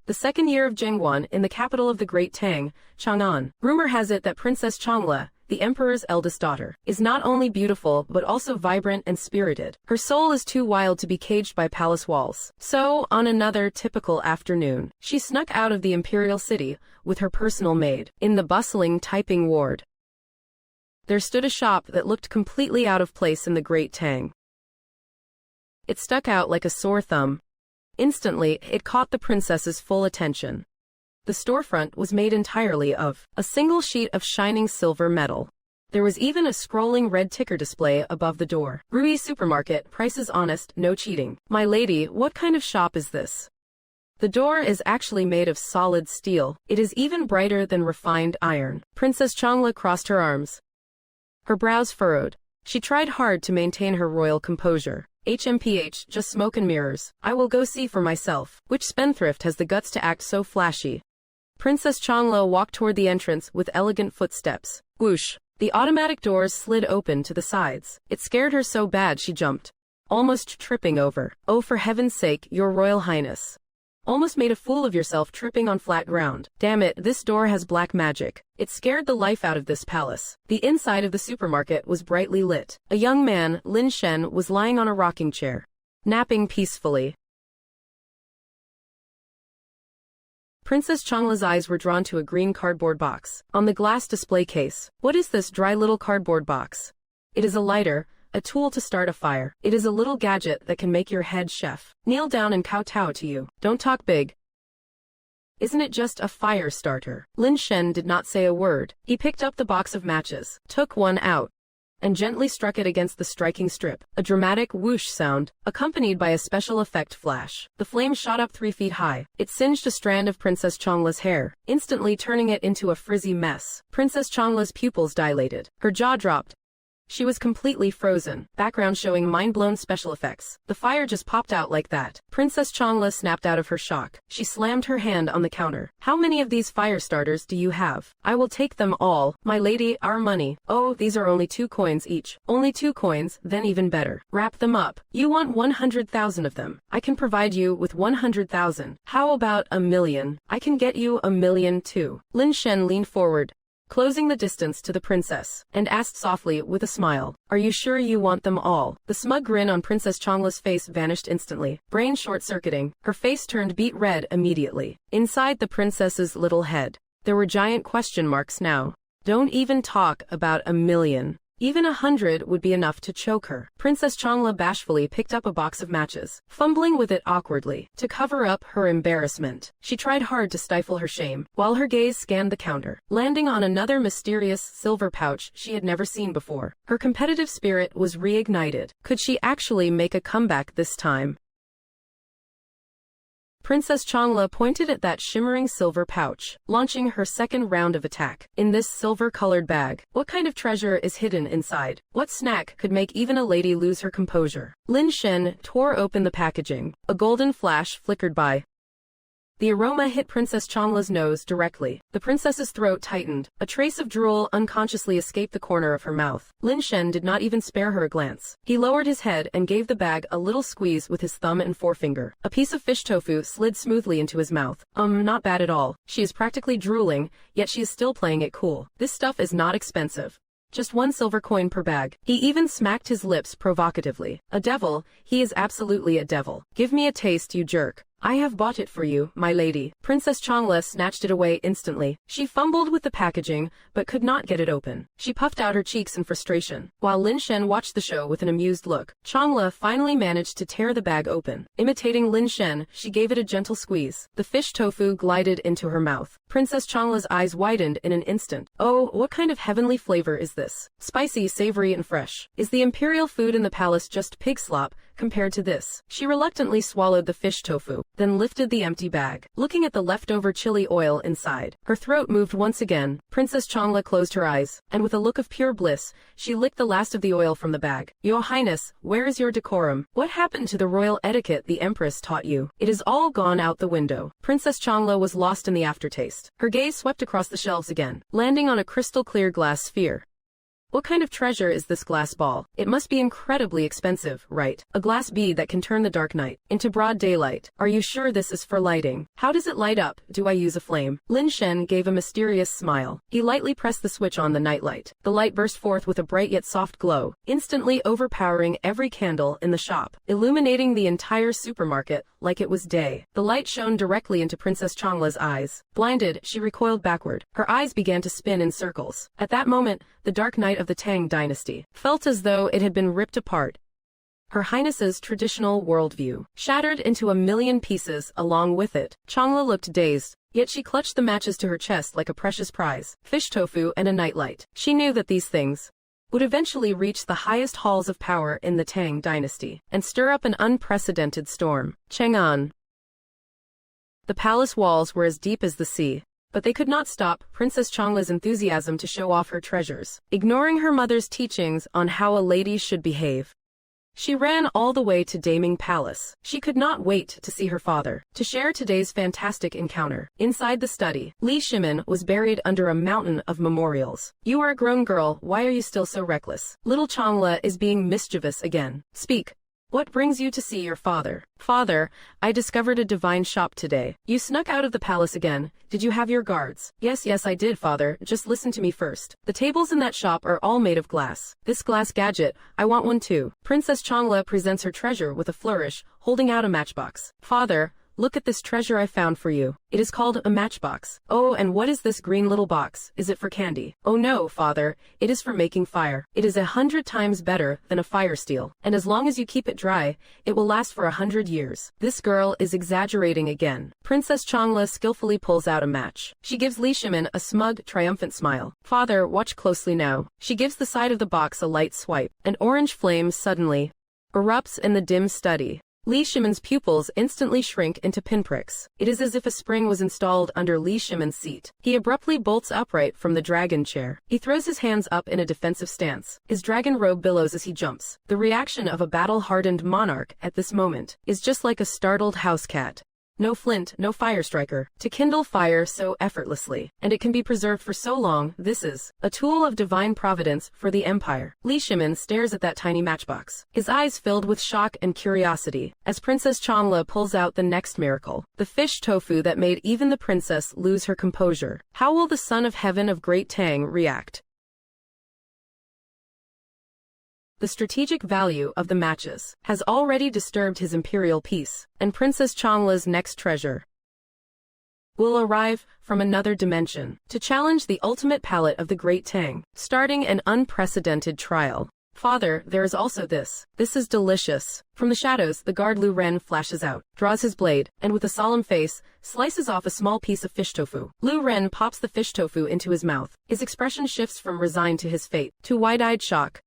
the second year of Chang'an, in the capital of the Great Tang, Chang'an. Rumor has it that Princess Changle, the emperor's eldest daughter, is not only beautiful but also vibrant and spirited. Her soul is too wild to be caged by palace walls. So, on another typical afternoon, she snuck out of the imperial city with her personal maid. In the bustling typing ward, there stood a shop that looked completely out of place in the Great Tang. It stuck out like a sore thumb. Instantly, it caught the princess's full attention. The storefront was made entirely of a single sheet of shining silver metal. There was even a scrolling red ticker display above the door. Ruby Supermarket, prices honest, no cheating. My lady, what kind of shop is this? The door is actually made of solid steel. It is even brighter than refined iron. Princess Changle crossed her arms. Her brows furrowed. She tried hard to maintain her royal composure. HMPH, just smoke and mirrors. I will go see for myself. Which spendthrift has the guts to act so flashy? Princess Changle walked toward the entrance with elegant footsteps. Whoosh! The automatic doors slid open to the sides. It scared her so bad she jumped, almost tripping over. Oh, for heaven's sake, your royal highness. Almost made a fool of yourself tripping on flat ground. Damn it, this door has black magic. It scared the life out of this palace. The inside of the supermarket was brightly lit. A young man, Lin Shen, was lying on a rocking chair, napping peacefully. Princess Changle's eyes were drawn to a green cardboard box on the glass display case. What is this dry little cardboard box? It is a lighter, a tool to start a fire. It is a little gadget that can make your head chef kneel down and kowtow to you. Don't talk big. Isn't it just a fire starter? Lin Shen did not say a word. He picked up the box of matches, took one out, and gently struck it against the striking strip. A dramatic whoosh sound, accompanied by a special effect flash. The flame shot up 3 feet high. It singed a strand of Princess Changle's hair, instantly turning it into a frizzy mess. Princess Changle's pupils dilated. Her jaw dropped. She was completely frozen. Background showing mind-blown special effects. The fire just popped out like that. Princess Changle snapped out of her shock. She slammed her hand on the counter. How many of these fire starters do you have? I will take them all. My lady, our money. Oh, these are only 2 coins each. Only 2 coins, then even better. Wrap them up. You want 100,000 of them. I can provide you with 100,000. How about 1,000,000? I can get you 1,000,000 too. Lin Shen leaned forward, closing the distance to the princess, and asked softly with a smile, are you sure you want them all? The smug grin on Princess Changle's face vanished instantly. Brain short-circuiting, her face turned beet red immediately. Inside the princess's little head, there were giant question marks now. Don't even talk about 1,000,000. Even 100 would be enough to choke her. Princess Changle bashfully picked up a box of matches, fumbling with it awkwardly, to cover up her embarrassment. She tried hard to stifle her shame, while her gaze scanned the counter, landing on another mysterious silver pouch she had never seen before. Her competitive spirit was reignited. Could she actually make a comeback this time? Princess Changle pointed at that shimmering silver pouch, launching her second round of attack. In this silver-colored bag, what kind of treasure is hidden inside? What snack could make even a lady lose her composure? Lin Shen tore open the packaging. A golden flash flickered by. The aroma hit Princess Changle's nose directly. The princess's throat tightened. A trace of drool unconsciously escaped the corner of her mouth. Lin Shen did not even spare her a glance. He lowered his head and gave the bag a little squeeze with his thumb and forefinger. A piece of fish tofu slid smoothly into his mouth. Not bad at all. She is practically drooling, yet she is still playing it cool. This stuff is not expensive. Just 1 silver coin per bag. He even smacked his lips provocatively. A devil, he is absolutely a devil. Give me a taste, you jerk. I have bought it for you, my lady. Princess Changle snatched it away instantly. She fumbled with the packaging, but could not get it open. She puffed out her cheeks in frustration. While Lin Shen watched the show with an amused look, Changle finally managed to tear the bag open. Imitating Lin Shen, she gave it a gentle squeeze. The fish tofu glided into her mouth. Princess Changle's eyes widened in an instant. Oh, what kind of heavenly flavor is this? Spicy, savory, and fresh. Is the imperial food in the palace just pig slop compared to this? She reluctantly swallowed the fish tofu, then lifted the empty bag, looking at the leftover chili oil inside. Her throat moved once again. Princess Changle closed her eyes, and with a look of pure bliss, she licked the last of the oil from the bag. Your Highness, where is your decorum? What happened to the royal etiquette the Empress taught you? It is all gone out the window. Princess Changle was lost in the aftertaste. Her gaze swept across the shelves again, landing on a crystal-clear glass sphere. What kind of treasure is this glass ball? It must be incredibly expensive, right? A glass bead that can turn the dark night into broad daylight. Are you sure this is for lighting? How does it light up? Do I use a flame? Lin Shen gave a mysterious smile. He lightly pressed the switch on the nightlight. The light burst forth with a bright yet soft glow, instantly overpowering every candle in the shop, illuminating the entire supermarket like it was day. The light shone directly into Princess Changle's eyes. Blinded, she recoiled backward. Her eyes began to spin in circles. At that moment, the dark night of the Tang Dynasty felt as though it had been ripped apart. Her Highness's traditional worldview shattered into a million pieces along with it. Changle looked dazed, yet she clutched the matches to her chest like a precious prize. Fish tofu and a nightlight. She knew that these things would eventually reach the highest halls of power in the Tang Dynasty and stir up an unprecedented storm. Chang'an. The palace walls were as deep as the sea, but they could not stop Princess Changle's enthusiasm to show off her treasures. Ignoring her mother's teachings on how a lady should behave, she ran all the way to Daming Palace. She could not wait to see her father, to share today's fantastic encounter. Inside the study, Li Shimin was buried under a mountain of memorials. You are a grown girl, why are you still so reckless? Little Changle is being mischievous again. Speak. What brings you to see your father? Father, I discovered a divine shop today. You snuck out of the palace again. Did you have your guards? Yes, I did, father. Just listen to me first. The tables in that shop are all made of glass. This glass gadget, I want one too. Princess Changle presents her treasure with a flourish, holding out a matchbox. Father, look at this treasure I found for you. It is called a matchbox. Oh, and what is this green little box? Is it for candy? Oh no, father, it is for making fire. It is 100 times better than a fire steel, and as long as you keep it dry, it will last for 100 years. This girl is exaggerating again. Princess Changle skillfully pulls out a match. She gives Li Shimin a smug, triumphant smile. Father, watch closely now. She gives the side of the box a light swipe. An orange flame suddenly erupts in the dim study. Li Shimin's pupils instantly shrink into pinpricks. It is as if a spring was installed under Li Shimin's seat. He abruptly bolts upright from the dragon chair. He throws his hands up in a defensive stance. His dragon robe billows as he jumps. The reaction of a battle-hardened monarch at this moment is just like a startled house cat. No flint, no fire striker, to kindle fire so effortlessly, and it can be preserved for so long. This is a tool of divine providence for the empire. Li Shimin stares at that tiny matchbox, his eyes filled with shock and curiosity, as Princess Changle pulls out the next miracle, the fish tofu that made even the princess lose her composure. How will the son of heaven of Great Tang react? The strategic value of the matches has already disturbed his imperial peace, and Princess Changle's next treasure will arrive from another dimension to challenge the ultimate palate of the Great Tang, starting an unprecedented trial. Father, there is also this. This is delicious. From the shadows, the guard Lu Ren flashes out, draws his blade, and with a solemn face, slices off a small piece of fish tofu. Lu Ren pops the fish tofu into his mouth. His expression shifts from resigned to his fate, to wide-eyed shock.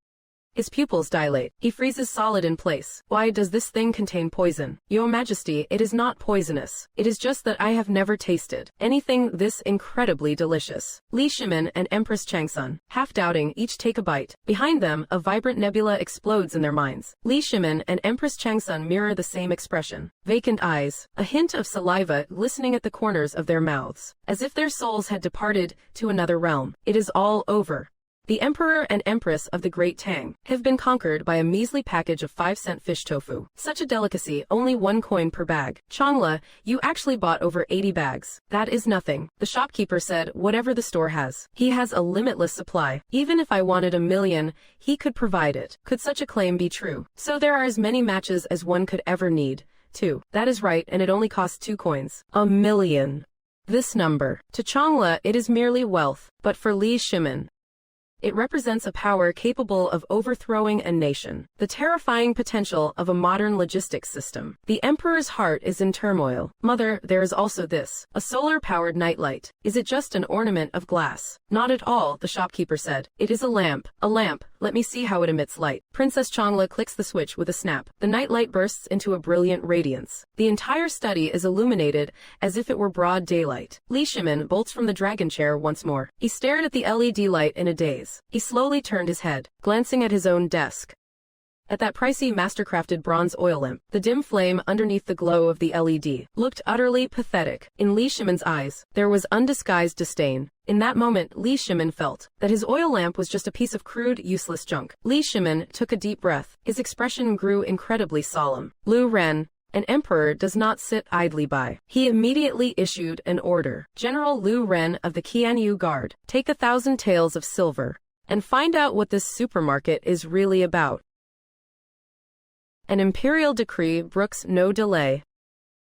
His pupils dilate. He freezes solid in place. Why does this thing contain poison? Your Majesty, it is not poisonous. It is just that I have never tasted anything this incredibly delicious. Li Shimin and Empress Changle, half doubting, each take a bite. Behind them, a vibrant nebula explodes in their minds. Li Shimin and Empress Changle mirror the same expression. Vacant eyes, a hint of saliva glistening at the corners of their mouths, as if their souls had departed to another realm. It is all over. The Emperor and Empress of the Great Tang have been conquered by a measly package of 5-cent fish tofu. Such a delicacy, only 1 coin per bag. Changle, you actually bought over 80 bags. That is nothing. The shopkeeper said, whatever the store has. He has a limitless supply. Even if I wanted 1,000,000, he could provide it. Could such a claim be true? So there are as many matches as one could ever need. 2. That is right, and it only costs 2 coins. 1,000,000. This number. To Changle, it is merely wealth, but for Li Shimin, it represents a power capable of overthrowing a nation, the terrifying potential of a modern logistics system. The emperor's heart is in turmoil. Mother, there is also this, a solar-powered nightlight. Is it just an ornament of glass? Not at all, the shopkeeper said. It is a lamp. A lamp. Let me see how it emits light. Princess Changle clicks the switch with a snap. The nightlight bursts into a brilliant radiance. The entire study is illuminated as if it were broad daylight. Li Shimin bolts from the dragon chair once more. He stared at the LED light in a daze. He slowly turned his head, glancing at his own desk. at that pricey mastercrafted bronze oil lamp. The dim flame underneath the glow of the LED looked utterly pathetic. In Li Shimin's eyes, there was undisguised disdain. In that moment, Li Shimin felt that his oil lamp was just a piece of crude, useless junk. Li Shimin took a deep breath. His expression grew incredibly solemn. Lu Ren, an emperor does not sit idly by. He immediately issued an order. General Lu Ren of the Qianyu Guard, take 1,000 taels of silver and find out what this supermarket is really about. An imperial decree brooks no delay.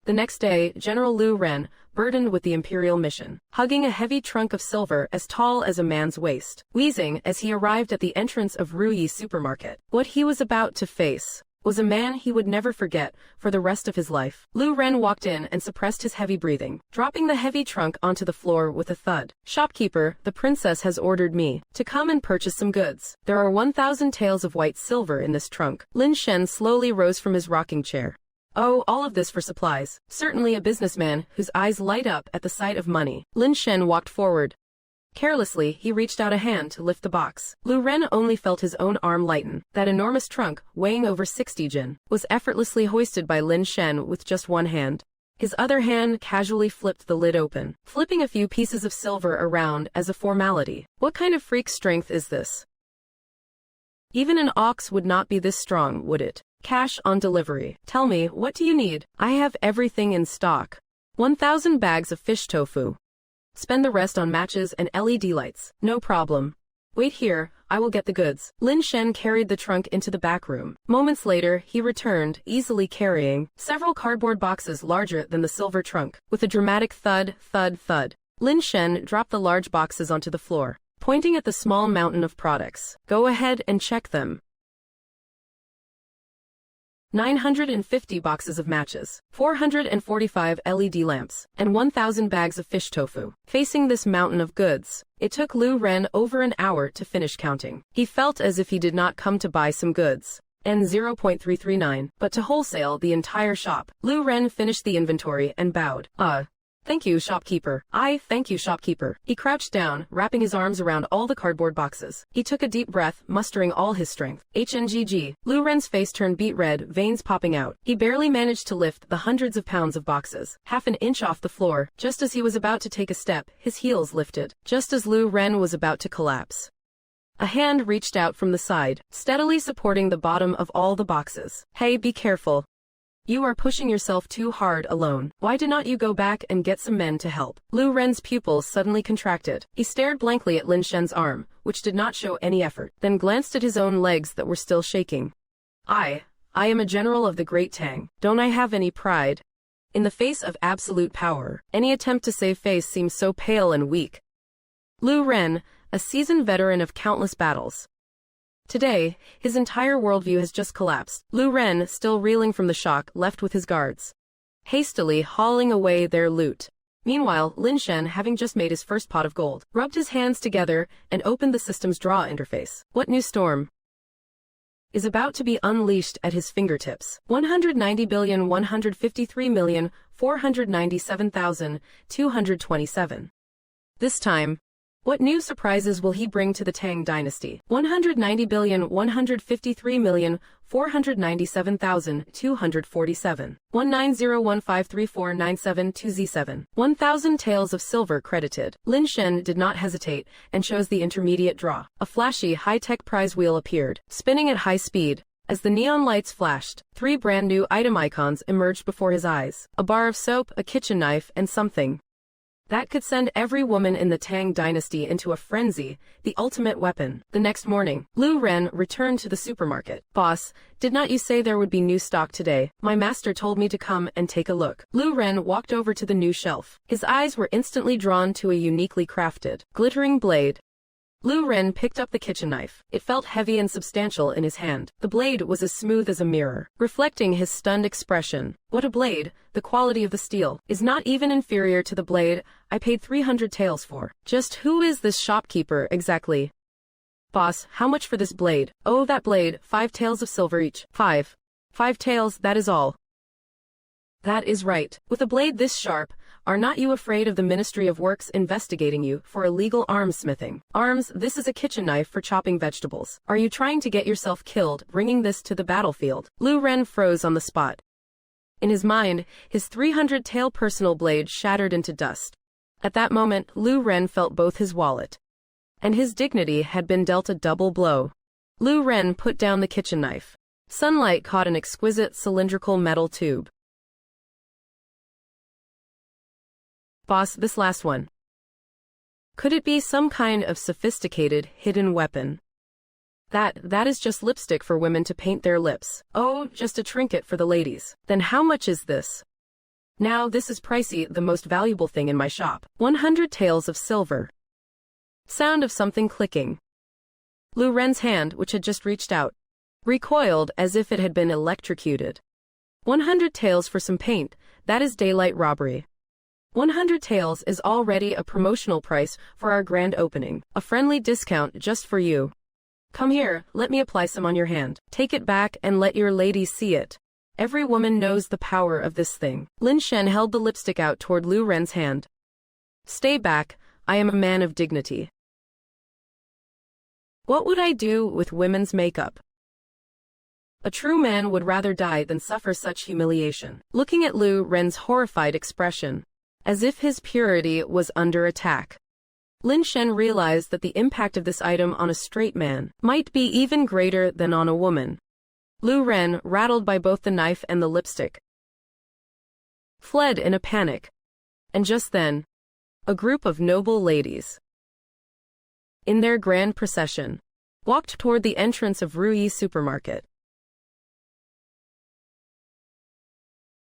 The next day, General Lu Ren, burdened with the imperial mission, hugging a heavy trunk of silver as tall as a man's waist, wheezing as he arrived at the entrance of Ruyi supermarket. What he was about to face was a man he would never forget for the rest of his life. Lu Ren walked in and suppressed his heavy breathing, dropping the heavy trunk onto the floor with a thud. Shopkeeper, the princess has ordered me to come and purchase some goods. There are 1,000 taels of white silver in this trunk. Lin Shen slowly rose from his rocking chair. Oh, all of this for supplies. Certainly a businessman whose eyes light up at the sight of money. Lin Shen walked forward. Carelessly, he reached out a hand to lift the box. Lu Ren only felt his own arm lighten. That enormous trunk, weighing over 60 jin, was effortlessly hoisted by Lin Shen with just one hand. His other hand casually flipped the lid open, flipping a few pieces of silver around as a formality. What kind of freak strength is this? Even an ox would not be this strong, would it? Cash on delivery. Tell me, what do you need? I have everything in stock. 1,000 bags of fish tofu. Spend the rest on matches and LED lights. No problem. Wait here, I will get the goods. Lin Shen carried the trunk into the back room. Moments later, he returned, easily carrying several cardboard boxes larger than the silver trunk. With a dramatic thud, thud, thud, Lin Shen dropped the large boxes onto the floor, pointing at the small mountain of products. Go ahead and check them. 950 boxes of matches, 445 LED lamps, and 1,000 bags of fish tofu. Facing this mountain of goods, it took Lu Ren over an hour to finish counting. He felt as if he did not come to buy some goods and 0.339, but to wholesale the entire shop. Lu Ren finished the inventory and bowed. Thank you, shopkeeper. Thank you, shopkeeper. He crouched down, wrapping his arms around all the cardboard boxes. He took a deep breath, mustering all his strength. HNGG. Lu Ren's face turned beet red, veins popping out. He barely managed to lift the hundreds of pounds of boxes, half an inch off the floor. Just as he was about to take a step, his heels lifted. Just as Lu Ren was about to collapse, a hand reached out from the side, steadily supporting the bottom of all the boxes. Hey, be careful. You are pushing yourself too hard alone. Why did not you go back and get some men to help? Lu Ren's pupils suddenly contracted. He stared blankly at Lin Shen's arm, which did not show any effort, then glanced at his own legs that were still shaking. I am a general of the Great Tang. Don't I have any pride? In the face of absolute power, any attempt to save face seems so pale and weak. Lu Ren, a seasoned veteran of countless battles. Today, his entire worldview has just collapsed. Lu Ren, still reeling from the shock, left with his guards, hastily hauling away their loot. Meanwhile, Lin Shen, having just made his first pot of gold, rubbed his hands together and opened the system's draw interface. What new storm is about to be unleashed at his fingertips? 190,153,497,227. This time, what new surprises will he bring to the Tang Dynasty? 190,153,497,247. 19015349727Z7. 1,000 taels of silver credited. Lin Shen did not hesitate and chose the intermediate draw. A flashy, high-tech prize wheel appeared, spinning at high speed. As the neon lights flashed, 3 brand new item icons emerged before his eyes. A bar of soap, a kitchen knife, and something that could send every woman in the Tang Dynasty into a frenzy, the ultimate weapon. The next morning, Lu Ren returned to the supermarket. Boss, did not you say there would be new stock today? My master told me to come and take a look. Lu Ren walked over to the new shelf. His eyes were instantly drawn to a uniquely crafted, glittering blade. Lu Ren picked up the kitchen knife. It felt heavy and substantial in his hand. The blade was as smooth as a mirror, reflecting his stunned expression. What a blade! The quality of the steel is not even inferior to the blade I paid 300 taels for. Just who is this shopkeeper exactly? Boss, how much for this blade? Oh, that blade, 5 taels of silver each. 5 taels, that is all. That is right. With a blade this sharp, Are not you afraid of the Ministry of Works investigating you for illegal arms smithing? Arms, this is a kitchen knife for chopping vegetables. Are you trying to get yourself killed, bringing this to the battlefield? Lu Ren froze on the spot. In his mind, his 300-tail personal blade shattered into dust. At that moment, Lu Ren felt both his wallet and his dignity had been dealt a double blow. Lu Ren put down the kitchen knife. Sunlight caught an exquisite cylindrical metal tube. Boss, this last one. Could it be some kind of sophisticated, hidden weapon? That is just lipstick for women to paint their lips. Oh, just a trinket for the ladies. Then how much is this? Now this is pricey, the most valuable thing in my shop. 100 taels of silver. Sound of something clicking. Lu Ren's hand, which had just reached out, recoiled as if it had been electrocuted. 100 taels for some paint, that is daylight robbery. 100 taels is already a promotional price for our grand opening. A friendly discount just for you. Come here, let me apply some on your hand. Take it back and let your ladies see it. Every woman knows the power of this thing. Lin Shen held the lipstick out toward Lu Ren's hand. Stay back, I am a man of dignity. What would I do with women's makeup? A true man would rather die than suffer such humiliation. Looking at Lu Ren's horrified expression, as if his purity was under attack, Lin Shen realized that the impact of this item on a straight man might be even greater than on a woman. Lu Ren, rattled by both the knife and the lipstick, fled in a panic. And just then, a group of noble ladies, in their grand procession, walked toward the entrance of Ruyi supermarket.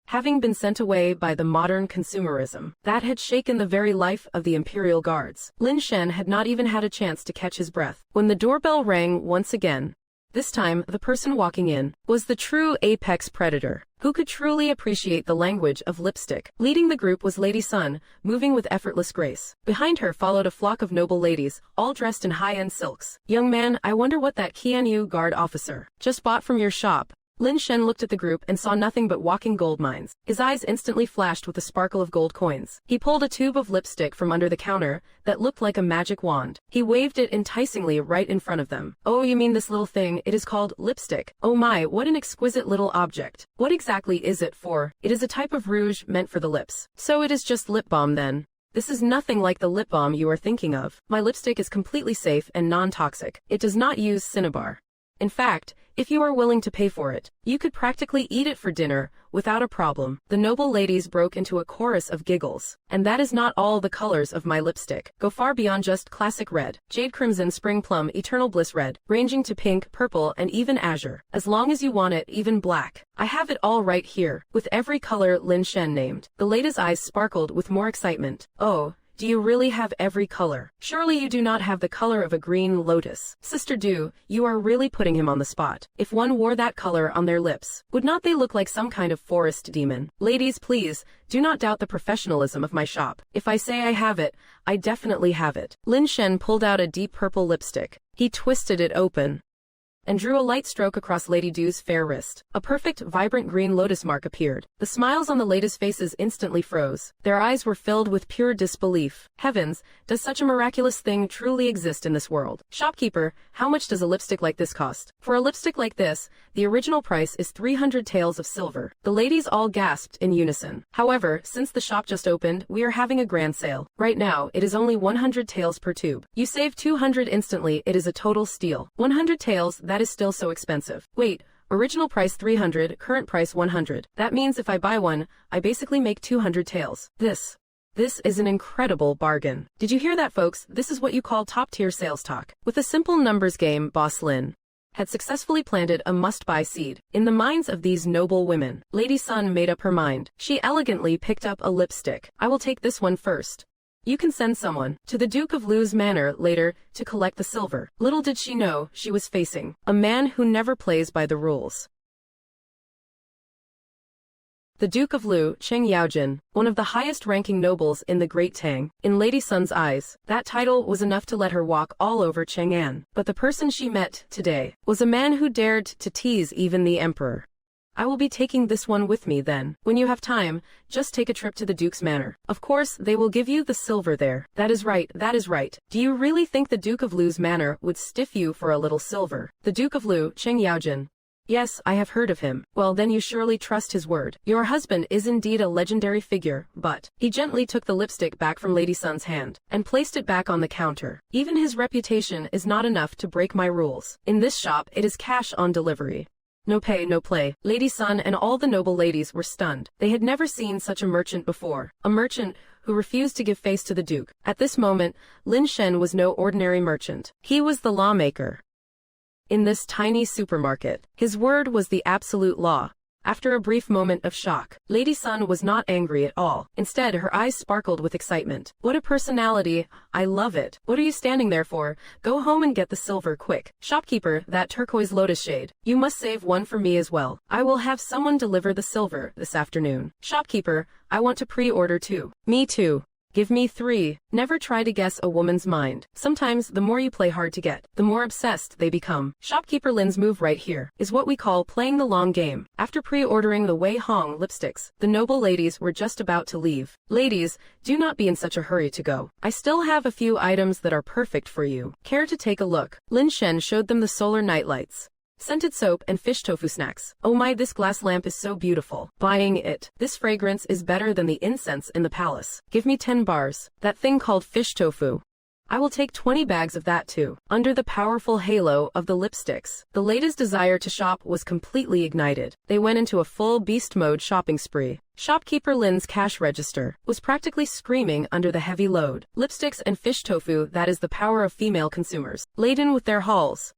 Having been sent away by the modern consumerism that had shaken the very life of the imperial guards, Lin Shen had not even had a chance to catch his breath when the doorbell rang once again. This time, the person walking in was the true apex predator, who could truly appreciate the language of lipstick. Leading the group was Lady Sun, moving with effortless grace. Behind her followed a flock of noble ladies, all dressed in high-end silks. Young man, I wonder what that Qianyu guard officer just bought from your shop. Lin Shen looked at the group and saw nothing but walking gold mines. His eyes instantly flashed with the sparkle of gold coins. He pulled a tube of lipstick from under the counter that looked like a magic wand. He waved it enticingly right in front of them. Oh, you mean this little thing? It is called lipstick. Oh my, what an exquisite little object. What exactly is it for? It is a type of rouge meant for the lips. So it is just lip balm then. This is nothing like the lip balm you are thinking of. My lipstick is completely safe and non-toxic. It does not use cinnabar. In fact, if you are willing to pay for it, you could practically eat it for dinner, without a problem. The noble ladies broke into a chorus of giggles. And that is not all the colors of my lipstick. Go far beyond just classic red, jade crimson, spring plum, eternal bliss red, ranging to pink, purple, and even azure. As long as you want it, even black. I have it all right here, with every color Lin Shen named. The lady's eyes sparkled with more excitement. Oh, do you really have every color? Surely you do not have the color of a green lotus. Sister Du, you are really putting him on the spot. If one wore that color on their lips, would not they look like some kind of forest demon? Ladies, please, do not doubt the professionalism of my shop. If I say I have it, I definitely have it. Lin Shen pulled out a deep purple lipstick. He twisted it open and drew a light stroke across Lady Du's fair wrist. A perfect, vibrant green lotus mark appeared. The smiles on the ladies' faces instantly froze. Their eyes were filled with pure disbelief. Heavens, does such a miraculous thing truly exist in this world? Shopkeeper, how much does a lipstick like this cost? For a lipstick like this, the original price is 300 taels of silver. The ladies all gasped in unison. However, since the shop just opened, we are having a grand sale. Right now, it is only 100 taels per tube. You save 200 instantly, it is a total steal. 100 taels, that is still so expensive. Wait, original price 300, current price 100. That means if I buy one, I basically make 200 taels. This is an incredible bargain. Did you hear that, folks? This is what you call top-tier sales talk. With a simple numbers game, Boss Lin had successfully planted a must-buy seed in the minds of these noble women. Lady Sun made up her mind. She elegantly picked up a lipstick. I will take this one first. You can send someone to the Duke of Lu's manor later to collect the silver. Little did she know she was facing a man who never plays by the rules. The Duke of Lu, Cheng Yaojin, one of the highest-ranking nobles in the Great Tang. In Lady Sun's eyes, that title was enough to let her walk all over Chang'an. But the person she met today was a man who dared to tease even the emperor. I will be taking this one with me then. When you have time, just take a trip to the Duke's manor. Of course, they will give you the silver there. That is right, that is right. Do you really think the Duke of Lu's manor would stiff you for a little silver? The Duke of Lu, Cheng Yaojin. Yes, I have heard of him. Well, then you surely trust his word. Your husband is indeed a legendary figure, but he gently took the lipstick back from Lady Sun's hand and placed it back on the counter. Even his reputation is not enough to break my rules. In this shop, it is cash on delivery. No pay, no play. Lady Sun and all the noble ladies were stunned. They had never seen such a merchant before. A merchant who refused to give face to the Duke. At this moment, Lin Shen was no ordinary merchant. He was the lawmaker. In this tiny supermarket, his word was the absolute law. After a brief moment of shock, Lady Sun was not angry at all. Instead, her eyes sparkled with excitement. What a personality! I love it. What are you standing there for? Go home and get the silver quick. Shopkeeper, that turquoise lotus shade. You must save one for me as well. I will have someone deliver the silver this afternoon. Shopkeeper, I want to pre-order too. Me too. Give me 3. Never try to guess a woman's mind. Sometimes the more you play hard to get, the more obsessed they become. Shopkeeper Lin's move right here is what we call playing the long game. After pre-ordering the Wei Hong lipsticks, the noble ladies were just about to leave. Ladies, do not be in such a hurry to go. I still have a few items that are perfect for you. Care to take a look? Lin Shen showed them the solar nightlights, scented soap and fish tofu snacks. Oh my, this glass lamp is so beautiful. Buying it. This fragrance is better than the incense in the palace. Give me 10 bars. That thing called fish tofu. I will take 20 bags of that too. Under the powerful halo of the lipsticks, the ladies' desire to shop was completely ignited. They went into a full beast mode shopping spree. Shopkeeper Lin's cash register was practically screaming under the heavy load. Lipsticks and fish tofu, that is the power of female consumers. Laden with their hauls,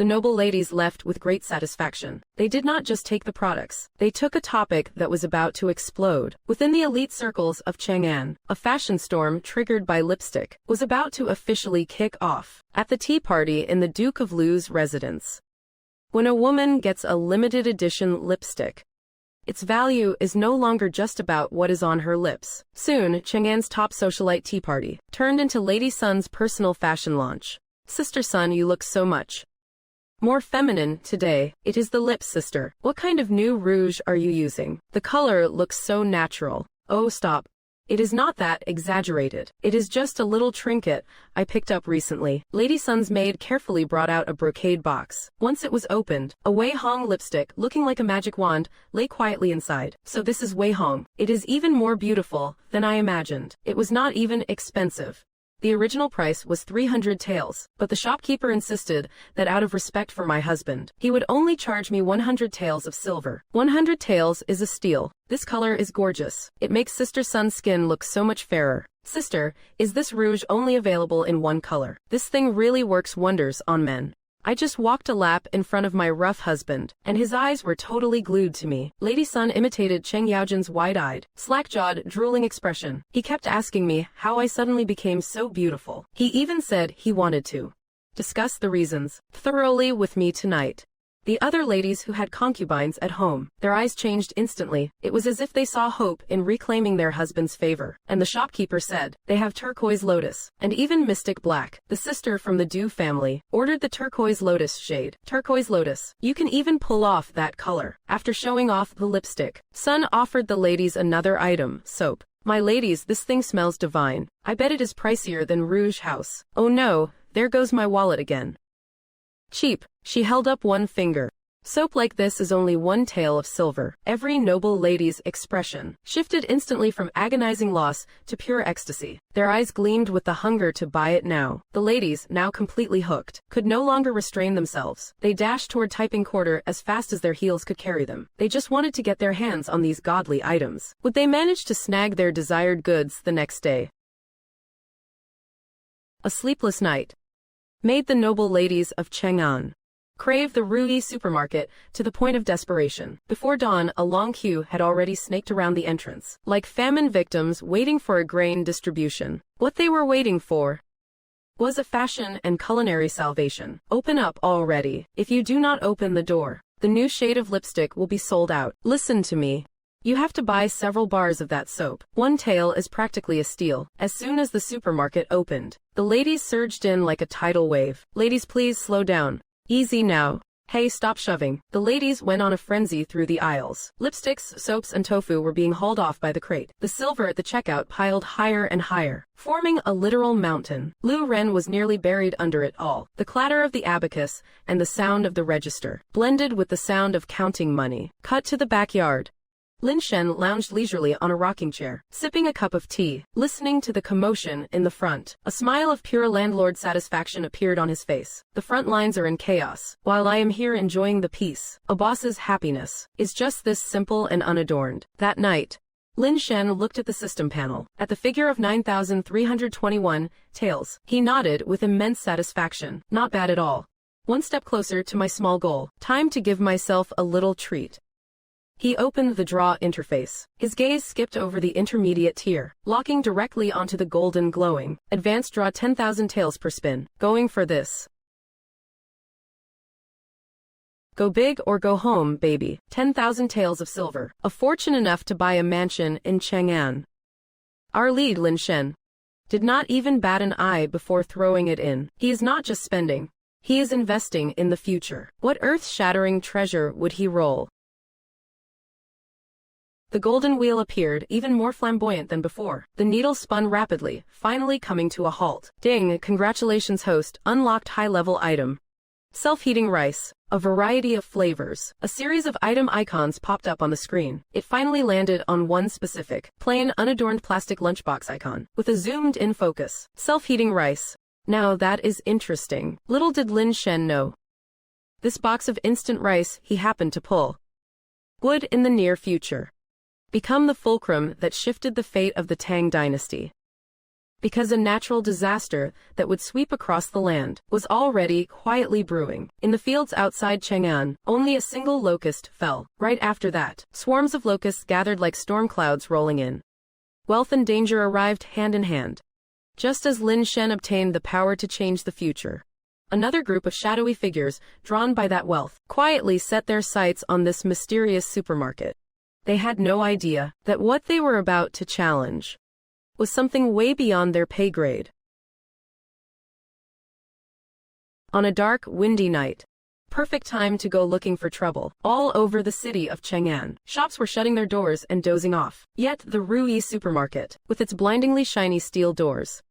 the noble ladies left with great satisfaction. They did not just take the products. They took a topic that was about to explode. Within the elite circles of Chang'an, a fashion storm triggered by lipstick was about to officially kick off. At the tea party in the Duke of Lu's residence, when a woman gets a limited edition lipstick, its value is no longer just about what is on her lips. Soon, Chang'an's top socialite tea party turned into Lady Sun's personal fashion launch. Sister Sun, you look so much more feminine today. It is the lips, sister. What kind of new rouge are you using? The color looks so natural. Oh, stop. It is not that exaggerated. It is just a little trinket I picked up recently. Lady Sun's maid carefully brought out a brocade box. Once it was opened, a Wei Hong lipstick, looking like a magic wand, lay quietly inside. So this is Wei Hong. It is even more beautiful than I imagined. It was not even expensive. The original price was 300 taels, but the shopkeeper insisted that out of respect for my husband, he would only charge me 100 taels of silver. 100 taels is a steal. This color is gorgeous. It makes Sister Sun's skin look so much fairer. Sister, is this rouge only available in one color? This thing really works wonders on men. I just walked a lap in front of my rough husband, and his eyes were totally glued to me. Lady Sun imitated Cheng Yaojin's wide-eyed, slack-jawed, drooling expression. He kept asking me how I suddenly became so beautiful. He even said he wanted to discuss the reasons thoroughly with me tonight. The other ladies who had concubines at home, their eyes changed instantly. It was as if they saw hope in reclaiming their husband's favor. And the shopkeeper said, they have turquoise lotus, and even mystic black. The sister from the Du family ordered the turquoise lotus shade. Turquoise lotus. You can even pull off that color. After showing off the lipstick, Sun offered the ladies another item, soap. My ladies, this thing smells divine. I bet it is pricier than Rouge House. Oh no, there goes my wallet again. Cheap. She held up one finger. Soap like this is only 1 tael of silver. Every noble lady's expression shifted instantly from agonizing loss to pure ecstasy. Their eyes gleamed with the hunger to buy it now. The ladies, now completely hooked, could no longer restrain themselves. They dashed toward typing quarter as fast as their heels could carry them. They just wanted to get their hands on these godly items. Would they manage to snag their desired goods the next day? A sleepless night made the noble ladies of Chang'an crave the Ruyi supermarket to the point of desperation. Before dawn, a long queue had already snaked around the entrance, like famine victims waiting for a grain distribution. What they were waiting for was a fashion and culinary salvation. Open up already. If you do not open the door, the new shade of lipstick will be sold out. Listen to me. You have to buy several bars of that soap. 1 tael is practically a steal. As soon as the supermarket opened, the ladies surged in like a tidal wave. Ladies, please slow down. Easy now. Hey, stop shoving. The ladies went on a frenzy through the aisles. Lipsticks, soaps, and tofu were being hauled off by the crate. The silver at the checkout piled higher and higher, forming a literal mountain. Lu Ren was nearly buried under it all. The clatter of the abacus and the sound of the register blended with the sound of counting money. Cut to the backyard. Lin Shen lounged leisurely on a rocking chair, sipping a cup of tea, listening to the commotion in the front. A smile of pure landlord satisfaction appeared on his face. The front lines are in chaos, while I am here enjoying the peace. A boss's happiness is just this simple and unadorned. That night, Lin Shen looked at the system panel, at the figure of 9,321 taels. He nodded with immense satisfaction. Not bad at all. One step closer to my small goal. Time to give myself a little treat. He opened the draw interface. His gaze skipped over the intermediate tier, locking directly onto the golden glowing. Advanced draw 10,000 taels per spin. Going for this. Go big or go home, baby. 10,000 taels of silver. A fortune enough to buy a mansion in Chang'an. Our lead, Lin Shen, did not even bat an eye before throwing it in. He is not just spending. He is investing in the future. What earth-shattering treasure would he roll? The golden wheel appeared, even more flamboyant than before. The needle spun rapidly, finally coming to a halt. Ding, congratulations host, unlocked high-level item. Self-heating rice, a variety of flavors. A series of item icons popped up on the screen. It finally landed on one specific, plain, unadorned plastic lunchbox icon, with a zoomed-in focus. Self-heating rice. Now that is interesting. Little did Lin Shen know. This box of instant rice he happened to pull would, in the near future, become the fulcrum that shifted the fate of the Tang Dynasty. Because a natural disaster that would sweep across the land was already quietly brewing. In the fields outside Chang'an, only a single locust fell. Right after that, swarms of locusts gathered like storm clouds rolling in. Wealth and danger arrived hand in hand. Just as Lin Shen obtained the power to change the future, another group of shadowy figures, drawn by that wealth, quietly set their sights on this mysterious supermarket. They had no idea that what they were about to challenge was something way beyond their pay grade. On a dark, windy night, perfect time to go looking for trouble, all over the city of Chang'an, shops were shutting their doors and dozing off. Yet the Rui supermarket, with its blindingly shiny steel doors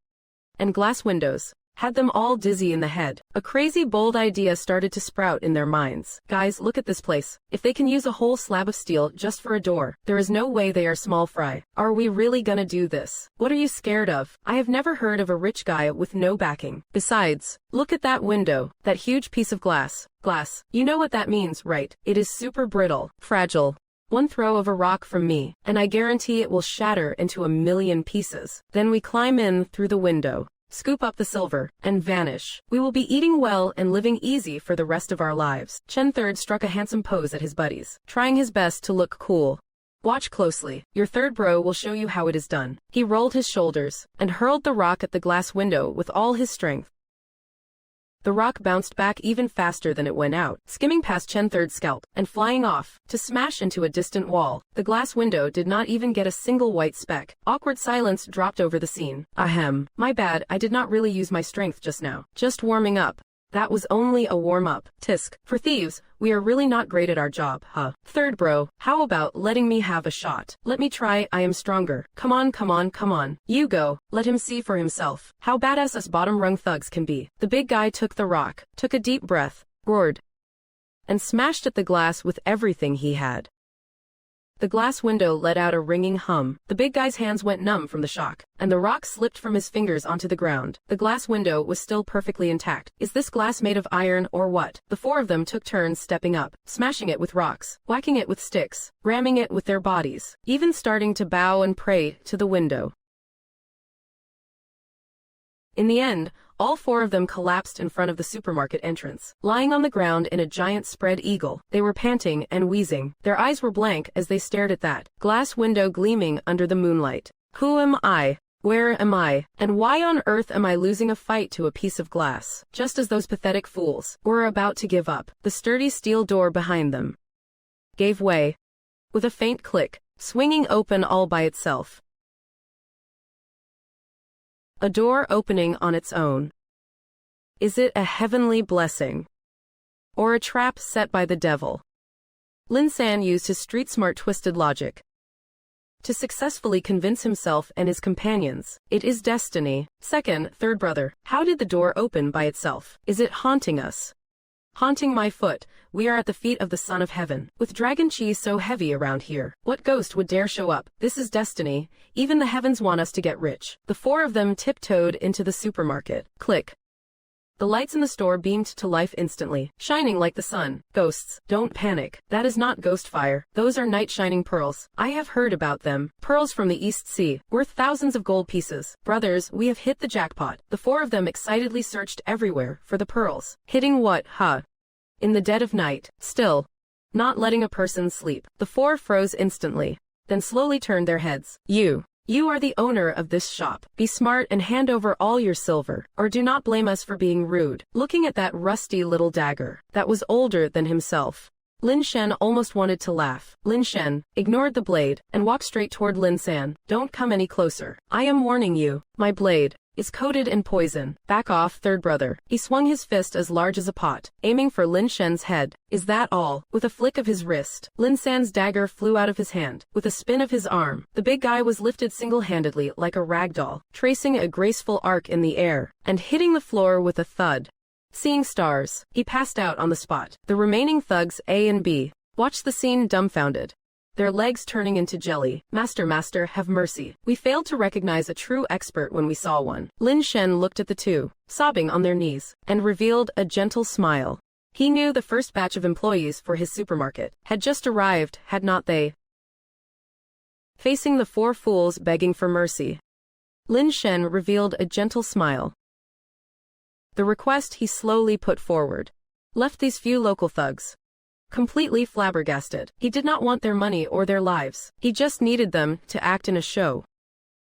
and glass windows, had them all dizzy in the head. A crazy bold idea started to sprout in their minds. Guys, look at this place. If they can use a whole slab of steel just for a door, there is no way they are small fry. Are we really gonna do this? What are you scared of? I have never heard of a rich guy with no backing. Besides, look at that window, that huge piece of glass. Glass. You know what that means, right? It is super brittle, fragile. One throw of a rock from me, and I guarantee it will shatter into a million pieces. Then we climb in through the window, scoop up the silver, and vanish. We will be eating well and living easy for the rest of our lives. Chen Third struck a handsome pose at his buddies, trying his best to look cool. Watch closely. Your third bro will show you how it is done. He rolled his shoulders and hurled the rock at the glass window with all his strength. The rock bounced back even faster than it went out, skimming past Chen Third's scalp and flying off to smash into a distant wall. The glass window did not even get a single white speck. Awkward silence dropped over the scene. Ahem. My bad, I did not really use my strength just now. Just warming up. That was only a warm-up. Tisk. For thieves, we are really not great at our job, huh? Third bro, how about letting me have a shot? Let me try, I am stronger. Come on, come on, come on. You go. Let him see for himself how badass us bottom-rung thugs can be. The big guy took the rock, took a deep breath, roared, and smashed at the glass with everything he had. The glass window let out a ringing hum. The big guy's hands went numb from the shock, and the rock slipped from his fingers onto the ground. The glass window was still perfectly intact. Is this glass made of iron or what? The four of them took turns stepping up, smashing it with rocks, whacking it with sticks, ramming it with their bodies, even starting to bow and pray to the window. In the end, all four of them collapsed in front of the supermarket entrance, lying on the ground in a giant spread eagle. They were panting and wheezing. Their eyes were blank as they stared at that glass window gleaming under the moonlight. Who am I? Where am I? And why on earth am I losing a fight to a piece of glass? Just as those pathetic fools were about to give up, the sturdy steel door behind them gave way, with a faint click, swinging open all by itself. A door opening on its own. Is it a heavenly blessing? or a trap set by the devil. Lin Shen used his street-smart twisted logic to successfully convince himself and his companions. It is destiny. Second, third brother. How did the door open by itself? Is it haunting us? Haunting my foot. We are at the feet of the Son of Heaven. With dragon cheese so heavy around here, what ghost would dare show up? This is destiny. Even the heavens want us to get rich. The four of them tiptoed into the supermarket. Click. The lights in the store beamed to life instantly, shining like the sun. Ghosts, don't panic. That is not ghost fire. Those are night-shining pearls. I have heard about them. Pearls from the East Sea, worth thousands of gold pieces. Brothers, we have hit the jackpot. The four of them excitedly searched everywhere for the pearls. Hitting what, huh? In the dead of night, still, not letting a person sleep. The four froze instantly, then slowly turned their heads. You are the owner of this shop. Be smart and hand over all your silver, or do not blame us for being rude. Looking at that rusty little dagger, that was older than himself, Lin Shen almost wanted to laugh. Lin Shen ignored the blade and walked straight toward Lin Shen. Don't come any closer. I am warning you. My blade is coated in poison. Back off, third brother. He swung his fist as large as a pot, aiming for Lin Shen's head. Is that all? With a flick of his wrist, Lin Shen's dagger flew out of his hand. With a spin of his arm, the big guy was lifted single-handedly like a rag doll, tracing a graceful arc in the air, and hitting the floor with a thud. Seeing stars, he passed out on the spot. The remaining thugs, A and B, watched the scene dumbfounded, their legs turning into jelly. Master, have mercy. We failed to recognize a true expert when we saw one. Lin Shen looked at the two, sobbing on their knees, and revealed a gentle smile. He knew the first batch of employees for his supermarket had just arrived, had not they? Facing the four fools begging for mercy, Lin Shen revealed a gentle smile. The request he slowly put forward left these few local thugs completely flabbergasted. He did not want their money or their lives. He just needed them to act in a show.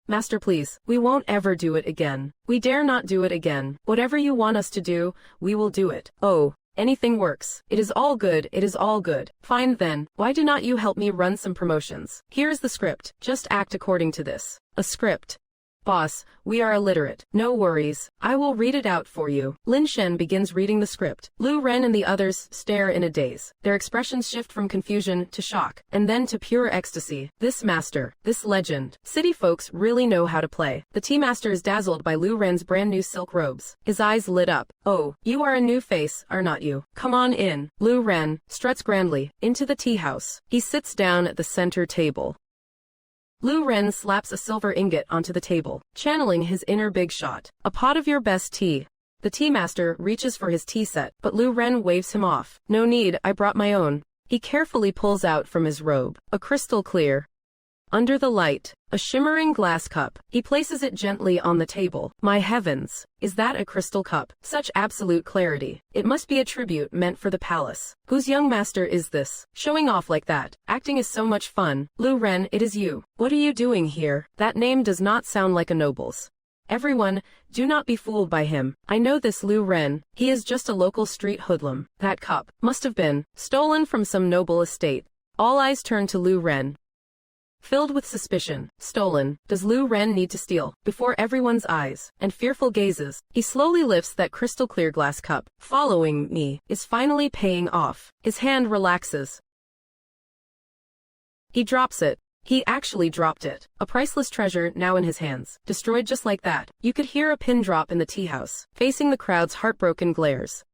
Master, please, we won't ever do it again. We dare not do it again. Whatever you want us to do, we will do it. Oh, anything works. It is all good, it is all good. Fine then, why do not you help me run some promotions? Here's the script, just act according to this. A script. Boss, we are illiterate. No worries, I will read it out for you. Lin Shen begins reading the script. Lu Ren and the others stare in a daze. Their expressions shift from confusion to shock, and then to pure ecstasy. This master, this legend. City folks really know how to play. The tea master is dazzled by Lu Ren's brand new silk robes. His eyes lit up. Oh, you are a new face, are not you? Come on in. Lu Ren struts grandly into the tea house. He sits down at the center table. Lu Ren slaps a silver ingot onto the table, channeling his inner big shot. A pot of your best tea. The tea master reaches for his tea set, but Lu Ren waves him off. No need, I brought my own. He carefully pulls out from his robe a crystal clear, under the light, a shimmering glass cup. He places it gently on the table. My heavens, is that a crystal cup? Such absolute clarity. It must be a tribute meant for the palace. Whose young master is this? Showing off like that. Acting is so much fun. Lu Ren, it is you. What are you doing here? That name does not sound like a noble's. Everyone, do not be fooled by him. I know this Lu Ren. He is just a local street hoodlum. That cup must have been stolen from some noble estate. All eyes turn to Lu Ren, filled with suspicion. Stolen. Does Lu Ren need to steal? Before everyone's eyes and fearful gazes, he slowly lifts that crystal clear glass cup. Following me is finally paying off. His hand relaxes. He drops it. He actually dropped it. A priceless treasure now in his hands. Destroyed just like that. You could hear a pin drop in the tea house. Facing the crowd's heartbroken glares,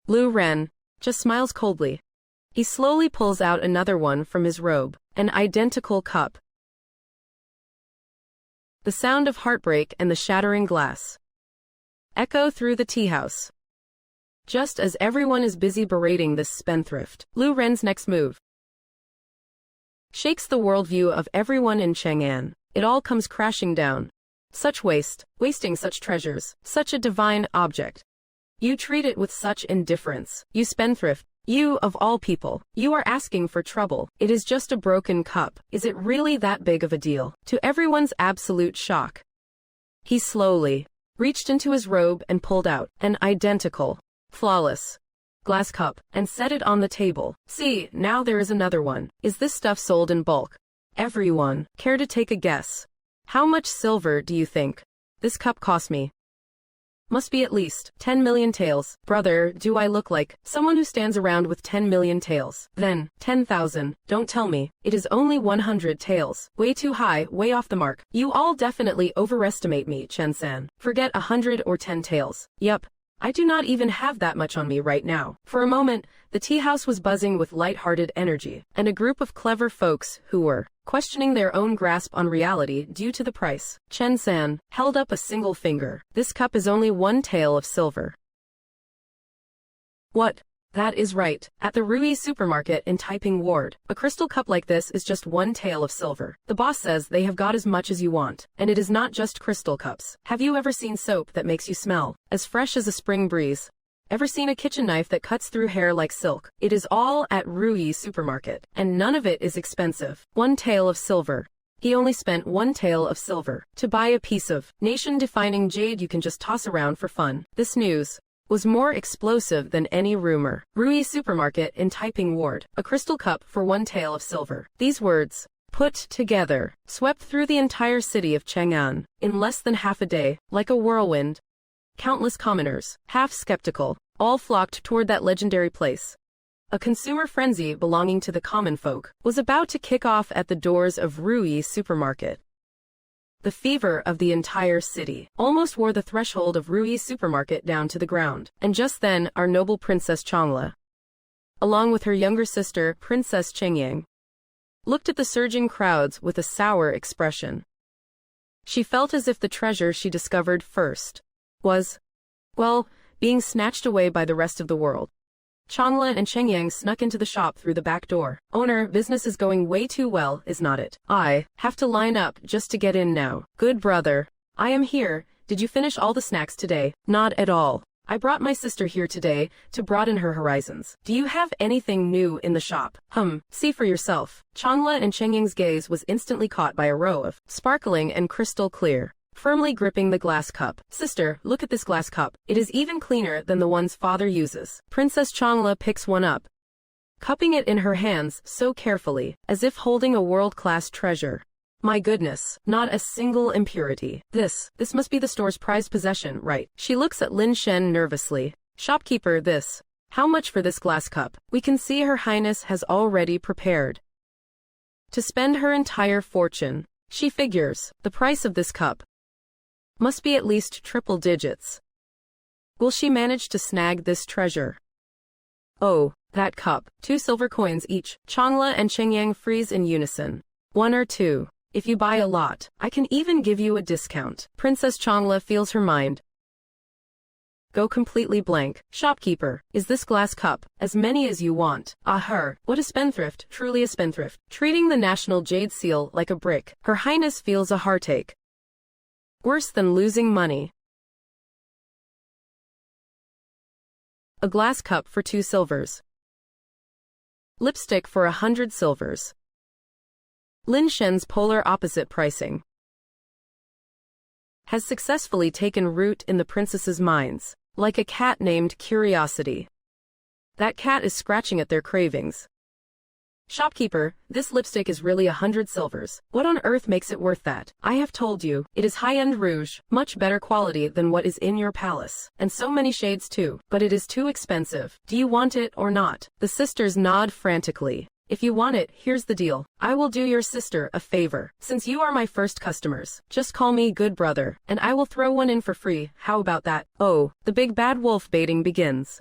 Lu Ren just smiles coldly. He slowly pulls out another one from his robe. An identical cup. The sound of heartbreak and the shattering glass echo through the tea house. Just as everyone is busy berating this spendthrift, Lu Ren's next move shakes the worldview of everyone in Chang'an. It all comes crashing down. Such waste, wasting such treasures, such a divine object. You treat it with such indifference. You spendthrift. You, of all people, you are asking for trouble. It is just a broken cup. Is it really that big of a deal? To everyone's absolute shock, he slowly reached into his robe and pulled out an identical, flawless glass cup and set it on the table. See, now there is another one. Is this stuff sold in bulk? Everyone, care to take a guess? How much silver do you think this cup cost me? Must be at least 10 million taels. Brother, do I look like someone who stands around with 10 million taels? Then, 10,000. Don't tell me. It is only 100 taels. Way too high, way off the mark. You all definitely overestimate me, Chen-san. Forget 100 or 10 taels. Yup. I do not even have that much on me right now. For a moment, the tea house was buzzing with light-hearted energy, and a group of clever folks who were questioning their own grasp on reality due to the price. Chen-san held up a single finger. This cup is only 1 tael of silver. What? That is right. At the Rui supermarket in Taiping Ward, a crystal cup like this is just 1 tael of silver. The boss says they have got as much as you want, and it is not just crystal cups. Have you ever seen soap that makes you smell as fresh as a spring breeze? Ever seen a kitchen knife that cuts through hair like silk? It is all at Rui supermarket, and none of it is expensive. 1 tael of silver. He only spent 1 tael of silver to buy a piece of nation-defining jade you can just toss around for fun. This news was more explosive than any rumor. Rui supermarket in Taiping Ward, a crystal cup for 1 tael of silver. These words, put together, swept through the entire city of Chang'an in less than half a day, like a whirlwind. Countless commoners, half skeptical, all flocked toward that legendary place. A consumer frenzy belonging to the common folk was about to kick off at the doors of Rui supermarket. The fever of the entire city almost wore the threshold of Rui supermarket down to the ground. And just then, our noble Princess Changle, along with her younger sister, Princess Changle, looked at the surging crowds with a sour expression. She felt as if the treasure she discovered first was, well, being snatched away by the rest of the world. Changle and Changyang snuck into the shop through the back door. Owner, business is going way too well, is not it? I have to line up just to get in now. Good brother. I am here. Did you finish all the snacks today? Not at all. I brought my sister here today to broaden her horizons. Do you have anything new in the shop? See for yourself. Changle and Changyang's gaze was instantly caught by a row of sparkling and crystal clear, firmly gripping the glass cup. Sister, look at this glass cup. It is even cleaner than the ones father uses. Princess Changle picks one up, cupping it in her hands so carefully, as if holding a world-class treasure. My goodness, not a single impurity. This must be the store's prized possession, right? She looks at Lin Shen nervously. Shopkeeper, this. How much for this glass cup? We can see Her Highness has already prepared to spend her entire fortune. She figures, the price of this cup must be at least triple digits. Will she manage to snag this treasure? Oh, that cup. 2 silver coins each. Changle and Changyang freeze in unison. 1 or 2. If you buy a lot, I can even give you a discount. Princess Changle feels her mind go completely blank. Shopkeeper, is this glass cup? As many as you want. Ah, what a spendthrift, truly a spendthrift. Treating the national jade seal like a brick. Her Highness feels a heartache. Worse than losing money. A glass cup for 2 silvers. Lipstick for 100 silvers. Lin Shen's polar opposite pricing has successfully taken root in the princess's minds, like a cat named Curiosity. That cat is scratching at their cravings. Shopkeeper, this lipstick is really 100 silvers. What on earth makes it worth that? I have told you, it is high-end rouge, much better quality than what is in your palace. And so many shades too. But it is too expensive. Do you want it or not? The sisters nod frantically. If you want it, here's the deal. I will do your sister a favor. Since you are my first customers, just call me good brother, and I will throw one in for free. How about that? Oh, the big bad wolf baiting begins.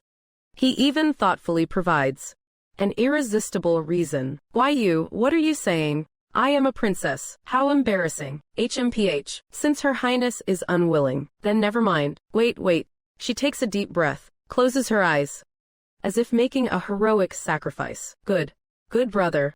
He even thoughtfully provides an irresistible reason. Why you? What are you saying? I am a princess. How embarrassing. HMPH. Since Her Highness is unwilling, then never mind. Wait. She takes a deep breath, closes her eyes, as if making a heroic sacrifice. Good brother.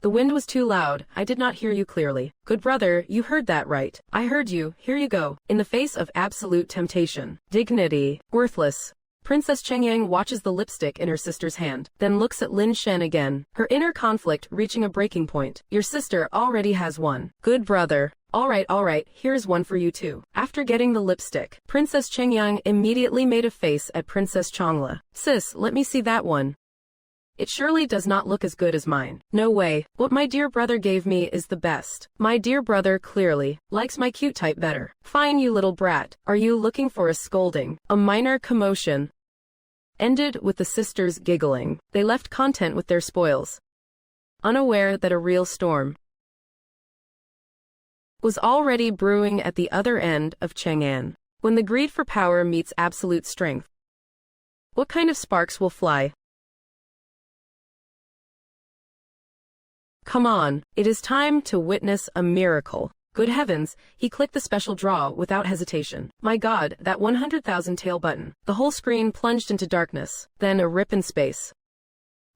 The wind was too loud. I did not hear you clearly. Good brother, you heard that right. I heard you. Here you go. In the face of absolute temptation, dignity, worthless. Princess Changyang watches the lipstick in her sister's hand, then looks at Lin Shen again, her inner conflict reaching a breaking point. Your sister already has one. Good brother. All right, here's one for you too. After getting the lipstick, Princess Changyang immediately made a face at Princess Changle. Sis, let me see that one. It surely does not look as good as mine. No way. What my dear brother gave me is the best. My dear brother clearly likes my cute type better. Fine, you little brat. Are you looking for a scolding? A minor commotion ended with the sisters giggling. They left content with their spoils, unaware that a real storm was already brewing at the other end of Chang'an. When the greed for power meets absolute strength, what kind of sparks will fly? Come on, it is time to witness a miracle. Good heavens, he clicked the special draw without hesitation. My God, that 100,000 tail button. The whole screen plunged into darkness, then a rip in space.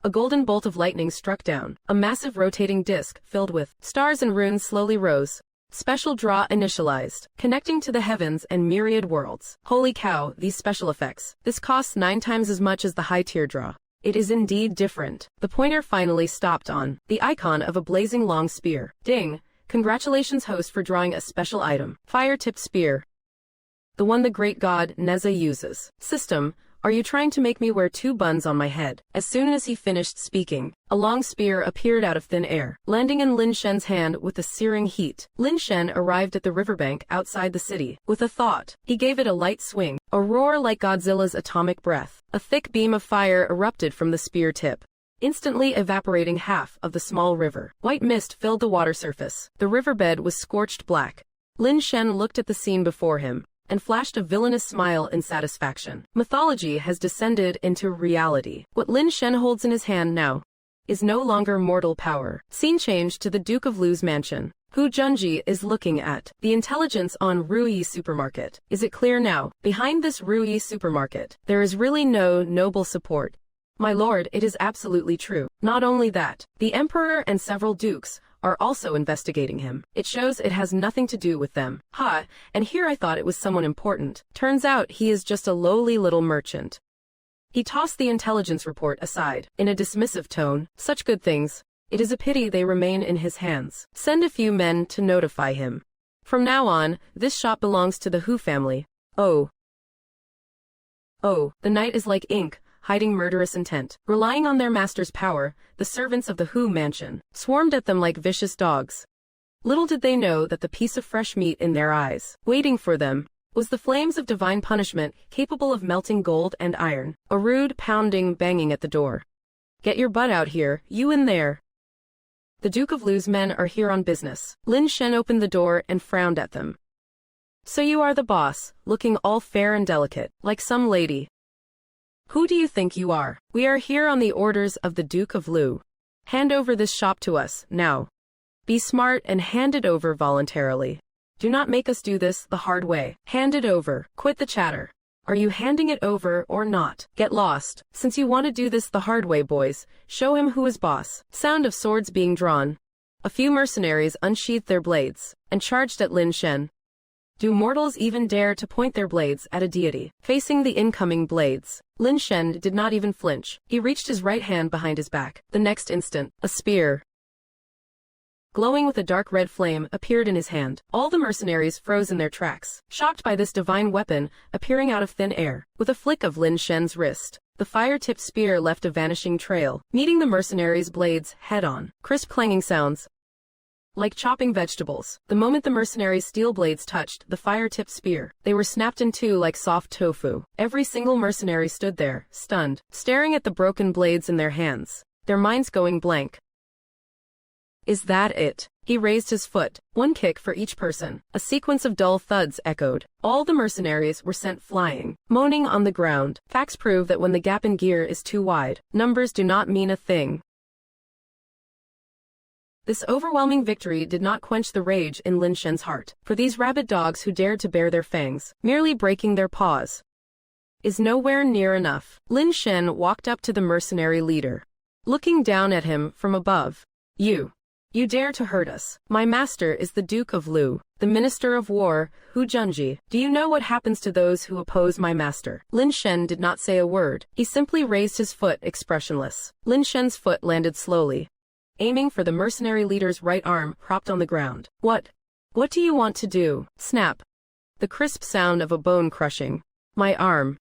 A golden bolt of lightning struck down. A massive rotating disc filled with stars and runes slowly rose. Special draw initialized, connecting to the heavens and myriad worlds. Holy cow, these special effects. This costs 9 times as much as the high-tier draw. It is indeed different. The pointer finally stopped on the icon of a blazing long spear. Ding! Congratulations, host, for drawing a special item. Fire-tipped spear. The one the great god Neza uses. System, are you trying to make me wear 2 buns on my head? As soon as he finished speaking, a long spear appeared out of thin air, landing in Lin Shen's hand with a searing heat. Lin Shen arrived at the riverbank outside the city. With a thought, he gave it a light swing. A roar like Godzilla's atomic breath. A thick beam of fire erupted from the spear tip, instantly evaporating half of the small river. White mist filled the water surface. The riverbed was scorched black. Lin Shen looked at the scene before him and flashed a villainous smile in satisfaction. Mythology has descended into reality. What Lin Shen holds in his hand now is no longer mortal power. Scene changed to the Duke of Lu's mansion. Hu Junji is looking at the intelligence on Ruyi supermarket. Is it clear now? Behind this Ruyi supermarket, there is really no noble support. My lord, it is absolutely true. Not only that, the emperor and several dukes are also investigating him. It shows it has nothing to do with them. Ha, and here I thought it was someone important. Turns out he is just a lowly little merchant. He tossed the intelligence report aside, in a dismissive tone. Such good things. It is a pity they remain in his hands. Send a few men to notify him. From now on, this shop belongs to the Hu family. Oh, the night is like ink, hiding murderous intent. Relying on their master's power, the servants of the Hu mansion swarmed at them like vicious dogs. Little did they know that the piece of fresh meat in their eyes, waiting for them, was the flames of divine punishment capable of melting gold and iron. A rude pounding banging at the door. Get your butt out here, you in there. The Duke of Lu's men are here on business. Lin Shen opened the door and frowned at them. So you are the boss, looking all fair and delicate, like some lady. Who do you think you are? We are here on the orders of the Duke of Lu. Hand over this shop to us, now. Be smart and hand it over voluntarily. Do not make us do this the hard way. Hand it over. Quit the chatter. Are you handing it over or not? Get lost. Since you want to do this the hard way, boys, show him who is boss. Sound of swords being drawn. A few mercenaries unsheathed their blades and charged at Lin Shen. Do mortals even dare to point their blades at a deity? Facing the incoming blades, Lin Shen did not even flinch. He reached his right hand behind his back. The next instant, a spear, glowing with a dark red flame, appeared in his hand. All the mercenaries froze in their tracks, shocked by this divine weapon appearing out of thin air. With a flick of Lin Shen's wrist, the fire-tipped spear left a vanishing trail, meeting the mercenaries' blades head-on. Crisp clanging sounds, like chopping vegetables. The moment the mercenaries' steel blades touched the fire-tipped spear, they were snapped in two like soft tofu. Every single mercenary stood there, stunned, staring at the broken blades in their hands, their minds going blank. Is that it? He raised his foot, one kick for each person. A sequence of dull thuds echoed. All the mercenaries were sent flying, moaning on the ground. Facts prove that when the gap in gear is too wide, numbers do not mean a thing. This overwhelming victory did not quench the rage in Lin Shen's heart. For these rabid dogs who dared to bare their fangs, merely breaking their paws is nowhere near enough. Lin Shen walked up to the mercenary leader, looking down at him from above. You dare to hurt us. My master is the Duke of Lu, the Minister of War, Hu Junji. Do you know what happens to those who oppose my master? Lin Shen did not say a word. He simply raised his foot, expressionless. Lin Shen's foot landed slowly, aiming for the mercenary leader's right arm propped on the ground. What do you want to do? Snap. The crisp sound of a bone crushing. My arm.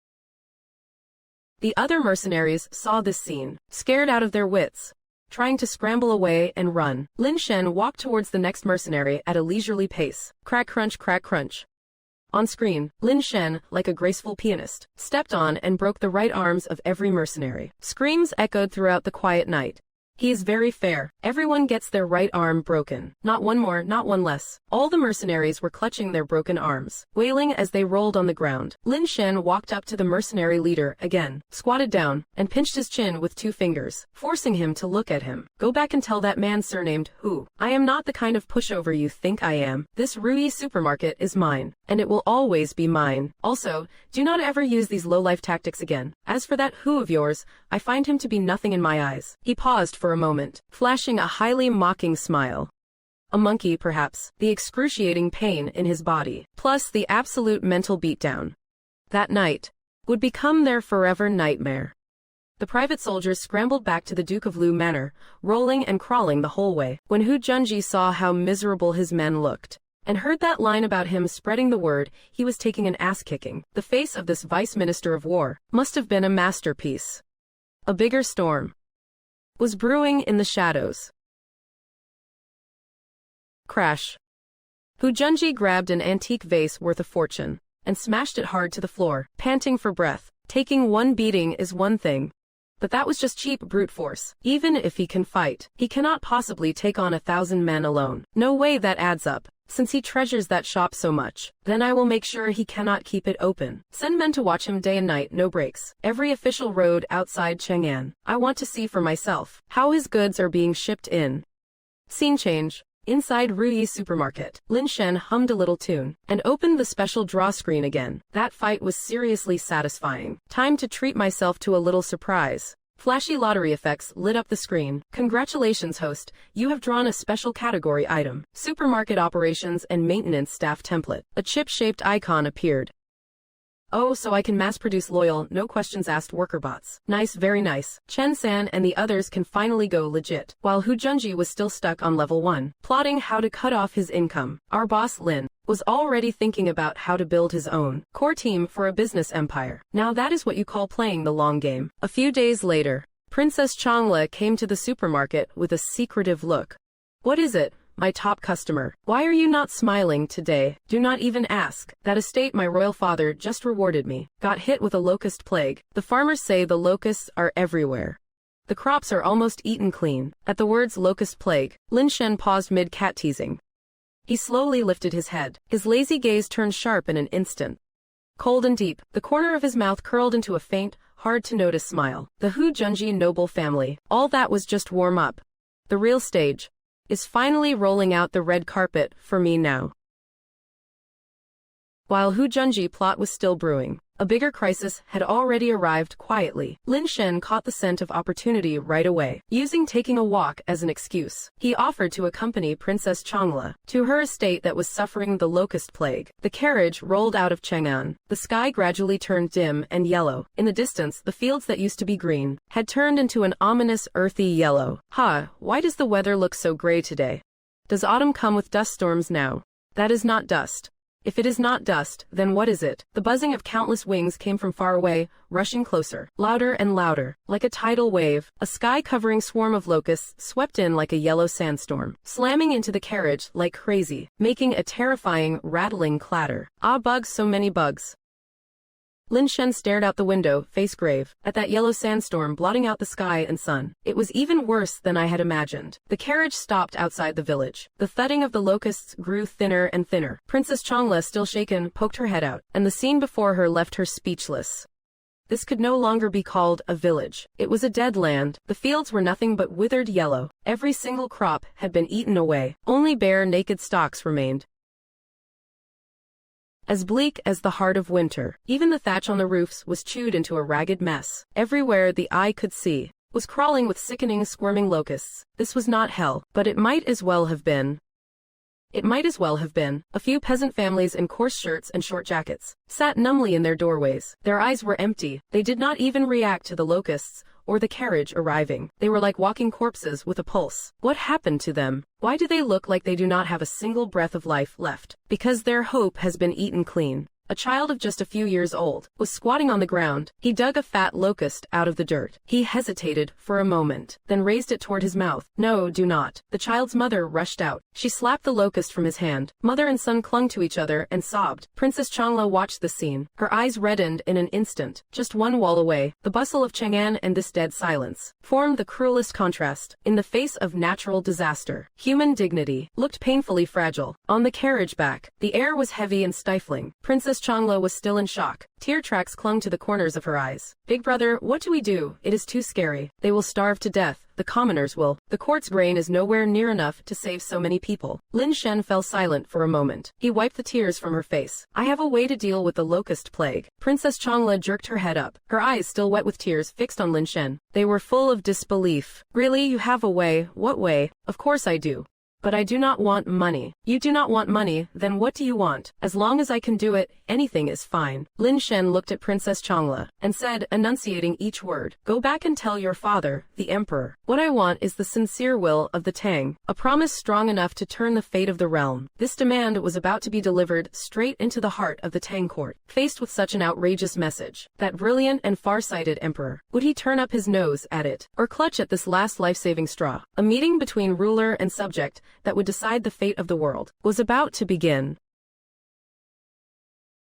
The other mercenaries saw this scene, scared out of their wits, trying to scramble away and run. Lin Shen walked towards the next mercenary at a leisurely pace. Crack crunch, crack crunch. On screen, Lin Shen, like a graceful pianist, stepped on and broke the right arms of every mercenary. Screams echoed throughout the quiet night. He is very fair. Everyone gets their right arm broken. Not one more, not one less. All the mercenaries were clutching their broken arms, wailing as they rolled on the ground. Lin Shen walked up to the mercenary leader again, squatted down, and pinched his chin with 2 fingers, forcing him to look at him. Go back and tell that man surnamed Hu. I am not the kind of pushover you think I am. This Rui supermarket is mine, and it will always be mine. Also, do not ever use these low-life tactics again. As for that Hu of yours, I find him to be nothing in my eyes. He paused for a moment, flashing a highly mocking smile. A monkey, perhaps, the excruciating pain in his body, plus the absolute mental beatdown. That night would become their forever nightmare. The private soldiers scrambled back to the Duke of Lu Manor, rolling and crawling the whole way. When Hu Junji saw how miserable his men looked, and heard that line about him spreading the word he was taking an ass-kicking, the face of this vice minister of war must have been a masterpiece. A bigger storm was brewing in the shadows. Crash. Hu Junji grabbed an antique vase worth a fortune and smashed it hard to the floor, panting for breath. Taking one beating is one thing, but that was just cheap brute force. Even if he can fight, he cannot possibly take on 1,000 men alone. No way that adds up. Since he treasures that shop so much, then I will make sure he cannot keep it open. Send men to watch him day and night, no breaks. Every official road outside Chang'an. I want to see for myself how his goods are being shipped in. Scene change. Inside Rui's supermarket, Lin Shen hummed a little tune and opened the special draw screen again. That fight was seriously satisfying. Time to treat myself to a little surprise. Flashy lottery effects lit up the screen. Congratulations, host. You have drawn a special category item. Supermarket operations and maintenance staff template. A chip-shaped icon appeared. Oh, so I can mass-produce loyal, no questions asked worker bots. Nice, very nice. Chen-san and the others can finally go legit. While Hu Junji was still stuck on level 1, plotting how to cut off his income. Our boss, Lin, was already thinking about how to build his own core team for a business empire. Now that is what you call playing the long game. A few days later, Princess Changle came to the supermarket with a secretive look. What is it, my top customer? Why are you not smiling today? Do not even ask. That estate my royal father just rewarded me got hit with a locust plague. The farmers say the locusts are everywhere. The crops are almost eaten clean. At the words locust plague, Lin Shen paused mid-cat teasing. He slowly lifted his head. His lazy gaze turned sharp in an instant. Cold and deep, the corner of his mouth curled into a faint, hard-to-notice smile. The Hu Junji noble family. All that was just warm-up. The real stage is finally rolling out the red carpet for me now. While Hu Junji plot was still brewing, a bigger crisis had already arrived quietly. Lin Shen caught the scent of opportunity right away. Using taking a walk as an excuse, he offered to accompany Princess Changle to her estate that was suffering the locust plague. The carriage rolled out of Chang'an. The sky gradually turned dim and yellow. In the distance, the fields that used to be green had turned into an ominous earthy yellow. Why does the weather look so gray today? Does autumn come with dust storms now? That is not dust. If it is not dust, then what is it? The buzzing of countless wings came from far away, rushing closer, louder and louder, like a tidal wave. A sky-covering swarm of locusts swept in like a yellow sandstorm, slamming into the carriage like crazy, making a terrifying, rattling clatter. Ah, bugs, so many bugs. Lin Shen stared out the window, face grave, at that yellow sandstorm blotting out the sky and sun. It was even worse than I had imagined. The carriage stopped outside the village. The thudding of the locusts grew thinner and thinner. Princess Changle, still shaken, poked her head out, and the scene before her left her speechless. This could no longer be called a village. It was a dead land. The fields were nothing but withered yellow. Every single crop had been eaten away. Only bare, naked stalks remained. As bleak as the heart of winter, even the thatch on the roofs was chewed into a ragged mess. Everywhere the eye could see was crawling with sickening, squirming locusts. This was not hell, but it might as well have been. A few peasant families in coarse shirts and short jackets sat numbly in their doorways. Their eyes were empty. They did not even react to the locusts or the carriage arriving. They were like walking corpses with a pulse. What happened to them? Why do they look like they do not have a single breath of life left? Because their hope has been eaten clean. a child of just a few years old, was squatting on the ground. He dug a fat locust out of the dirt. He hesitated for a moment, then raised it toward his mouth. "No, do not." The child's mother rushed out. She slapped the locust from his hand. Mother and son clung to each other and sobbed. Princess Changle watched the scene. Her eyes reddened in an instant. Just one wall away, the bustle of Chang'an and this dead silence formed the cruelest contrast. In the face of natural disaster, human dignity looked painfully fragile. On the carriage back, the air was heavy and stifling. Princess Changle was still in shock. Tear tracks clung to the corners of her eyes. "Big brother, what do we do? It is too scary. They will starve to death. The commoners will. The court's grain is nowhere near enough to save so many people." Lin Shen fell silent for a moment. He wiped the tears from her face. "I have a way to deal with the locust plague." Princess Changle jerked her head up, her eyes still wet with tears fixed on Lin Shen. They were full of disbelief. "Really, you have a way? What way?" "Of course I do. But I do not want money." "You do not want money, then what do you want?" "As long as I can do it, anything is fine." Lin Shen looked at Princess Changle and said, enunciating each word, "Go back and tell your father, the emperor. What I want is the sincere will of the Tang, a promise strong enough to turn the fate of the realm." This demand was about to be delivered straight into the heart of the Tang court. Faced with such an outrageous message, that brilliant and far-sighted emperor, would he turn up his nose at it, or clutch at this last life-saving straw? A meeting between ruler and subject that would decide the fate of the world was about to begin.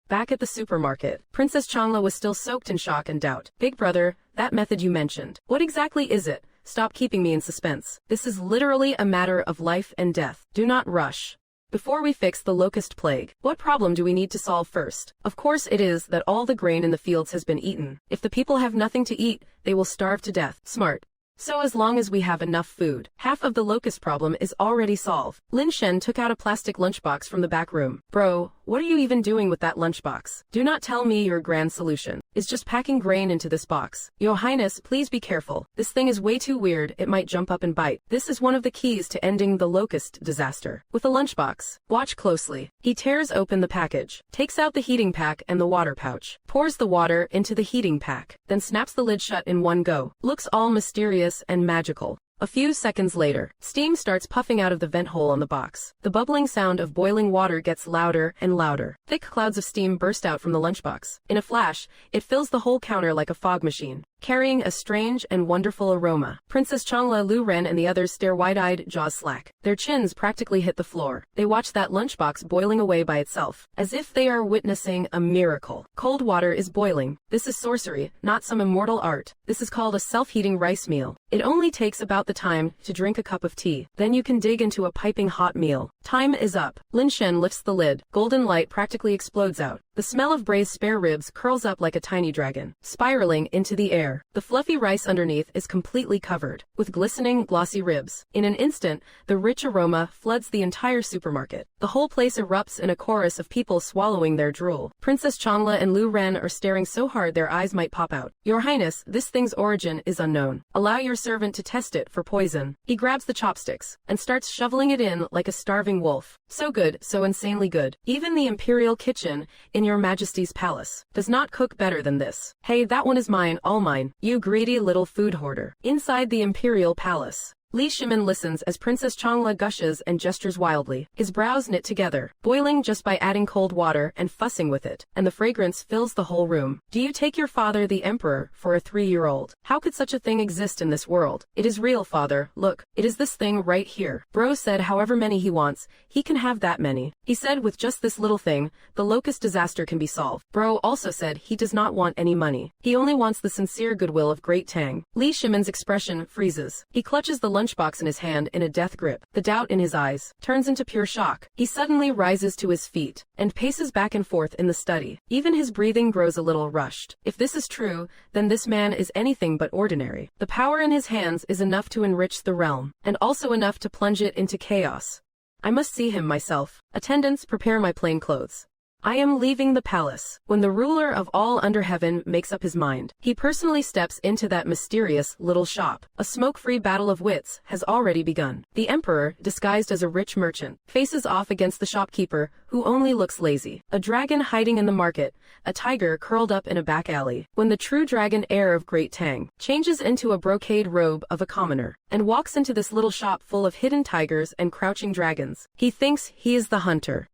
Back at the supermarket, Princess Changle was still soaked in shock and doubt. "Big brother, that method you mentioned, what exactly is it? Stop keeping me in suspense. This is literally a matter of life and death. Do not rush. Before we fix the locust plague, what problem do we need to solve first? Of course it is that all the grain in the fields has been eaten. If the people have nothing to eat, they will starve to death. Smart. So as long as we have enough food, half of the locust problem is already solved." Lin Shen took out a plastic lunchbox from the back room. "Bro, what are you even doing with that lunchbox? Do not tell me your grand solution is just packing grain into this box. Your Highness, please be careful. This thing is way too weird, it might jump up and bite. This is one of the keys to ending the locust disaster." With a lunchbox, watch closely. He tears open the package, takes out the heating pack and the water pouch, pours the water into the heating pack, then snaps the lid shut in one go. Looks all mysterious and magical. A few seconds later, steam starts puffing out of the vent hole on the box. The bubbling sound of boiling water gets louder and louder. Thick clouds of steam burst out from the lunchbox. In a flash, it fills the whole counter like a fog machine, carrying a strange and wonderful aroma. Princess Changle, Lu Ren and the others stare wide-eyed, jaws slack. Their chins practically hit the floor. They watch that lunchbox boiling away by itself, as if they are witnessing a miracle. Cold water is boiling. This is sorcery, not some immortal art. This is called a self-heating rice meal. It only takes about the time to drink a cup of tea. Then you can dig into a piping hot meal. Time is up. Lin Shen lifts the lid. Golden light practically explodes out. The smell of braised spare ribs curls up like a tiny dragon, spiraling into the air. The fluffy rice underneath is completely covered with glistening, glossy ribs. In an instant, the rich aroma floods the entire supermarket. The whole place erupts in a chorus of people swallowing their drool. Princess Changle and Lu Ren are staring so hard their eyes might pop out. "Your Highness, this thing's origin is unknown. Allow your servant to test it for poison." He grabs the chopsticks and starts shoveling it in like a starving wolf. "So good, so insanely good. Even the imperial kitchen in your Majesty's palace does not cook better than this. Hey, that one is mine, all mine. You greedy little food hoarder." Inside the imperial palace, Li Shimin listens as Princess Changle gushes and gestures wildly, his brows knit together, boiling just by adding cold water and fussing with it, and the fragrance fills the whole room. "Do you take your father the emperor for a 3-year-old? How could such a thing exist in this world? It is real, father. Look, it is this thing right here." Bro said however many he wants, he can have that many. He said with just this little thing, the locust disaster can be solved. Bro also said he does not want any money. He only wants the sincere goodwill of Great Tang. Li Shimin's expression freezes. He clutches the lunchbox in his hand in a death grip. The doubt in his eyes turns into pure shock. He suddenly rises to his feet and paces back and forth in the study. Even his breathing grows a little rushed. If this is true, then this man is anything but ordinary. The power in his hands is enough to enrich the realm, and also enough to plunge it into chaos. I must see him myself. Attendants, prepare my plain clothes. I am leaving the palace. When the ruler of all under heaven makes up his mind, he personally steps into that mysterious little shop. A smoke-free battle of wits has already begun. The emperor, disguised as a rich merchant, faces off against the shopkeeper, who only looks lazy. A dragon hiding in the market, a tiger curled up in a back alley. When the true dragon heir of Great Tang changes into a brocade robe of a commoner and walks into this little shop full of hidden tigers and crouching dragons, he thinks he is the hunter.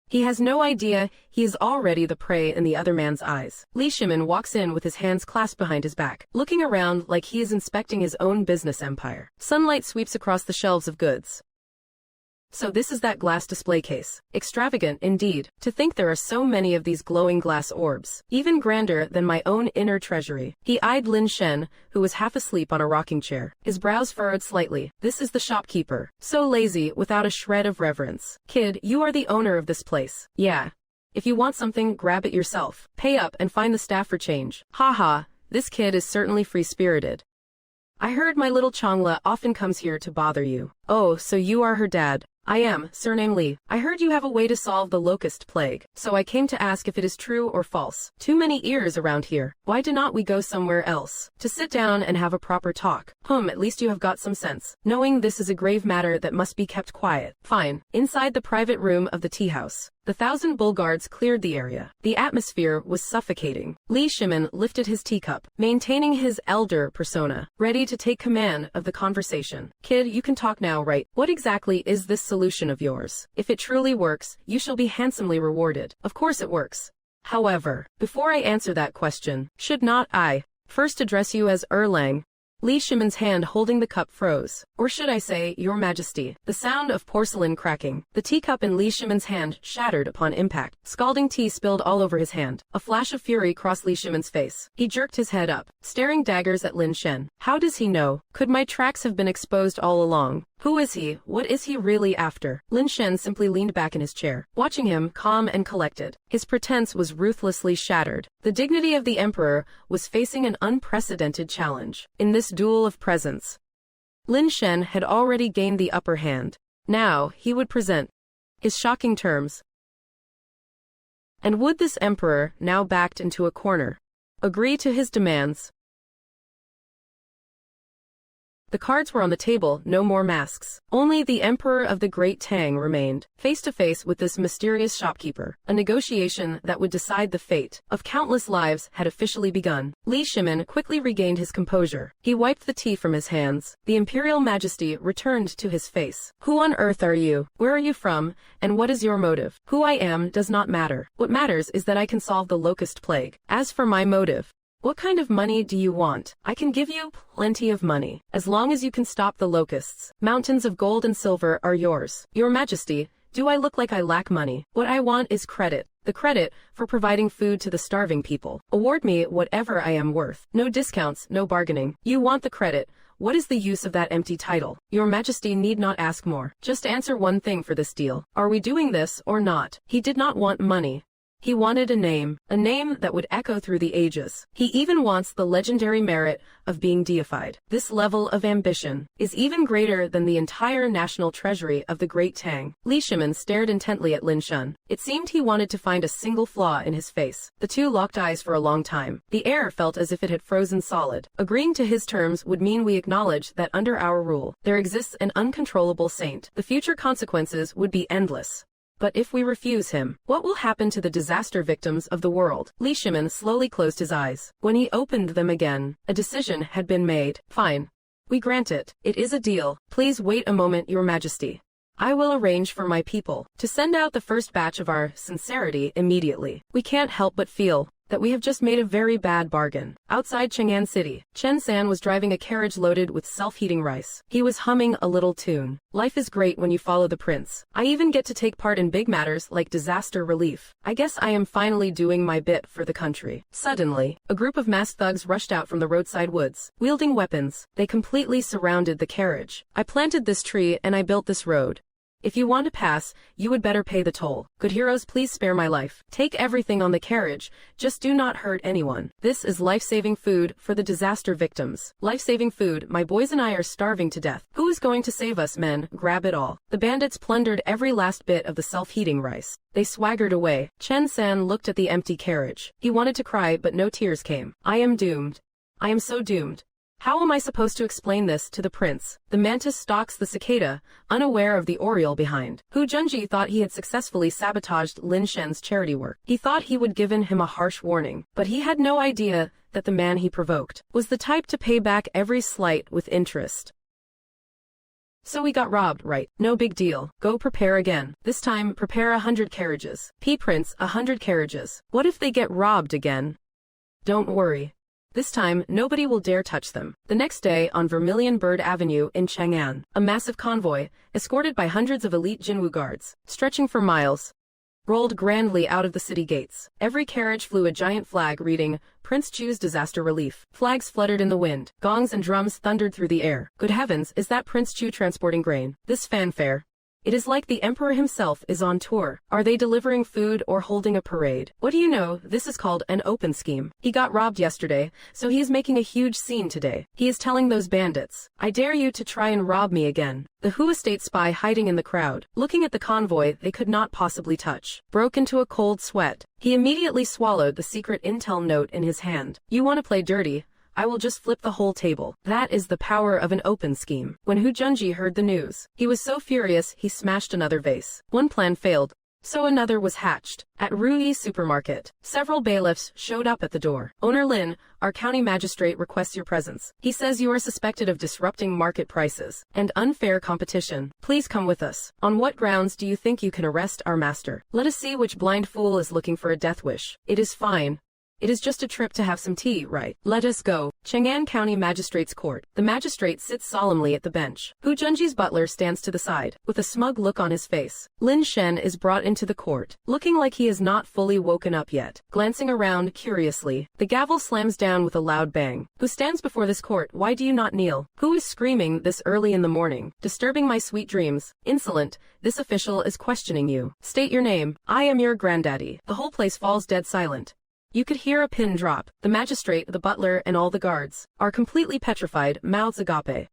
He has no idea he is already the prey in the other man's eyes. Li Shimin walks in with his hands clasped behind his back, looking around like he is inspecting his own business empire. Sunlight sweeps across the shelves of goods. So this is that glass display case. Extravagant indeed. To think there are so many of these glowing glass orbs. Even grander than my own inner treasury. He eyed Lin Shen, who was half asleep on a rocking chair. His brows furrowed slightly. This is the shopkeeper. So lazy, without a shred of reverence. Kid, you are the owner of this place. Yeah. If you want something, grab it yourself. Pay up and find the staff for change. Haha, this kid is certainly free-spirited. I heard my little Changle often comes here to bother you. Oh, so you are her dad. I am, surname Li. I heard you have a way to solve the locust plague, so I came to ask if it is true or false. Too many ears around here. Why do not we go somewhere else? To sit down and have a proper talk. At least you have got some sense, knowing this is a grave matter that must be kept quiet. Fine. Inside the private room of the tea house, the 1,000 bull guards cleared the area. The atmosphere was suffocating. Li Shimin lifted his teacup, maintaining his elder persona, ready to take command of the conversation. Kid, you can talk now, right? What exactly is this solution of yours? If it truly works, you shall be handsomely rewarded. Of course it works. However, before I answer that question, should not I first address you as Erlang? Li Shimin's hand holding the cup froze. Or should I say, Your Majesty? The sound of porcelain cracking. The teacup in Li Shimin's hand shattered upon impact. Scalding tea spilled all over his hand. A flash of fury crossed Li Shimin's face. He jerked his head up, staring daggers at Lin Shen. How does he know? Could my tracks have been exposed all along? Who is he? What is he really after? Lin Shen simply leaned back in his chair, watching him, calm and collected. His pretense was ruthlessly shattered. The dignity of the emperor was facing an unprecedented challenge. In this duel of presence, Lin Shen had already gained the upper hand. Now, he would present his shocking terms. And would this emperor, now backed into a corner, agree to his demands? The cards were on the table, no more masks. Only the Emperor of the Great Tang remained, face to face with this mysterious shopkeeper. A negotiation that would decide the fate of countless lives had officially begun. Li Shimin quickly regained his composure. He wiped the tea from his hands. The imperial majesty returned to his face. Who on earth are you? Where are you from? And what is your motive? Who I am does not matter. What matters is that I can solve the locust plague. As for my motive, what kind of money do you want? I can give you plenty of money, as long as you can stop the locusts. Mountains of gold and silver are yours. Your Majesty, do I look like I lack money? What I want is credit. The credit for providing food to the starving people. Award me whatever I am worth. No discounts, no bargaining. You want the credit. What is the use of that empty title? Your Majesty need not ask more. Just answer one thing for this deal. Are we doing this or not? He did not want money. He wanted a name that would echo through the ages. He even wants the legendary merit of being deified. This level of ambition is even greater than the entire national treasury of the Great Tang. Li Shimin stared intently at Lin Shen. It seemed he wanted to find a single flaw in his face. The two locked eyes for a long time. The air felt as if it had frozen solid. Agreeing to his terms would mean we acknowledge that under our rule, there exists an uncontrollable saint. The future consequences would be endless. But if we refuse him, what will happen to the disaster victims of the world? Li Shimin slowly closed his eyes. When he opened them again, a decision had been made. Fine. We grant it. It is a deal. Please wait a moment, Your Majesty. I will arrange for my people to send out the first batch of our sincerity immediately. We can't help but feel that we have just made a very bad bargain. Outside Chang'an City, Chen San was driving a carriage loaded with self-heating rice. He was humming a little tune. Life is great when you follow the prince. I even get to take part in big matters like disaster relief. I guess I am finally doing my bit for the country. Suddenly, a group of masked thugs rushed out from the roadside woods. Wielding weapons, they completely surrounded the carriage. I planted this tree and I built this road. If you want to pass, you would better pay the toll. Good heroes, please spare my life. Take everything on the carriage, just do not hurt anyone. This is life-saving food for the disaster victims. Life-saving food, my boys and I are starving to death. Who is going to save us, men? Grab it all. The bandits plundered every last bit of the self-heating rice. They swaggered away. Chen San looked at the empty carriage. He wanted to cry, but no tears came. I am doomed. I am so doomed. How am I supposed to explain this to the prince? The mantis stalks the cicada, unaware of the oriole behind. Hu Junji thought he had successfully sabotaged Lin Shen's charity work. He thought he would given him a harsh warning, but he had no idea that the man he provoked was the type to pay back every slight with interest. So we got robbed, right? No big deal. Go prepare again. This time, prepare 100 carriages. Prince, 100 carriages. What if they get robbed again? Don't worry. This time, nobody will dare touch them. The next day, on Vermilion Bird Avenue in Chang'an, a massive convoy, escorted by hundreds of elite Jinwu guards, stretching for miles, rolled grandly out of the city gates. Every carriage flew a giant flag reading, Prince Chu's Disaster Relief. Flags fluttered in the wind. Gongs and drums thundered through the air. Good heavens, is that Prince Chu transporting grain? This fanfare. It is like the emperor himself is on tour. Are they delivering food or holding a parade? What do you know, this is called an open scheme. He got robbed yesterday, so he is making a huge scene today. He is telling those bandits, I dare you to try and rob me again. The Hu estate spy hiding in the crowd, looking at the convoy they could not possibly touch, broke into a cold sweat. He immediately swallowed the secret intel note in his hand. You want to play dirty? I will just flip the whole table. That is the power of an open scheme. When Hu Junji heard the news, he was so furious he smashed another vase. One plan failed, so another was hatched. At Ruyi Supermarket, several bailiffs showed up at the door. Owner Lin, our county magistrate requests your presence. He says you are suspected of disrupting market prices and unfair competition. Please come with us. On what grounds do you think you can arrest our master? Let us see which blind fool is looking for a death wish. It is fine. It is just a trip to have some tea, right? Let us go. Chang'an County Magistrate's Court. The magistrate sits solemnly at the bench. Hu Junji's butler stands to the side, with a smug look on his face. Lin Shen is brought into the court, looking like he is not fully woken up yet. Glancing around curiously, the gavel slams down with a loud bang. Who stands before this court? Why do you not kneel? Who is screaming this early in the morning? Disturbing my sweet dreams. Insolent. This official is questioning you. State your name. I am your granddaddy. The whole place falls dead silent. You could hear a pin drop. The magistrate, the butler, and all the guards are completely petrified, mouths agape.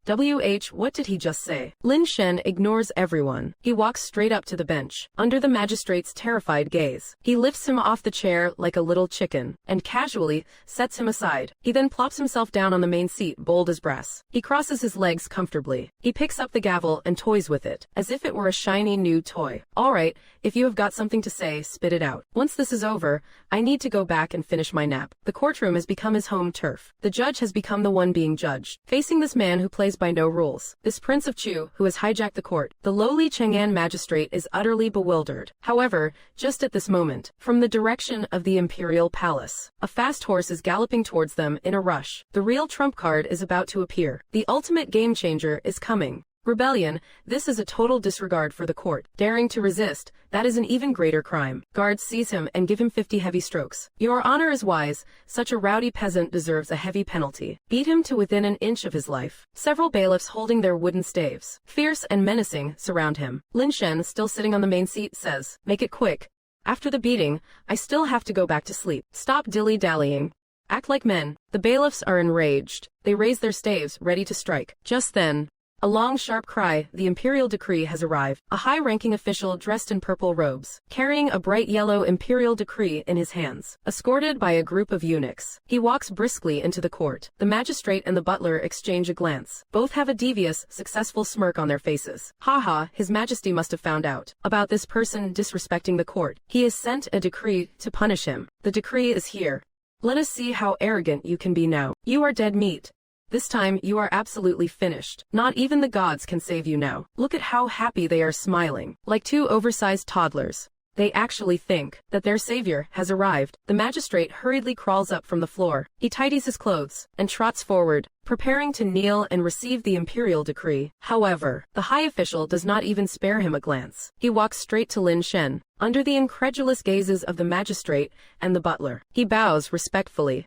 What did he just say? Lin Shen ignores everyone. He walks straight up to the bench. Under the magistrate's terrified gaze, he lifts him off the chair like a little chicken, and casually sets him aside. He then plops himself down on the main seat, bold as brass. He crosses his legs comfortably. He picks up the gavel and toys with it, as if it were a shiny new toy. All right, if you have got something to say, spit it out. Once this is over, I need to go back and finish my nap. The courtroom has become his home turf. The judge has become the one being judged. Facing this man who plays by no rules, this Prince of Chu who has hijacked the court, the lowly Chang'an magistrate is utterly bewildered. However, just at this moment, from the direction of the imperial palace, a fast horse is galloping towards them in a rush. The real trump card is about to appear. The ultimate game changer is coming. Rebellion, this is a total disregard for the court. Daring to resist, that is an even greater crime. Guards seize him and give him 50 heavy strokes. Your honor is wise, such a rowdy peasant deserves a heavy penalty. Beat him to within an inch of his life. Several bailiffs holding their wooden staves, fierce and menacing, surround him. Lin Shen, still sitting on the main seat, says, make it quick. After the beating, I still have to go back to sleep. Stop dilly-dallying. Act like men. The bailiffs are enraged. They raise their staves, ready to strike. Just then, a long, sharp cry, the imperial decree has arrived. A high-ranking official dressed in purple robes, carrying a bright yellow imperial decree in his hands, escorted by a group of eunuchs. He walks briskly into the court. The magistrate and the butler exchange a glance. Both have a devious, successful smirk on their faces. Ha, His Majesty must have found out about this person disrespecting the court. He has sent a decree to punish him. The decree is here. Let us see how arrogant you can be now. You are dead meat. This time, you are absolutely finished. Not even the gods can save you now. Look at how happy they are smiling, like two oversized toddlers. They actually think that their savior has arrived. The magistrate hurriedly crawls up from the floor. He tidies his clothes and trots forward, preparing to kneel and receive the imperial decree. However, the high official does not even spare him a glance. He walks straight to Lin Shen, under the incredulous gazes of the magistrate and the butler. He bows respectfully.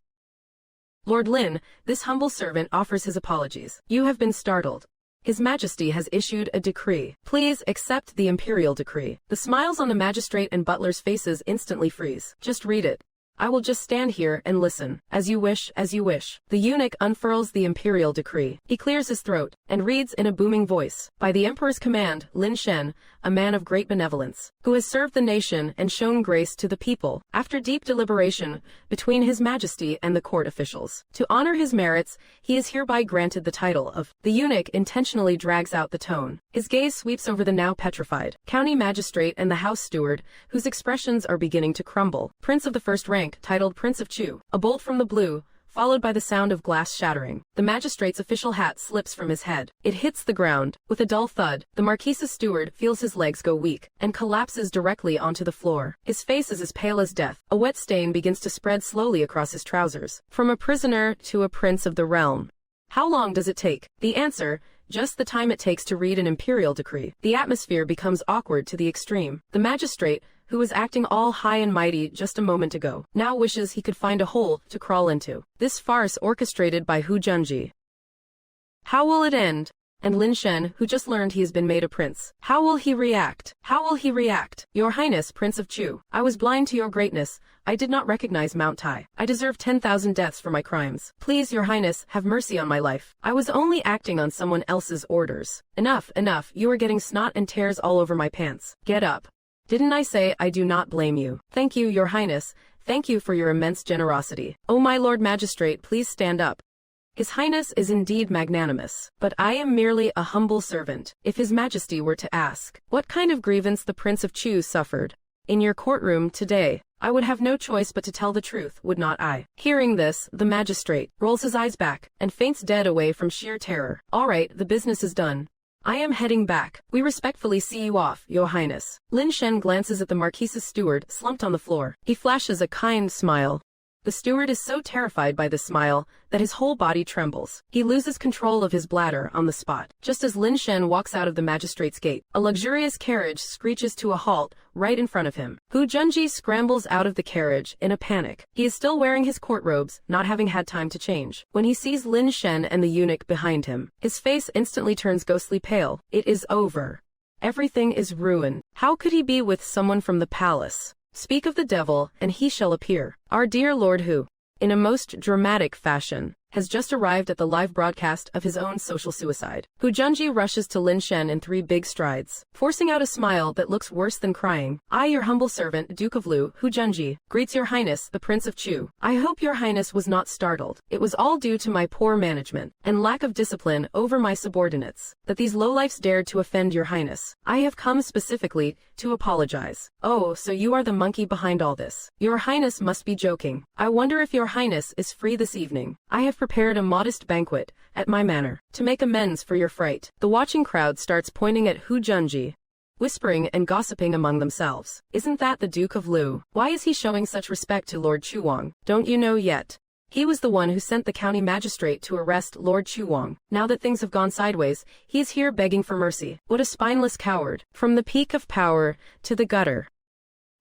Lord Lin, this humble servant offers his apologies. You have been startled. His Majesty has issued a decree. Please accept the imperial decree. The smiles on the magistrate and butler's faces instantly freeze. Just read it. I will just stand here and listen. As you wish, as you wish. The eunuch unfurls the imperial decree. He clears his throat and reads in a booming voice. By the emperor's command, Lin Shen, a man of great benevolence, who has served the nation and shown grace to the people, after deep deliberation between his Majesty and the court officials, to honor his merits, he is hereby granted the title of. The eunuch intentionally drags out the tone. His gaze sweeps over the now petrified county magistrate and the house steward, whose expressions are beginning to crumble. Prince of the first rank, titled Prince of Chu, a bolt from the blue, followed by the sound of glass shattering. The magistrate's official hat slips from his head. It hits the ground. With a dull thud, the Marquise's steward feels his legs go weak and collapses directly onto the floor. His face is as pale as death. A wet stain begins to spread slowly across his trousers. From a prisoner to a prince of the realm. How long does it take? The answer: just the time it takes to read an imperial decree. The atmosphere becomes awkward to the extreme. The magistrate, who was acting all high and mighty just a moment ago, now wishes he could find a hole to crawl into. This farce orchestrated by Hu Junji. How will it end? And Lin Shen, who just learned he has been made a prince. How will he react? How will he react? Your Highness, Prince of Chu, I was blind to your greatness. I did not recognize Mount Tai. I deserve 10,000 deaths for my crimes. Please, your Highness, have mercy on my life. I was only acting on someone else's orders. Enough, enough, you are getting snot and tears all over my pants. Get up. Didn't I say I do not blame you? Thank you, your Highness. Thank you for your immense generosity. Oh, my Lord Magistrate, please stand up. His Highness is indeed magnanimous, but I am merely a humble servant. If His Majesty were to ask what kind of grievance the Prince of Chu suffered in your courtroom today, I would have no choice but to tell the truth, would not I? Hearing this, the magistrate rolls his eyes back and faints dead away from sheer terror. All right, the business is done. I am heading back. We respectfully see you off, your Highness. Lin Shen glances at the Marquise's steward, slumped on the floor. He flashes a kind smile. The steward is so terrified by this smile that his whole body trembles. He loses control of his bladder on the spot. Just as Lin Shen walks out of the magistrate's gate, a luxurious carriage screeches to a halt right in front of him. Hu Junji scrambles out of the carriage in a panic. He is still wearing his court robes, not having had time to change. When he sees Lin Shen and the eunuch behind him, his face instantly turns ghostly pale. It is over. Everything is ruined. How could he be with someone from the palace? Speak of the devil, and he shall appear. Our dear Lord Hu, in a most dramatic fashion, has just arrived at the live broadcast of his own social suicide. Hu Junji rushes to Lin Shen in 3 big strides, forcing out a smile that looks worse than crying. I, your humble servant, Duke of Lu, Hu Junji, greets your Highness, the Prince of Chu. I hope your Highness was not startled. It was all due to my poor management and lack of discipline over my subordinates that these lowlifes dared to offend your Highness. I have come specifically to apologize. Oh, so you are the monkey behind all this. Your Highness must be joking. I wonder if your Highness is free this evening. I have prepared a modest banquet at my manor to make amends for your fright. The watching crowd starts pointing at Hu Junji, whispering and gossiping among themselves. Isn't that the Duke of Lu? Why is he showing such respect to Lord Chuang? Don't you know yet? He was the one who sent the county magistrate to arrest Lord Chuang. Now that things have gone sideways, he is here begging for mercy. What a spineless coward. From the peak of power to the gutter.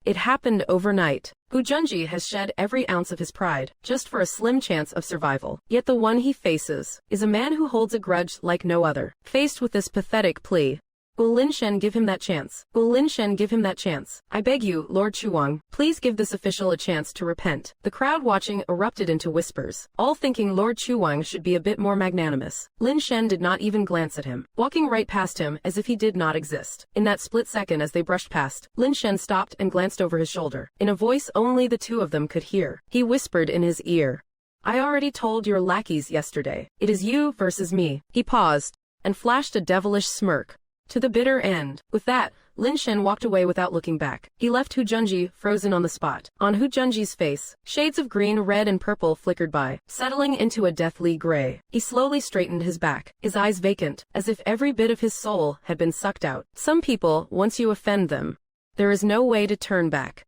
It happened overnight. Hu Junji has shed every ounce of his pride, just for a slim chance of survival. Yet the one he faces is a man who holds a grudge like no other. Faced with this pathetic plea, will Lin Shen give him that chance? Will Lin Shen give him that chance? I beg you, Lord Chuang, please give this official a chance to repent. The crowd watching erupted into whispers, all thinking Lord Chuang should be a bit more magnanimous. Lin Shen did not even glance at him, walking right past him as if he did not exist. In that split second as they brushed past, Lin Shen stopped and glanced over his shoulder. In a voice only the two of them could hear, he whispered in his ear, I already told your lackeys yesterday. It is you versus me. He paused and flashed a devilish smirk. To the bitter end. With that, Lin Shen walked away without looking back. He left Hu Junji frozen on the spot. On Hu Junji's face, shades of green, red and purple flickered by, settling into a deathly gray. He slowly straightened his back, his eyes vacant, as if every bit of his soul had been sucked out. Some people, once you offend them, there is no way to turn back.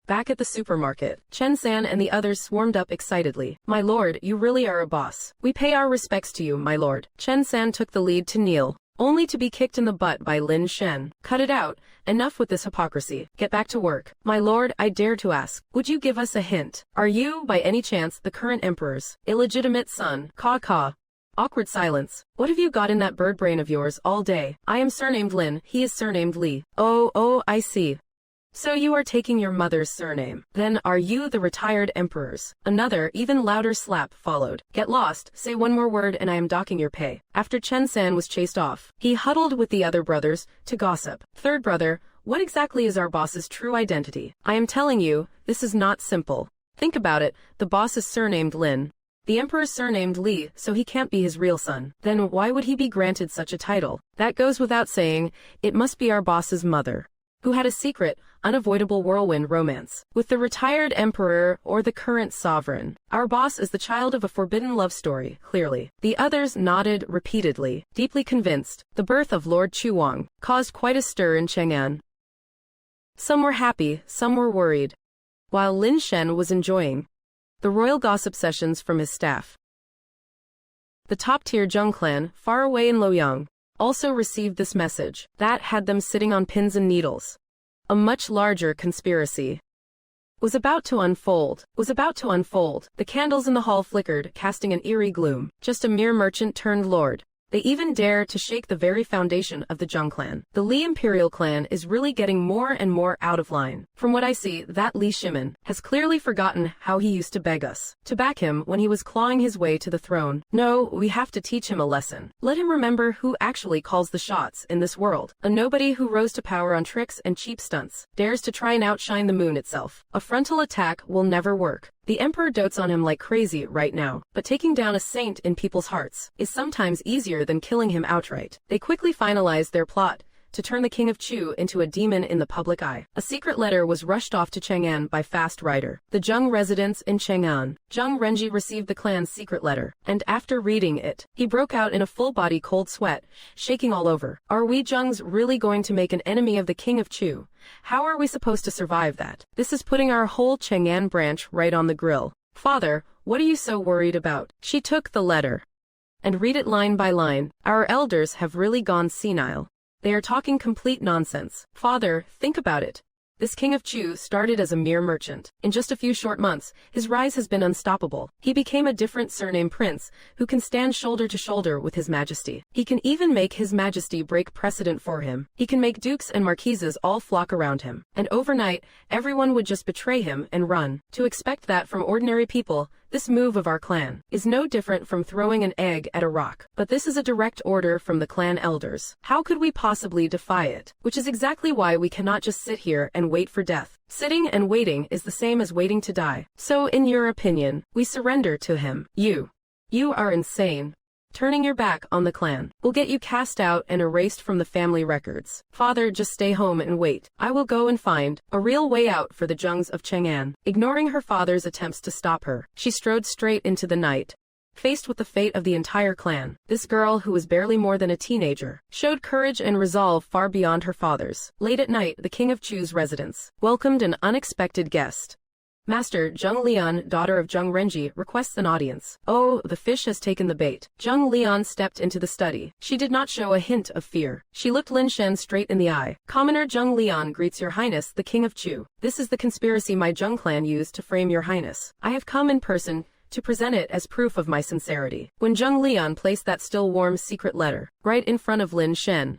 Back at the supermarket, Chen San and the others swarmed up excitedly. My lord, you really are a boss. We pay our respects to you, my lord. Chen San took the lead to kneel, only to be kicked in the butt by Lin Shen. Cut it out. Enough with this hypocrisy. Get back to work. My lord, I dare to ask, would you give us a hint? Are you, by any chance, the current emperor's illegitimate son? Caw. Awkward silence. What have you got in that bird brain of yours all day? I am surnamed Lin, he is surnamed Li. Oh, I see. So you are taking your mother's surname. Then are you the retired emperor's? Another, even louder slap followed. Get lost, say one more word and I am docking your pay. After Chen San was chased off, he huddled with the other brothers to gossip. Third brother, what exactly is our boss's true identity? I am telling you, this is not simple. Think about it, the boss is surnamed Lin. The emperor's surnamed Li, so he can't be his real son. Then why would he be granted such a title? That goes without saying, it must be our boss's mother. who had a secret, unavoidable whirlwind romance with the retired emperor or the current sovereign. Our boss is the child of a forbidden love story, clearly. The others nodded repeatedly, deeply convinced. The birth of Lord Chuang caused quite a stir in Chang'an. Some were happy, some were worried. While Lin Shen was enjoying the royal gossip sessions from his staff, the top-tier Zheng clan, far away in Luoyang, also received this message. That had them sitting on pins and needles. A much larger conspiracy was about to unfold. The candles in the hall flickered, casting an eerie gloom. Just a mere merchant turned lord. They even dare to shake the very foundation of the Zheng clan. The Li imperial clan is really getting more and more out of line. From what I see, that Li Shimin has clearly forgotten how he used to beg us to back him when he was clawing his way to the throne. No, we have to teach him a lesson. Let him remember who actually calls the shots in this world. A nobody who rose to power on tricks and cheap stunts dares to try and outshine the moon itself. A frontal attack will never work. The emperor dotes on him like crazy right now, but taking down a saint in people's hearts is sometimes easier than killing him outright. They quickly finalized their plot to turn the king of Chu into a demon in the public eye. A secret letter was rushed off to Chang'an by fast rider. The Zheng residence in Chang'an. Zheng Renji received the clan's secret letter, and after reading it, he broke out in a full-body cold sweat, shaking all over. Are we Zhengs really going to make an enemy of the king of Chu? How are we supposed to survive that? This is putting our whole Chang'an branch right on the grill. Father, what are you so worried about? She took the letter and read it line by line. Our elders have really gone senile. They are talking complete nonsense. Father, think about it. This king of Chu started as a mere merchant. In just a few short months, his rise has been unstoppable. He became a different surname prince, who can stand shoulder to shoulder with his majesty. He can even make his majesty break precedent for him. He can make dukes and marquises all flock around him. And overnight, everyone would just betray him and run. To expect that from ordinary people, this move of our clan is no different from throwing an egg at a rock. But this is a direct order from the clan elders. How could we possibly defy it? Which is exactly why we cannot just sit here and wait for death. Sitting and waiting is the same as waiting to die. So in your opinion, we surrender to him. You are insane. Turning your back on the clan will get you cast out and erased from the family records. Father, just stay home and wait. I will go and find a real way out for the Zhengs of Chang'an. Ignoring her father's attempts to stop her, she strode straight into the night. Faced with the fate of the entire clan, this girl, who was barely more than a teenager, showed courage and resolve far beyond her father's. Late at night, the king of Chu's residence welcomed an unexpected guest. Master, Zheng Lian, daughter of Zheng Renji, requests an audience. Oh, the fish has taken the bait. Zheng Lian stepped into the study. She did not show a hint of fear. She looked Lin Shen straight in the eye. Commoner Zheng Lian greets Your Highness, the King of Chu. This is the conspiracy my Zheng clan used to frame Your Highness. I have come in person to present it as proof of my sincerity. When Zheng Lian placed that still warm secret letter right in front of Lin Shen,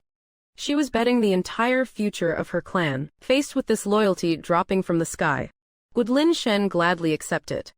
she was betting the entire future of her clan. Faced with this loyalty dropping from the sky, would Lin Shen gladly accept it?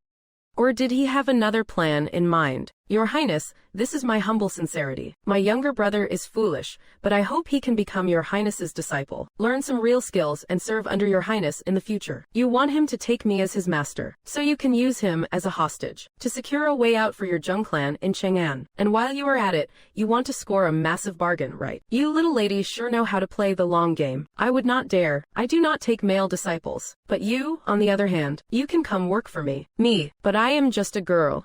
Or did he have another plan in mind? Your Highness, this is my humble sincerity. My younger brother is foolish, but I hope he can become Your Highness's disciple, learn some real skills and serve under Your Highness in the future. You want him to take me as his master, so you can use him as a hostage, to secure a way out for your Zheng clan in Chang'an. And while you are at it, you want to score a massive bargain, right? You little ladies sure know how to play the long game. I would not dare. I do not take male disciples. But you, on the other hand, you can come work for me. But I am just a girl.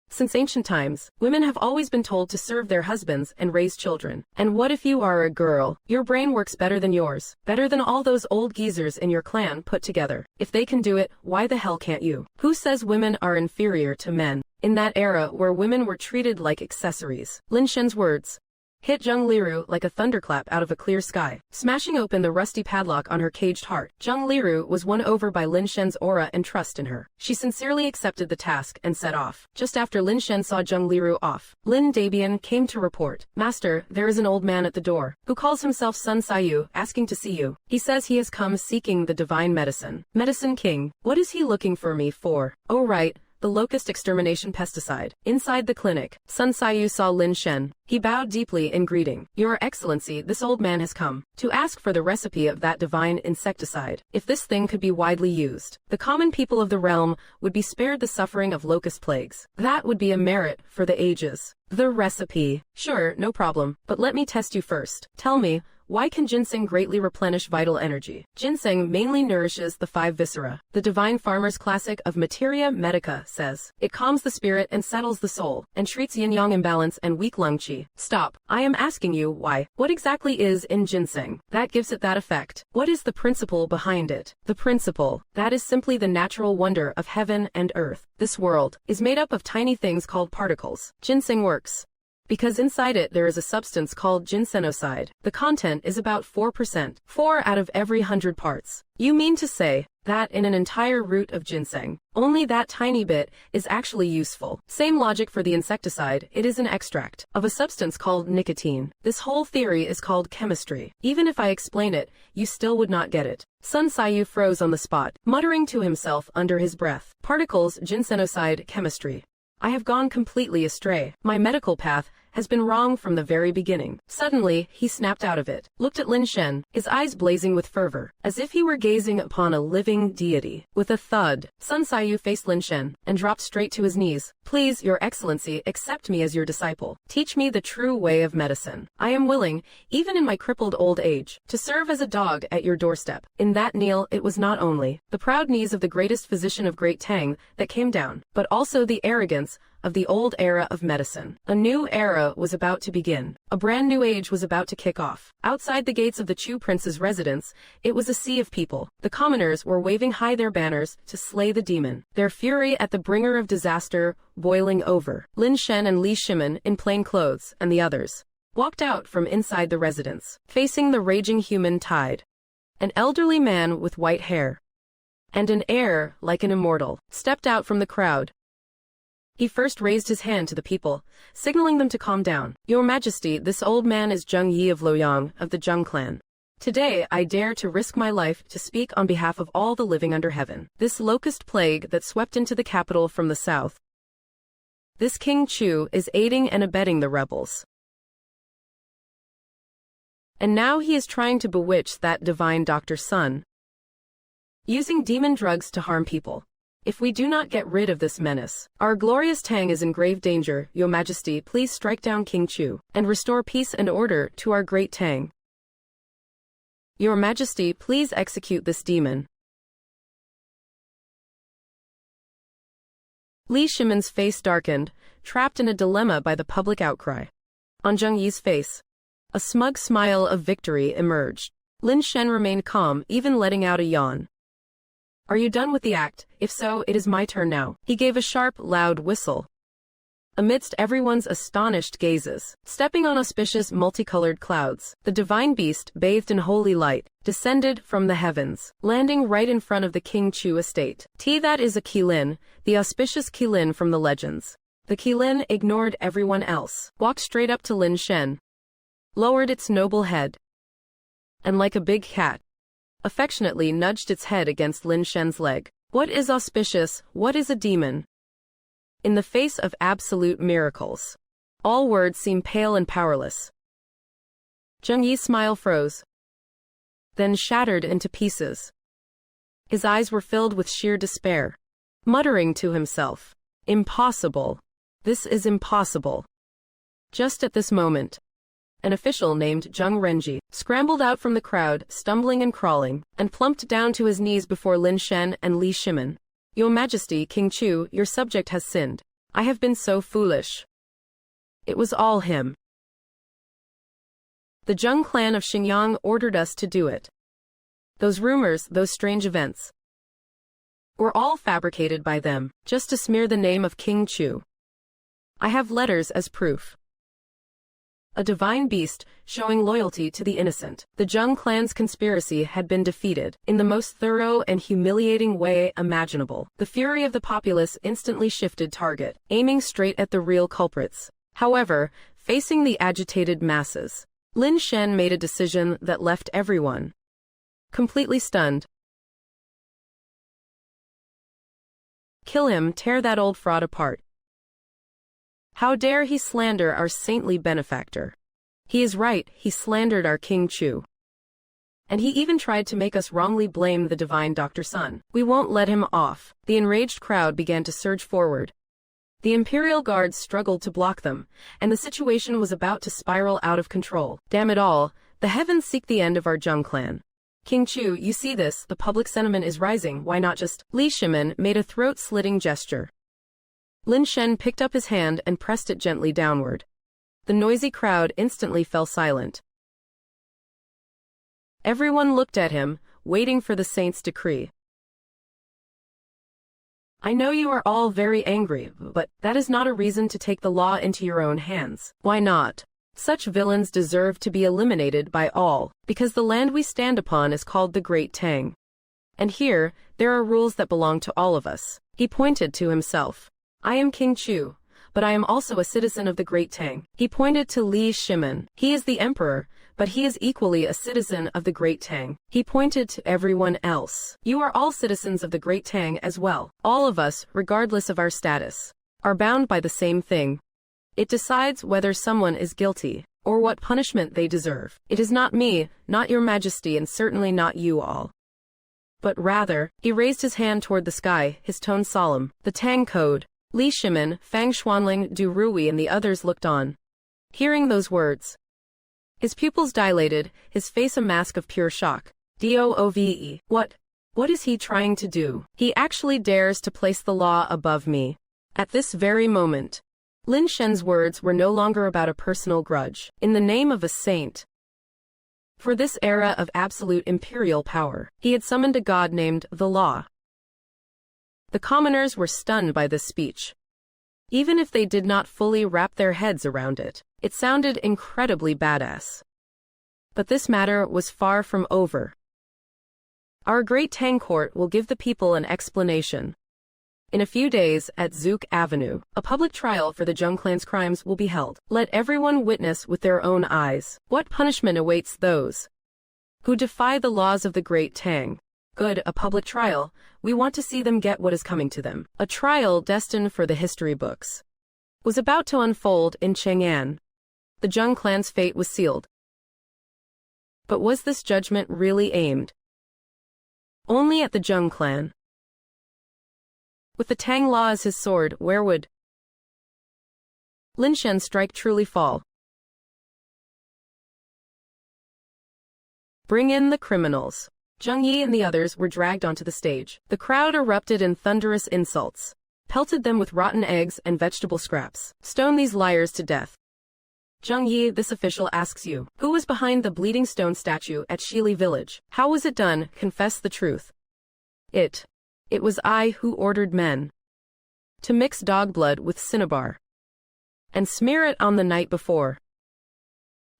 Since ancient times, women have always been told to serve their husbands and raise children. And what if you are a girl? Your brain works better than yours, better than all those old geezers in your clan put together. If they can do it, why the hell can't you? Who says women are inferior to men? In that era where women were treated like accessories. Lin Shen's words hit Zheng Liru like a thunderclap out of a clear sky, smashing open the rusty padlock on her caged heart. Zheng Liru was won over by Lin Shen's aura and trust in her. She sincerely accepted the task and set off. Just after Lin Shen saw Zheng Liru off, Lin Dabian came to report. Master, there is an old man at the door, who calls himself Sun Sayu, asking to see you. He says he has come seeking the divine medicine. Medicine King, what is he looking for me for? Oh right, the locust extermination pesticide. Inside the clinic, Sun Sayu saw Lin Shen. He bowed deeply in greeting. Your Excellency, this old man has come to ask for the recipe of that divine insecticide. If this thing could be widely used, the common people of the realm would be spared the suffering of locust plagues. That would be a merit for the ages. The recipe. Sure, no problem, but let me test you first. Tell me, Why can ginseng greatly replenish vital energy? Ginseng mainly nourishes the five viscera. The Divine Farmer's Classic of Materia Medica says, it calms the spirit and settles the soul, and treats yin-yang imbalance and weak lung qi. Stop. I am asking you why. What exactly is in ginseng that gives it that effect? What is the principle behind it? The principle, that is simply the natural wonder of heaven and earth. This world is made up of tiny things called particles. Ginseng works because inside it there is a substance called ginsenoside. The content is about 4%. 4 out of every 100 parts. You mean to say that in an entire root of ginseng, only that tiny bit is actually useful. Same logic for the insecticide. It is an extract of a substance called nicotine. This whole theory is called chemistry. Even if I explain it, you still would not get it. Sun Sayu froze on the spot, muttering to himself under his breath. Particles, ginsenoside, chemistry. I have gone completely astray. My medical path has been wrong from the very beginning. Suddenly, he snapped out of it, looked at Lin Shen, his eyes blazing with fervor, as if he were gazing upon a living deity. With a thud, Sun Sayu faced Lin Shen and dropped straight to his knees. Please, Your Excellency, accept me as your disciple. Teach me the true way of medicine. I am willing, even in my crippled old age, to serve as a dog at your doorstep. In that kneel, it was not only the proud knees of the greatest physician of Great Tang that came down, but also the arrogance of the old era of medicine. A new era was about to begin. A brand new age was about to kick off. Outside the gates of the Chu prince's residence, it was a sea of people. The commoners were waving high their banners to slay the demon, their fury at the bringer of disaster boiling over. Lin Shen and Li Shimin, in plain clothes, and the others, walked out from inside the residence, facing the raging human tide. An elderly man with white hair and an air like an immortal stepped out from the crowd. He first raised his hand to the people, signaling them to calm down. Your Majesty, this old man is Zheng Yi of Luoyang, of the Zheng clan. Today I dare to risk my life to speak on behalf of all the living under heaven. This locust plague that swept into the capital from the south. This King Chu is aiding and abetting the rebels. And now he is trying to bewitch that divine Dr. Sun, using demon drugs to harm people. If we do not get rid of this menace, our glorious Tang is in grave danger. Your Majesty, please strike down King Chu and restore peace and order to our great Tang. Your Majesty, please execute this demon. Li Shimin's face darkened, trapped in a dilemma by the public outcry. On Zheng Yi's face, a smug smile of victory emerged. Lin Shen remained calm, even letting out a yawn. Are you done with the act? If so, it is my turn now. He gave a sharp, loud whistle. Amidst everyone's astonished gazes, stepping on auspicious multicolored clouds, the divine beast, bathed in holy light, descended from the heavens, landing right in front of the King Chu estate. That is a Qilin, the auspicious Qilin from the legends. The Qilin ignored everyone else, walked straight up to Lin Shen, lowered its noble head, and like a big cat, affectionately nudged its head against Lin Shen's leg. What is auspicious? What is a demon? In the face of absolute miracles, all words seem pale and powerless. Zheng Yi's smile froze, then shattered into pieces. His eyes were filled with sheer despair, muttering to himself, "Impossible. This is impossible." Just at this moment, an official named Zheng Renji scrambled out from the crowd, stumbling and crawling, and plumped down to his knees before Lin Shen and Li Shimin. Your Majesty, King Chu, your subject has sinned. I have been so foolish. It was all him. The Zheng clan of Xinjiang ordered us to do it. Those rumors, those strange events, were all fabricated by them, just to smear the name of King Chu. I have letters as proof. A divine beast, showing loyalty to the innocent. The Zheng clan's conspiracy had been defeated, in the most thorough and humiliating way imaginable. The fury of the populace instantly shifted target, aiming straight at the real culprits. However, facing the agitated masses, Lin Shen made a decision that left everyone completely stunned. Kill him, tear that old fraud apart. How dare he slander our saintly benefactor? He is right, he slandered our King Chu. And he even tried to make us wrongly blame the divine Dr. Sun. We won't let him off. The enraged crowd began to surge forward. The imperial guards struggled to block them, and the situation was about to spiral out of control. Damn it all, The heavens seek the end of our Zheng clan. King Chu, you see this, the public sentiment is rising, why not just? Li Shimin made a throat-slitting gesture. Lin Shen picked up his hand and pressed it gently downward. The noisy crowd instantly fell silent. Everyone looked at him, waiting for the saint's decree. I know you are all very angry, but that is not a reason to take the law into your own hands. Why not? Such villains deserve to be eliminated by all, because the land we stand upon is called the Great Tang. And here, there are rules that belong to all of us. He pointed to himself. I am King Chu, but I am also a citizen of the Great Tang. He pointed to Li Shimin. He is the emperor, but he is equally a citizen of the Great Tang. He pointed to everyone else. You are all citizens of the Great Tang as well. All of us, regardless of our status, are bound by the same thing. It decides whether someone is guilty, or what punishment they deserve. It is not me, not your majesty, and certainly not you all. But rather, he raised his hand toward the sky, his tone solemn. The Tang Code. Li Shimin, Fang Xuanling, Du Rui and the others looked on. Hearing those words, his pupils dilated, his face a mask of pure shock. Doove. What is he trying to do? He actually dares to place the law above me. At this very moment, Lin Shen's words were no longer about a personal grudge. In the name of a saint, for this era of absolute imperial power, he had summoned a god named the Law. The commoners were stunned by this speech. Even if they did not fully wrap their heads around it, it sounded incredibly badass. But this matter was far from over. Our Great Tang Court will give the people an explanation. In a few days, at Zouk Avenue, a public trial for the Zheng clan's crimes will be held. Let everyone witness with their own eyes what punishment awaits those who defy the laws of the Great Tang. Good, a public trial. We want to see them get what is coming to them. A trial destined for the history books was about to unfold in Chang'an. The Zheng clan's fate was sealed. But was this judgment really aimed only at the Zheng clan? With the Tang law as his sword, where would Lin Shen strike truly fall? Bring in the criminals. Zheng Yi and the others were dragged onto the stage. The crowd erupted in thunderous insults, pelted them with rotten eggs and vegetable scraps. Stone these liars to death. Zheng Yi, this official asks you, who was behind the bleeding stone statue at Shili village? How was it done? Confess the truth. It was I who ordered men to mix dog blood with cinnabar and smear it on the night before.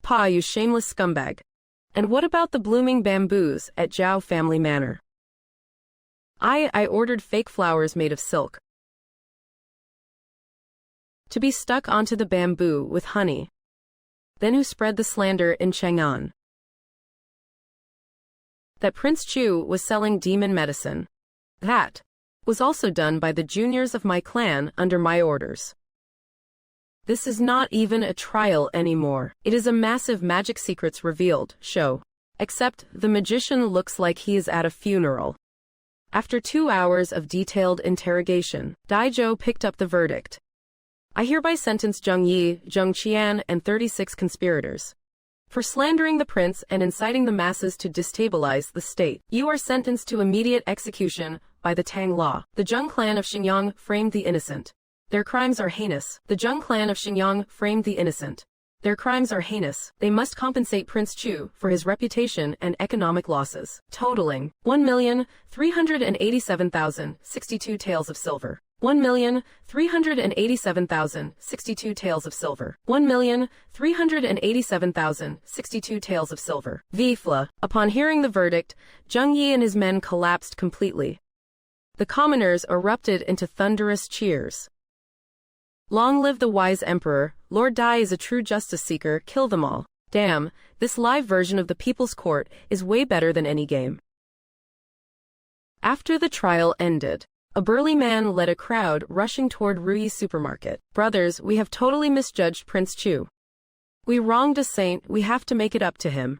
Pa, you shameless scumbag. And what about the blooming bamboos at Zhao Family Manor? I ordered fake flowers made of silk to be stuck onto the bamboo with honey. Then who spread the slander in Chang'an that Prince Chu was selling demon medicine? That was also done by the juniors of my clan under my orders. This is not even a trial anymore. It is a massive magic secrets revealed show. Except the magician looks like he is at a funeral. After 2 hours of detailed interrogation, Dai Zhou picked up the verdict. I hereby sentence Zheng Yi, Zheng Qian, and 36 conspirators for slandering the prince and inciting the masses to destabilize the state. You are sentenced to immediate execution by the Tang law. The Zheng clan of Xinjiang framed the innocent. Their crimes are heinous. The Zheng clan of Xinjiang framed the innocent. Their crimes are heinous. They must compensate Prince Chu for his reputation and economic losses, totaling 1,387,062 taels of silver. 1,387,062 taels of silver. 1,387,062 taels of silver. Vifla. Upon hearing the verdict, Zheng Yi and his men collapsed completely. The commoners erupted into thunderous cheers. Long live the wise emperor. Lord Dai is a true justice seeker. Kill them all. Damn, this live version of the People's Court is way better than any game. After the trial ended, a burly man led a crowd rushing toward Ruyi's supermarket. Brothers, we have totally misjudged Prince Chu. We wronged a saint, we have to make it up to him.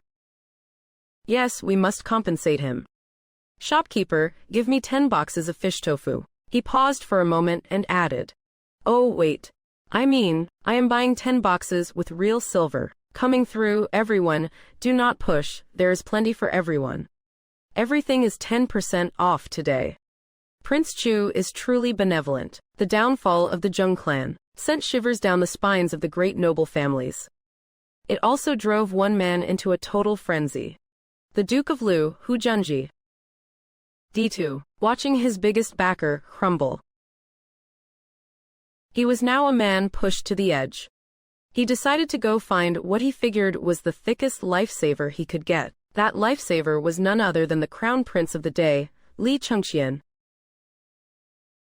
Yes, we must compensate him. Shopkeeper, give me 10 boxes of fish tofu. He paused for a moment and added, oh wait, I am buying 10 boxes with real silver. Coming through, everyone, do not push, there is plenty for everyone. Everything is 10% off today. Prince Chu is truly benevolent. The downfall of the Zheng clan sent shivers down the spines of the great noble families. It also drove one man into a total frenzy. The Duke of Lu, Hu Junji. D2, watching his biggest backer crumble. He was now a man pushed to the edge. He decided to go find what he figured was the thickest lifesaver he could get. That lifesaver was none other than the crown prince of the day, Li Chengqian.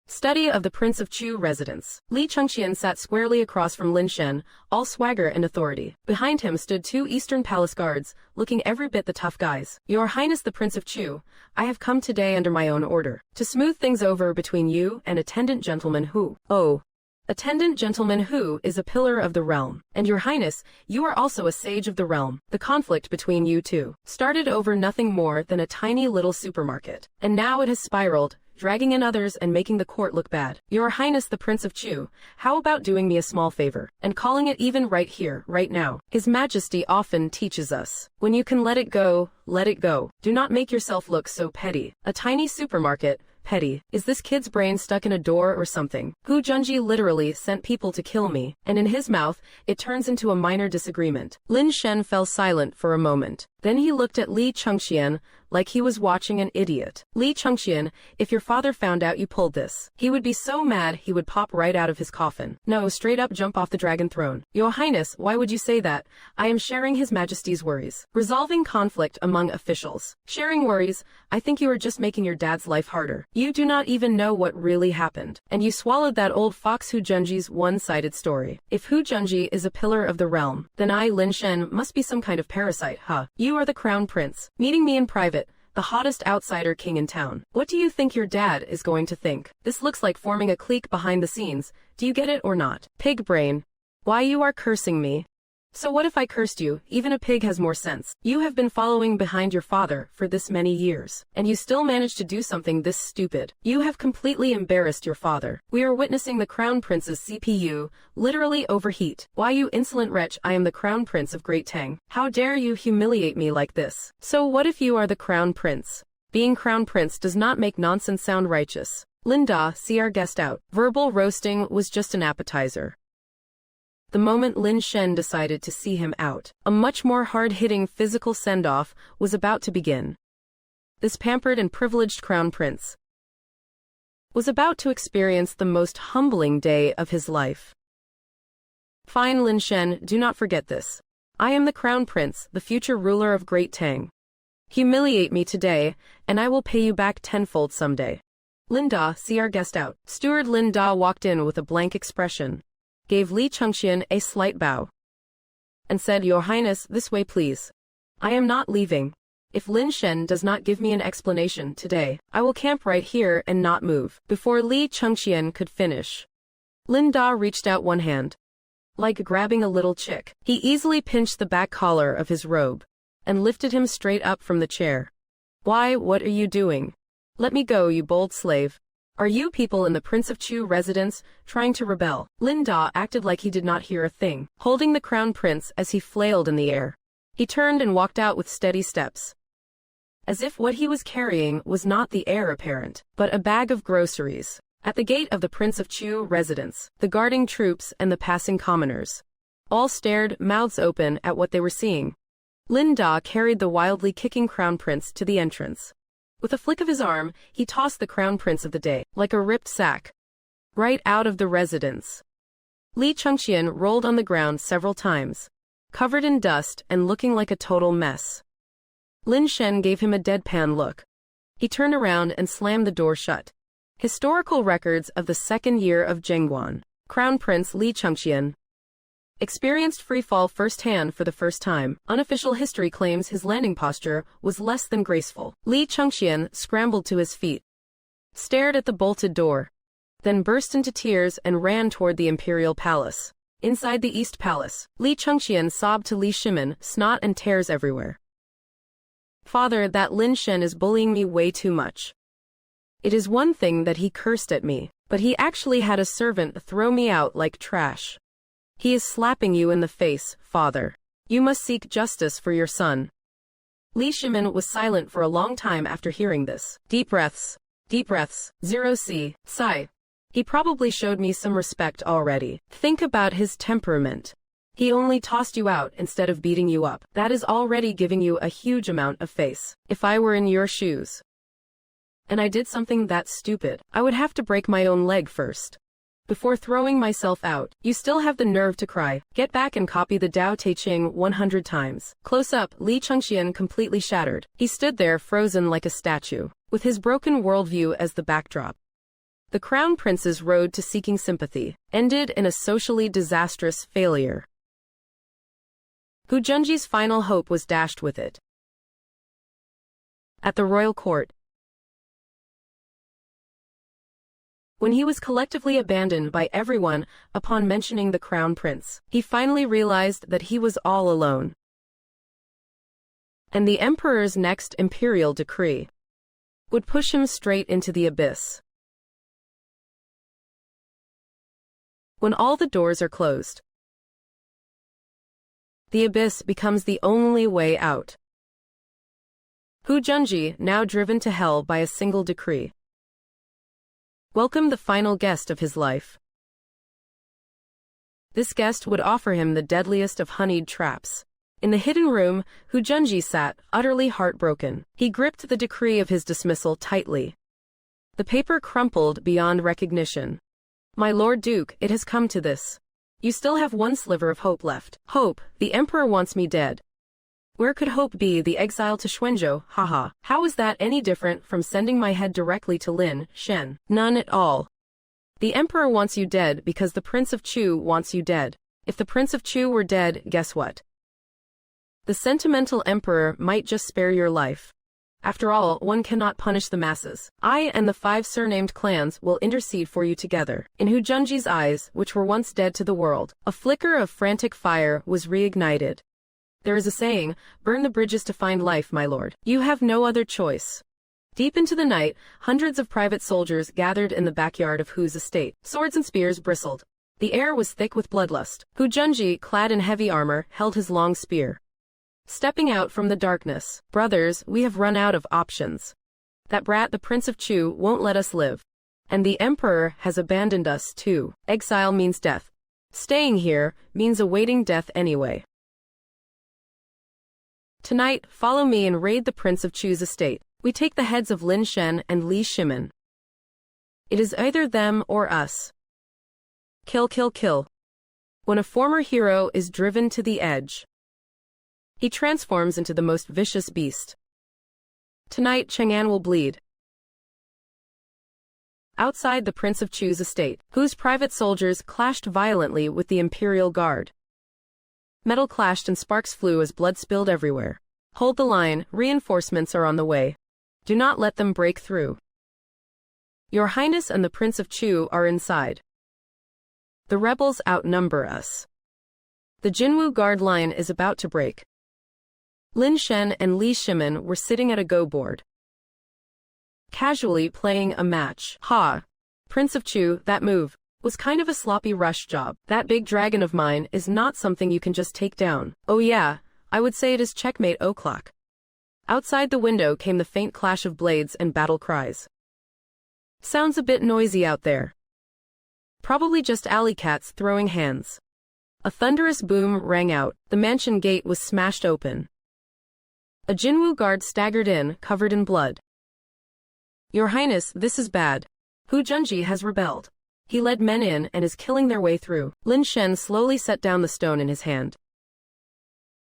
Study of the Prince of Chu residence. Li Chengqian sat squarely across from Lin Shen, all swagger and authority. Behind him stood two Eastern Palace guards, looking every bit the tough guys. Your Highness the Prince of Chu, I have come today under my own order, to smooth things over between you and attendant gentleman Hu. Oh. Attendant gentleman Hu is a pillar of the realm, and your highness, you are also a sage of the realm. The conflict between you two started over nothing more than a tiny little supermarket, and now it has spiraled, dragging in others and making the court look bad. Your highness the Prince of Chu, how about doing me a small favor, and calling it even right here, right now? His Majesty often teaches us, when you can let it go, let it go. Do not make yourself look so petty. A tiny supermarket, petty. Is this kid's brain stuck in a door or something? Hu Junji literally sent people to kill me, and in his mouth, it turns into a minor disagreement. Lin Shen fell silent for a moment. Then he looked at Li Chengqian like he was watching an idiot. Li Chengqian, if your father found out you pulled this, he would be so mad he would pop right out of his coffin. No, straight up jump off the dragon throne. Your Highness, why would you say that? I am sharing His Majesty's worries. Resolving conflict among officials. Sharing worries, I think you are just making your dad's life harder. You do not even know what really happened. And you swallowed that old fox Hu Junji's one-sided story. If Hu Junji is a pillar of the realm, then I, Lin Shen, must be some kind of parasite, huh? You are the crown prince, meeting me in private, the hottest outsider king in town. What do you think your dad is going to think? This looks like forming a clique behind the scenes. Do you get it or not? Pig brain. Why you are cursing me? So what if I cursed you? Even a pig has more sense. You have been following behind your father for this many years, and you still managed to do something this stupid. You have completely embarrassed your father. We are witnessing the crown prince's CPU literally overheat. Why, you insolent wretch, I am the crown prince of Great Tang. How dare you humiliate me like this? So what if you are the crown prince? Being crown prince does not make nonsense sound righteous. Linda, see our guest out. Verbal roasting was just an appetizer. The moment Lin Shen decided to see him out, a much more hard-hitting physical send-off was about to begin. This pampered and privileged crown prince was about to experience the most humbling day of his life. Fine, Lin Shen, do not forget this. I am the crown prince, the future ruler of Great Tang. Humiliate me today, and I will pay you back tenfold someday. Linda, see our guest out. Steward Linda walked in with a blank expression, gave Li Chengqian a slight bow, and said, Your Highness, this way please. I am not leaving. If Lin Shen does not give me an explanation today, I will camp right here and not move. Before Li Chengqian could finish, Lin Da reached out one hand, like grabbing a little chick. He easily pinched the back collar of his robe, and lifted him straight up from the chair. Why, what are you doing? Let me go, you bold slave. Are you people in the Prince of Chu residence trying to rebel? Lin Da acted like he did not hear a thing, holding the crown prince as he flailed in the air. He turned and walked out with steady steps, as if what he was carrying was not the heir apparent, but a bag of groceries. At the gate of the Prince of Chu residence, the guarding troops and the passing commoners all stared, mouths open, at what they were seeing. Lin Da carried the wildly kicking crown prince to the entrance. With a flick of his arm, he tossed the crown prince of the day, like a ripped sack, right out of the residence. Li Chengqian rolled on the ground several times, covered in dust and looking like a total mess. Lin Shen gave him a deadpan look. He turned around and slammed the door shut. Historical records of the second year of Zhengguan. Crown Prince Li Chengqian experienced freefall firsthand for the first time. Unofficial history claims his landing posture was less than graceful. Li Chengqian scrambled to his feet, stared at the bolted door, then burst into tears and ran toward the imperial palace. Inside the East Palace, Li Chengqian sobbed to Li Shimin, snot and tears everywhere. Father, that Lin Shen is bullying me way too much. It is one thing that he cursed at me, but he actually had a servant throw me out like trash. He is slapping you in the face, father. You must seek justice for your son. Li Shimin was silent for a long time after hearing this. Deep breaths. Deep breaths. 0C. Sigh. He probably showed me some respect already. Think about his temperament. He only tossed you out instead of beating you up. That is already giving you a huge amount of face. If I were in your shoes, and I did something that stupid, I would have to break my own leg first before throwing myself out. You still have the nerve to cry. Get back and copy the Tao Te Ching 100 times. Close up, Li Chengxian completely shattered. He stood there frozen like a statue, with his broken worldview as the backdrop. The crown prince's road to seeking sympathy ended in a socially disastrous failure. Hu Junji's final hope was dashed with it. At the royal court, when he was collectively abandoned by everyone upon mentioning the crown prince, he finally realized that he was all alone. And the emperor's next imperial decree would push him straight into the abyss. When all the doors are closed, the abyss becomes the only way out. Hu Junji, now driven to hell by a single decree, welcomed the final guest of his life. This guest would offer him the deadliest of honeyed traps. In the hidden room, Hu Junji sat, utterly heartbroken. He gripped the decree of his dismissal tightly. The paper crumpled beyond recognition. My Lord Duke, it has come to this. You still have one sliver of hope left. Hope, the Emperor wants me dead. Where could hope be? The exile to Xuanzhou, haha. How is that any different from sending my head directly to Lin Shen? None at all. The Emperor wants you dead because the Prince of Chu wants you dead. If the Prince of Chu were dead, guess what? The sentimental Emperor might just spare your life. After all, one cannot punish the masses. I and the 5 surnamed clans will intercede for you together. In Hu Junji's eyes, which were once dead to the world, a flicker of frantic fire was reignited. There is a saying, burn the bridges to find life, my lord. You have no other choice. Deep into the night, hundreds of private soldiers gathered in the backyard of Hu's estate. Swords and spears bristled. The air was thick with bloodlust. Hu Junji, clad in heavy armor, held his long spear. Stepping out from the darkness, brothers, we have run out of options. That brat the Prince of Chu won't let us live. And the Emperor has abandoned us too. Exile means death. Staying here means awaiting death anyway. Tonight, follow me and raid the Prince of Chu's estate. We take the heads of Lin Shen and Li Shimin. It is either them or us. Kill, kill, kill. When a former hero is driven to the edge, he transforms into the most vicious beast. Tonight, Chang'an will bleed. Outside the Prince of Chu's estate, Hu's private soldiers clashed violently with the Imperial Guard. Metal clashed and sparks flew as blood spilled everywhere. Hold the line, reinforcements are on the way. Do not let them break through. Your Highness and the Prince of Chu are inside. The rebels outnumber us. The Jinwu Guard line is about to break. Lin Shen and Li Shimin were sitting at a go board, casually playing a match. Ha! Prince of Chu, that move was kind of a sloppy rush job. That big dragon of mine is not something you can just take down. Oh yeah, I would say it is checkmate o'clock. Outside the window came the faint clash of blades and battle cries. Sounds a bit noisy out there. Probably just alley cats throwing hands. A thunderous boom rang out. The mansion gate was smashed open. A Jinwu guard staggered in, covered in blood. Your Highness, this is bad. Hu Junji has rebelled. He led men in and is killing their way through. Lin Shen slowly set down the stone in his hand.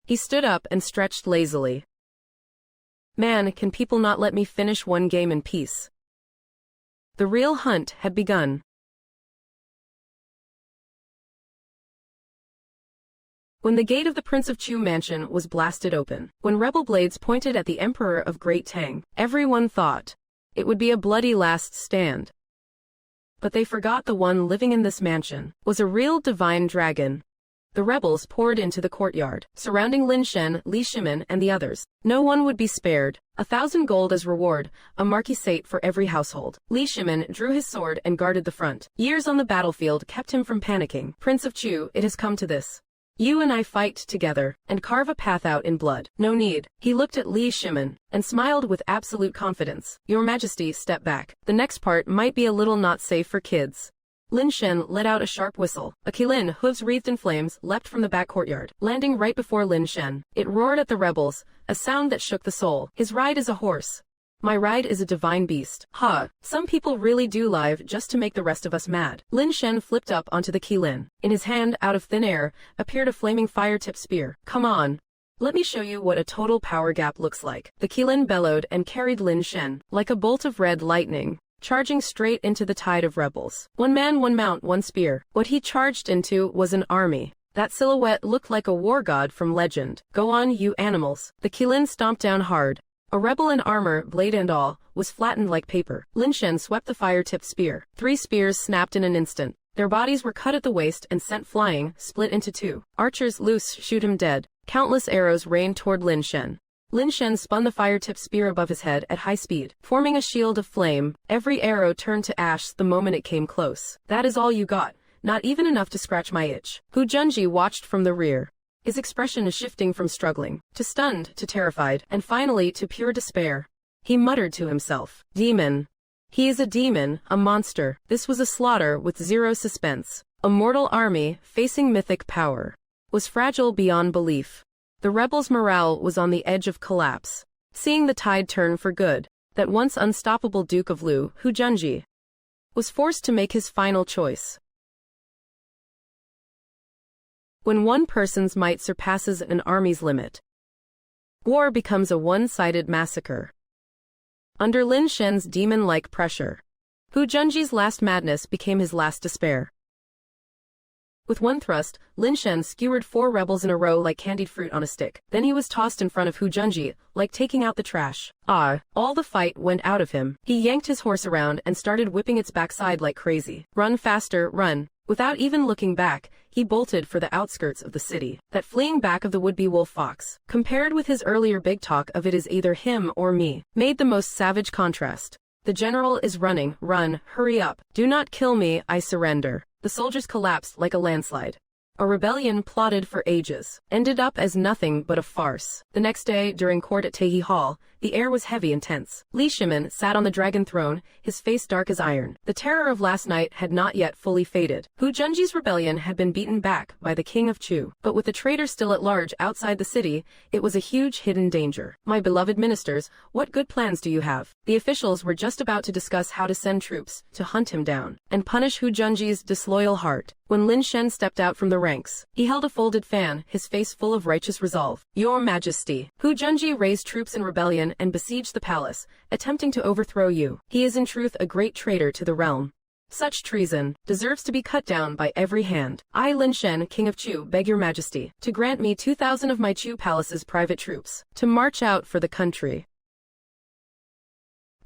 He stood up and stretched lazily. Man, can people not let me finish one game in peace? The real hunt had begun. When the gate of the Prince of Chu mansion was blasted open, when rebel blades pointed at the Emperor of Great Tang, everyone thought it would be a bloody last stand. But they forgot the one living in this mansion was a real divine dragon. The rebels poured into the courtyard, surrounding Lin Shen, Li Shimin, and the others. No one would be spared. 1,000 gold as reward, a marquisate for every household. Li Shimin drew his sword and guarded the front. Years on the battlefield kept him from panicking. Prince of Chu, it has come to this. You and I fight together, and carve a path out in blood. No need. He looked at Li Shimin, and smiled with absolute confidence. Your Majesty, step back. The next part might be a little not safe for kids. Lin Shen let out a sharp whistle. A Qilin, hooves wreathed in flames, leapt from the back courtyard, landing right before Lin Shen. It roared at the rebels, a sound that shook the soul. His ride is a horse. My ride is a divine beast. Ha, some people really do live just to make the rest of us mad. Lin Shen flipped up onto the Qilin. In his hand, out of thin air, appeared a flaming fire-tipped spear. Come on. Let me show you what a total power gap looks like. The Qilin bellowed and carried Lin Shen, like a bolt of red lightning, charging straight into the tide of rebels. One man, one mount, one spear. What he charged into was an army. That silhouette looked like a war god from legend. Go on, you animals. The Qilin stomped down hard. A rebel in armor, blade and all, was flattened like paper. Lin Shen swept the fire-tipped spear. 3 spears snapped in an instant. Their bodies were cut at the waist and sent flying, split into 2. Archers, loose, shoot him dead. Countless arrows rained toward Lin Shen. Lin Shen spun the fire-tipped spear above his head at high speed, forming a shield of flame. Every arrow turned to ash the moment it came close. That is all you got. Not even enough to scratch my itch. Hu Junji watched from the rear. His expression is shifting from struggling, to stunned, to terrified, and finally to pure despair. He muttered to himself, Demon. He is a demon, a monster. This was a slaughter with zero suspense. A mortal army, facing mythic power, was fragile beyond belief. The rebels' morale was on the edge of collapse. Seeing the tide turn for good, that once unstoppable Duke of Lu, Hu Junji, was forced to make his final choice. When one person's might surpasses an army's limit, war becomes a one-sided massacre. Under Lin Shen's demon-like pressure, Hu Junji's last madness became his last despair. With one thrust, Lin Shen skewered 4 rebels in a row like candied fruit on a stick. Then he was tossed in front of Hu Junji, like taking out the trash. All the fight went out of him. He yanked his horse around and started whipping its backside like crazy. Run faster, run. Without even looking back, he bolted for the outskirts of the city. That fleeing back of the would-be wolf fox, compared with his earlier big talk of it is either him or me, made the most savage contrast. The general is running, run, hurry up. Do not kill me, I surrender. The soldiers collapsed like a landslide. A rebellion plotted for ages ended up as nothing but a farce. The next day, during court at Taehi Hall, the air was heavy and tense. Li Shimin sat on the dragon throne, his face dark as iron. The terror of last night had not yet fully faded. Hu Junji's rebellion had been beaten back by the king of Chu, but with the traitor still at large outside the city, it was a huge hidden danger. My beloved ministers, what good plans do you have? The officials were just about to discuss how to send troops to hunt him down and punish Hu Junji's disloyal heart, when Lin Shen stepped out from the ranks. He held a folded fan, his face full of righteous resolve. Your Majesty. Hu Junji raised troops in rebellion and besieged the palace, attempting to overthrow you. He is in truth a great traitor to the realm. Such treason deserves to be cut down by every hand. I, Lin Shen, King of Chu, beg your Majesty to grant me 2,000 of my Chu palace's private troops to march out for the country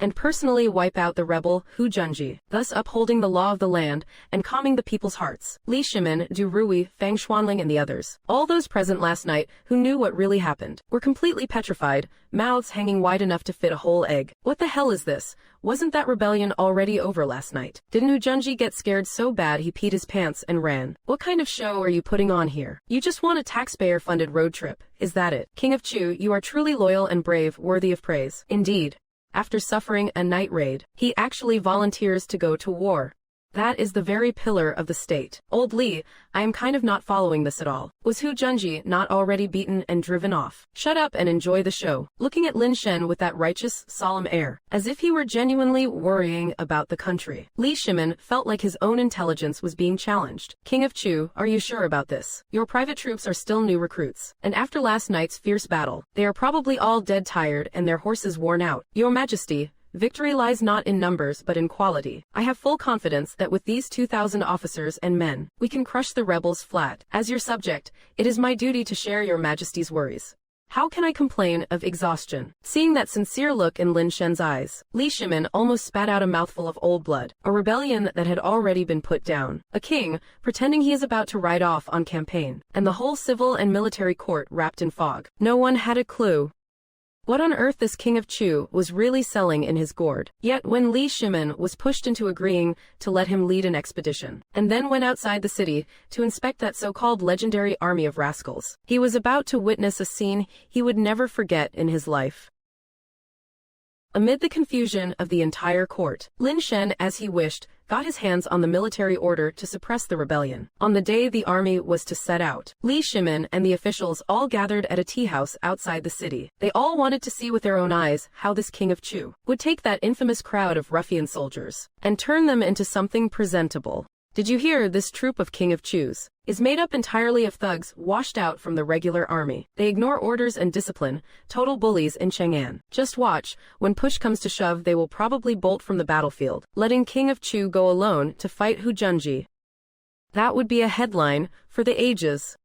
and personally wipe out the rebel Hu Junji, thus upholding the law of the land and calming the people's hearts. Li Shimin, Du Rui, Fang Xuanling and the others, all those present last night who knew what really happened, were completely petrified, mouths hanging wide enough to fit a whole egg. What the hell is this? Wasn't that rebellion already over last night? Didn't Hu Junji get scared so bad he peed his pants and ran? What kind of show are you putting on here? You just want a taxpayer-funded road trip, is that it? King of Chu, you are truly loyal and brave, worthy of praise. Indeed. After suffering a night raid, he actually volunteers to go to war. That is the very pillar of the state. Old Li, I am kind of not following this at all. Was Hu Junji not already beaten and driven off? Shut up and enjoy the show. Looking at Lin Shen with that righteous, solemn air, as if he were genuinely worrying about the country, Li Shimin felt like his own intelligence was being challenged. King of Chu, are you sure about this? Your private troops are still new recruits, and after last night's fierce battle, they are probably all dead tired and their horses worn out. Your Majesty, victory lies not in numbers but in quality. I have full confidence that with these 2,000 officers and men, we can crush the rebels flat. As your subject, it is my duty to share your Majesty's worries. How can I complain of exhaustion? Seeing that sincere look in Lin Shen's eyes, Li Shimin almost spat out a mouthful of old blood. A rebellion that had already been put down. A king, pretending he is about to ride off on campaign. And the whole civil and military court wrapped in fog. No one had a clue What on earth this king of Chu was really selling in his gourd? Yet when Li Shimin was pushed into agreeing to let him lead an expedition, and then went outside the city to inspect that so-called legendary army of rascals, he was about to witness a scene he would never forget in his life. Amid the confusion of the entire court, Lin Shen, as he wished, got his hands on the military order to suppress the rebellion. On the day the army was to set out, Li Shimin and the officials all gathered at a tea house outside the city. They all wanted to see with their own eyes how this king of Chu would take that infamous crowd of ruffian soldiers and turn them into something presentable. Did you hear? This troop of King of Chus is made up entirely of thugs washed out from the regular army. They ignore orders and discipline, total bullies in Chang'an. Just watch, when push comes to shove they will probably bolt from the battlefield, letting King of Chu go alone to fight Hu Junji. That would be a headline for the ages.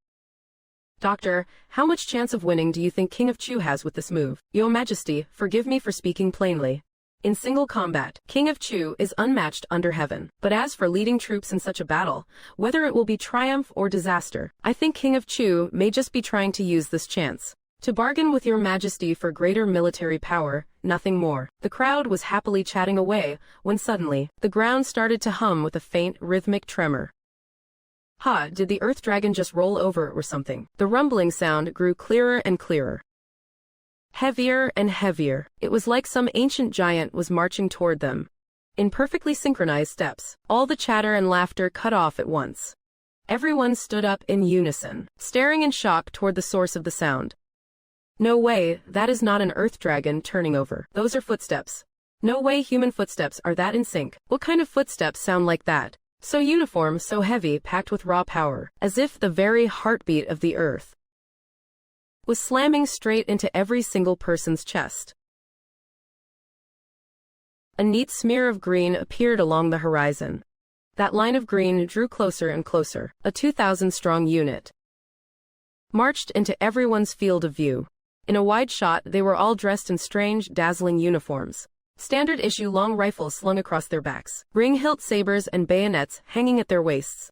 Doctor, how much chance of winning do you think King of Chu has with this move? Your Majesty, forgive me for speaking plainly. In single combat, King of Chu is unmatched under heaven. But as for leading troops in such a battle, whether it will be triumph or disaster, I think King of Chu may just be trying to use this chance to bargain with your Majesty for greater military power, nothing more. The crowd was happily chatting away when suddenly, the ground started to hum with a faint, rhythmic tremor. Ha, did the earth dragon just roll over or something? The rumbling sound grew clearer and clearer. Heavier and heavier. It was like some ancient giant was marching toward them. In perfectly synchronized steps, all the chatter and laughter cut off at once. Everyone stood up in unison, staring in shock toward the source of the sound. No way, that is not an earth dragon turning over. Those are footsteps. No way human footsteps are that in sync. What kind of footsteps sound like that? So uniform, so heavy, packed with raw power, as if the very heartbeat of the earth was slamming straight into every single person's chest. A neat smear of green appeared along the horizon. That line of green drew closer and closer. A 2,000-strong unit marched into everyone's field of view. In a wide shot, they were all dressed in strange, dazzling uniforms. Standard-issue long rifles slung across their backs, ring-hilt sabers and bayonets hanging at their waists.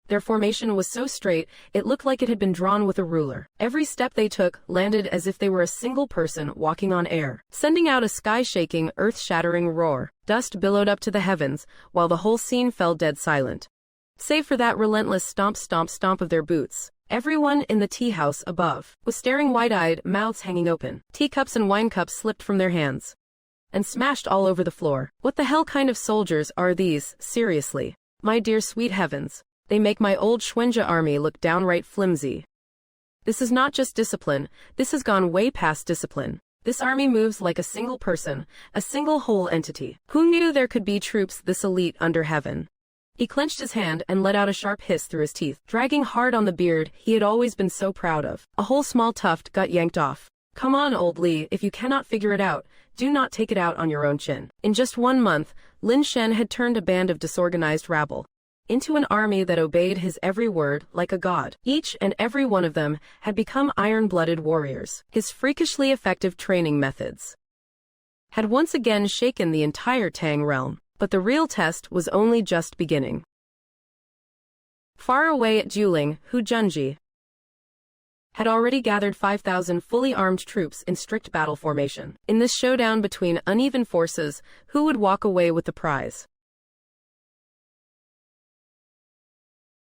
Their formation was so straight, it looked like it had been drawn with a ruler. Every step they took landed as if they were a single person walking on air, sending out a sky-shaking, earth-shattering roar. Dust billowed up to the heavens, while the whole scene fell dead silent. Save for that relentless stomp stomp stomp of their boots. Everyone in the tea house above was staring wide-eyed, mouths hanging open. Teacups and wine cups slipped from their hands and smashed all over the floor. What the hell kind of soldiers are these, seriously? My dear sweet heavens. They make my old Xuanzhe army look downright flimsy. This is not just discipline, this has gone way past discipline. This army moves like a single person, a single whole entity. Who knew there could be troops this elite under heaven? He clenched his hand and let out a sharp hiss through his teeth, dragging hard on the beard he had always been so proud of. A whole small tuft got yanked off. Come on, old Li, if you cannot figure it out, do not take it out on your own chin. In just 1 month, Lin Shen had turned a band of disorganized rabble into an army that obeyed his every word like a god. Each and every one of them had become iron-blooded warriors. His freakishly effective training methods had once again shaken the entire Tang realm, but the real test was only just beginning. Far away at Juling, Hu Junji had already gathered 5,000 fully armed troops in strict battle formation. In this showdown between uneven forces, who would walk away with the prize?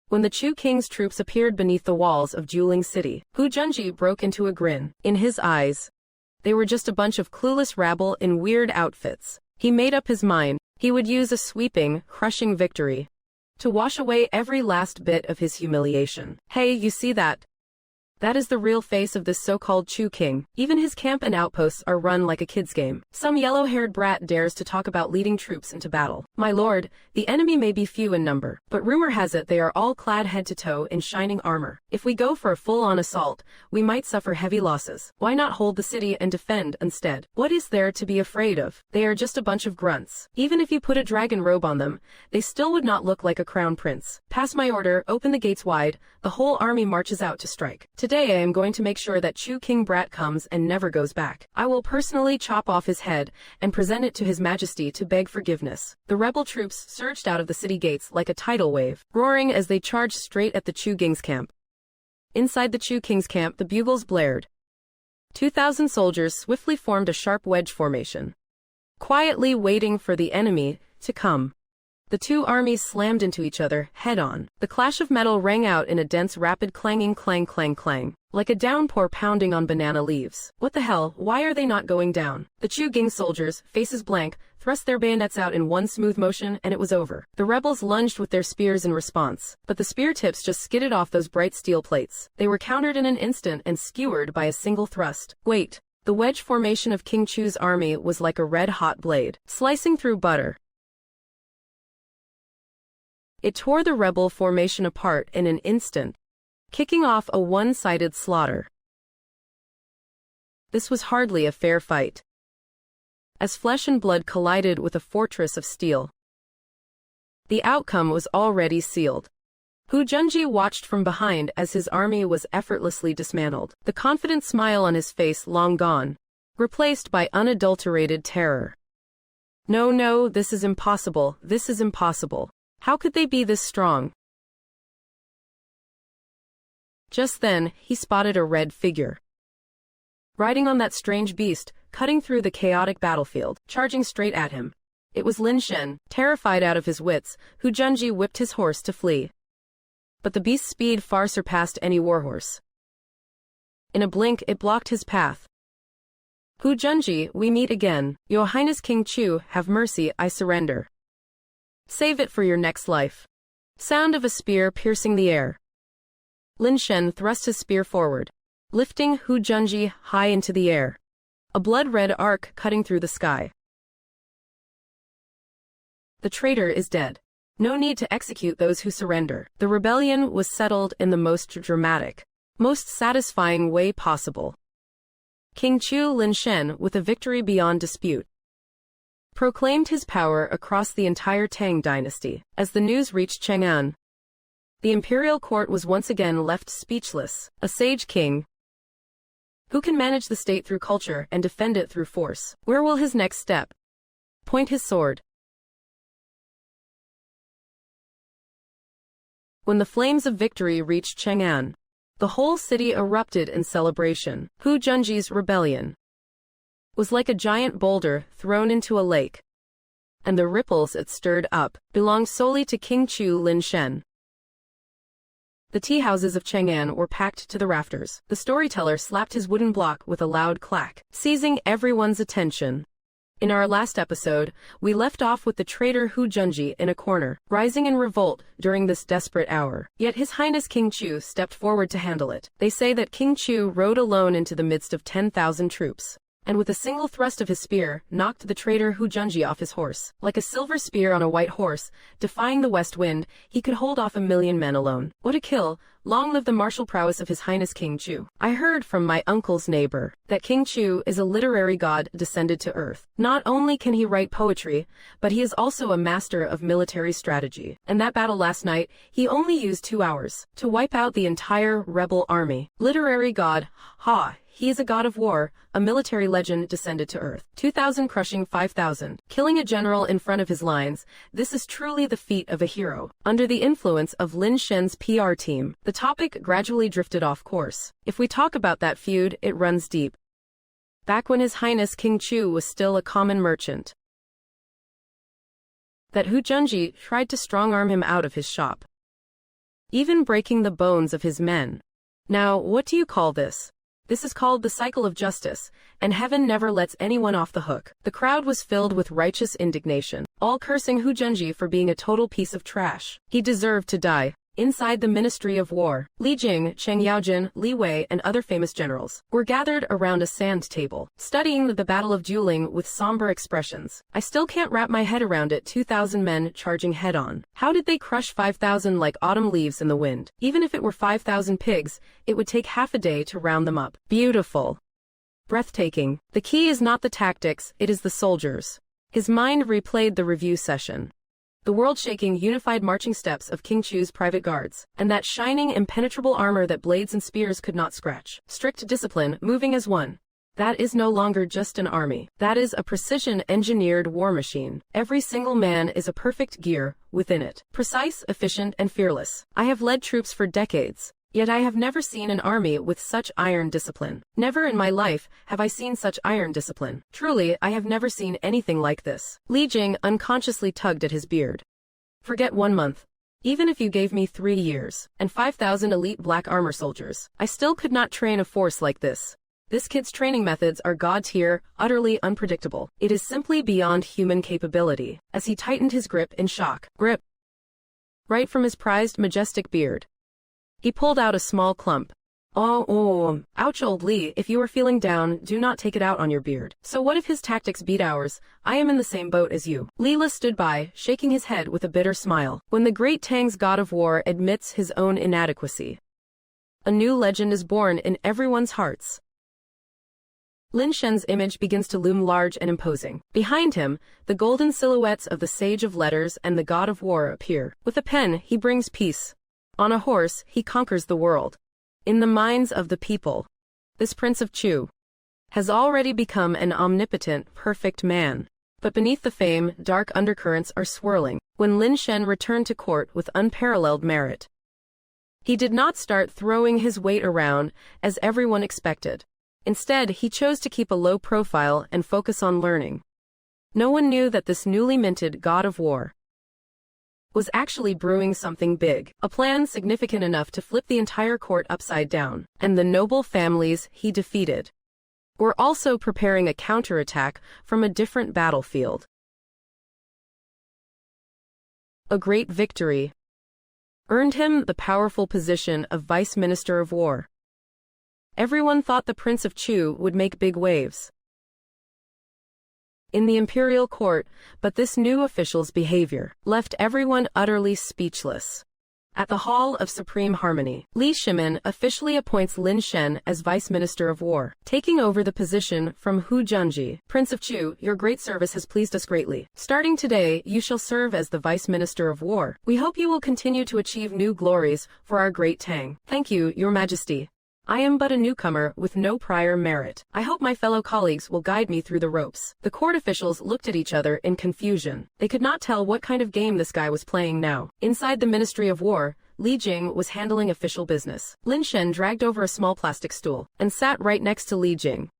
When the Chu King's troops appeared beneath the walls of Juling City, Hu Junji broke into a grin. In his eyes, they were just a bunch of clueless rabble in weird outfits. He made up his mind. He would use a sweeping, crushing victory to wash away every last bit of his humiliation. Hey, you see that? That is the real face of this so-called Chu King. Even his camp and outposts are run like a kid's game. Some yellow-haired brat dares to talk about leading troops into battle. My lord, the enemy may be few in number, but rumor has it they are all clad head to toe in shining armor. If we go for a full-on assault, we might suffer heavy losses. Why not hold the city and defend instead? What is there to be afraid of? They are just a bunch of grunts. Even if you put a dragon robe on them, they still would not look like a crown prince. Pass my order, open the gates wide, the whole army marches out to strike. Today I am going to make sure that Chu King Brat comes and never goes back. I will personally chop off his head and present it to His Majesty to beg forgiveness. The rebel troops surged out of the city gates like a tidal wave, roaring as they charged straight at the Chu King's camp. Inside the Chu King's camp, the bugles blared. 2,000 soldiers swiftly formed a sharp wedge formation, quietly waiting for the enemy to come. The two armies slammed into each other, head-on. The clash of metal rang out in a dense rapid clanging clang clang clang, like a downpour pounding on banana leaves. What the hell, why are they not going down? The Chu Ging soldiers, faces blank, thrust their bayonets out in one smooth motion and it was over. The rebels lunged with their spears in response, but the spear tips just skidded off those bright steel plates. They were countered in an instant and skewered by a single thrust. Wait. The wedge formation of King Chu's army was like a red-hot blade, slicing through butter. It tore the rebel formation apart in an instant, kicking off a one-sided slaughter. This was hardly a fair fight, as flesh and blood collided with a fortress of steel. The outcome was already sealed. Hu Junji watched from behind as his army was effortlessly dismantled, the confident smile on his face long gone, replaced by unadulterated terror. No, this is impossible, this is impossible. How could they be this strong? Just then, he spotted a red figure, riding on that strange beast, cutting through the chaotic battlefield, charging straight at him. It was Lin Shen. Terrified out of his wits, Hu Junji whipped his horse to flee. But the beast's speed far surpassed any warhorse. In a blink, it blocked his path. Hu Junji, we meet again. Your Highness King Chu, have mercy, I surrender. Save it for your next life. Sound of a spear piercing the air. Lin Shen thrust his spear forward, lifting Hu Junji high into the air. A blood-red arc cutting through the sky. The traitor is dead. No need to execute those who surrender. The rebellion was settled in the most dramatic, most satisfying way possible. King Chu Lin Shen, with a victory beyond dispute, proclaimed his power across the entire Tang Dynasty. As the news reached Chang'an, the imperial court was once again left speechless. A sage king, who can manage the state through culture and defend it through force? Where will his next step point his sword? When the flames of victory reached Chang'an, the whole city erupted in celebration. Hu Junji's rebellion was like a giant boulder thrown into a lake, and the ripples it stirred up belonged solely to King Chu Lin Shen. The tea houses of Chang'an were packed to the rafters. The storyteller slapped his wooden block with a loud clack, seizing everyone's attention. In our last episode, we left off with the traitor Hu Junji in a corner, rising in revolt during this desperate hour. Yet His Highness King Chu stepped forward to handle it. They say that King Chu rode alone into the midst of 10,000 troops, and with a single thrust of his spear, knocked the traitor Hu Junji off his horse. Like a silver spear on a white horse, defying the west wind, he could hold off 1,000,000 men alone. What a kill! Long live the martial prowess of His Highness King Chu. I heard from my uncle's neighbor that King Chu is a literary god descended to earth. Not only can he write poetry, but he is also a master of military strategy. In that battle last night, he only used 2 hours to wipe out the entire rebel army. Literary god, ha! He is a god of war, a military legend descended to earth. 2,000 crushing 5,000, killing a general in front of his lines. This is truly the feat of a hero. Under the influence of Lin Shen's PR team, the topic gradually drifted off course. If we talk about that feud, it runs deep. Back when His Highness King Chu was still a common merchant, that Hu Junji tried to strong-arm him out of his shop, even breaking the bones of his men. Now, what do you call this? This is called the cycle of justice, and heaven never lets anyone off the hook. The crowd was filled with righteous indignation, all cursing Hu Junji for being a total piece of trash. He deserved to die. Inside the Ministry of War, Li Jing, Cheng Yaojin, Li Wei, and other famous generals were gathered around a sand table, studying the battle of dueling with somber expressions. I still can't wrap my head around it. 2,000 men charging head-on. How did they crush 5,000 like autumn leaves in the wind? Even if it were 5,000 pigs, it would take half a day to round them up. Beautiful. Breathtaking. The key is not the tactics, it is the soldiers. His mind replayed the review session, the world-shaking unified marching steps of King Chu's private guards, and that shining impenetrable armor that blades and spears could not scratch. Strict discipline, moving as one. That is no longer just an army. That is a precision-engineered war machine. Every single man is a perfect gear within it. Precise, efficient, and fearless. I have led troops for decades, Yet I have never seen an army with such iron discipline. Never in my life have I seen such iron discipline. Truly, I have never seen anything like this. Li Jing unconsciously tugged at his beard. Forget 1 month. Even if you gave me 3 years, and 5,000 elite black armor soldiers, I still could not train a force like this. This kid's training methods are god-tier, utterly unpredictable. It is simply beyond human capability. As he tightened his grip in shock. Grip. Right from his prized, majestic beard. He pulled out a small clump. Ouch, old Li, if you are feeling down, do not take it out on your beard. So what if his tactics beat ours? I am in the same boat as you. Leela stood by, shaking his head with a bitter smile. When the great Tang's god of war admits his own inadequacy, a new legend is born in everyone's hearts. Lin Shen's image begins to loom large and imposing. Behind him, the golden silhouettes of the Sage of Letters and the God of War appear. With a pen, he brings peace. On a horse, he conquers the world. In the minds of the people, this Prince of Chu has already become an omnipotent, perfect man. But beneath the fame, dark undercurrents are swirling. When Lin Shen returned to court with unparalleled merit, he did not start throwing his weight around, as everyone expected. Instead, he chose to keep a low profile and focus on learning. No one knew that this newly minted God of War was actually brewing something big, a plan significant enough to flip the entire court upside down, and the noble families he defeated were also preparing a counterattack from a different battlefield. A great victory earned him the powerful position of Vice Minister of War. Everyone thought the Prince of Chu would make big waves in the imperial court, but this new official's behavior left everyone utterly speechless. At the Hall of Supreme Harmony, Li Shimin officially appoints Lin Shen as Vice Minister of War, taking over the position from Hu Junji. Prince of Chu, your great service has pleased us greatly. Starting today, you shall serve as the Vice Minister of War. We hope you will continue to achieve new glories for our great Tang. Thank you, Your Majesty. I am but a newcomer with no prior merit. I hope my fellow colleagues will guide me through the ropes. The court officials looked at each other in confusion. They could not tell what kind of game this guy was playing now. Inside the Ministry of War, Li Jing was handling official business. Lin Shen dragged over a small plastic stool and sat right next to Li Jing.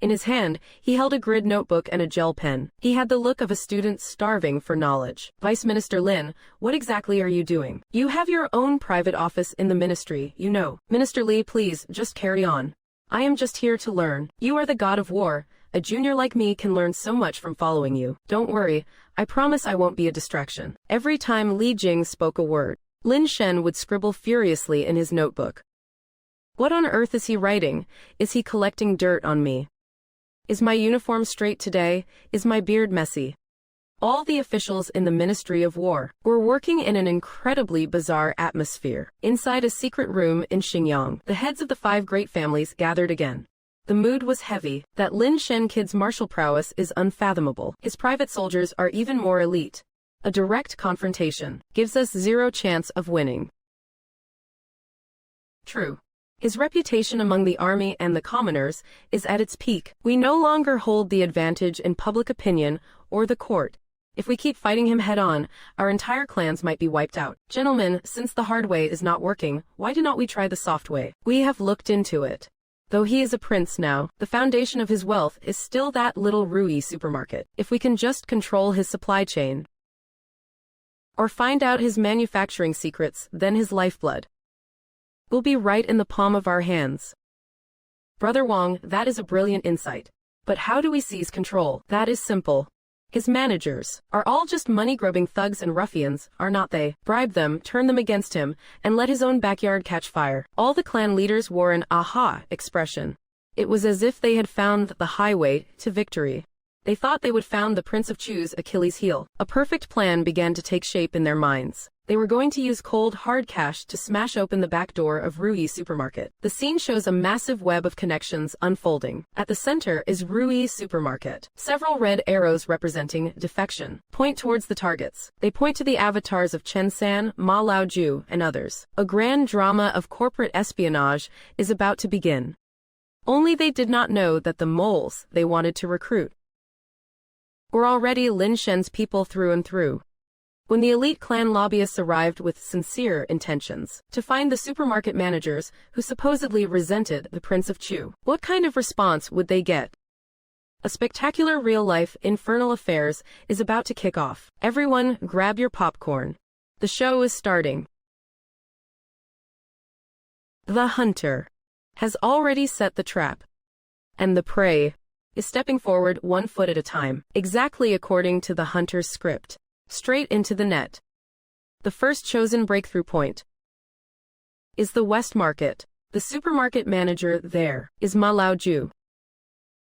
In his hand, he held a grid notebook and a gel pen. He had the look of a student starving for knowledge. Vice Minister Lin, what exactly are you doing? You have your own private office in the ministry, you know. Minister Li, please, just carry on. I am just here to learn. You are the God of War. A junior like me can learn so much from following you. Don't worry, I promise I won't be a distraction. Every time Li Jing spoke a word, Lin Shen would scribble furiously in his notebook. What on earth is he writing? Is he collecting dirt on me? Is my uniform straight today? Is my beard messy? All the officials in the Ministry of War were working in an incredibly bizarre atmosphere. Inside a secret room in Xinjiang, the heads of the 5 great families gathered again. The mood was heavy. That Lin Shen kid's martial prowess is unfathomable. His private soldiers are even more elite. A direct confrontation gives us 0 chance of winning. True. His reputation among the army and the commoners is at its peak. We no longer hold the advantage in public opinion or the court. If we keep fighting him head-on, our entire clans might be wiped out. Gentlemen, since the hard way is not working, why do not we try the soft way? We have looked into it. Though he is a prince now, the foundation of his wealth is still that little Rui supermarket. If we can just control his supply chain or find out his manufacturing secrets, then his lifeblood will be right in the palm of our hands. Brother Wang, that is a brilliant insight. But how do we seize control? That is simple. His managers are all just money-grubbing thugs and ruffians, are not they? Bribe them, turn them against him, and let his own backyard catch fire. All the clan leaders wore an aha expression. It was as if they had found the highway to victory. They thought they would found the Prince of Chu's Achilles heel. A perfect plan began to take shape in their minds. They were going to use cold, hard cash to smash open the back door of Rui Supermarket. The scene shows a massive web of connections unfolding. At the center is Rui Supermarket. Several red arrows representing defection point towards the targets. They point to the avatars of Chen San, Ma Laoju, and others. A grand drama of corporate espionage is about to begin. Only they did not know that the moles they wanted to recruit were already Lin Shen's people through and through. when the elite clan lobbyists arrived with sincere intentions to find the supermarket managers who supposedly resented the Prince of Chu. What kind of response would they get? A spectacular real-life infernal affairs is about to kick off. Everyone, grab your popcorn. The show is starting. The hunter has already set the trap, and the prey is stepping forward 1 foot at a time, exactly according to the hunter's script, straight into the net. The first chosen breakthrough point is the West Market. The supermarket manager there is Ma Laoju.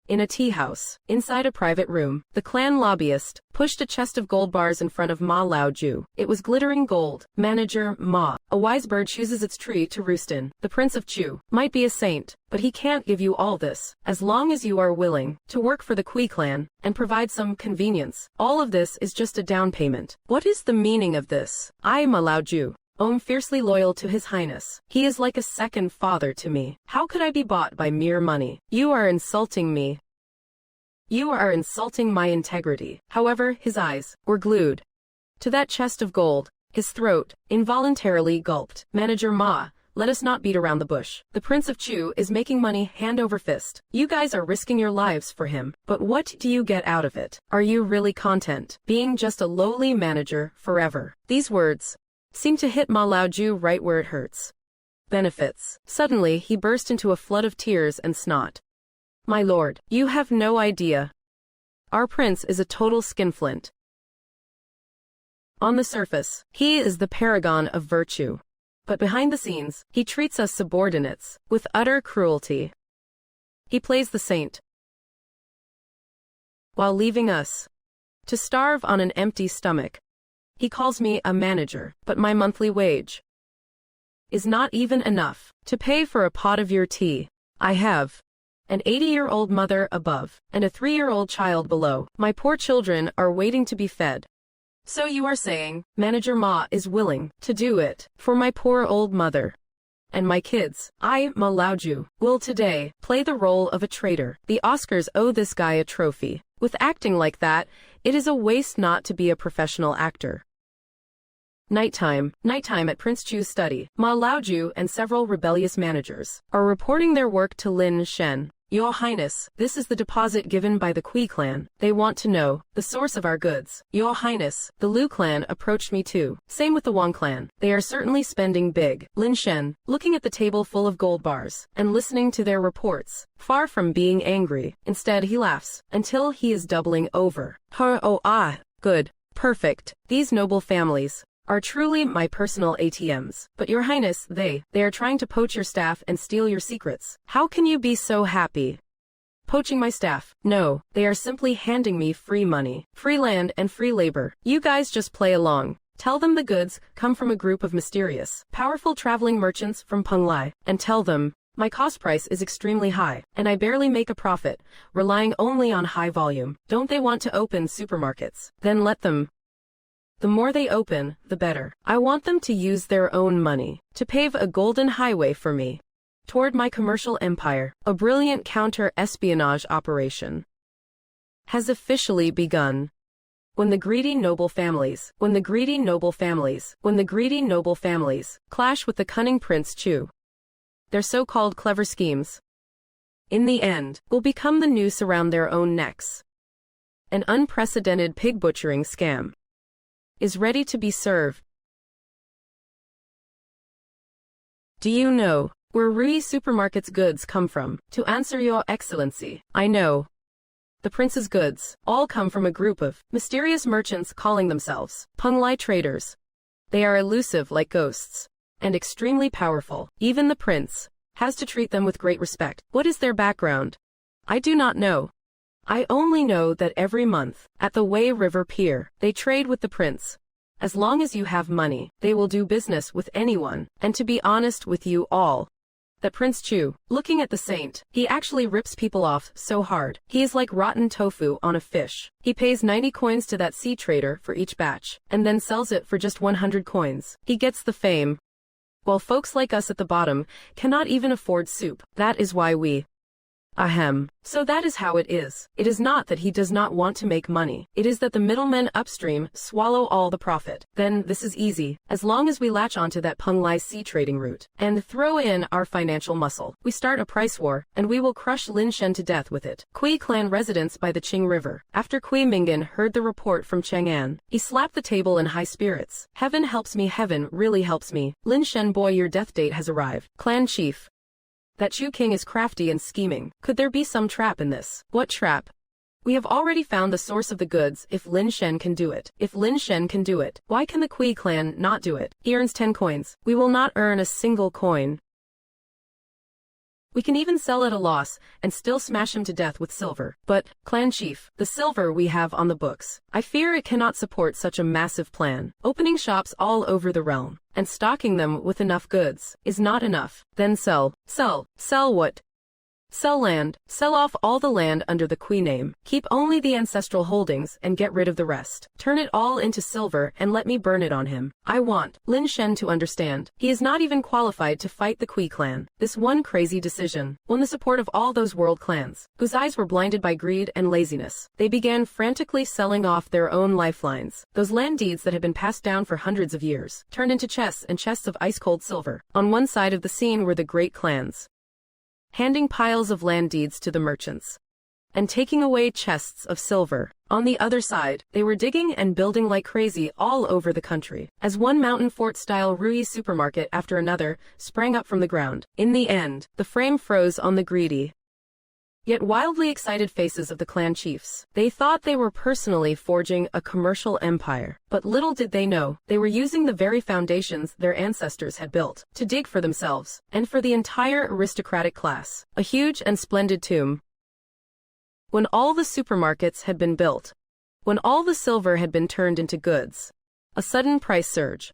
In a tea house, inside a private room, the clan lobbyist pushed a chest of gold bars in front of Ma Laoju. It was glittering gold. Manager Ma, a wise bird chooses its tree to roost in. The Prince of Chu might be a saint, but he can't give you all this. As long as you are willing to work for the Kui clan and provide some convenience, all of this is just a down payment. What is the meaning of this? I, Ma Laoju, am fiercely loyal to His Highness. He is like a second father to me. How could I be bought by mere money? You are insulting me. You are insulting my integrity. However, his eyes were glued to that chest of gold. His throat involuntarily gulped. Manager Ma, let us not beat around the bush. The Prince of Chu is making money hand over fist. You guys are risking your lives for him. But what do you get out of it? Are you really content being just a lowly manager forever? These words seemed to hit Ma Laoju right where it hurts. Benefits. Suddenly, he burst into a flood of tears and snot. My lord, you have no idea. Our prince is a total skinflint. On the surface, he is the paragon of virtue. But behind the scenes, he treats us subordinates with utter cruelty. He plays the saint, while leaving us to starve on an empty stomach. He calls me a manager, but my monthly wage is not even enough to pay for a pot of your tea. I have an 80-year-old mother above and a 3-year-old child below. My poor children are waiting to be fed. So you are saying, Manager Ma is willing to do it for my poor old mother and my kids. I, Ma Laoju, will today play the role of a traitor. The Oscars owe this guy a trophy. With acting like that, it is a waste not to be a professional actor. Nighttime at Prince Chu's study. Ma Laoju and several rebellious managers are reporting their work to Lin Shen. Your Highness, this is the deposit given by the Kui clan. They want to know the source of our goods. Your Highness, the Lu clan approached me too. Same with the Wang clan. They are certainly spending big. Lin Shen, looking at the table full of gold bars and listening to their reports, far from being angry. Instead, he laughs until he is doubling over. Good. Perfect. These noble families are truly my personal ATMs. But Your Highness, they are trying to poach your staff and steal your secrets. How can you be so happy? Poaching my staff? No, they are simply handing me free money, free land and free labor. You guys just play along. Tell them the goods come from a group of mysterious, powerful traveling merchants from Penglai, and tell them my cost price is extremely high, and I barely make a profit, relying only on high volume. Don't they want to open supermarkets? Then let them. The more they open, the better. I want them to use their own money to pave a golden highway for me toward my commercial empire. A brilliant counter-espionage operation has officially begun. When the greedy noble families clash with the cunning Prince Chu, their so-called clever schemes, in the end, will become the noose around their own necks. An unprecedented pig butchering scam is ready to be served. Do you know where Rui Supermarket's goods come from? To answer Your Excellency, I know. The prince's goods all come from a group of mysterious merchants calling themselves Penglai traders. They are elusive like ghosts and extremely powerful. Even the prince has to treat them with great respect. What is their background? I do not know. I only know that every month, at the Wei River Pier, they trade with the prince. As long as you have money, they will do business with anyone. And to be honest with you all, that Prince Chu, looking at the saint, he actually rips people off so hard. He is like rotten tofu on a fish. He pays 90 coins to that sea trader for each batch, and then sells it for just 100 coins. He gets the fame, while folks like us at the bottom cannot even afford soup. That is why we Ahem. So that is how it is. It is not that he does not want to make money. It is that the middlemen upstream swallow all the profit. Then this is easy. As long as we latch onto that Peng Lai sea trading route and throw in our financial muscle, we start a price war, and we will crush Lin Shen to death with it. Kui clan residents by the Qing River. After Kui Mingin heard the report from Chang'an, he slapped the table in high spirits. Heaven helps me, heaven really helps me. Lin Shen boy, your death date has arrived. Clan chief. That Chu King is crafty and scheming. Could there be some trap in this? What trap? We have already found the source of the goods. If Lin Shen can do it. If Lin Shen can do it, why can the Kui clan not do it? He earns 10 coins. We will not earn a single coin. We can even sell at a loss and still smash him to death with silver. But, clan chief, the silver we have on the books, I fear it cannot support such a massive plan. Opening shops all over the realm and stocking them with enough goods is not enough. Then sell. Sell what? Sell land. Sell off all the land under the Kui name. Keep only the ancestral holdings and get rid of the rest. Turn it all into silver and let me burn it on him. I want Lin Shen to understand. He is not even qualified to fight the Kui clan. This one crazy decision won the support of all those world clans, whose eyes were blinded by greed and laziness. They began frantically selling off their own lifelines. Those land deeds that had been passed down for hundreds of years turned into chests and chests of ice-cold silver. On one side of the scene were the great clans, handing piles of land deeds to the merchants and taking away chests of silver. On the other side, they were digging and building like crazy all over the country, as one mountain fort-style Rui supermarket after another sprang up from the ground. In the end, the frame froze on the greedy, yet wildly excited faces of the clan chiefs. They thought they were personally forging a commercial empire, but little did they know, they were using the very foundations their ancestors had built to dig for themselves, and for the entire aristocratic class, a huge and splendid tomb. When all the supermarkets had been built, when all the silver had been turned into goods, a sudden price surge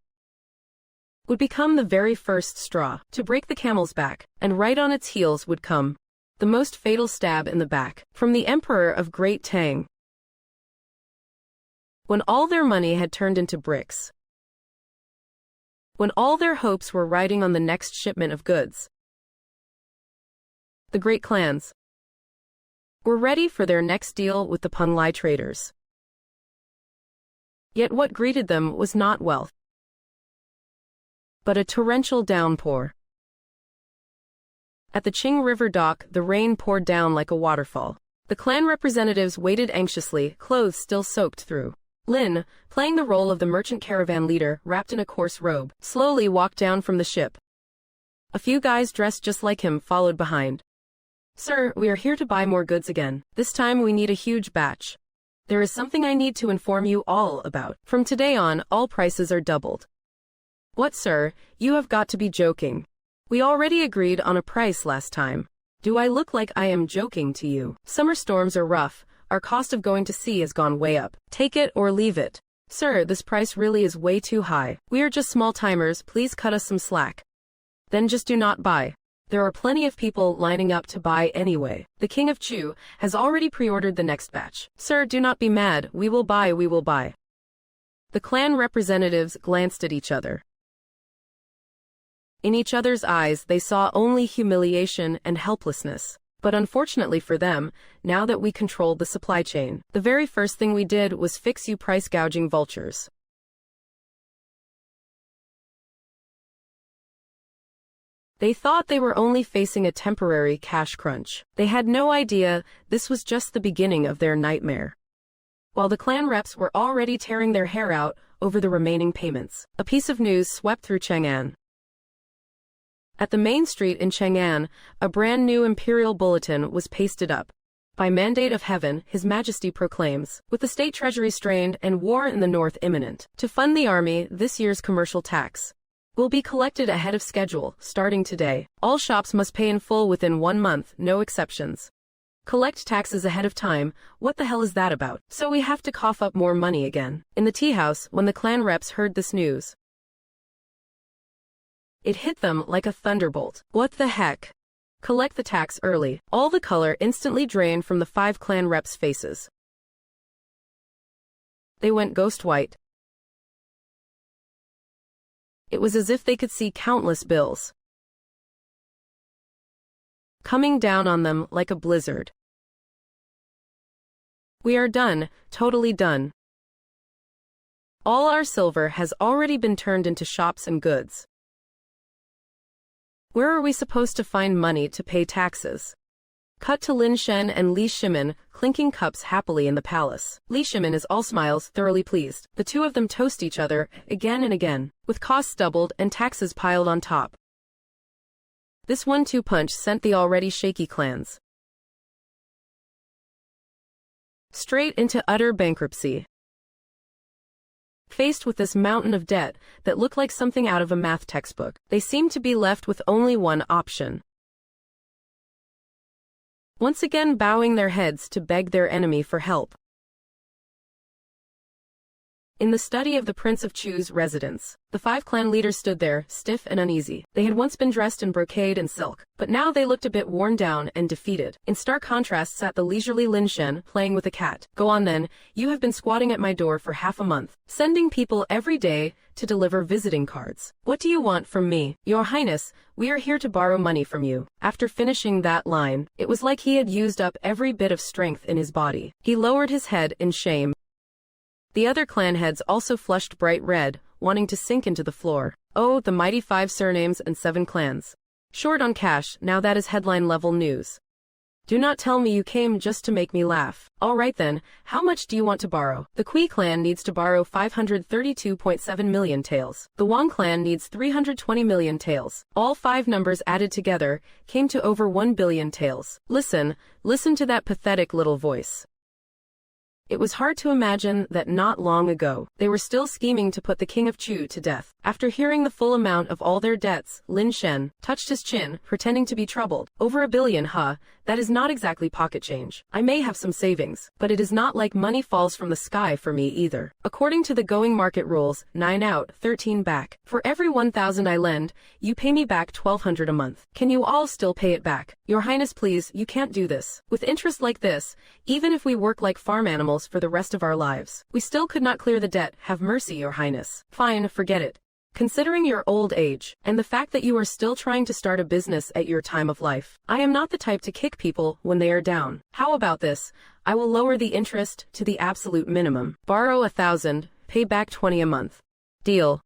would become the very first straw to break the camel's back, and right on its heels would come the most fatal stab in the back from the Emperor of Great Tang. When all their money had turned into bricks, when all their hopes were riding on the next shipment of goods, the great clans were ready for their next deal with the Peng Lai traders. Yet what greeted them was not wealth, but a torrential downpour. At the Qing River dock, the rain poured down like a waterfall. The clan representatives waited anxiously, clothes still soaked through. Lin, playing the role of the merchant caravan leader wrapped in a coarse robe, slowly walked down from the ship. A few guys dressed just like him followed behind. Sir, we are here to buy more goods again. This time we need a huge batch. There is something I need to inform you all about. From today on, all prices are doubled. What, sir? You have got to be joking. We already agreed on a price last time. Do I look like I am joking to you? Summer storms are rough. Our cost of going to sea has gone way up. Take it or leave it. Sir, this price really is way too high. We are just small-timers, please cut us some slack. Then just do not buy. There are plenty of people lining up to buy anyway. The King of Chu has already pre-ordered the next batch. Sir, do not be mad, we will buy, we will buy. The clan representatives glanced at each other. In each other's eyes they saw only humiliation and helplessness. But unfortunately for them, now that we controlled the supply chain, the very first thing we did was fix you price gouging vultures. They thought they were only facing a temporary cash crunch. They had no idea this was just the beginning of their nightmare. While the clan reps were already tearing their hair out over the remaining payments, a piece of news swept through Chang'an. At the main street in Chang'an, a brand new imperial bulletin was pasted up. By mandate of heaven, His Majesty proclaims, with the state treasury strained and war in the north imminent, to fund the army, this year's commercial tax will be collected ahead of schedule, starting today. All shops must pay in full within 1 month, no exceptions. Collect taxes ahead of time, what the hell is that about? So we have to cough up more money again. In the tea house, when the clan reps heard this news, it hit them like a thunderbolt. What the heck? Collect the tax early. All the color instantly drained from the 5 clan reps' faces. They went ghost white. It was as if they could see countless bills. coming down on them like a blizzard. We are done, totally done. All our silver has already been turned into shops and goods. Where are we supposed to find money to pay taxes? Cut to Lin Shen and Li Shimin, clinking cups happily in the palace. Li Shimin is all smiles, thoroughly pleased. The two of them toast each other, again and again, with costs doubled and taxes piled on top. This 1-2 punch sent the already shaky clans straight into utter bankruptcy. Faced with this mountain of debt that looked like something out of a math textbook, they seemed to be left with only one option. Once again bowing their heads to beg their enemy for help. In the study of the Prince of Chu's residence, the 5 clan leaders stood there, stiff and uneasy. They had once been dressed in brocade and silk, but now they looked a bit worn down and defeated. In stark contrast sat the leisurely Lin Shen, playing with a cat. Go on then, you have been squatting at my door for half a month, sending people every day to deliver visiting cards. What do you want from me? Your Highness, we are here to borrow money from you. After finishing that line, it was like he had used up every bit of strength in his body. He lowered his head in shame. The other clan heads also flushed bright red, wanting to sink into the floor. Oh, the mighty 5 surnames and 7 clans. Short on cash, now that is headline-level news. Do not tell me you came just to make me laugh. All right then, how much do you want to borrow? The Kui clan needs to borrow 532.7 million taels. The Wang clan needs 320 million taels. All 5 numbers added together came to over 1 billion taels. Listen to that pathetic little voice. It was hard to imagine that not long ago, they were still scheming to put the King of Chu to death. After hearing the full amount of all their debts, Lin Shen touched his chin, pretending to be troubled. Over 1 billion, huh? That is not exactly pocket change. I may have some savings, but it is not like money falls from the sky for me either. According to the going market rules, 9 out, 13 back. For every 1,000 I lend, you pay me back 1,200 a month. Can you all still pay it back? Your Highness, please, you can't do this. With interest like this, even if we work like farm animals for the rest of our lives, we still could not clear the debt. Have mercy, Your Highness. Fine, forget it. Considering your old age, and the fact that you are still trying to start a business at your time of life, I am not the type to kick people when they are down. How about this? I will lower the interest to the absolute minimum. Borrow 1,000, pay back 20 a month. Deal.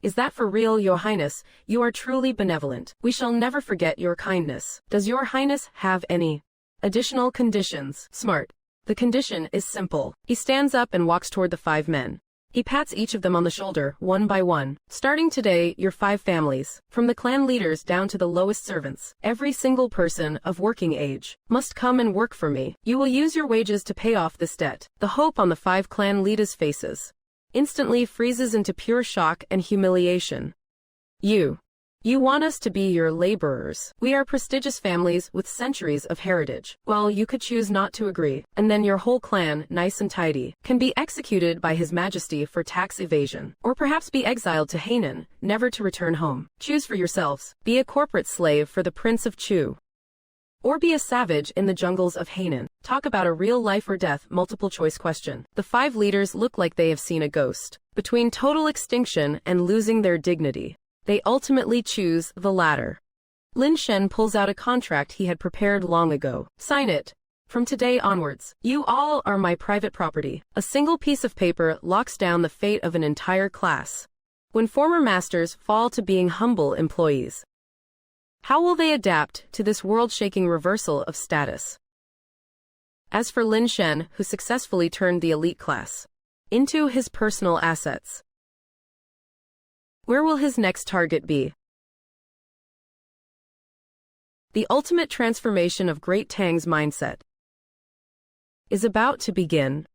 Is that for real, Your Highness? You are truly benevolent. We shall never forget your kindness. Does Your Highness have any additional conditions? Smart. The condition is simple. He stands up and walks toward the 5 men. He pats each of them on the shoulder, one by one. Starting today, your 5 families, from the clan leaders down to the lowest servants, every single person of working age, must come and work for me. You will use your wages to pay off this debt. The hope on the 5 clan leaders' faces instantly freezes into pure shock and humiliation. You want us to be your laborers. We are prestigious families with centuries of heritage. Well, you could choose not to agree, and then your whole clan, nice and tidy, can be executed by His Majesty for tax evasion, or perhaps be exiled to Hainan, never to return home. Choose for yourselves. Be a corporate slave for the Prince of Chu, or be a savage in the jungles of Hainan. Talk about a real life or death multiple choice question. The 5 leaders look like they have seen a ghost. Between total extinction and losing their dignity, they ultimately choose the latter. Lin Shen pulls out a contract he had prepared long ago. Sign it. From today onwards, you all are my private property. A single piece of paper locks down the fate of an entire class. When former masters fall to being humble employees, how will they adapt to this world-shaking reversal of status? As for Lin Shen, who successfully turned the elite class into his personal assets, where will his next target be? The ultimate transformation of Great Tang's mindset is about to begin.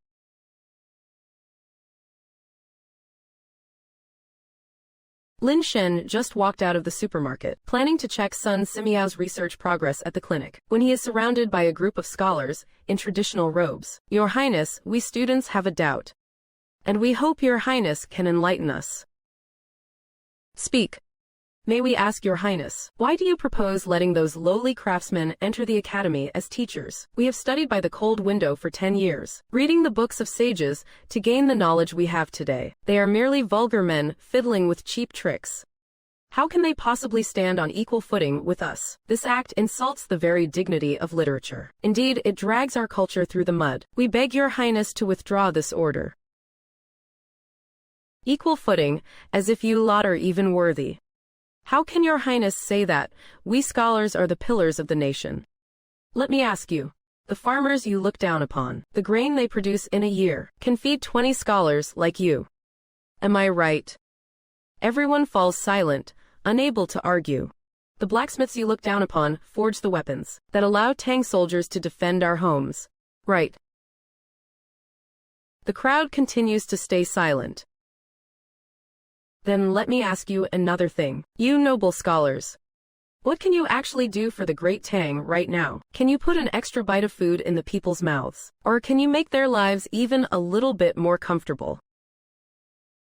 Lin Shen just walked out of the supermarket, planning to check Sun Simiao's research progress at the clinic, when he is surrounded by a group of scholars in traditional robes. Your Highness, we students have a doubt, and we hope Your Highness can enlighten us. Speak. May we ask Your Highness, why do you propose letting those lowly craftsmen enter the academy as teachers? We have studied by the cold window for 10 years, reading the books of sages to gain the knowledge we have today. They are merely vulgar men fiddling with cheap tricks. How can they possibly stand on equal footing with us? This act insults the very dignity of literature. Indeed, it drags our culture through the mud. We beg your highness to withdraw this order. Equal footing, as if you lot are even worthy. How can your highness say that? We scholars are the pillars of the nation. Let me ask you. The farmers you look down upon, the grain they produce in a year, can feed 20 scholars like you. Am I right? Everyone falls silent, unable to argue. The blacksmiths you look down upon forge the weapons that allow Tang soldiers to defend our homes. Right. The crowd continues to stay silent. Then let me ask you another thing. You noble scholars. What can you actually do for the great Tang right now? Can you put an extra bite of food in the people's mouths? Or can you make their lives even a little bit more comfortable?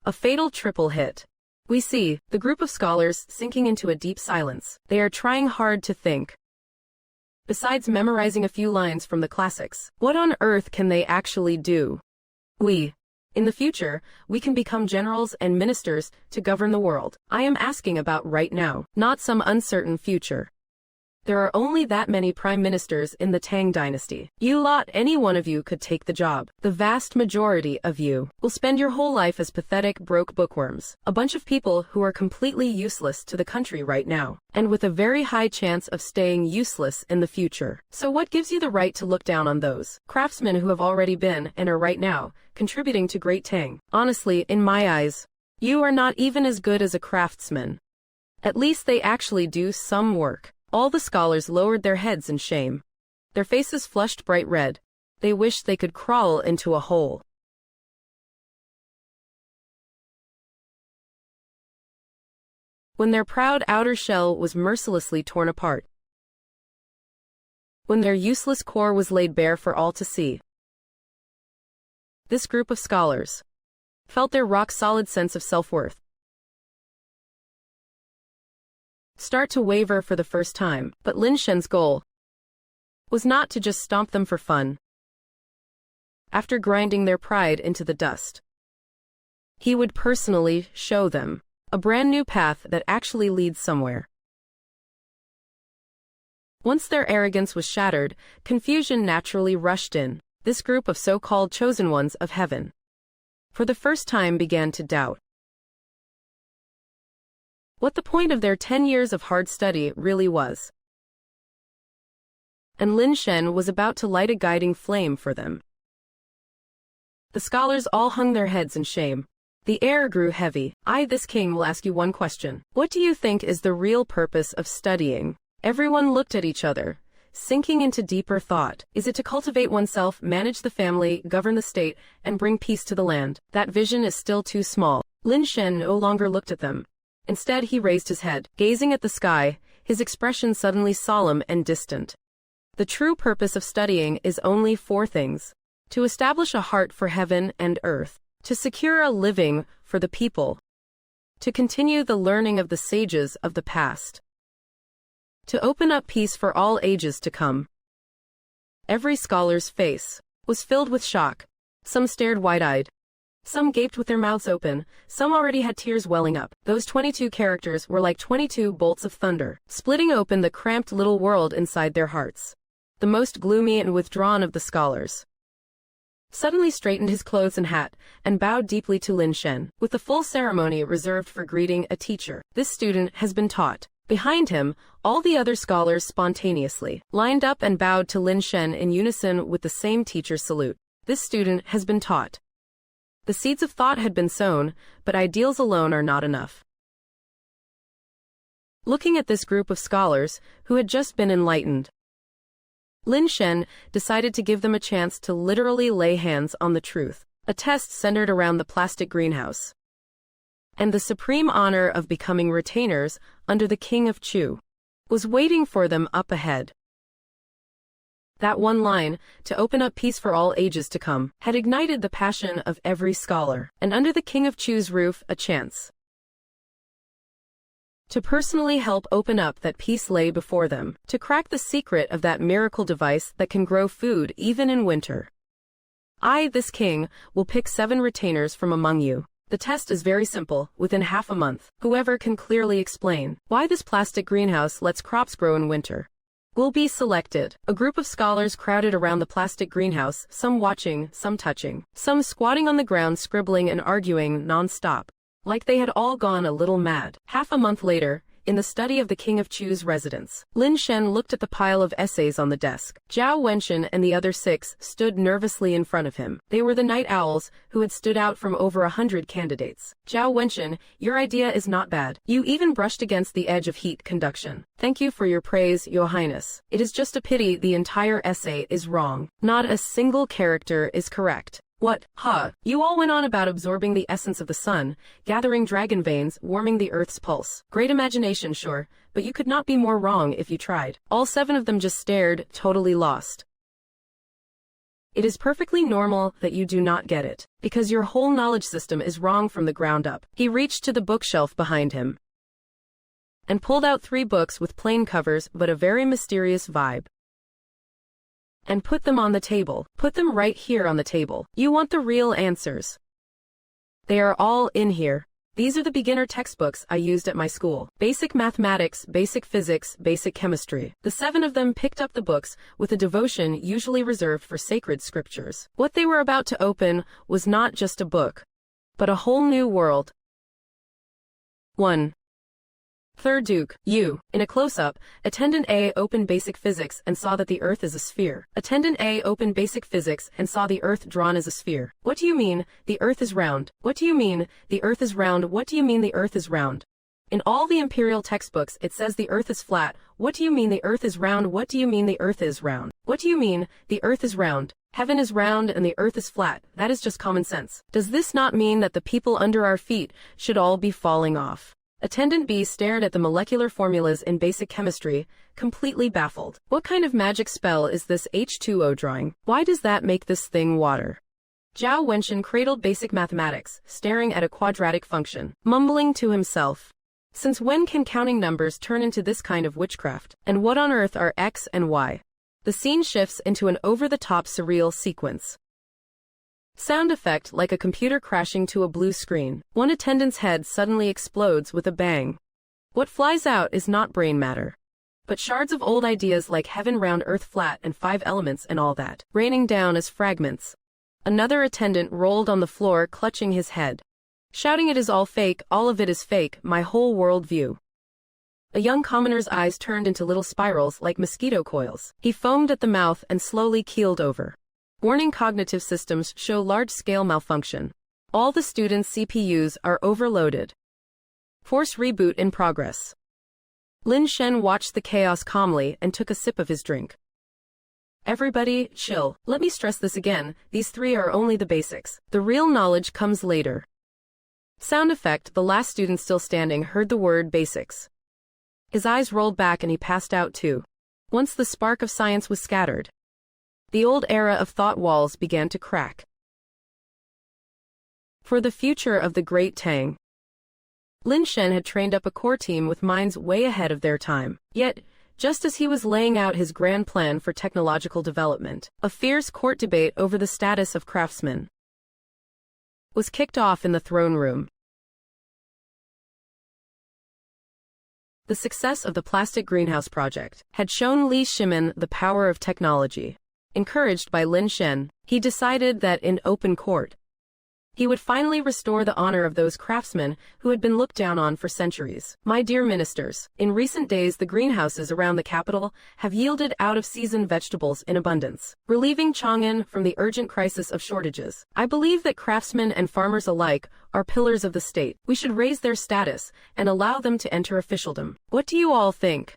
A fatal triple hit. We see the group of scholars sinking into a deep silence. They are trying hard to think. Besides memorizing a few lines from the classics, what on earth can they actually do? In the future, we can become generals and ministers to govern the world. I am asking about right now, not some uncertain future. There are only that many prime ministers in the Tang Dynasty. You lot, any one of you could take the job. The vast majority of you will spend your whole life as pathetic, broke bookworms. A bunch of people who are completely useless to the country right now, and with a very high chance of staying useless in the future. So what gives you the right to look down on those craftsmen who have already been, and are right now, contributing to Great Tang? Honestly, in my eyes, you are not even as good as a craftsman. At least they actually do some work. All the scholars lowered their heads in shame. Their faces flushed bright red. They wished they could crawl into a hole. When their proud outer shell was mercilessly torn apart. When their useless core was laid bare for all to see. This group of scholars felt their rock-solid sense of self-worth start to waver for the first time, but Lin Shen's goal was not to just stomp them for fun. After grinding their pride into the dust, he would personally show them a brand new path that actually leads somewhere. Once their arrogance was shattered, confusion naturally rushed in. This group of so-called chosen ones of heaven, for the first time, began to doubt what the point of their 10 years of hard study really was. And Lin Shen was about to light a guiding flame for them. The scholars all hung their heads in shame. The air grew heavy. This king will ask you one question. What do you think is the real purpose of studying? Everyone looked at each other, sinking into deeper thought. Is it to cultivate oneself, manage the family, govern the state, and bring peace to the land? That vision is still too small. Lin Shen no longer looked at them. Instead, he raised his head, gazing at the sky, his expression suddenly solemn and distant. The true purpose of studying is only 4 things: to establish a heart for heaven and earth, to secure a living for the people, to continue the learning of the sages of the past, to open up peace for all ages to come. Every scholar's face was filled with shock. Some stared wide-eyed. Some gaped with their mouths open, some already had tears welling up. Those 22 characters were like 22 bolts of thunder, splitting open the cramped little world inside their hearts. The most gloomy and withdrawn of the scholars suddenly straightened his clothes and hat, and bowed deeply to Lin Shen, with the full ceremony reserved for greeting a teacher. This student has been taught. Behind him, all the other scholars spontaneously lined up and bowed to Lin Shen in unison with the same teacher salute. This student has been taught. The seeds of thought had been sown, but ideals alone are not enough. Looking at this group of scholars, who had just been enlightened, Lin Shen decided to give them a chance to literally lay hands on the truth, a test centered around the plastic greenhouse, and the supreme honor of becoming retainers under the King of Chu was waiting for them up ahead. That one line, to open up peace for all ages to come, had ignited the passion of every scholar, and under the King of Chu's roof, a chance to personally help open up that peace lay before them, to crack the secret of that miracle device that can grow food even in winter. This king, will pick 7 retainers from among you. The test is very simple, within half a month. Whoever can clearly explain why this plastic greenhouse lets crops grow in winter will be selected. A group of scholars crowded around the plastic greenhouse, some watching, some touching, some squatting on the ground scribbling and arguing non-stop, like they had all gone a little mad. Half a month later, in the study of the King of Chu's residence, Lin Shen looked at the pile of essays on the desk. Zhao Wenxian and the other 6 stood nervously in front of him. They were the night owls who had stood out from over 100 candidates. Zhao Wenxian, your idea is not bad. You even brushed against the edge of heat conduction. Thank you for your praise, Your Highness. It is just a pity the entire essay is wrong. Not a single character is correct. What? You all went on about absorbing the essence of the sun, gathering dragon veins, warming the earth's pulse. Great imagination, sure, but you could not be more wrong if you tried. All 7 of them just stared, totally lost. It is perfectly normal that you do not get it, because your whole knowledge system is wrong from the ground up. He reached to the bookshelf behind him and pulled out 3 books with plain covers but a very mysterious vibe, and put them on the table. Put them right here on the table. You want the real answers. They are all in here. These are the beginner textbooks I used at my school. Basic mathematics, basic physics, basic chemistry. The 7 of them picked up the books with a devotion usually reserved for sacred scriptures. What they were about to open was not just a book, but a whole new world. 1. Third Duke, you. In a close-up, Attendant A opened basic physics and saw that the Earth is a sphere. Attendant A opened basic physics and saw the Earth drawn as a sphere. What do you mean, the Earth is round? What do you mean, the Earth is round? What do you mean the Earth is round? In all the imperial textbooks it says the Earth is flat. What do you mean the Earth is round? What do you mean the Earth is round? What do you mean, the Earth is round? Heaven is round and the Earth is flat. That is just common sense. Does this not mean that the people under our feet should all be falling off? Attendant B stared at the molecular formulas in basic chemistry, completely baffled. What kind of magic spell is this H2O drawing? Why does that make this thing water? Zhao Wenxian cradled basic mathematics, staring at a quadratic function, mumbling to himself. Since when can counting numbers turn into this kind of witchcraft? And what on earth are X and Y? The scene shifts into an over-the-top surreal sequence. Sound effect like a computer crashing to a blue screen. One attendant's head suddenly explodes with a bang. What flies out is not brain matter, but shards of old ideas like heaven round, earth flat, and 5 elements and all that, raining down as fragments. Another attendant rolled on the floor clutching his head, shouting, "It is all fake, all of it is fake, my whole world view." A young commoner's eyes turned into little spirals like mosquito coils. He foamed at the mouth and slowly keeled over. Warning: cognitive systems show large-scale malfunction. All the students' CPUs are overloaded. Force reboot in progress. Lin Shen watched the chaos calmly and took a sip of his drink. Everybody, chill. Let me stress this again, these 3 are only the basics. The real knowledge comes later. Sound effect: the last student still standing heard the word basics. His eyes rolled back and he passed out too. Once the spark of science was scattered, the old era of thought walls began to crack. For the future of the great Tang, Lin Shen had trained up a core team with minds way ahead of their time. Yet, just as he was laying out his grand plan for technological development, a fierce court debate over the status of craftsmen was kicked off in the throne room. The success of the plastic greenhouse project had shown Li Shimin the power of technology. Encouraged by Lin Shen, he decided that in open court, he would finally restore the honor of those craftsmen who had been looked down on for centuries. My dear ministers, in recent days the greenhouses around the capital have yielded out-of-season vegetables in abundance, relieving Chang'an from the urgent crisis of shortages. I believe that craftsmen and farmers alike are pillars of the state. We should raise their status and allow them to enter officialdom. What do you all think?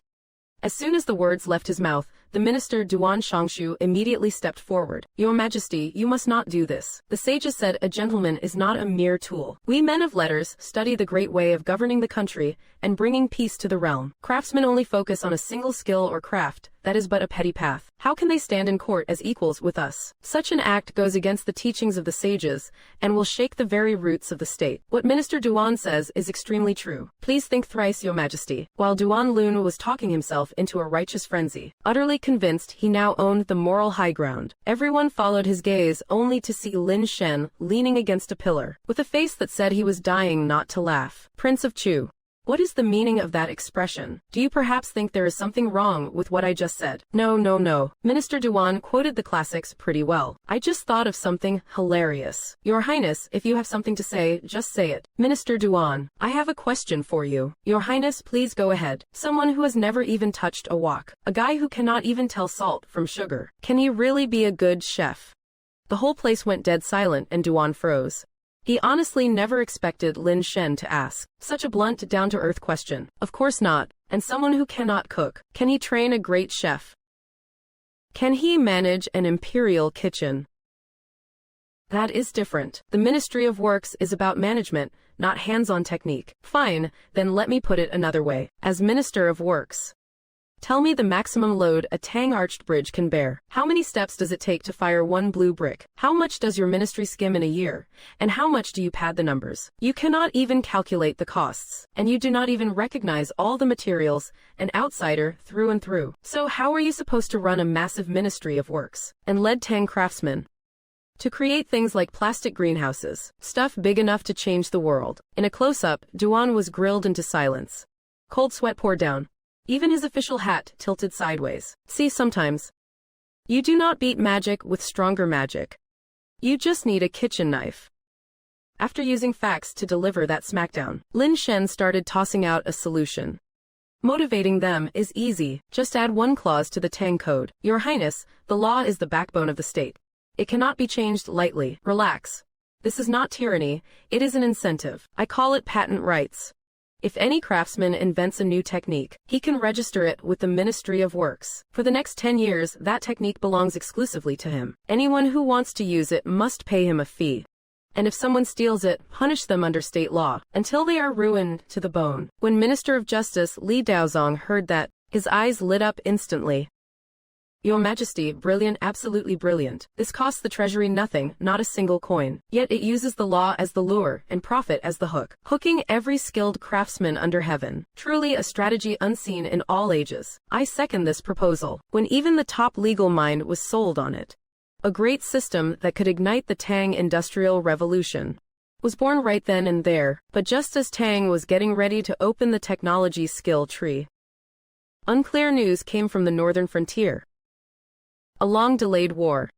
As soon as the words left his mouth, the minister Duan Shangshu immediately stepped forward. Your Majesty, you must not do this. The sages said a gentleman is not a mere tool. We men of letters study the great way of governing the country and bringing peace to the realm. Craftsmen only focus on a single skill or craft. That is but a petty path. How can they stand in court as equals with us? Such an act goes against the teachings of the sages and will shake the very roots of the state. What Minister Duan says is extremely true. Please think thrice, Your Majesty. While Duan Lun was talking himself into a righteous frenzy, utterly convinced he now owned the moral high ground. Everyone followed his gaze only to see Lin Shen leaning against a pillar, with a face that said he was dying not to laugh. Prince of Chu. What is the meaning of that expression? Do you perhaps think there is something wrong with what I just said? No, no, no. Minister Duan quoted the classics pretty well. I just thought of something hilarious. Your Highness, if you have something to say, just say it. Minister Duan, I have a question for you. Your Highness, please go ahead. Someone who has never even touched a wok. A guy who cannot even tell salt from sugar. Can he really be a good chef? The whole place went dead silent and Duan froze. He honestly never expected Lin Shen to ask such a blunt, down-to-earth question. Of course not. And someone who cannot cook. Can he train a great chef? Can he manage an imperial kitchen? That is different. The Ministry of Works is about management, not hands-on technique. Fine, then let me put it another way. As Minister of Works, tell me the maximum load a Tang arched bridge can bear. How many steps does it take to fire one blue brick? How much does your ministry skim in a year? And how much do you pad the numbers? You cannot even calculate the costs. And you do not even recognize all the materials, an outsider through and through. So how are you supposed to run a massive Ministry of Works and lead Tang craftsmen to create things like plastic greenhouses, stuff big enough to change the world? In a close-up, Duan was grilled into silence. Cold sweat poured down. Even his official hat tilted sideways. See, sometimes you do not beat magic with stronger magic. You just need a kitchen knife. After using facts to deliver that smackdown, Lin Shen started tossing out a solution. Motivating them is easy. Just add one clause to the Tang Code. Your Highness, the law is the backbone of the state. It cannot be changed lightly. Relax. This is not tyranny, it is an incentive. I call it patent rights. If any craftsman invents a new technique, he can register it with the Ministry of Works. For the next 10 years, that technique belongs exclusively to him. Anyone who wants to use it must pay him a fee. And if someone steals it, punish them under state law, until they are ruined to the bone. When Minister of Justice Li Daozong heard that, his eyes lit up instantly. Your Majesty, brilliant, absolutely brilliant. This costs the treasury nothing, not a single coin. Yet it uses the law as the lure and profit as the hook, hooking every skilled craftsman under heaven. Truly a strategy unseen in all ages. I second this proposal, when even the top legal mind was sold on it. A great system that could ignite the Tang Industrial Revolution was born right then and there, but just as Tang was getting ready to open the technology skill tree, unclear news came from the northern frontier. A long-delayed war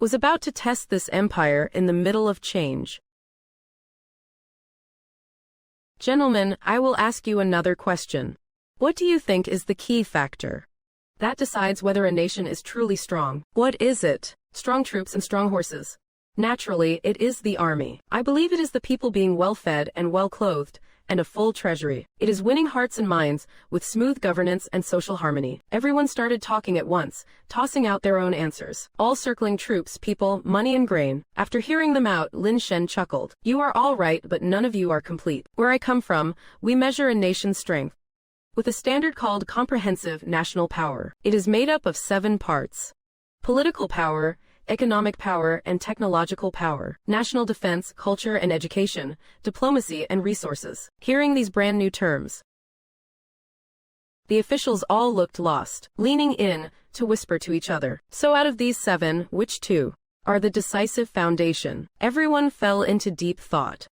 was about to test this empire in the middle of change. Gentlemen, I will ask you another question. What do you think is the key factor that decides whether a nation is truly strong? What is it? Strong troops and strong horses. Naturally, it is the army. I believe it is the people being well-fed and well-clothed, and a full treasury. It is winning hearts and minds, with smooth governance and social harmony. Everyone started talking at once, tossing out their own answers. All circling troops, people, money and grain. After hearing them out, Lin Shen chuckled. You are all right, but none of you are complete. Where I come from, we measure a nation's strength with a standard called comprehensive national power. It is made up of 7 parts. Political power, economic power and technological power, national defense, culture and education, diplomacy and resources. Hearing these brand new terms, the officials all looked lost, leaning in to whisper to each other. So out of these 7, which 2 are the decisive foundation? Everyone fell into deep thought.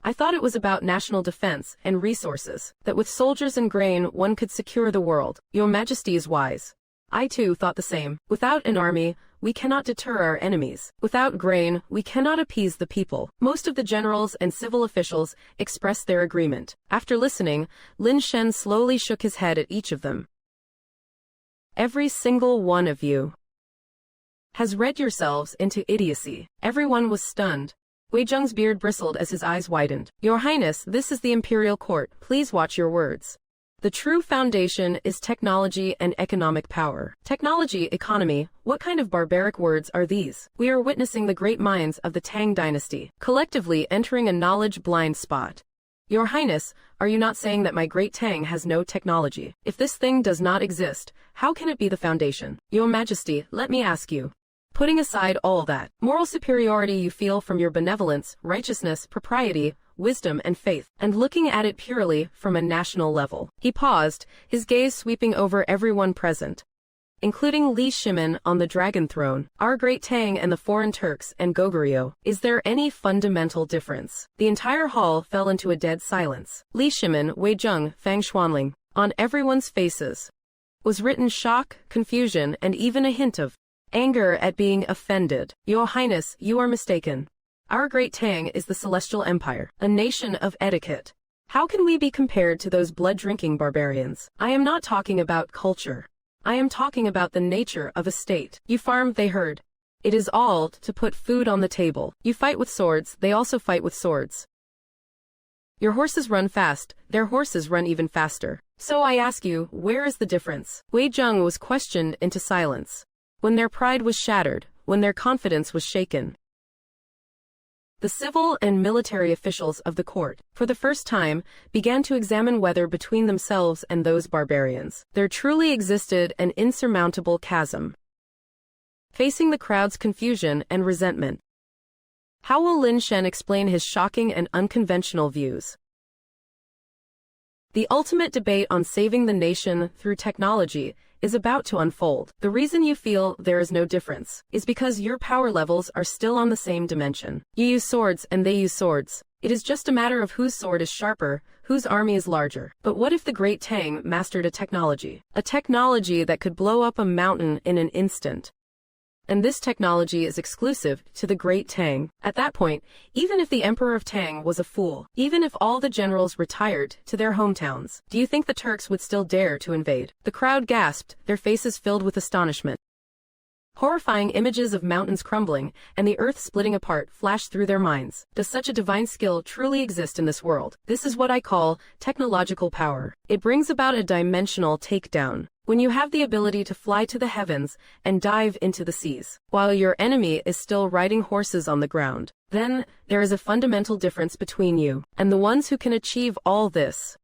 I thought it was about national defense and resources, that with soldiers and grain one could secure the world. Your Majesty is wise. I too thought the same. Without an army, we cannot deter our enemies. Without grain, we cannot appease the people. Most of the generals and civil officials expressed their agreement. After listening, Lin Shen slowly shook his head at each of them. Every single one of you has read yourselves into idiocy. Everyone was stunned. Wei Zheng's beard bristled as his eyes widened. Your Highness, this is the imperial court. Please watch your words. The true foundation is technology and economic power. Technology, economy, what kind of barbaric words are these? We are witnessing the great minds of the Tang Dynasty, collectively entering a knowledge blind spot. Your Highness, are you not saying that my great Tang has no technology? If this thing does not exist, how can it be the foundation? Your Majesty, let me ask you. Putting aside all that moral superiority you feel from your benevolence, righteousness, propriety, wisdom and faith, and looking at it purely from a national level. He paused, his gaze sweeping over everyone present, including Li Shimin on the dragon throne, our great Tang and the foreign Turks and Goguryeo. Is there any fundamental difference? The entire hall fell into a dead silence. Li Shimin, Wei Zheng, Fang Xuanling. On everyone's faces was written shock, confusion, and even a hint of anger at being offended. Your Highness, you are mistaken. Our great Tang is the Celestial Empire, a nation of etiquette. How can we be compared to those blood-drinking barbarians? I am not talking about culture. I am talking about the nature of a state. You farm, they herd. It is all to put food on the table. You fight with swords, they also fight with swords. Your horses run fast, their horses run even faster. So I ask you, where is the difference? Wei Zheng was questioned into silence. When their pride was shattered, when their confidence was shaken. The civil and military officials of the court, for the first time, began to examine whether between themselves and those barbarians, there truly existed an insurmountable chasm. Facing the crowd's confusion and resentment, how will Lin Shen explain his shocking and unconventional views? The ultimate debate on saving the nation through technology is about to unfold. The reason you feel there is no difference is because your power levels are still on the same dimension. You use swords and they use swords. It is just a matter of whose sword is sharper, whose army is larger. But what if the great Tang mastered a technology? A technology that could blow up a mountain in an instant. And this technology is exclusive to the great Tang. At that point, even if the Emperor of Tang was a fool, even if all the generals retired to their hometowns, do you think the Turks would still dare to invade? The crowd gasped, their faces filled with astonishment. Horrifying images of mountains crumbling and the earth splitting apart flashed through their minds. Does such a divine skill truly exist in this world? This is what I call technological power. It brings about a dimensional takedown. When you have the ability to fly to the heavens and dive into the seas, while your enemy is still riding horses on the ground, then there is a fundamental difference between you and the ones who can achieve all this.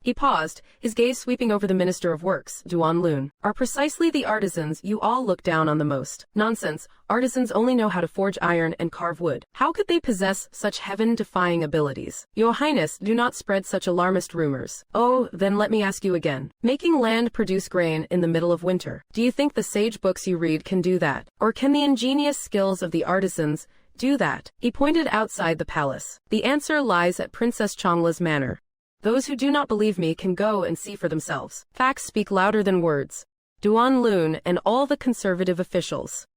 He paused, his gaze sweeping over the Minister of Works, Duan Lun. Are precisely the artisans you all look down on the most. Nonsense, artisans only know how to forge iron and carve wood. How could they possess such heaven-defying abilities? Your Highness, do not spread such alarmist rumors. Oh, then let me ask you again. Making land produce grain in the middle of winter. Do you think the sage books you read can do that? Or can the ingenious skills of the artisans do that? He pointed outside the palace. The answer lies at Princess Changle's manor. Those who do not believe me can go and see for themselves. Facts speak louder than words. Duan Lun and all the conservative officials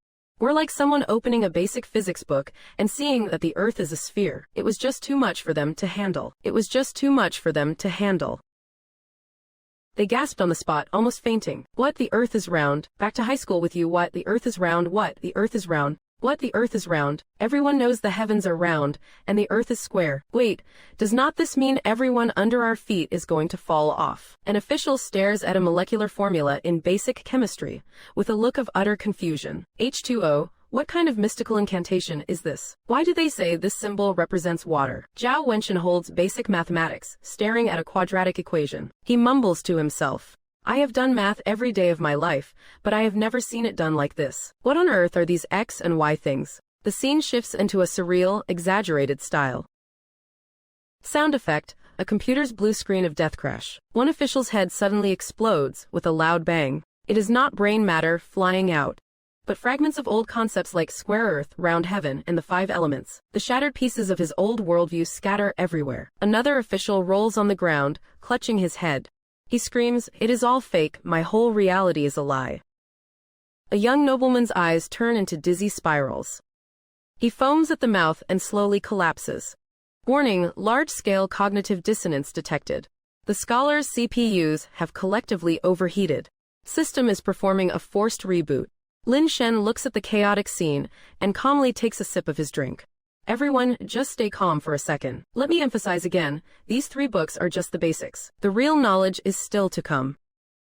were like someone opening a basic physics book and seeing that the earth is a sphere. It was just too much for them to handle. It was just too much for them to handle. They gasped on the spot, almost fainting. What, the earth is round? Back to high school with you. What, the earth is round? What, the earth is round? What, the earth is round? Everyone knows the heavens are round, and the earth is square. Wait, does not this mean everyone under our feet is going to fall off? An official stares at a molecular formula in basic chemistry, with a look of utter confusion. H2O, what kind of mystical incantation is this? Why do they say this symbol represents water? Zhao Wenchen holds basic mathematics, staring at a quadratic equation. He mumbles to himself. I have done math every day of my life, but I have never seen it done like this. What on earth are these X and Y things? The scene shifts into a surreal, exaggerated style. Sound effect, a computer's blue screen of death crash. One official's head suddenly explodes with a loud bang. It is not brain matter flying out, but fragments of old concepts like square earth, round heaven, and the 5 elements. The shattered pieces of his old worldview scatter everywhere. Another official rolls on the ground, clutching his head. He screams, "It is all fake, my whole reality is a lie." A young nobleman's eyes turn into dizzy spirals. He foams at the mouth and slowly collapses. Warning, large-scale cognitive dissonance detected. The scholar's CPUs have collectively overheated. System is performing a forced reboot. Lin Shen looks at the chaotic scene and calmly takes a sip of his drink. Everyone, just stay calm for a second. Let me emphasize again, these 3 books are just the basics. The real knowledge is still to come.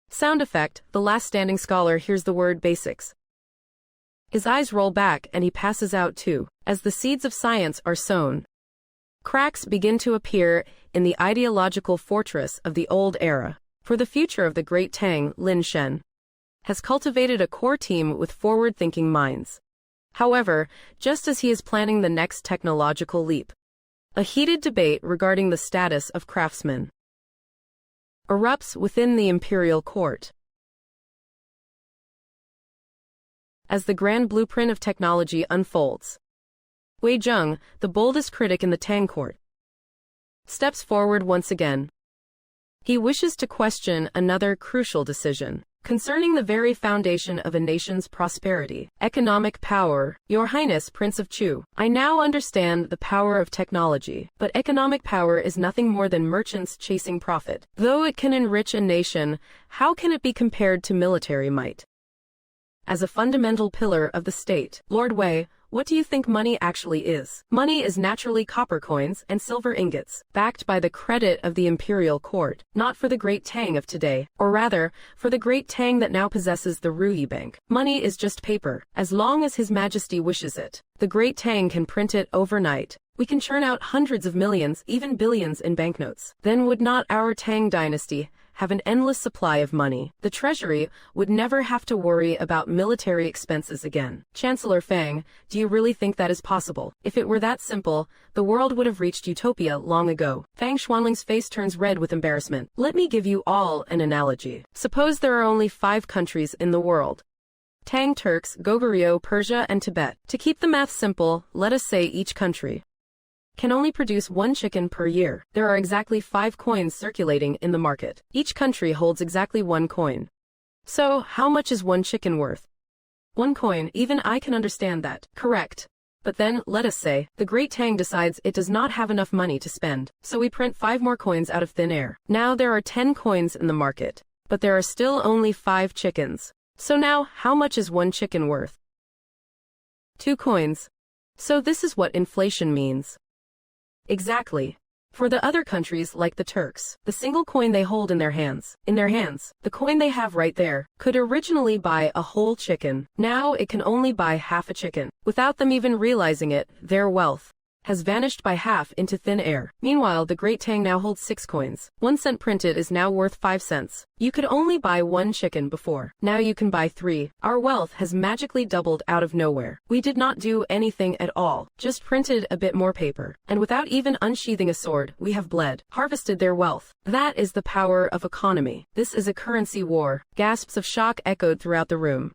Sound effect, the last standing scholar hears the word basics. His eyes roll back and he passes out too. As the seeds of science are sown, cracks begin to appear in the ideological fortress of the old era. For the future of the great Tang, Lin Shen has cultivated a core team with forward-thinking minds. However, just as he is planning the next technological leap, A heated debate regarding the status of craftsmen erupts within the imperial court. As the grand blueprint of technology unfolds, Wei Zheng, the boldest critic in the Tang court, steps forward once again. He wishes to question another crucial decision concerning the very foundation of a nation's prosperity, economic power. Your Highness, Prince of Chu, I now understand the power of technology, but economic power is nothing more than merchants chasing profit. Though it can enrich a nation, how can it be compared to military might? As a fundamental pillar of the state, Lord Wei, what do you think money actually is? Money is naturally copper coins and silver ingots, backed by the credit of the imperial court, not for the great Tang of today, or rather, for the great Tang that now possesses the Ruyi Bank. Money is just paper, as long as His Majesty wishes it. The great Tang can print it overnight. We can churn out hundreds of millions, even billions in banknotes. Then would not our Tang Dynasty have an endless supply of money? The treasury would never have to worry about military expenses again. Chancellor Fang, do you really think that is possible? If it were that simple, the world would have reached utopia long ago. Fang Xuanling's face turns red with embarrassment. Let me give you all an analogy. Suppose there are only 5 countries in the world: Tang, Turks, Goguryeo, Persia, and Tibet. To keep the math simple, let us say each country can only produce 1 chicken per year. There are exactly 5 coins circulating in the market. Each country holds exactly 1 coin. So, how much is 1 chicken worth? 1 coin, even I can understand that. Correct. But then, let us say, the great Tang decides it does not have enough money to spend, so we print 5 more coins out of thin air. Now there are 10 coins in the market, but there are still only 5 chickens. So now, how much is 1 chicken worth? 2 coins. So this is what inflation means. Exactly. For the other countries like the Turks, the single coin they hold in their hands, the coin they have right there, could originally buy a whole chicken. Now it can only buy half a chicken. Without them even realizing it, their wealth has vanished by half into thin air. Meanwhile, the great Tang now holds 6 coins. 1 cent printed is now worth 5 cents. You could only buy 1 chicken before. Now you can buy 3. Our wealth has magically doubled out of nowhere. We did not do anything at all, just printed a bit more paper. And without even unsheathing a sword, we have harvested their wealth. That is the power of economy. This is a currency war. Gasps of shock echoed throughout the room.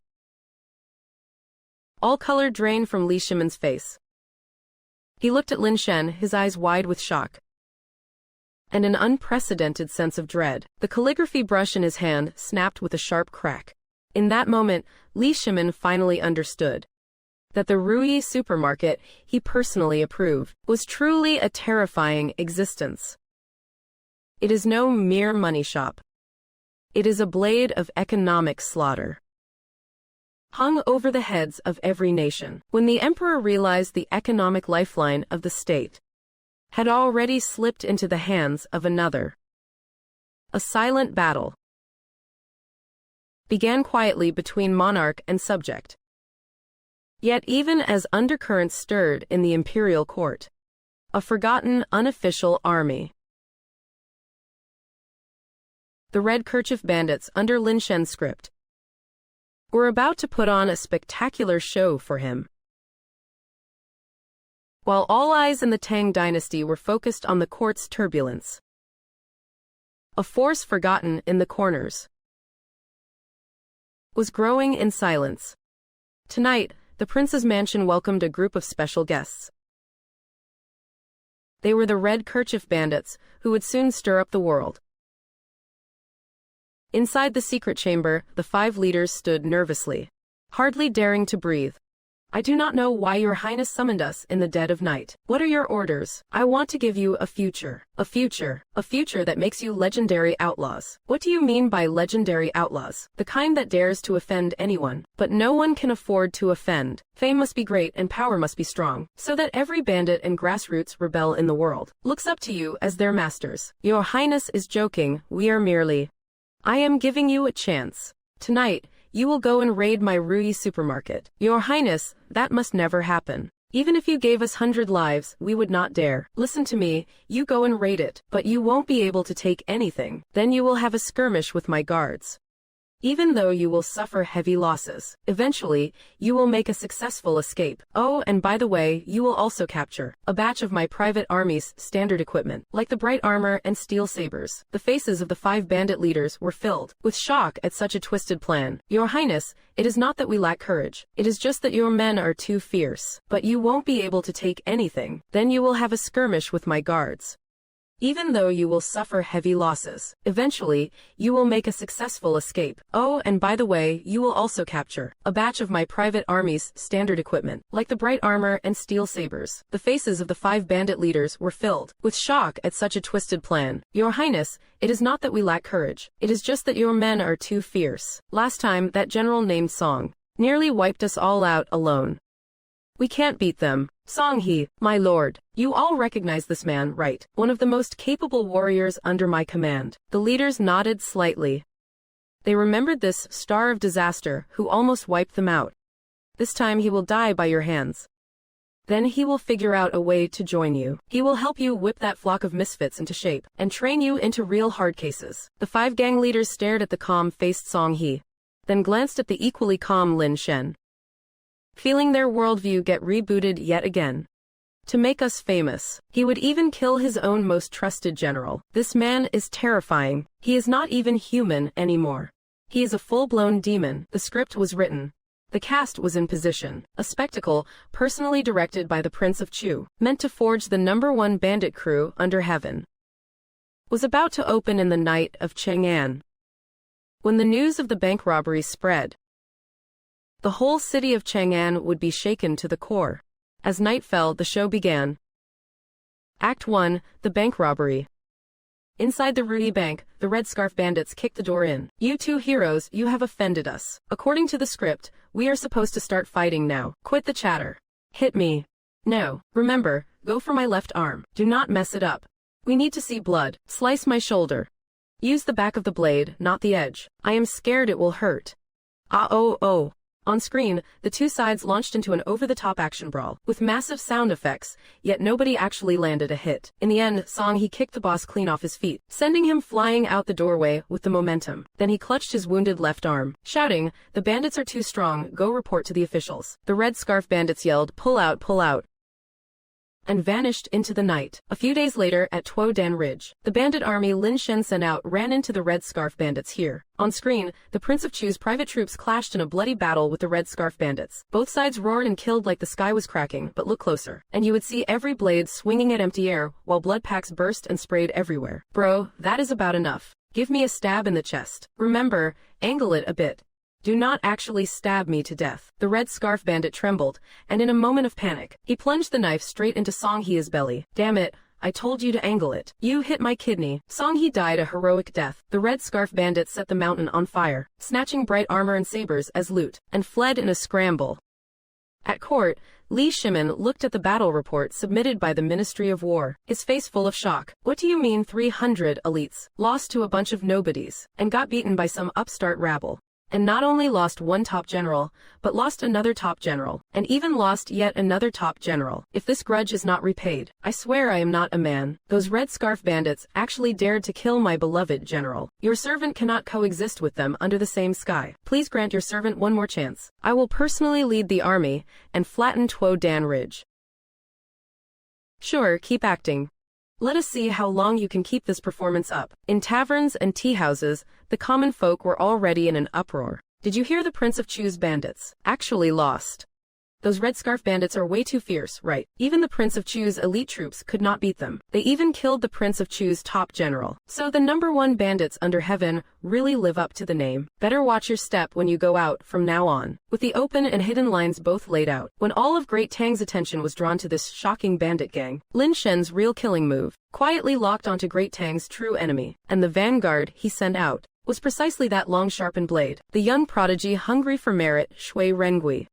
All color drained from Li Shimin's face. He looked at Lin Shen, his eyes wide with shock and an unprecedented sense of dread. The calligraphy brush in his hand snapped with a sharp crack. In that moment, Li Shimin finally understood that the Ruyi supermarket he personally approved was truly a terrifying existence. It is no mere money shop. It is a blade of economic slaughter, hung over the heads of every nation. When the emperor realized the economic lifeline of the state had already slipped into the hands of another, a silent battle began quietly between monarch and subject. Yet even as undercurrents stirred in the imperial court, a forgotten, unofficial army, the Red Kerchief Bandits under Lin Shen's script, were about to put on a spectacular show for him. While all eyes in the Tang Dynasty were focused on the court's turbulence, a force forgotten in the corners was growing in silence. Tonight, the prince's mansion welcomed a group of special guests. They were the Red Kerchief Bandits, who would soon stir up the world. Inside the secret chamber, the 5 leaders stood nervously, hardly daring to breathe. I do not know why your highness summoned us in the dead of night. What are your orders? I want to give you a future. A future that makes you legendary outlaws. What do you mean by legendary outlaws? The kind that dares to offend anyone. But no one can afford to offend. Fame must be great and power must be strong, so that every bandit and grassroots rebel in the world looks up to you as their masters. Your highness is joking. We are merely... I am giving you a chance. Tonight, you will go and raid my Ruyi supermarket. Your highness, that must never happen. Even if you gave us 100 lives, we would not dare. Listen to me, you go and raid it, but you won't be able to take anything. Then you will have a skirmish with my guards. Even though you will suffer heavy losses, eventually, you will make a successful escape. Oh, and by the way, you will also capture a batch of my private army's standard equipment, like the bright armor and steel sabers. The faces of the 5 bandit leaders were filled with shock at such a twisted plan. Your Highness, it is not that we lack courage. It is just that your men are too fierce. But you won't be able to take anything. Then you will have a skirmish with my guards. Even though you will suffer heavy losses, eventually, you will make a successful escape. Oh, and by the way, you will also capture a batch of my private army's standard equipment, like the bright armor and steel sabers. The faces of the 5 bandit leaders were filled with shock at such a twisted plan. Your Highness, it is not that we lack courage. It is just that your men are too fierce. Last time, that general named Song nearly wiped us all out alone. We can't beat them. Song He, my lord, you all recognize this man, right? One of the most capable warriors under my command. The leaders nodded slightly. They remembered this star of disaster who almost wiped them out. This time he will die by your hands. Then he will figure out a way to join you. He will help you whip that flock of misfits into shape and train you into real hard cases. The 5 gang leaders stared at the calm-faced Song He, then glanced at the equally calm Lin Shen, feeling their worldview get rebooted yet again. To make us famous, he would even kill his own most trusted general. This man is terrifying. He is not even human anymore. He is a full-blown demon. The script was written. The cast was in position. A spectacle, personally directed by the Prince of Chu, meant to forge the #1 bandit crew under heaven, was about to open in the night of Chang'an. When the news of the bank robbery spread, the whole city of Chang'an would be shaken to the core. As night fell, the show began. Act 1, the bank robbery. Inside the Ruyi Bank, the Red Scarf Bandits kicked the door in. You 2 heroes, you have offended us. According to the script, we are supposed to start fighting now. Quit the chatter. Hit me. No. Remember, go for my left arm. Do not mess it up. We need to see blood. Slice my shoulder. Use the back of the blade, not the edge. I am scared it will hurt. Oh. On screen, the 2 sides launched into an over-the-top action brawl, with massive sound effects, yet nobody actually landed a hit. In the end, Song He kicked the boss clean off his feet, sending him flying out the doorway with the momentum. Then he clutched his wounded left arm, shouting, "The bandits are too strong, go report to the officials." The Red Scarf Bandits yelled, pull out," and vanished into the night. A few days later, at Tuo Dan Ridge, the bandit army Lin Shen sent out ran into the Red Scarf Bandits here. On screen, the Prince of Chu's private troops clashed in a bloody battle with the Red Scarf Bandits. Both sides roared and killed like the sky was cracking, but look closer, and you would see every blade swinging at empty air, while blood packs burst and sprayed everywhere. Bro, that is about enough. Give me a stab in the chest. Remember, angle it a bit. Do not actually stab me to death. The Red Scarf Bandit trembled, and in a moment of panic, he plunged the knife straight into Song He's belly. Damn it, I told you to angle it. You hit my kidney. Song He died a heroic death. The Red Scarf Bandit set the mountain on fire, snatching bright armor and sabers as loot, and fled in a scramble. At court, Li Shimin looked at the battle report submitted by the Ministry of War, his face full of shock. What do you mean 300 elites lost to a bunch of nobodies, and got beaten by some upstart rabble? And not only lost one top general, but lost another top general, and even lost yet another top general. If this grudge is not repaid, I swear I am not a man. Those Red Scarf Bandits actually dared to kill my beloved general. Your servant cannot coexist with them under the same sky. Please grant your servant one more chance. I will personally lead the army and flatten Tuo Dan Ridge. Sure, keep acting. Let us see how long you can keep this performance up. In taverns and tea houses, the common folk were already in an uproar. Did you hear the Prince of Chu's bandits actually lost? Those Red Scarf Bandits are way too fierce, right? Even the Prince of Chu's elite troops could not beat them. They even killed the Prince of Chu's top general. So the #1 bandits under heaven really live up to the name. Better watch your step when you go out from now on. With the open and hidden lines both laid out, when all of Great Tang's attention was drawn to this shocking bandit gang, Lin Shen's real killing move quietly locked onto Great Tang's true enemy, and the vanguard he sent out was precisely that long sharpened blade. The young prodigy hungry for merit, Shui Rengui.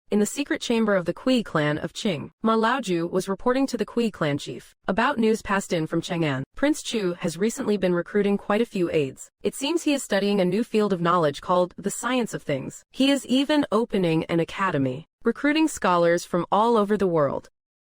In the secret chamber of the Kui clan of Qing, Ma Laoju was reporting to the Kui clan chief about news passed in from Chang'an. Prince Chu has recently been recruiting quite a few aides. It seems he is studying a new field of knowledge called the science of things. He is even opening an academy, recruiting scholars from all over the world.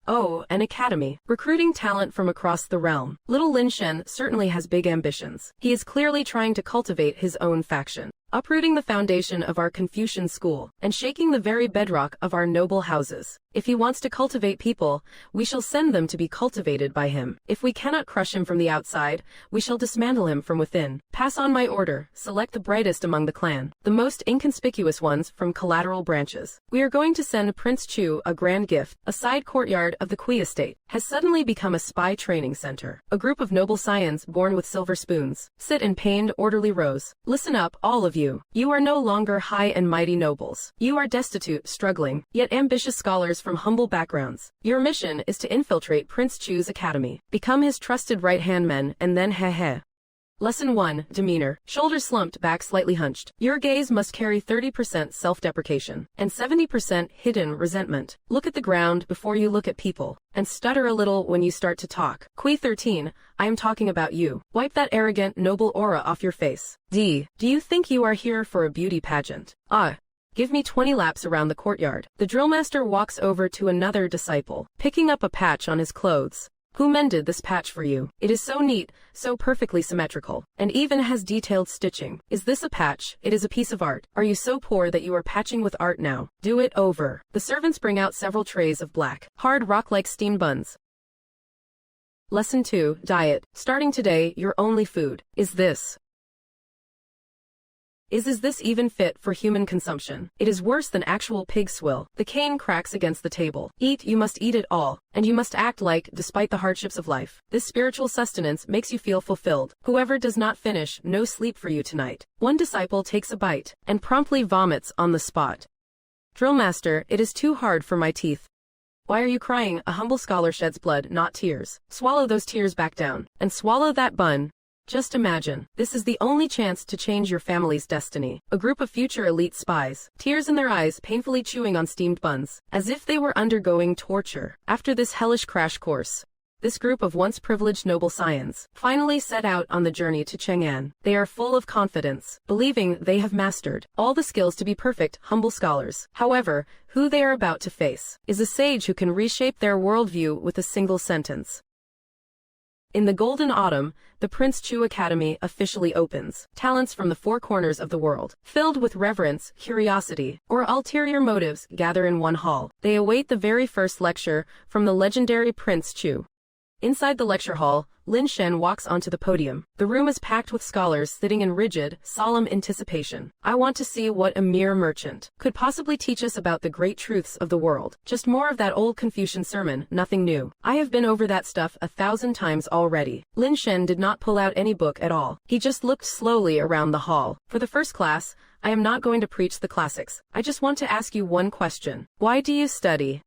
Oh, an academy. Recruiting talent from across the realm. Little Lin Shen certainly has big ambitions. He is clearly trying to cultivate his own faction, uprooting the foundation of our Confucian school, and shaking the very bedrock of our noble houses. If he wants to cultivate people, we shall send them to be cultivated by him. If we cannot crush him from the outside, we shall dismantle him from within. Pass on my order, select the brightest among the clan, the most inconspicuous ones from collateral branches. We are going to send Prince Chu a grand gift. A side courtyard of the Kui estate has suddenly become a spy training center. A group of noble scions born with silver spoons sit in pained, orderly rows. Listen up, all of you. You are no longer high and mighty nobles. You are destitute, struggling, yet ambitious scholars from humble backgrounds. Your mission is to infiltrate Prince Chu's academy, become his trusted right-hand men, and then heh. Lesson 1. Demeanor. Shoulders slumped, back slightly hunched. Your gaze must carry 30% self-deprecation and 70% hidden resentment. Look at the ground before you look at people, and stutter a little when you start to talk. Kui 13. I am talking about you. Wipe that arrogant, noble aura off your face. D. Do you think you are here for a beauty pageant? Give me 20 laps around the courtyard. The drillmaster walks over to another disciple, picking up a patch on his clothes. Who mended this patch for you? It is so neat, so perfectly symmetrical, and even has detailed stitching. Is this a patch? It is a piece of art. Are you so poor that you are patching with art now? Do it over. The servants bring out several trays of black, hard rock-like steamed buns. Lesson 2. Diet. Starting today, your only food is this. Is this even fit for human consumption? It is worse than actual pig swill. The cane cracks against the table. Eat, you must eat it all, and you must act like, despite the hardships of life, this spiritual sustenance makes you feel fulfilled. Whoever does not finish, no sleep for you tonight. One disciple takes a bite, and promptly vomits on the spot. Drillmaster, it is too hard for my teeth. Why are you crying? A humble scholar sheds blood, not tears. Swallow those tears back down, and swallow that bun. Just imagine, this is the only chance to change your family's destiny. A group of future elite spies, tears in their eyes, painfully chewing on steamed buns, as if they were undergoing torture. After this hellish crash course, this group of once privileged noble scions finally set out on the journey to Chang'an. They are full of confidence, believing they have mastered all the skills to be perfect, humble scholars. However, who they are about to face is a sage who can reshape their worldview with a single sentence. In the golden autumn, the Prince Chu Academy officially opens. Talents from the four corners of the world, filled with reverence, curiosity, or ulterior motives, gather in one hall. They await the very first lecture from the legendary Prince Chu. Inside the lecture hall, Lin Shen walks onto the podium. The room is packed with scholars sitting in rigid, solemn anticipation. I want to see what a mere merchant could possibly teach us about the great truths of the world. Just more of that old Confucian sermon, nothing new. I have been over that stuff 1,000 times already. Lin Shen did not pull out any book at all. He just looked slowly around the hall. For the first class, I am not going to preach the classics. I just want to ask you one question. Why do you study?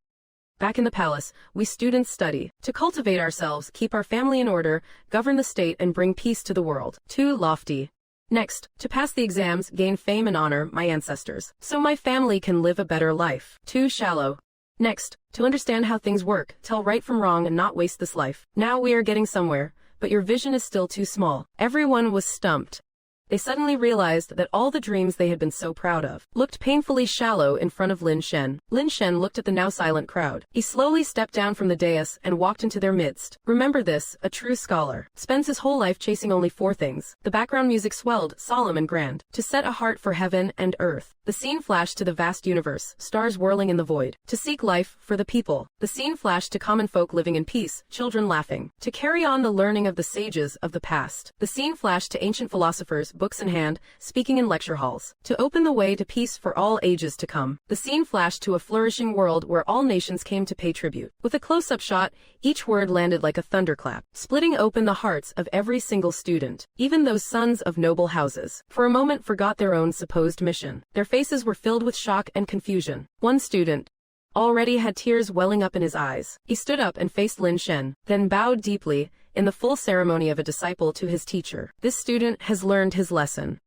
Back in the palace, we students study to cultivate ourselves, keep our family in order, govern the state, and bring peace to the world. Too lofty. Next, to pass the exams, gain fame and honor, my ancestors, so my family can live a better life. Too shallow. Next, to understand how things work, tell right from wrong and not waste this life. Now we are getting somewhere, but your vision is still too small. Everyone was stumped. They suddenly realized that all the dreams they had been so proud of looked painfully shallow in front of Lin Shen. Lin Shen looked at the now silent crowd. He slowly stepped down from the dais and walked into their midst. Remember this, a true scholar spends his whole life chasing only four things. The background music swelled, solemn and grand, to set a heart for heaven and earth. The scene flashed to the vast universe, stars whirling in the void. To seek life for the people. The scene flashed to common folk living in peace, children laughing. To carry on the learning of the sages of the past. The scene flashed to ancient philosophers, books in hand, speaking in lecture halls. To open the way to peace for all ages to come. The scene flashed to a flourishing world where all nations came to pay tribute. With a close-up shot, each word landed like a thunderclap, splitting open the hearts of every single student, even those sons of noble houses. For a moment forgot their own supposed mission. Their faces were filled with shock and confusion. One student already had tears welling up in his eyes. He stood up and faced Lin Shen, then bowed deeply, in the full ceremony of a disciple to his teacher. This student has learned his lesson.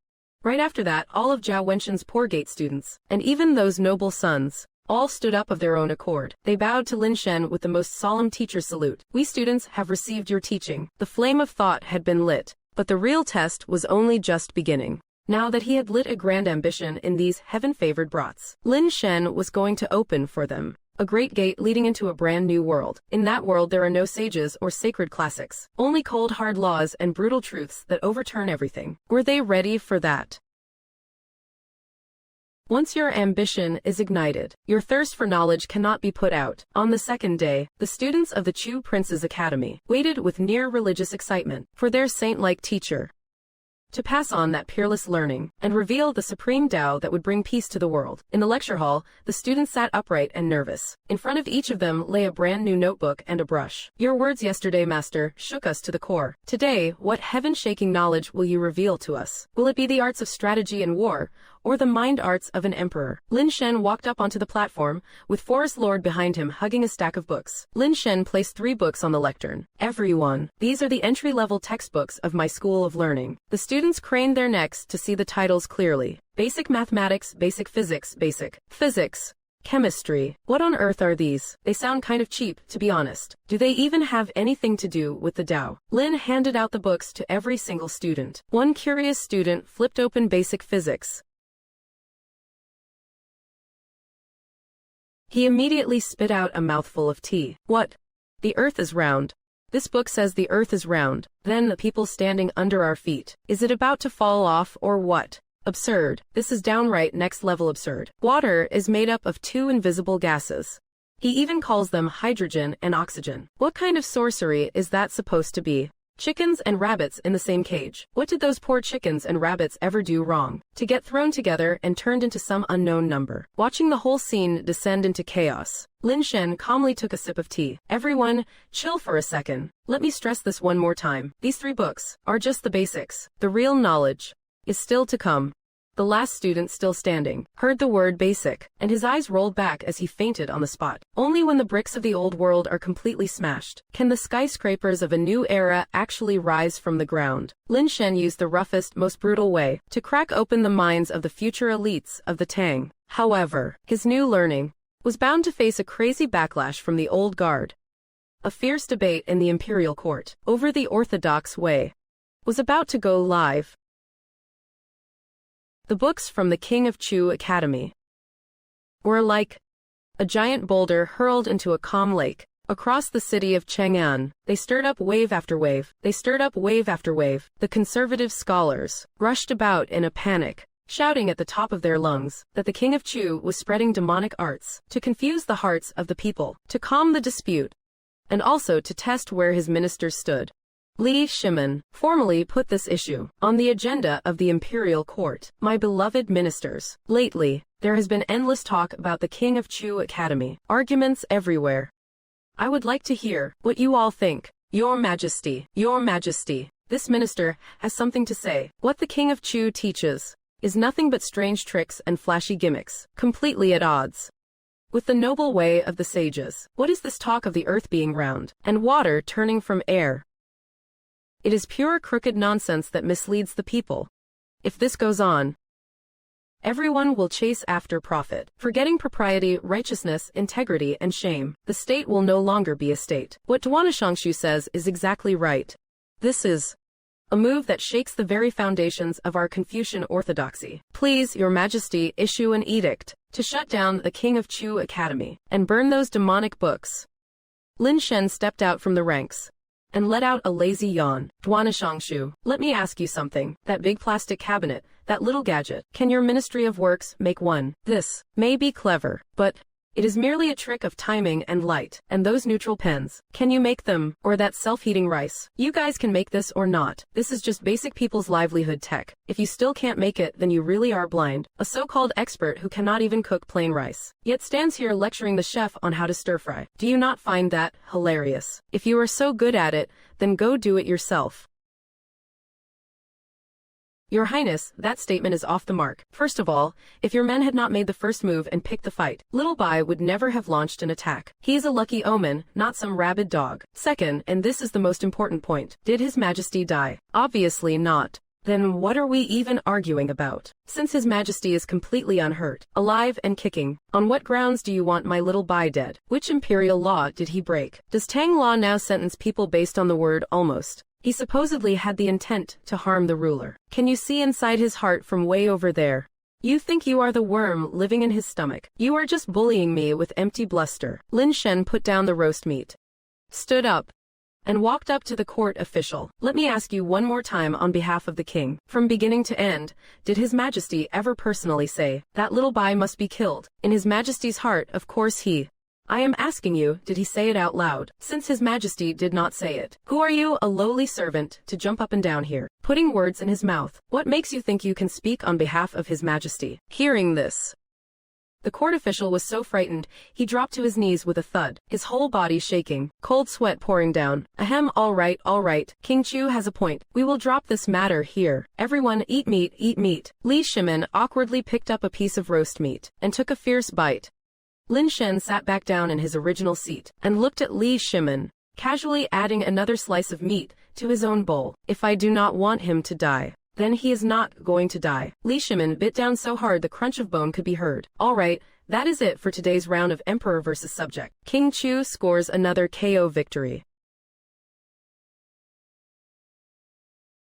Right after that, all of Zhao Wenshan's poor gate students, and even those noble sons, all stood up of their own accord. They bowed to Lin Shen with the most solemn teacher salute. We students have received your teaching. The flame of thought had been lit, but the real test was only just beginning. Now that he had lit a grand ambition in these heaven-favored brats, Lin Shen was going to open for them A great gate leading into a brand new world. In that world there are no sages or sacred classics. Only cold hard laws and brutal truths that overturn everything. Were they ready for that? Once your ambition is ignited, your thirst for knowledge cannot be put out. On the second day, the students of the Chu Prince's Academy waited with near religious excitement for their saint-like teacher to pass on that peerless learning and reveal the supreme Tao that would bring peace to the world. In the lecture hall, the students sat upright and nervous. In front of each of them lay a brand new notebook and a brush. Your words yesterday, Master, shook us to the core. Today, what heaven-shaking knowledge will you reveal to us? Will it be the arts of strategy and war, or the mind arts of an emperor? Lin Shen walked up onto the platform, with Forest Lord behind him hugging a stack of books. Lin Shen placed 3 books on the lectern. Everyone, these are the entry-level textbooks of my school of learning. The students craned their necks to see the titles clearly. Basic mathematics, basic physics, chemistry. What on earth are these? They sound kind of cheap, to be honest. Do they even have anything to do with the Tao? Lin handed out the books to every single student. One curious student flipped open basic physics. He immediately spit out a mouthful of tea. What? The earth is round. This book says the earth is round. Then the people standing under our feet. Is it about to fall off or what? Absurd. This is downright next level absurd. Water is made up of 2 invisible gases. He even calls them hydrogen and oxygen. What kind of sorcery is that supposed to be? Chickens and rabbits in the same cage. What did those poor chickens and rabbits ever do wrong to get thrown together and turned into some unknown number? Watching the whole scene descend into chaos, Lin Shen calmly took a sip of tea. Everyone, chill for a second. Let me stress this one more time. These 3 books are just the basics. The real knowledge is still to come. The last student, still standing, heard the word basic, and his eyes rolled back as he fainted on the spot. Only when the bricks of the old world are completely smashed can the skyscrapers of a new era actually rise from the ground. Lin Shen used the roughest, most brutal way to crack open the minds of the future elites of the Tang. However, his new learning was bound to face a crazy backlash from the old guard. A fierce debate in the imperial court over the orthodox way was about to go live. The books from the King of Chu Academy were like a giant boulder hurled into a calm lake. Across the city of Chang'an, they stirred up wave after wave. The conservative scholars rushed about in a panic, shouting at the top of their lungs that the King of Chu was spreading demonic arts to confuse the hearts of the people, to calm the dispute, and also to test where his ministers stood. Li Shimin formally put this issue on the agenda of the imperial court. My beloved ministers, lately, there has been endless talk about the King of Chu Academy. Arguments everywhere. I would like to hear what you all think. Your Majesty, this minister has something to say. What the King of Chu teaches is nothing but strange tricks and flashy gimmicks, completely at odds with the noble way of the sages. What is this talk of the earth being round and water turning from air? It is pure crooked nonsense that misleads the people. If this goes on, everyone will chase after profit, forgetting propriety, righteousness, integrity, and shame. The state will no longer be a state. What Duanashangshu says is exactly right. This is a move that shakes the very foundations of our Confucian orthodoxy. Please, Your Majesty, issue an edict to shut down the King of Chu Academy and burn those demonic books. Lin Shen stepped out from the ranks and let out a lazy yawn. Duanashangshu, let me ask you something. That big plastic cabinet, that little gadget, can your Ministry of Works make one? This may be clever, but it is merely a trick of timing and light. And those neutral pens, can you make them? Or that self-heating rice? You guys can make this or not. This is just basic people's livelihood tech. If you still can't make it, then you really are blind. A so-called expert who cannot even cook plain rice, yet stands here lecturing the chef on how to stir-fry. Do you not find that hilarious? If you are so good at it, then go do it yourself. Your Highness, that statement is off the mark. First of all, if your men had not made the first move and picked the fight, Little Bai would never have launched an attack. He is a lucky omen, not some rabid dog. Second, and this is the most important point, did His Majesty die? Obviously not. Then what are we even arguing about? Since His Majesty is completely unhurt, alive and kicking, on what grounds do you want my Little Bai dead? Which imperial law did he break? Does Tang law now sentence people based on the word almost? He supposedly had the intent to harm the ruler. Can you see inside his heart from way over there? You think you are the worm living in his stomach. You are just bullying me with empty bluster. Lin Shen put down the roast meat, stood up, and walked up to the court official. Let me ask you one more time on behalf of the king. From beginning to end, did His Majesty ever personally say, that little boy must be killed? In His Majesty's heart, of course I am asking you, did he say it out loud? Since His Majesty did not say it, who are you, a lowly servant, to jump up and down here, putting words in his mouth? What makes you think you can speak on behalf of His Majesty? Hearing this, the court official was so frightened, he dropped to his knees with a thud, his whole body shaking, cold sweat pouring down. Ahem, all right, King Chu has a point. We will drop this matter here. Everyone eat meat, eat meat. Li Shimin awkwardly picked up a piece of roast meat, and took a fierce bite. Lin Shen sat back down in his original seat, and looked at Li Shimin, casually adding another slice of meat to his own bowl. If I do not want him to die, then he is not going to die. Li Shimin bit down so hard the crunch of bone could be heard. Alright, that is it for today's round of Emperor vs. Subject. King Chu scores another KO victory.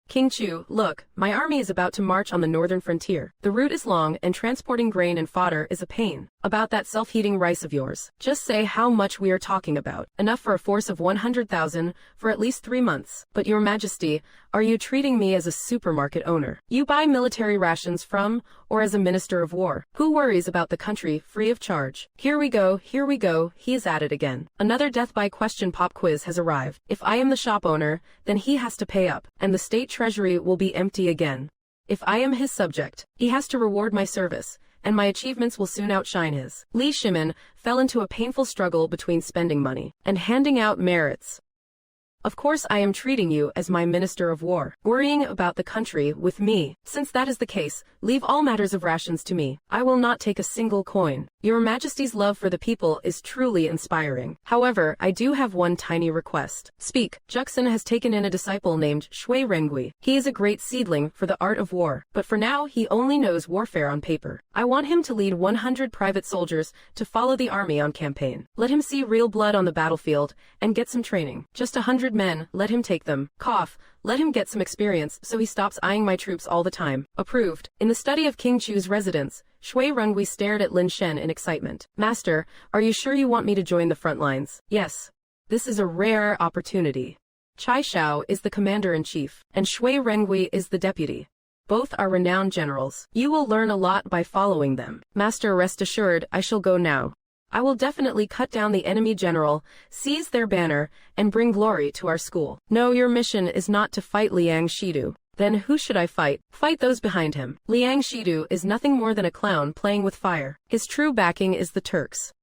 King Chu, look, my army is about to march on the northern frontier. The route is long and transporting grain and fodder is a pain. About that self-heating rice of yours, just say how much we are talking about. Enough for a force of 100,000 for at least 3 months. But Your Majesty, are you treating me as a supermarket owner? You buy military rations from, or as a minister of war? Who worries about the country free of charge? Here we go, he is at it again. Another death by question pop quiz has arrived. If I am the shop owner, then he has to pay up, and the state treasury will be empty again. If I am his subject, he has to reward my service, and my achievements will soon outshine his. Li Shimin fell into a painful struggle between spending money and handing out merits. Of course I am treating you as my Minister of War, worrying about the country with me. Since that is the case, leave all matters of rations to me. I will not take a single coin. Your Majesty's love for the people is truly inspiring. However, I do have one tiny request. Speak. Juxin has taken in a disciple named Shui Rengui. He is a great seedling for the art of war, but for now he only knows warfare on paper. I want him to lead 100 private soldiers to follow the army on campaign. Let him see real blood on the battlefield and get some training. Just 100 men, let him take them. Cough. Let him get some experience so he stops eyeing my troops all the time. Approved. In the study of King Chu's residence, Shui Rengui stared at Lin Shen in excitement. Master, are you sure you want me to join the front lines? Yes. This is a rare opportunity. Chai Shao is the commander-in-chief, and Shui Rengui is the deputy. Both are renowned generals. You will learn a lot by following them. Master, rest assured, I shall go now. I will definitely cut down the enemy general, seize their banner, and bring glory to our school. No, your mission is not to fight Liang Shidu. Then who should I fight? Fight those behind him. Liang Shidu is nothing more than a clown playing with fire. His true backing is the Turks.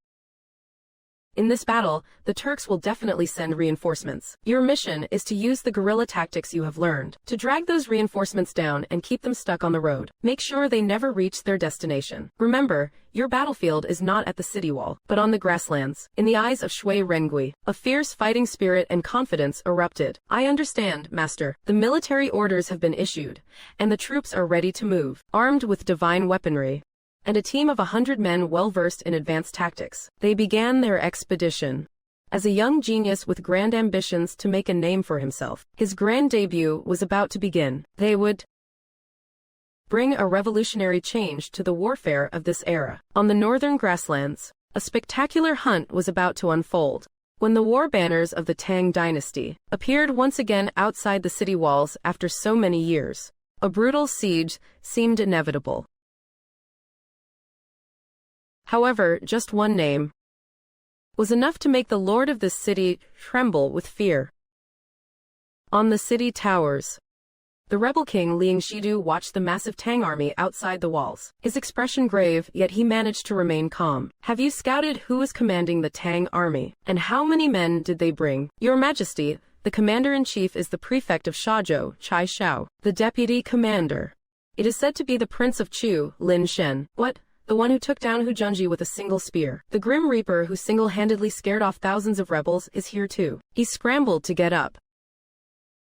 In this battle, the Turks will definitely send reinforcements. Your mission is to use the guerrilla tactics you have learned, to drag those reinforcements down and keep them stuck on the road. Make sure they never reach their destination. Remember, your battlefield is not at the city wall, but on the grasslands. In the eyes of Shui Rengui, a fierce fighting spirit and confidence erupted. I understand, Master. The military orders have been issued, and the troops are ready to move, armed with divine weaponry and a team of 100 men well-versed in advanced tactics. They began their expedition. As a young genius with grand ambitions to make a name for himself, his grand debut was about to begin. They would bring a revolutionary change to the warfare of this era. On the northern grasslands, a spectacular hunt was about to unfold. When the war banners of the Tang Dynasty appeared once again outside the city walls after so many years, a brutal siege seemed inevitable. However, just one name was enough to make the lord of this city tremble with fear. On the city towers, the rebel king Liang Shidu watched the massive Tang army outside the walls. His expression grave, yet he managed to remain calm. Have you scouted who was commanding the Tang army? And how many men did they bring? Your Majesty, the commander-in-chief is the prefect of Shazhou, Chai Shao. The deputy commander, it is said to be the Prince of Chu, Lin Shen. What? The one who took down Hu Junji with a single spear. The Grim Reaper who single-handedly scared off thousands of rebels is here too. He scrambled to get up,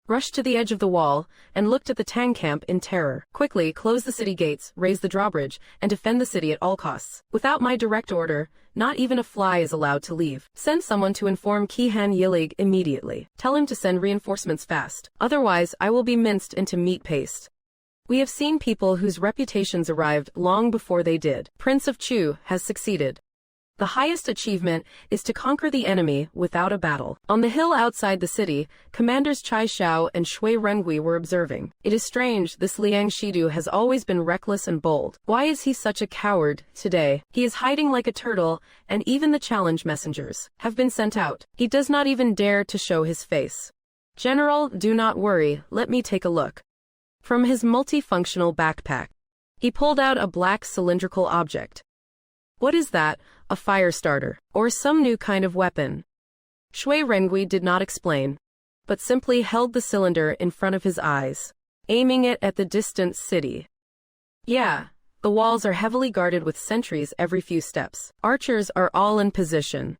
rushed to the edge of the wall, and looked at the Tang camp in terror. Quickly, close the city gates, raise the drawbridge, and defend the city at all costs. Without my direct order, not even a fly is allowed to leave. Send someone to inform Qihan Yilig immediately. Tell him to send reinforcements fast. Otherwise, I will be minced into meat paste. We have seen people whose reputations arrived long before they did. Prince of Chu has succeeded. The highest achievement is to conquer the enemy without a battle. On the hill outside the city, commanders Chai Xiao and Shui Rengui were observing. It is strange, this Liang Shidu has always been reckless and bold. Why is he such a coward today? He is hiding like a turtle, and even the challenge messengers have been sent out. He does not even dare to show his face. General, do not worry, let me take a look. From his multifunctional backpack, he pulled out a black cylindrical object. What is that? A fire starter, or some new kind of weapon? Shui Rengui did not explain, but simply held the cylinder in front of his eyes, aiming it at the distant city. Yeah, the walls are heavily guarded with sentries every few steps. Archers are all in position.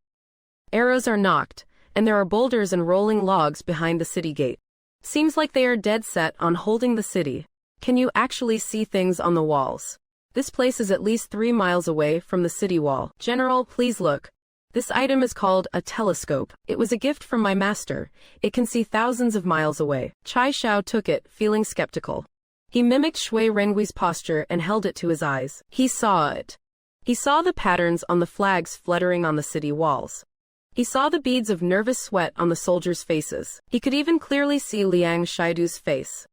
Arrows are knocked, and there are boulders and rolling logs behind the city gate. Seems like they are dead set on holding the city. Can you actually see things on the walls? This place is at least 3 miles away from the city wall. General, please look. This item is called a telescope. It was a gift from my master. It can see thousands of miles away. Chai Xiao took it, feeling skeptical. He mimicked Shui Rengui's posture and held it to his eyes. He saw it. He saw the patterns on the flags fluttering on the city walls. He saw the beads of nervous sweat on the soldiers' faces. He could even clearly see Liang Shidu's face,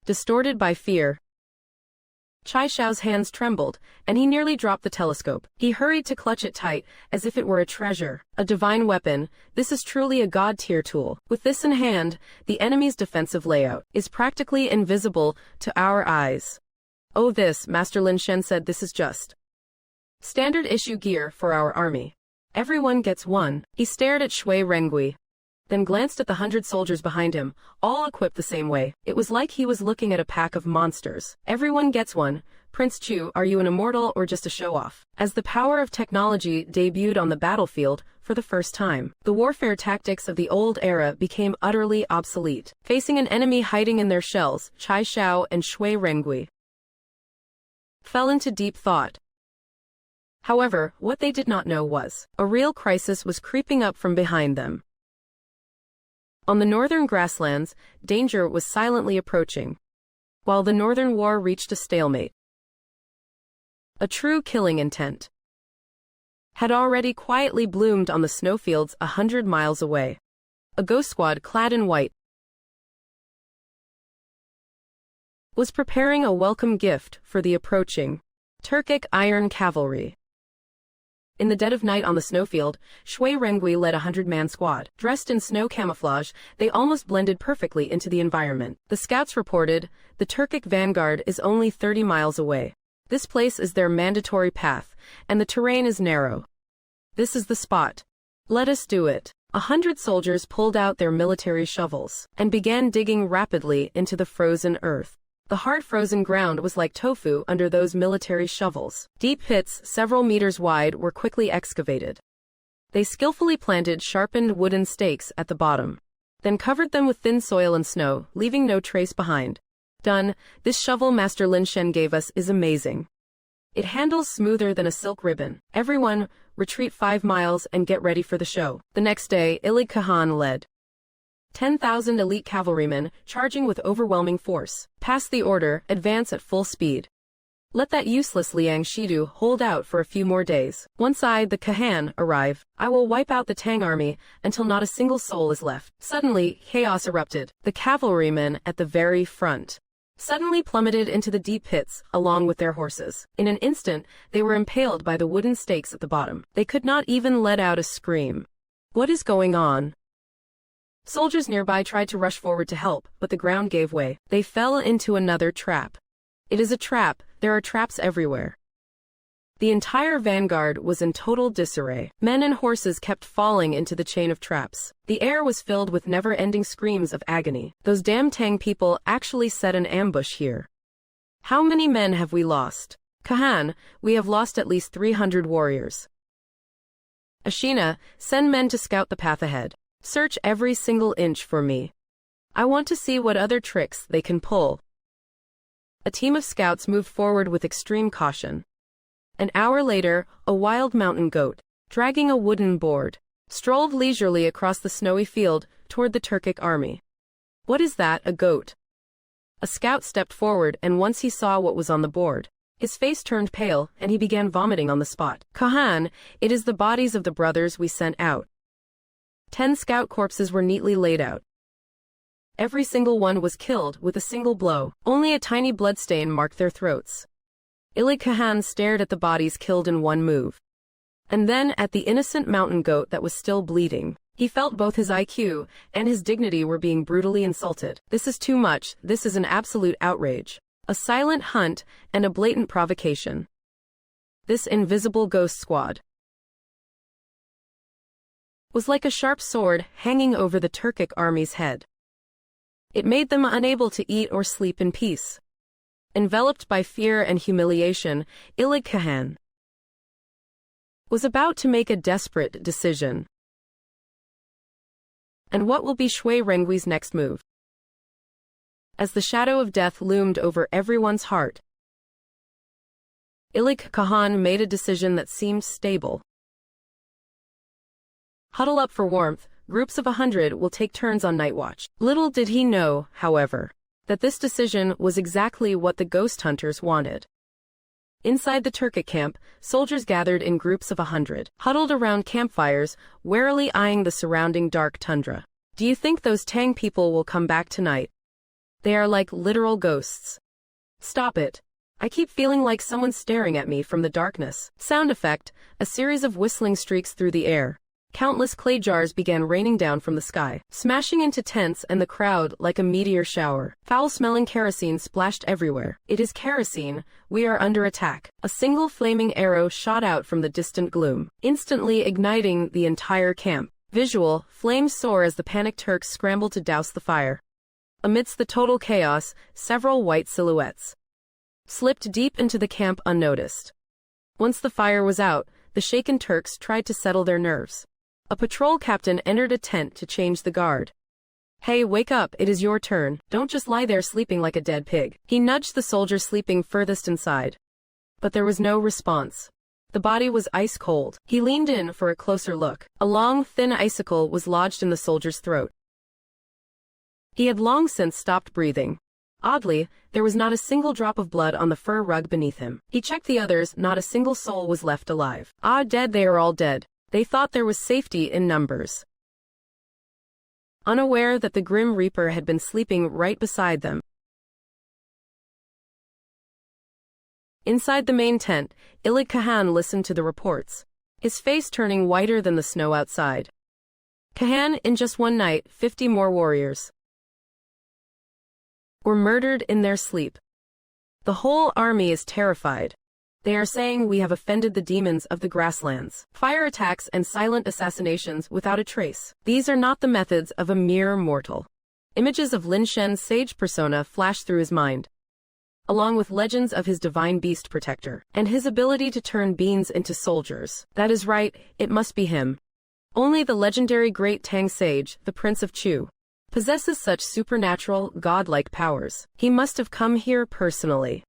distorted by fear. Chai Xiao's hands trembled, and he nearly dropped the telescope. He hurried to clutch it tight, as if it were a treasure, a divine weapon. This is truly a god-tier tool. With this in hand, the enemy's defensive layout is practically invisible to our eyes. Oh, this, Master Lin Shen said, this is just standard issue gear for our army. Everyone gets one. He stared at Shui Rengui, then glanced at the 100 soldiers behind him, all equipped the same way. It was like he was looking at a pack of monsters. Everyone gets one. Prince Chu, are you an immortal or just a show-off? As the power of technology debuted on the battlefield for the first time, the warfare tactics of the old era became utterly obsolete. Facing an enemy hiding in their shells, Chai Xiao and Shui Rengui fell into deep thought. However, what they did not know was, a real crisis was creeping up from behind them. On the northern grasslands, danger was silently approaching, while the northern war reached a stalemate. A true killing intent had already quietly bloomed on the snowfields 100 miles away. A ghost squad clad in white was preparing a welcome gift for the approaching Turkic Iron Cavalry. In the dead of night on the snowfield, Shui Rengui led a 100-man squad. Dressed in snow camouflage, they almost blended perfectly into the environment. The scouts reported, the Turkic vanguard is only 30 miles away. This place is their mandatory path, and the terrain is narrow. This is the spot. Let us do it. 100 soldiers pulled out their military shovels and began digging rapidly into the frozen earth. The hard-frozen ground was like tofu under those military shovels. Deep pits, several meters wide, were quickly excavated. They skillfully planted sharpened wooden stakes at the bottom, then covered them with thin soil and snow, leaving no trace behind. Done. This shovel Master Lin Shen gave us is amazing. It handles smoother than a silk ribbon. Everyone, retreat 5 miles and get ready for the show. The next day, Ilig Khan led 10,000 elite cavalrymen, charging with overwhelming force. Pass the order, advance at full speed. Let that useless Liang Shidu hold out for a few more days. Once the Chang'an arrive, I will wipe out the Tang army until not a single soul is left. Suddenly, chaos erupted. The cavalrymen at the very front suddenly plummeted into the deep pits, along with their horses. In an instant, they were impaled by the wooden stakes at the bottom. They could not even let out a scream. What is going on? Soldiers nearby tried to rush forward to help, but the ground gave way. They fell into another trap. It is a trap. There are traps everywhere. The entire vanguard was in total disarray. Men and horses kept falling into the chain of traps. The air was filled with never-ending screams of agony. Those damn Tang people actually set an ambush here. How many men have we lost? Chang'an, we have lost at least 300 warriors. Ashina, send men to scout the path ahead. Search every single inch for me. I want to see what other tricks they can pull. A team of scouts moved forward with extreme caution. An hour later, a wild mountain goat, dragging a wooden board, strolled leisurely across the snowy field toward the Turkic army. What is that, a goat? A scout stepped forward, and once he saw what was on the board, his face turned pale, and he began vomiting on the spot. Chang'an, it is the bodies of the brothers we sent out. 10 scout corpses were neatly laid out. Every single one was killed with a single blow. Only a tiny bloodstain marked their throats. Chang'an stared at the bodies killed in one move. And then at the innocent mountain goat that was still bleeding. He felt both his IQ and his dignity were being brutally insulted. This is too much, this is an absolute outrage. A silent hunt and a blatant provocation. This invisible ghost squad was like a sharp sword hanging over the Turkic army's head. It made them unable to eat or sleep in peace. Enveloped by fear and humiliation, Chang'an was about to make a desperate decision. And what will be Shui Rengui's next move? As the shadow of death loomed over everyone's heart, Chang'an made a decision that seemed stable. Huddle up for warmth, groups of 100 will take turns on night watch. Little did he know, however, that this decision was exactly what the ghost hunters wanted. Inside the Turkic camp, soldiers gathered in groups of 100, huddled around campfires, warily eyeing the surrounding dark tundra. Do you think those Tang people will come back tonight? They are like literal ghosts. Stop it. I keep feeling like someone's staring at me from the darkness. Sound effect, a series of whistling streaks through the air. Countless clay jars began raining down from the sky, smashing into tents and the crowd like a meteor shower. Foul-smelling kerosene splashed everywhere. It is kerosene, we are under attack. A single flaming arrow shot out from the distant gloom, instantly igniting the entire camp. Visual, flames soar as the panicked Turks scramble to douse the fire. Amidst the total chaos, several white silhouettes slipped deep into the camp unnoticed. Once the fire was out, the shaken Turks tried to settle their nerves. A patrol captain entered a tent to change the guard. Hey, wake up, it is your turn, don't just lie there sleeping like a dead pig. He nudged the soldier sleeping furthest inside. But there was no response. The body was ice cold. He leaned in for a closer look. A long, thin icicle was lodged in the soldier's throat. He had long since stopped breathing. Oddly, there was not a single drop of blood on the fur rug beneath him. He checked the others, not a single soul was left alive. Ah, dead, they are all dead. They thought there was safety in numbers. Unaware that the Grim Reaper had been sleeping right beside them. Inside the main tent, Chang'an listened to the reports, his face turning whiter than the snow outside. Chang'an, in just one night, 50 more warriors were murdered in their sleep. The whole army is terrified. They are saying we have offended the demons of the grasslands. Fire attacks and silent assassinations without a trace. These are not the methods of a mere mortal. Images of Lin Shen's sage persona flashed through his mind, along with legends of his divine beast protector, and his ability to turn beings into soldiers. That is right, it must be him. Only the legendary great Tang sage, the Prince of Chu, possesses such supernatural, godlike powers. He must have come here personally.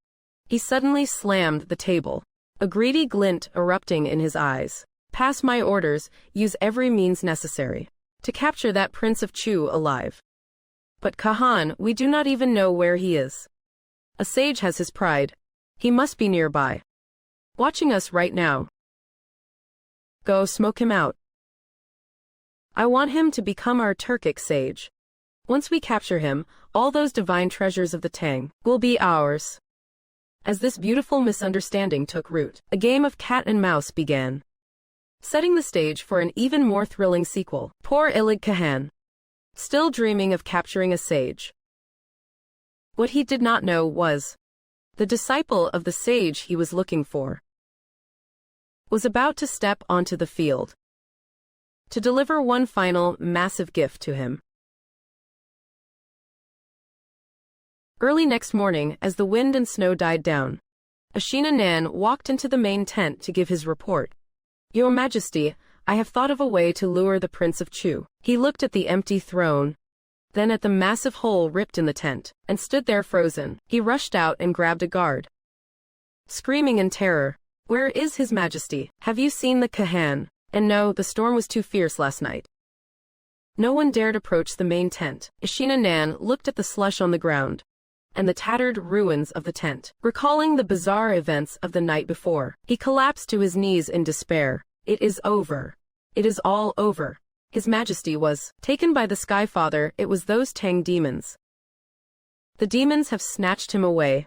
He suddenly slammed the table, a greedy glint erupting in his eyes. Pass my orders, use every means necessary to capture that Prince of Chu alive. But Chang'an, we do not even know where he is. A sage has his pride. He must be nearby, watching us right now. Go smoke him out. I want him to become our Turkic sage. Once we capture him, all those divine treasures of the Tang will be ours. As this beautiful misunderstanding took root, a game of cat and mouse began, setting the stage for an even more thrilling sequel. Poor Chang'an, still dreaming of capturing a sage. What he did not know was, the disciple of the sage he was looking for was about to step onto the field to deliver one final, massive gift to him. Early next morning, as the wind and snow died down, Ashina Nan walked into the main tent to give his report. Your Majesty, I have thought of a way to lure the Prince of Chu. He looked at the empty throne, then at the massive hole ripped in the tent, and stood there frozen. He rushed out and grabbed a guard, screaming in terror. Where is His Majesty? Have you seen the Chang'an? And no, the storm was too fierce last night. No one dared approach the main tent. Ashina Nan looked at the slush on the ground, and the tattered ruins of the tent. Recalling the bizarre events of the night before, he collapsed to his knees in despair. It is over. It is all over. His Majesty was taken by the Sky Father. It was those Tang demons. The demons have snatched him away.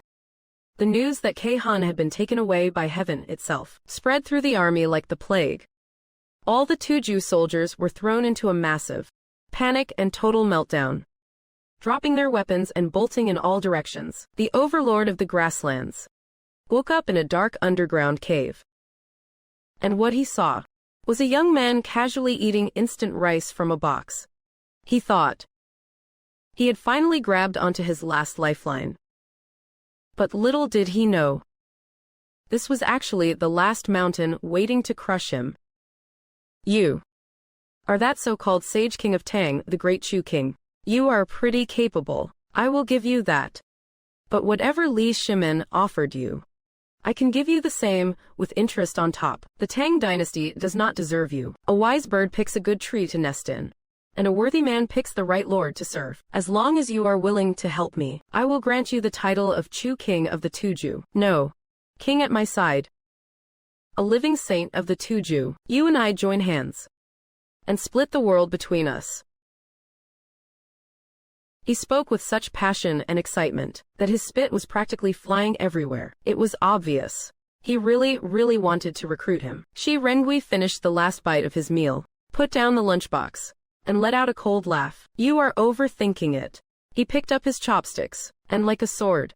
The news that Chang'an had been taken away by heaven itself spread through the army like the plague. All the Tuju soldiers were thrown into a massive panic and total meltdown, dropping their weapons and bolting in all directions. The overlord of the grasslands woke up in a dark underground cave. And what he saw was a young man casually eating instant rice from a box. He thought he had finally grabbed onto his last lifeline. But little did he know, this was actually the last mountain waiting to crush him. You are that so-called sage king of Tang, the great Chu king. You are pretty capable, I will give you that. But whatever Li Shimin offered you, I can give you the same, with interest on top. The Tang Dynasty does not deserve you. A wise bird picks a good tree to nest in, and a worthy man picks the right lord to serve. As long as you are willing to help me, I will grant you the title of Chu King of the Tuju. No, king at my side, a living saint of the Tuju. You and I join hands and split the world between us. He spoke with such passion and excitement that his spit was practically flying everywhere. It was obvious he really wanted to recruit him. Shi Rengui finished the last bite of his meal, put down the lunchbox, and let out a cold laugh. You are overthinking it. He picked up his chopsticks, and like a sword,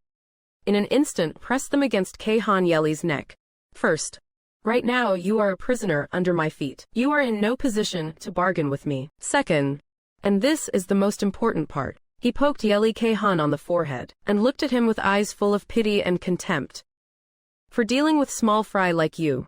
in an instant pressed them against Chang'an Yeli's neck. First, right now you are a prisoner under my feet. You are in no position to bargain with me. Second, and this is the most important part, he poked Yeli Chang'an on the forehead, and looked at him with eyes full of pity and contempt. For dealing with small fry like you,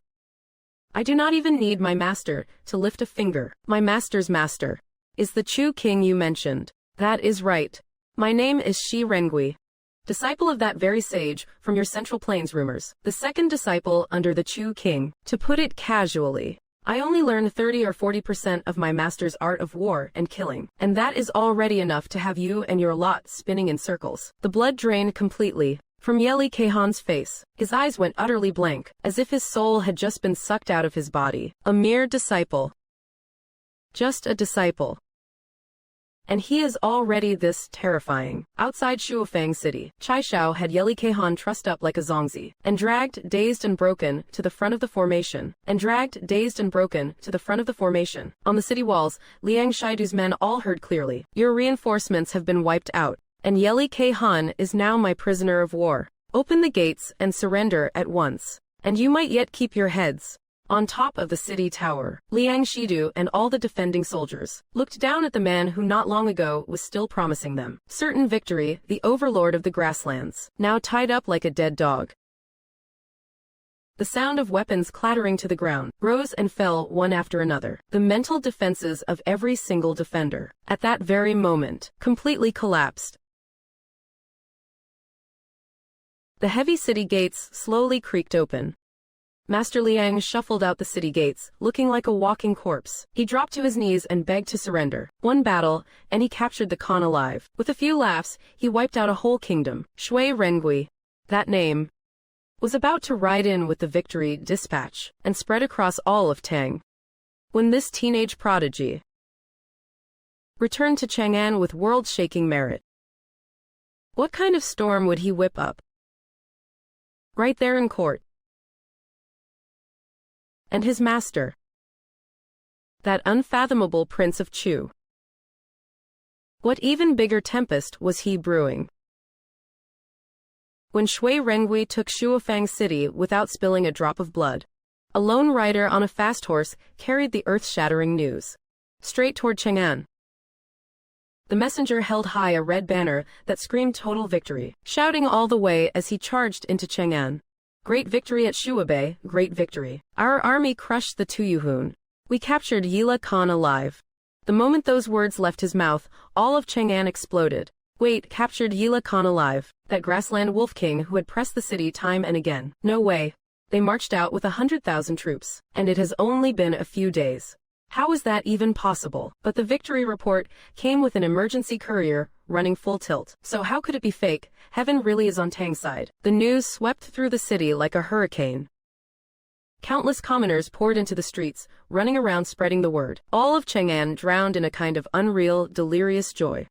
I do not even need my master to lift a finger. My master's master is the Chu king you mentioned. That is right. My name is Shi Rengui, disciple of that very sage from your Central Plains rumors, the second disciple under the Chu king. To put it casually, I only learned 30 or 40% of my master's art of war and killing, and that is already enough to have you and your lot spinning in circles. The blood drained completely from Yeli Chang'an's face. His eyes went utterly blank, as if his soul had just been sucked out of his body. A mere disciple. Just a disciple. And he is already this terrifying. Outside Shuofang City, Chai Shao had Yeli Chang'an trussed up like a zongzi, and dragged, dazed and broken, to the front of the formation. On the city walls, Liang Shaidu's men all heard clearly. Your reinforcements have been wiped out, and Yeli Chang'an is now my prisoner of war. Open the gates and surrender at once, and you might yet keep your heads. On top of the city tower, Liang Shidu and all the defending soldiers looked down at the man who not long ago was still promising them certain victory, the overlord of the grasslands, now tied up like a dead dog. The sound of weapons clattering to the ground rose and fell one after another. The mental defenses of every single defender, at that very moment, completely collapsed. The heavy city gates slowly creaked open. Master Liang shuffled out the city gates, looking like a walking corpse. He dropped to his knees and begged to surrender. One battle, and he captured the Khan alive. With a few laughs, he wiped out a whole kingdom. Shui Rengui, that name, was about to ride in with the victory dispatch, and spread across all of Tang, when this teenage prodigy returned to Chang'an with world-shaking merit. What kind of storm would he whip up? Right there in court. And his master, that unfathomable Prince of Chu. What even bigger tempest was he brewing? When Shui Rengui took Shuofang City without spilling a drop of blood, a lone rider on a fast horse carried the earth-shattering news straight toward Chang'an. The messenger held high a red banner that screamed total victory, shouting all the way as he charged into Chang'an. Great victory at Shuabai, great victory. Our army crushed the Tuyuhun. We captured Yila Khan alive. The moment those words left his mouth, all of Chang'an exploded. Wait, captured Yila Khan alive? That grassland wolf king who had pressed the city time and again. No way. They marched out with 100,000 troops, and it has only been a few days. How is that even possible? But the victory report came with an emergency courier, running full tilt. So how could it be fake? Heaven really is on Tang's side. The news swept through the city like a hurricane. Countless commoners poured into the streets, running around spreading the word. All of Chang'an drowned in a kind of unreal, delirious joy.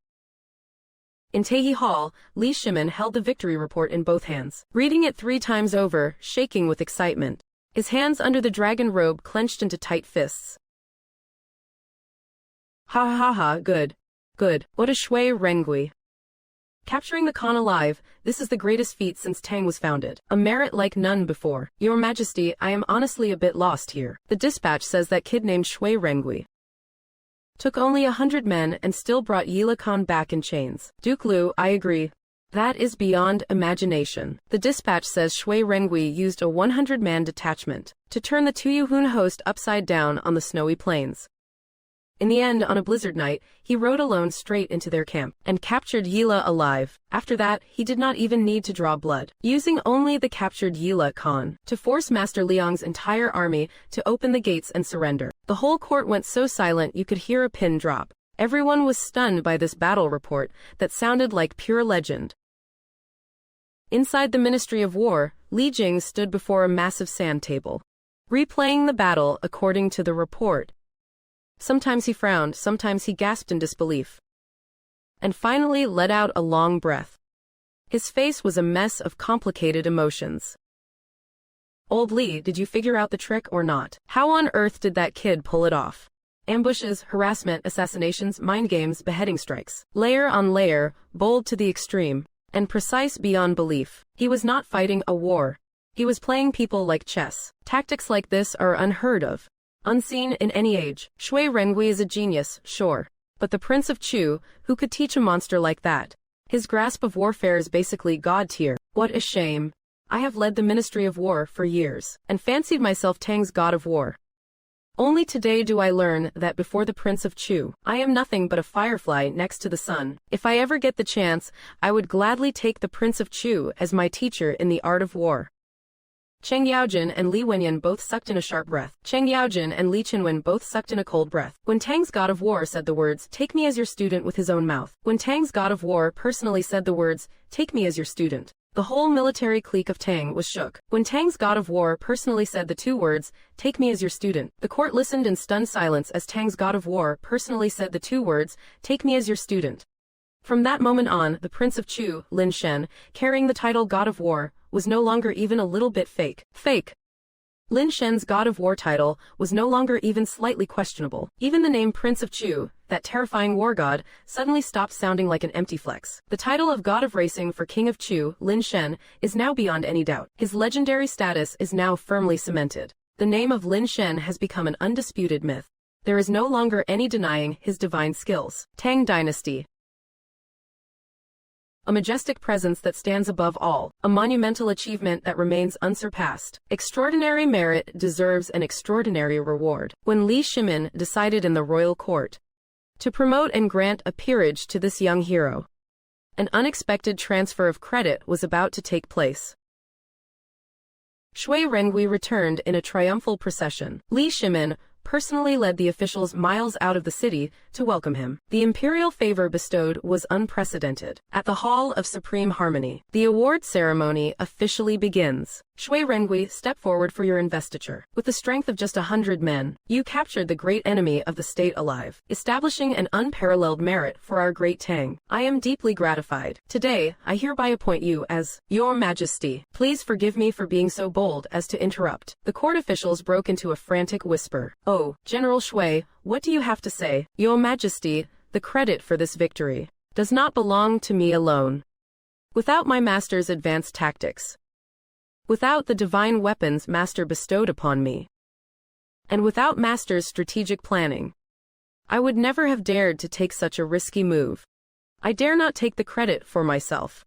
In Taehi Hall, Li Shimin held the victory report in both hands, reading it 3 times over, shaking with excitement. His hands under the dragon robe clenched into tight fists. Ha ha ha, good. Good. What a shui rengui. Capturing the Khan alive, this is the greatest feat since Tang was founded. A merit like none before. Your Majesty, I am honestly a bit lost here. The dispatch says that kid named Shui Rengui took only 100 men and still brought Yila Khan back in chains. Duke Liu, I agree. That is beyond imagination. The dispatch says Shui Rengui used a 100-man detachment to turn the Tuyuhun host upside down on the snowy plains. In the end, on a blizzard night, he rode alone straight into their camp and captured Yila alive. After that, he did not even need to draw blood, using only the captured Yila Khan to force Master Liang's entire army to open the gates and surrender. The whole court went so silent you could hear a pin drop. Everyone was stunned by this battle report that sounded like pure legend. Inside the Ministry of War, Li Jing stood before a massive sand table, replaying the battle according to the report. Sometimes he frowned, sometimes he gasped in disbelief, and finally let out a long breath. His face was a mess of complicated emotions. Old Li, did you figure out the trick or not? How on earth did that kid pull it off? Ambushes, harassment, assassinations, mind games, beheading strikes. Layer on layer, bold to the extreme, and precise beyond belief. He was not fighting a war. He was playing people like chess. Tactics like this are unheard of. Unseen in any age. Shui Rengui is a genius, sure. But the Prince of Chu, who could teach a monster like that? His grasp of warfare is basically god tier. What a shame. I have led the Ministry of War for years, and fancied myself Tang's god of war. Only today do I learn that before the Prince of Chu, I am nothing but a firefly next to the sun. If I ever get the chance, I would gladly take the Prince of Chu as my teacher in the art of war. Cheng Yaojin and Li Wenyan both sucked in a sharp breath. Cheng Yaojin and Li Qinwen both sucked in a cold breath. When Tang's god of war said the words, "Take me as your student," with his own mouth. When Tang's god of war personally said the words, "Take me as your student," the whole military clique of Tang was shook. When Tang's god of war personally said the 2 words, "Take me as your student," the court listened in stunned silence as Tang's god of war personally said the 2 words, "Take me as your student." From that moment on, the Prince of Chu, Lin Shen, carrying the title God of War, was no longer even a little bit fake. Lin Shen's God of War title was no longer even slightly questionable. Even the name Prince of Chu, that terrifying war god, suddenly stopped sounding like an empty flex. The title of God of Racing for King of Chu, Lin Shen, is now beyond any doubt. His legendary status is now firmly cemented. The name of Lin Shen has become an undisputed myth. There is no longer any denying his divine skills. Tang Dynasty. A majestic presence that stands above all, a monumental achievement that remains unsurpassed. Extraordinary merit deserves an extraordinary reward. When Li Shimin decided in the royal court to promote and grant a peerage to this young hero, an unexpected transfer of credit was about to take place. Shui Rengui returned in a triumphal procession. Li Shimin personally led the officials miles out of the city to welcome him. The imperial favor bestowed was unprecedented. At the Hall of Supreme Harmony, the award ceremony officially begins. Shui Rengui, step forward for your investiture. With the strength of just 100 men, you captured the great enemy of the state alive, establishing an unparalleled merit for our great Tang. I am deeply gratified. Today, I hereby appoint you as Your Majesty. Please forgive me for being so bold as to interrupt. The court officials broke into a frantic whisper. Oh, General Shui, what do you have to say? Your Majesty, the credit for this victory does not belong to me alone. Without my master's advanced tactics, without the divine weapons Master bestowed upon me, and without Master's strategic planning, I would never have dared to take such a risky move. I dare not take the credit for myself.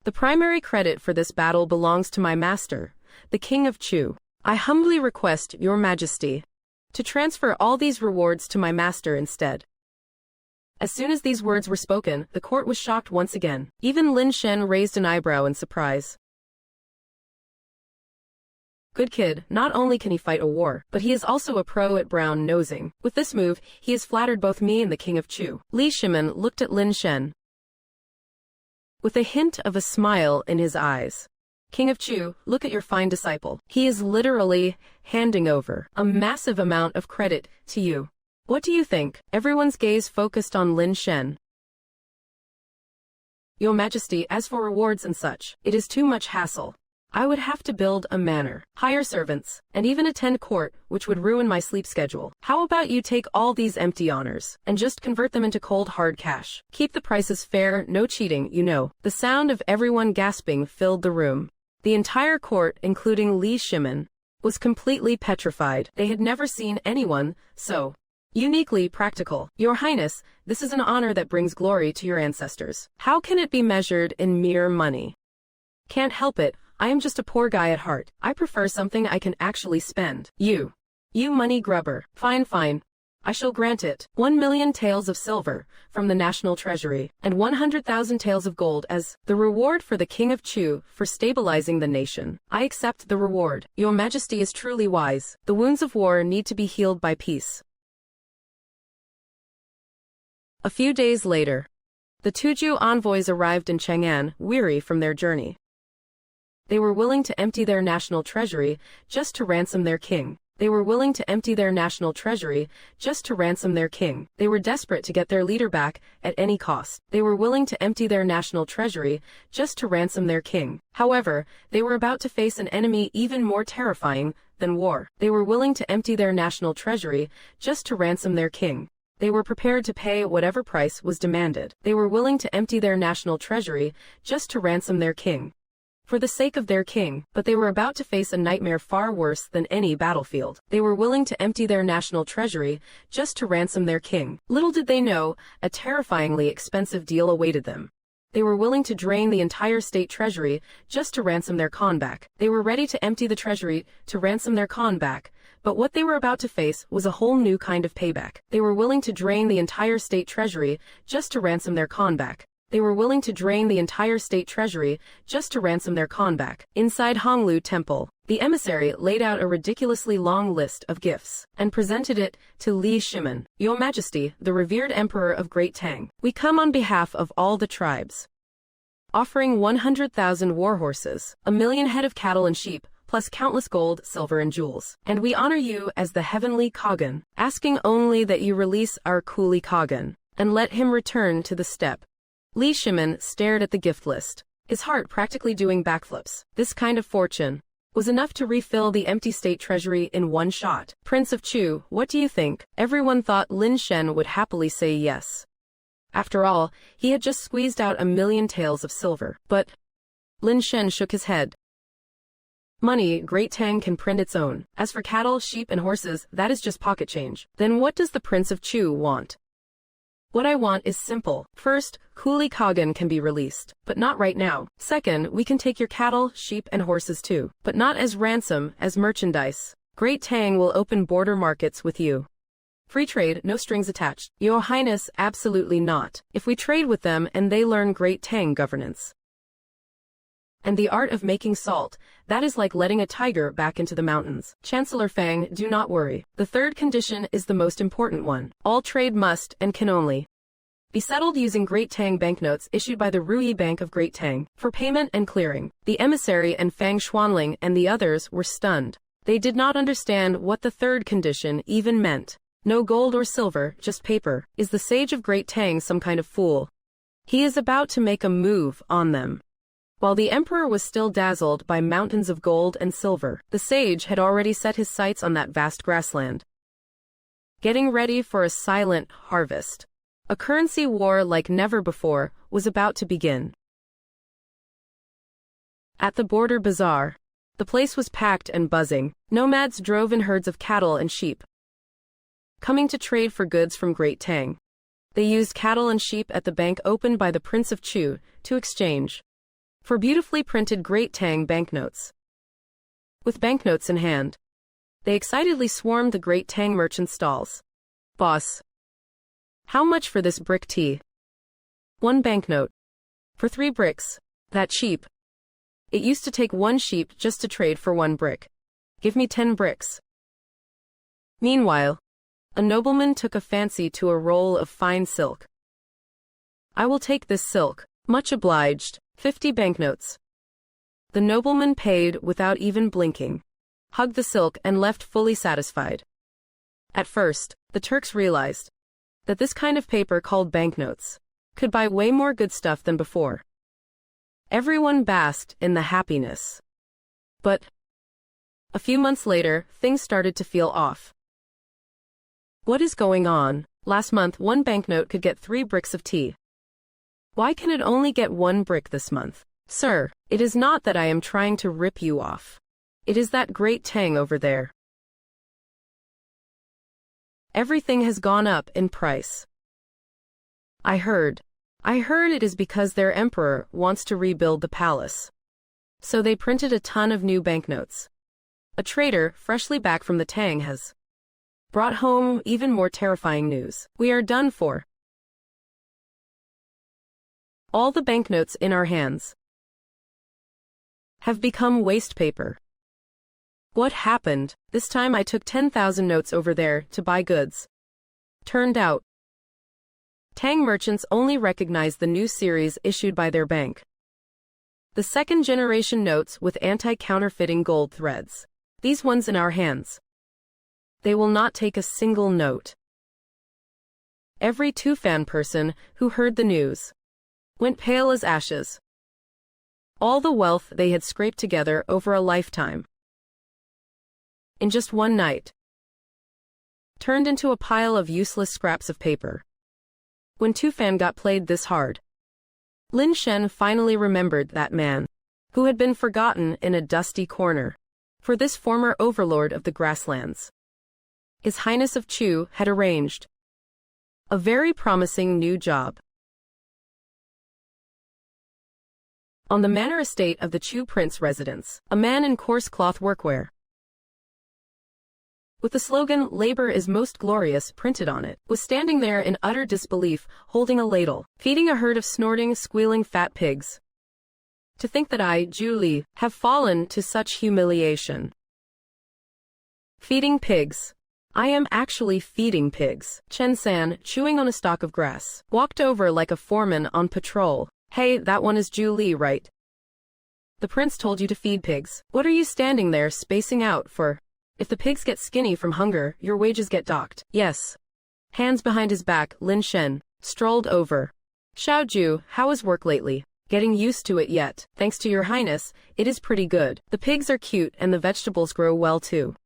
The primary credit for this battle belongs to my master, the King of Chu. I humbly request Your Majesty to transfer all these rewards to my master instead. As soon as these words were spoken, the court was shocked once again. Even Lin Shen raised an eyebrow in surprise. Good kid, not only can he fight a war, but he is also a pro at brown nosing. With this move, he has flattered both me and the King of Chu. Li Shimin looked at Lin Shen with a hint of a smile in his eyes. King of Chu, look at your fine disciple. He is literally handing over a massive amount of credit to you. What do you think? Everyone's gaze focused on Lin Shen. Your Majesty, as for rewards and such, it is too much hassle. I would have to build a manor, hire servants, and even attend court, which would ruin my sleep schedule. How about you take all these empty honors, and just convert them into cold hard cash? Keep the prices fair, no cheating, you know. The sound of everyone gasping filled the room. The entire court, including Li Shimin, was completely petrified. They had never seen anyone so uniquely practical. Your Highness, this is an honor that brings glory to your ancestors. How can it be measured in mere money? Can't help it. I am just a poor guy at heart. I prefer something I can actually spend. You money grubber. Fine, fine. I shall grant it. 1,000,000 taels of silver from the national treasury, and 100,000 taels of gold as the reward for the King of Chu for stabilizing the nation. I accept the reward. Your Majesty is truly wise. The wounds of war need to be healed by peace. A few days later, the Tuju envoys arrived in Chang'an, weary from their journey. They were willing to empty their national treasury just to ransom their king. They were willing to empty their national treasury just to ransom their king. They were desperate to get their leader back at any cost. They were willing to empty their national treasury just to ransom their king. However, they were about to face an enemy even more terrifying than war. They were willing to empty their national treasury just to ransom their king. They were prepared to pay whatever price was demanded. They were willing to empty their national treasury just to ransom their king, for the sake of their king, but they were about to face a nightmare far worse than any battlefield. They were willing to empty their national treasury just to ransom their king. Little did they know, a terrifyingly expensive deal awaited them. They were willing to drain the entire state treasury just to ransom their Khan back. They were ready to empty the treasury to ransom their Khan back, but what they were about to face was a whole new kind of payback. They were willing to drain the entire state treasury just to ransom their Khan back. They were willing to drain the entire state treasury just to ransom their Khan back. Inside Honglu Temple, the emissary laid out a ridiculously long list of gifts and presented it to Li Shimin. Your Majesty, the revered Emperor of Great Tang, we come on behalf of all the tribes, offering 100,000 war horses, 1,000,000 head of cattle and sheep, plus countless gold, silver and jewels. And we honor you as the heavenly Khagan, asking only that you release our coolie Khagan and let him return to the steppe. Li Shimin stared at the gift list, his heart practically doing backflips. This kind of fortune was enough to refill the empty state treasury in one shot. Prince of Chu, what do you think? Everyone thought Lin Shen would happily say yes. After all, he had just squeezed out 1,000,000 taels of silver. But Lin Shen shook his head. Money, Great Tang can print its own. As for cattle, sheep and horses, that is just pocket change. Then what does the Prince of Chu want? What I want is simple. First, coolie Khagan can be released, but not right now. Second, we can take your cattle, sheep and horses too, but not as ransom, as merchandise. Great Tang will open border markets with you. Free trade, no strings attached. Your Highness, absolutely not. If we trade with them and they learn Great Tang governance and the art of making salt, that is like letting a tiger back into the mountains. Chancellor Fang, do not worry. The third condition is the most important one. All trade must and can only be settled using Great Tang banknotes issued by the Ruyi Bank of Great Tang for payment and clearing. The emissary and Fang Xuanling and the others were stunned. They did not understand what the third condition even meant. No gold or silver, just paper. Is the sage of Great Tang some kind of fool? He is about to make a move on them. While the emperor was still dazzled by mountains of gold and silver, the sage had already set his sights on that vast grassland, getting ready for a silent harvest. A currency war like never before was about to begin. At the border bazaar, the place was packed and buzzing. Nomads drove in herds of cattle and sheep, coming to trade for goods from Great Tang. They used cattle and sheep at the bank opened by the Prince of Chu to exchange for beautifully printed Great Tang banknotes. With banknotes in hand, they excitedly swarmed the Great Tang merchant stalls. Boss, how much for this brick tea? 1 banknote. For 3 bricks. That cheap. It used to take 1 sheep just to trade for 1 brick. Give me 10 bricks. Meanwhile, a nobleman took a fancy to a roll of fine silk. I will take this silk. Much obliged. 50 banknotes. The nobleman paid without even blinking, hugged the silk and left fully satisfied. At first, the Turks realized that this kind of paper called banknotes could buy way more good stuff than before. Everyone basked in the happiness. But a few months later, things started to feel off. What is going on? Last month, one banknote could get 3 bricks of tea. Why can it only get 1 brick this month? Sir, it is not that I am trying to rip you off. It is that great Tang over there. Everything has gone up in price. I heard it is because their emperor wants to rebuild the palace. So they printed a ton of new banknotes. A trader, freshly back from the Tang, has brought home even more terrifying news. We are done for. All the banknotes in our hands have become waste paper. What happened? This time I took 10,000 notes over there to buy goods. Turned out, Tang merchants only recognized the new series issued by their bank. The second-generation notes with anti-counterfeiting gold threads. These ones in our hands. They will not take a single note. Every Tufan person who heard the news went pale as ashes. All the wealth they had scraped together over a lifetime, in just one night, turned into a pile of useless scraps of paper. When Tufan got played this hard, Lin Shen finally remembered that man, who had been forgotten in a dusty corner. For this former overlord of the grasslands, His Highness of Chu had arranged a very promising new job. On the manor estate of the Chu prince residence, a man in coarse cloth workwear, with the slogan, "Labor is most glorious," printed on it, was standing there in utter disbelief, holding a ladle, feeding a herd of snorting, squealing fat pigs. To think that I, Julie, have fallen to such humiliation. Feeding pigs. I am actually feeding pigs. Chen San, chewing on a stalk of grass, walked over like a foreman on patrol. Hey, that one is Julie, right? The prince told you to feed pigs. What are you standing there spacing out for? If the pigs get skinny from hunger, your wages get docked. Yes. Hands behind his back, Lin Shen strolled over. Xiao Ju, how is work lately? Getting used to it yet? Thanks to your highness, it is pretty good. The pigs are cute and the vegetables grow well too.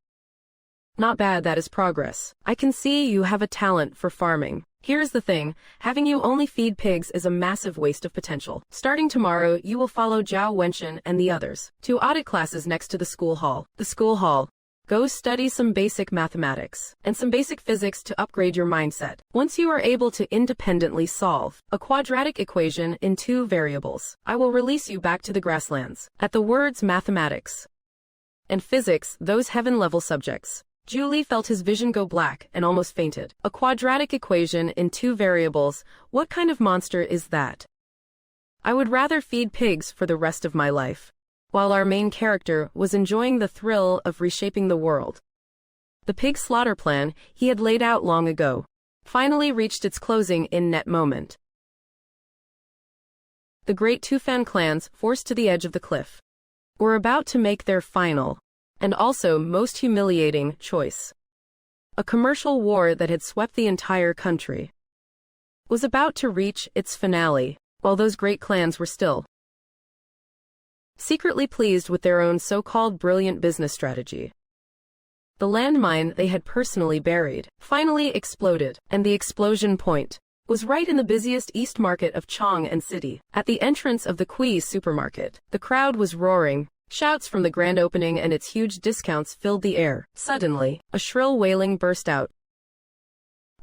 Not bad, that is progress. I can see you have a talent for farming. Here's the thing, having you only feed pigs is a massive waste of potential. Starting tomorrow, you will follow Zhao Wenshen and the others to audit classes next to the school hall. The school hall. Go study some basic mathematics and some basic physics to upgrade your mindset. Once you are able to independently solve a quadratic equation in 2 variables, I will release you back to the grasslands. At the words mathematics and physics, those heaven-level subjects, Julie felt his vision go black and almost fainted. A quadratic equation in 2 variables, what kind of monster is that? I would rather feed pigs for the rest of my life. While our main character was enjoying the thrill of reshaping the world, the pig slaughter plan he had laid out long ago finally reached its closing in net moment. The great Tufan clans, forced to the edge of the cliff, were about to make their final, and also most humiliating, choice. A commercial war that had swept the entire country was about to reach its finale, while those great clans were still secretly pleased with their own so-called brilliant business strategy. The landmine they had personally buried finally exploded, and the explosion point was right in the busiest East Market of Chang'an City. At the entrance of the Kui supermarket, the crowd was roaring. Shouts from the grand opening and its huge discounts filled the air. Suddenly, a shrill wailing burst out.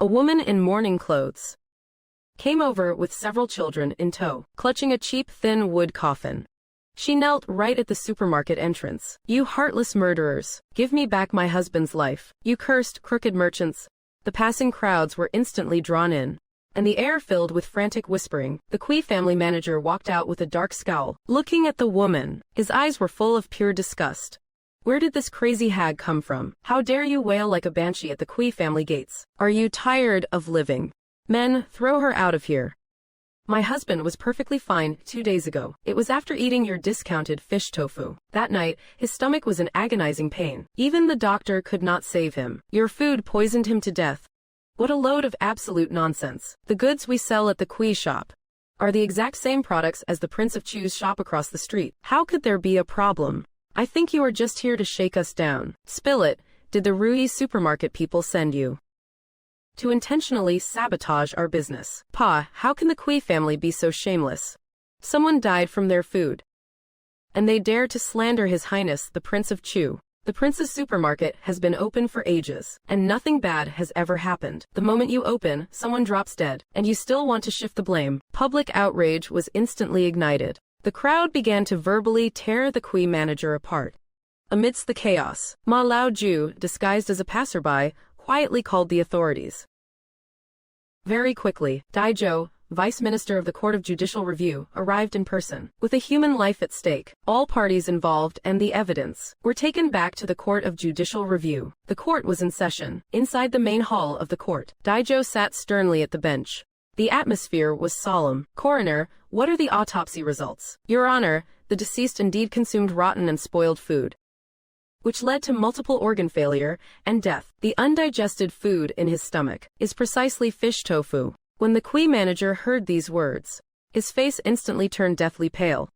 A woman in mourning clothes came over with several children in tow, clutching a cheap, thin wood coffin. She knelt right at the supermarket entrance. "You heartless murderers, give me back my husband's life. You cursed, crooked merchants." The passing crowds were instantly drawn in, and the air filled with frantic whispering. The Kui family manager walked out with a dark scowl, looking at the woman. His eyes were full of pure disgust. Where did this crazy hag come from? How dare you wail like a banshee at the Kui family gates? Are you tired of living? Men, throw her out of here. My husband was perfectly fine 2 days ago. It was after eating your discounted fish tofu. That night, his stomach was in agonizing pain. Even the doctor could not save him. Your food poisoned him to death. What a load of absolute nonsense. The goods we sell at the Kui shop are the exact same products as the Prince of Chu's shop across the street. How could there be a problem? I think you are just here to shake us down. Spill it. Did the Rui supermarket people send you to intentionally sabotage our business? Pa, how can the Kui family be so shameless? Someone died from their food, and they dare to slander His Highness the Prince of Chu. The Prince's supermarket has been open for ages, and nothing bad has ever happened. The moment you open, someone drops dead, and you still want to shift the blame. Public outrage was instantly ignited. The crowd began to verbally tear the Kui manager apart. Amidst the chaos, Ma Lao Ju, disguised as a passerby, quietly called the authorities. Very quickly, Dai Zhou, Vice Minister of the Court of Judicial Review, arrived in person. With a human life at stake, all parties involved and the evidence were taken back to the Court of Judicial Review. The court was in session. Inside the main hall of the court, Dai Zhou sat sternly at the bench. The atmosphere was solemn. Coroner, what are the autopsy results? Your Honor, the deceased indeed consumed rotten and spoiled food, which led to multiple organ failure and death. The undigested food in his stomach is precisely fish tofu. When the Kui manager heard these words, his face instantly turned deathly pale.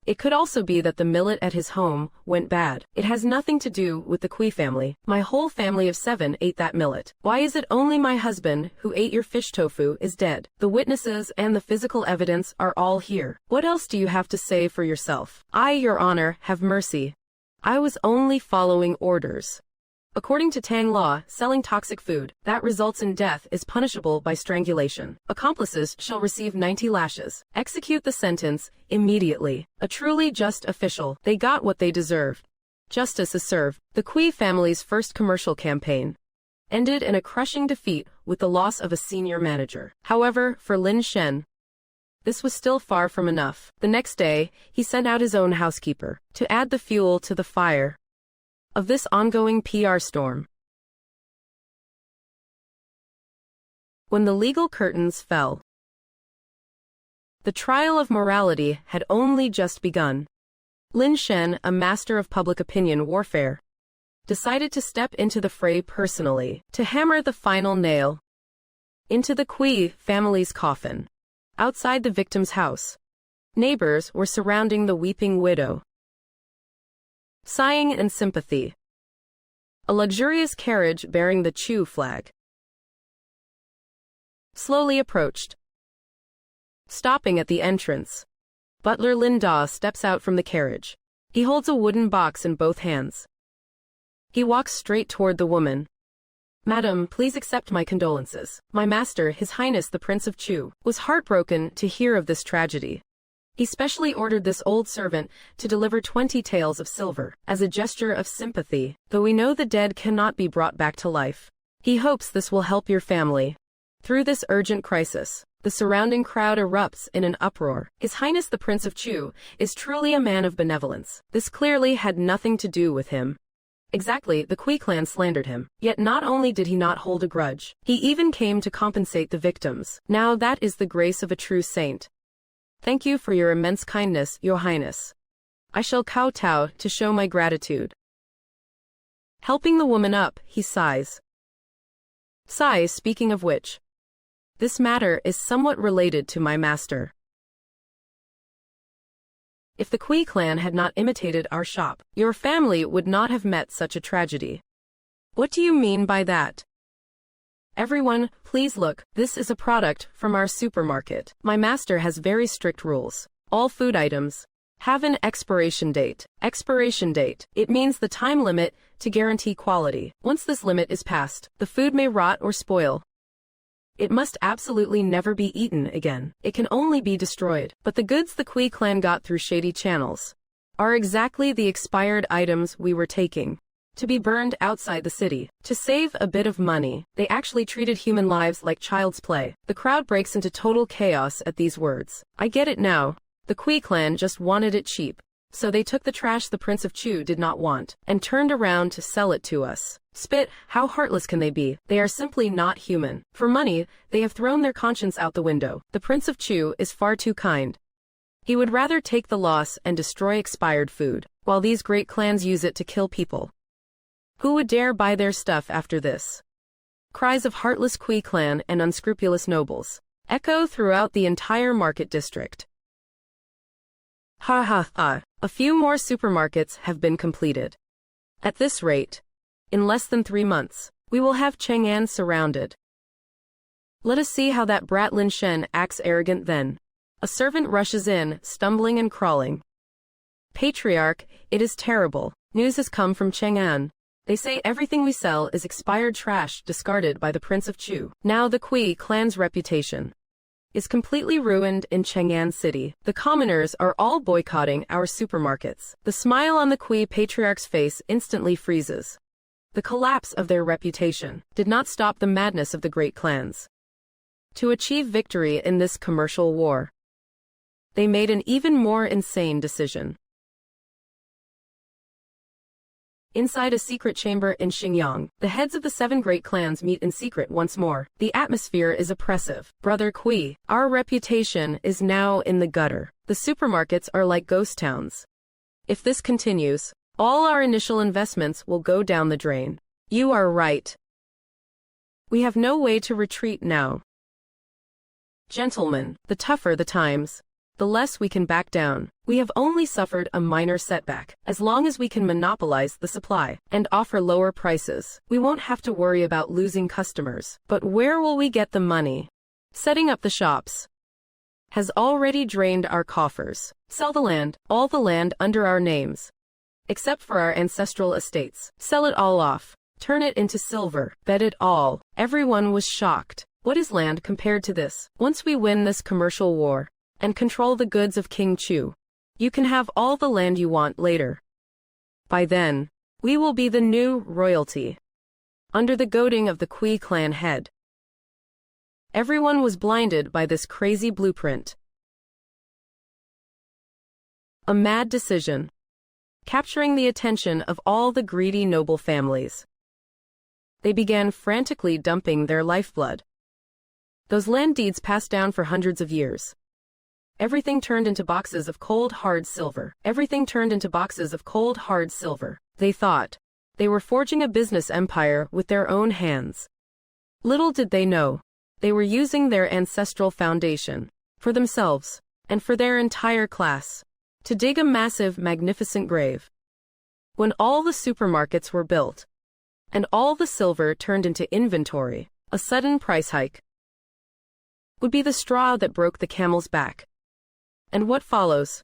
It could also be that the millet at his home went bad. It has nothing to do with the Kui family. My whole family of 7 ate that millet. Why is it only my husband who ate your fish tofu is dead? The witnesses and the physical evidence are all here. What else do you have to say for yourself? I, Your Honor, have mercy. I was only following orders. According to Tang law, selling toxic food that results in death is punishable by strangulation. Accomplices shall receive 90 lashes. Execute the sentence immediately. A truly just official. They got what they deserved. Justice is served. The Kui family's first commercial campaign ended in a crushing defeat with the loss of a senior manager. However, for Lin Shen, this was still far from enough. The next day, he sent out his own housekeeper to add the fuel to the fire of this ongoing PR storm. When the legal curtains fell, the trial of morality had only just begun. Lin Shen, a master of public opinion warfare, decided to step into the fray personally to hammer the final nail into the Kui family's coffin. Outside the victim's house, neighbors were surrounding the weeping widow, sighing in sympathy. A luxurious carriage bearing the Chu flag slowly approached. Stopping at the entrance, butler Lin Da steps out from the carriage. He holds a wooden box in both hands. He walks straight toward the woman. Madam, please accept my condolences. My master, His Highness the Prince of Chu, was heartbroken to hear of this tragedy. He specially ordered this old servant to deliver 20 taels of silver as a gesture of sympathy. Though we know the dead cannot be brought back to life, he hopes this will help your family through this urgent crisis. The surrounding crowd erupts in an uproar. His Highness the Prince of Chu is truly a man of benevolence. This clearly had nothing to do with him. Exactly, the Kui clan slandered him. Yet not only did he not hold a grudge, he even came to compensate the victims. Now that is the grace of a true saint. Thank you for your immense kindness, Your Highness. I shall kowtow to show my gratitude. Helping the woman up, he sighs. Speaking of which, this matter is somewhat related to my master. If the Kui clan had not imitated our shop, your family would not have met such a tragedy. What do you mean by that? Everyone, please look, this is a product from our supermarket. My master has very strict rules. All food items have an expiration date. Expiration date. It means the time limit to guarantee quality. Once this limit is passed, the food may rot or spoil. It must absolutely never be eaten again. It can only be destroyed. But the goods the Kui clan got through shady channels are exactly the expired items we were taking to be burned outside the city. To save a bit of money, they actually treated human lives like child's play. The crowd breaks into total chaos at these words. I get it now. The Kui clan just wanted it cheap. So they took the trash the Prince of Chu did not want, and turned around to sell it to us. Spit, how heartless can they be? They are simply not human. For money, they have thrown their conscience out the window. The Prince of Chu is far too kind. He would rather take the loss and destroy expired food, while these great clans use it to kill people. Who would dare buy their stuff after this? Cries of heartless Kui clan and unscrupulous nobles echo throughout the entire market district. Ha ha ha. A few more supermarkets have been completed. At this rate, in less than 3 months, we will have Chang'an surrounded. Let us see how that brat Lin Shen acts arrogant then. A servant rushes in, stumbling and crawling. Patriarch, it is terrible. News has come from Chang'an. They say everything we sell is expired trash discarded by the Prince of Chu. Now the Kui clan's reputation is completely ruined in Chang'an City. The commoners are all boycotting our supermarkets. The smile on the Kui patriarch's face instantly freezes. The collapse of their reputation did not stop the madness of the great clans. To achieve victory in this commercial war, they made an even more insane decision. Inside a secret chamber in Xinjiang, the heads of the 7 great clans meet in secret once more. The atmosphere is oppressive. Brother Kui, our reputation is now in the gutter. The supermarkets are like ghost towns. If this continues, all our initial investments will go down the drain. You are right. We have no way to retreat now. Gentlemen, the tougher the times, the less we can back down. We have only suffered a minor setback. As long as we can monopolize the supply and offer lower prices, we won't have to worry about losing customers. But where will we get the money? Setting up the shops has already drained our coffers. Sell the land, all the land under our names, except for our ancestral estates. Sell it all off. Turn it into silver. Bet it all. Everyone was shocked. What is land compared to this? Once we win this commercial war and control the goods of King Chu, you can have all the land you want later. By then, we will be the new royalty. Under the goading of the Kui clan head, everyone was blinded by this crazy blueprint. A mad decision, capturing the attention of all the greedy noble families. They began frantically dumping their lifeblood. Those land deeds passed down for hundreds of years. Everything turned into boxes of cold, hard silver. Everything turned into boxes of cold, hard silver. They thought they were forging a business empire with their own hands. Little did they know, they were using their ancestral foundation for themselves and for their entire class to dig a massive, magnificent grave. When all the supermarkets were built and all the silver turned into inventory, a sudden price hike would be the straw that broke the camel's back. And what follows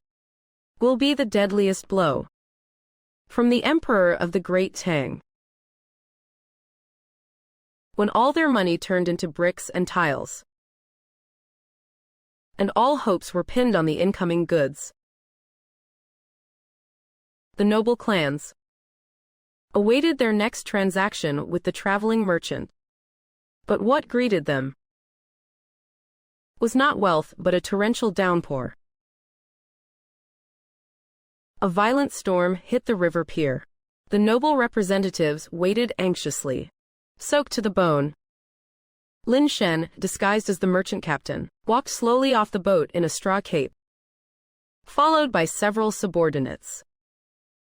will be the deadliest blow. From the emperor of the great Tang. When all their money turned into bricks and tiles, and all hopes were pinned on the incoming goods. The noble clans awaited their next transaction with the traveling merchant. But what greeted them was not wealth but a torrential downpour. A violent storm hit the river pier. The noble representatives waited anxiously, soaked to the bone. Lin Shen, disguised as the merchant captain, walked slowly off the boat in a straw cape, followed by several subordinates.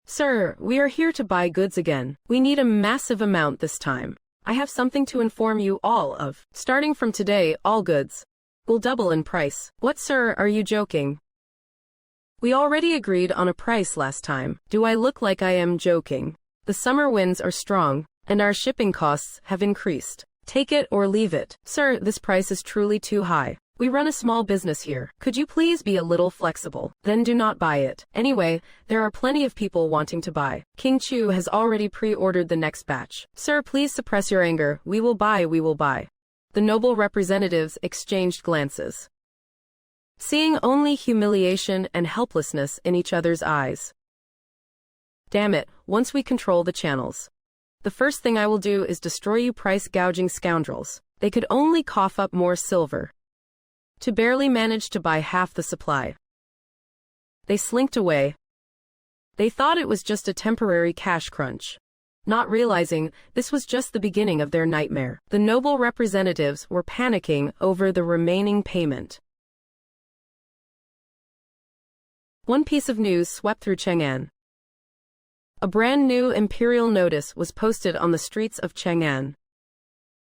Sir, we are here to buy goods again. We need a massive amount this time. I have something to inform you all of. Starting from today, all goods will double in price. What, sir, are you joking? We already agreed on a price last time. Do I look like I am joking? The summer winds are strong, and our shipping costs have increased. Take it or leave it. Sir, this price is truly too high. We run a small business here. Could you please be a little flexible? Then do not buy it. Anyway, there are plenty of people wanting to buy. King Chu has already pre-ordered the next batch. Sir, please suppress your anger. We will buy, we will buy. The noble representatives exchanged glances, seeing only humiliation and helplessness in each other's eyes. Damn it, once we control the channels, the first thing I will do is destroy you price-gouging scoundrels. They could only cough up more silver to barely manage to buy half the supply. They slinked away, They thought it was just a temporary cash crunch, not realizing this was just the beginning of their nightmare. The noble representatives were panicking over the remaining payment. One piece of news swept through Chang'an. A brand new imperial notice was posted on the streets of Chang'an.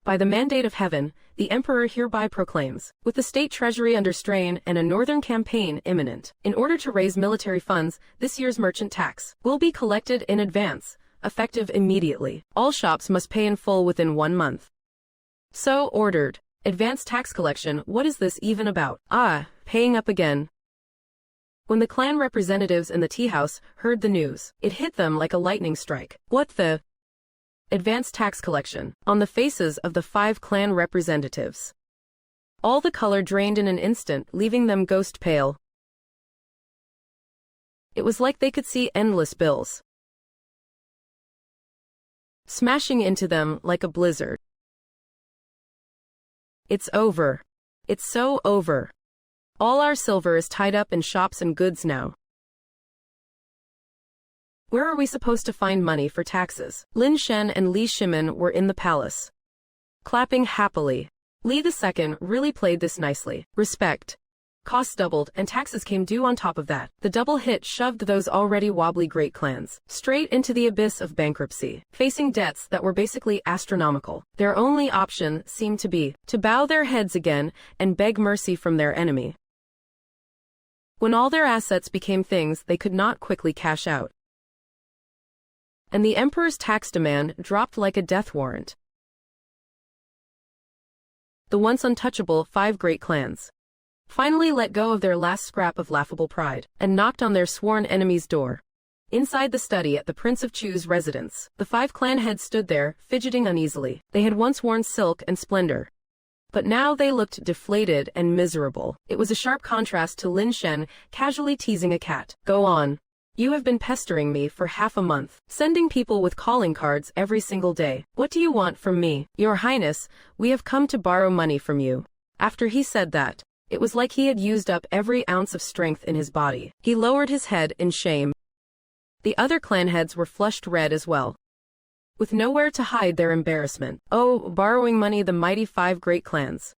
By the mandate of heaven, the emperor hereby proclaims, with the state treasury under strain and a northern campaign imminent, in order to raise military funds, this year's merchant tax will be collected in advance, effective immediately. All shops must pay in full within 1 month. So ordered. Advanced tax collection, what is this even about? Paying up again. When the clan representatives in the tea house heard the news, it hit them like a lightning strike. What the? Advanced tax collection. On the faces of the 5 clan representatives, all the color drained in an instant, leaving them ghost pale. It was like they could see endless bills smashing into them like a blizzard. It's over. It's so over. All our silver is tied up in shops and goods now. Where are we supposed to find money for taxes? Lin Shen and Li Shimin were in the palace, clapping happily. Li II really played this nicely. Respect. Costs doubled and taxes came due on top of that. The double hit shoved those already wobbly great clans straight into the abyss of bankruptcy, facing debts that were basically astronomical. Their only option seemed to be to bow their heads again and beg mercy from their enemy. When all their assets became things they could not quickly cash out, and the emperor's tax demand dropped like a death warrant, the once untouchable 5 great clans finally let go of their last scrap of laughable pride and knocked on their sworn enemy's door. Inside the study at the Prince of Chu's residence, the 5 clan heads stood there, fidgeting uneasily. They had once worn silk and splendor, but now they looked deflated and miserable. It was a sharp contrast to Lin Shen casually teasing a cat. Go on. You have been pestering me for half a month, sending people with calling cards every single day. What do you want from me? Your Highness, we have come to borrow money from you. After he said that, it was like he had used up every ounce of strength in his body. He lowered his head in shame. The other clan heads were flushed red as well, with nowhere to hide their embarrassment. Oh, borrowing money, the mighty 5 great clans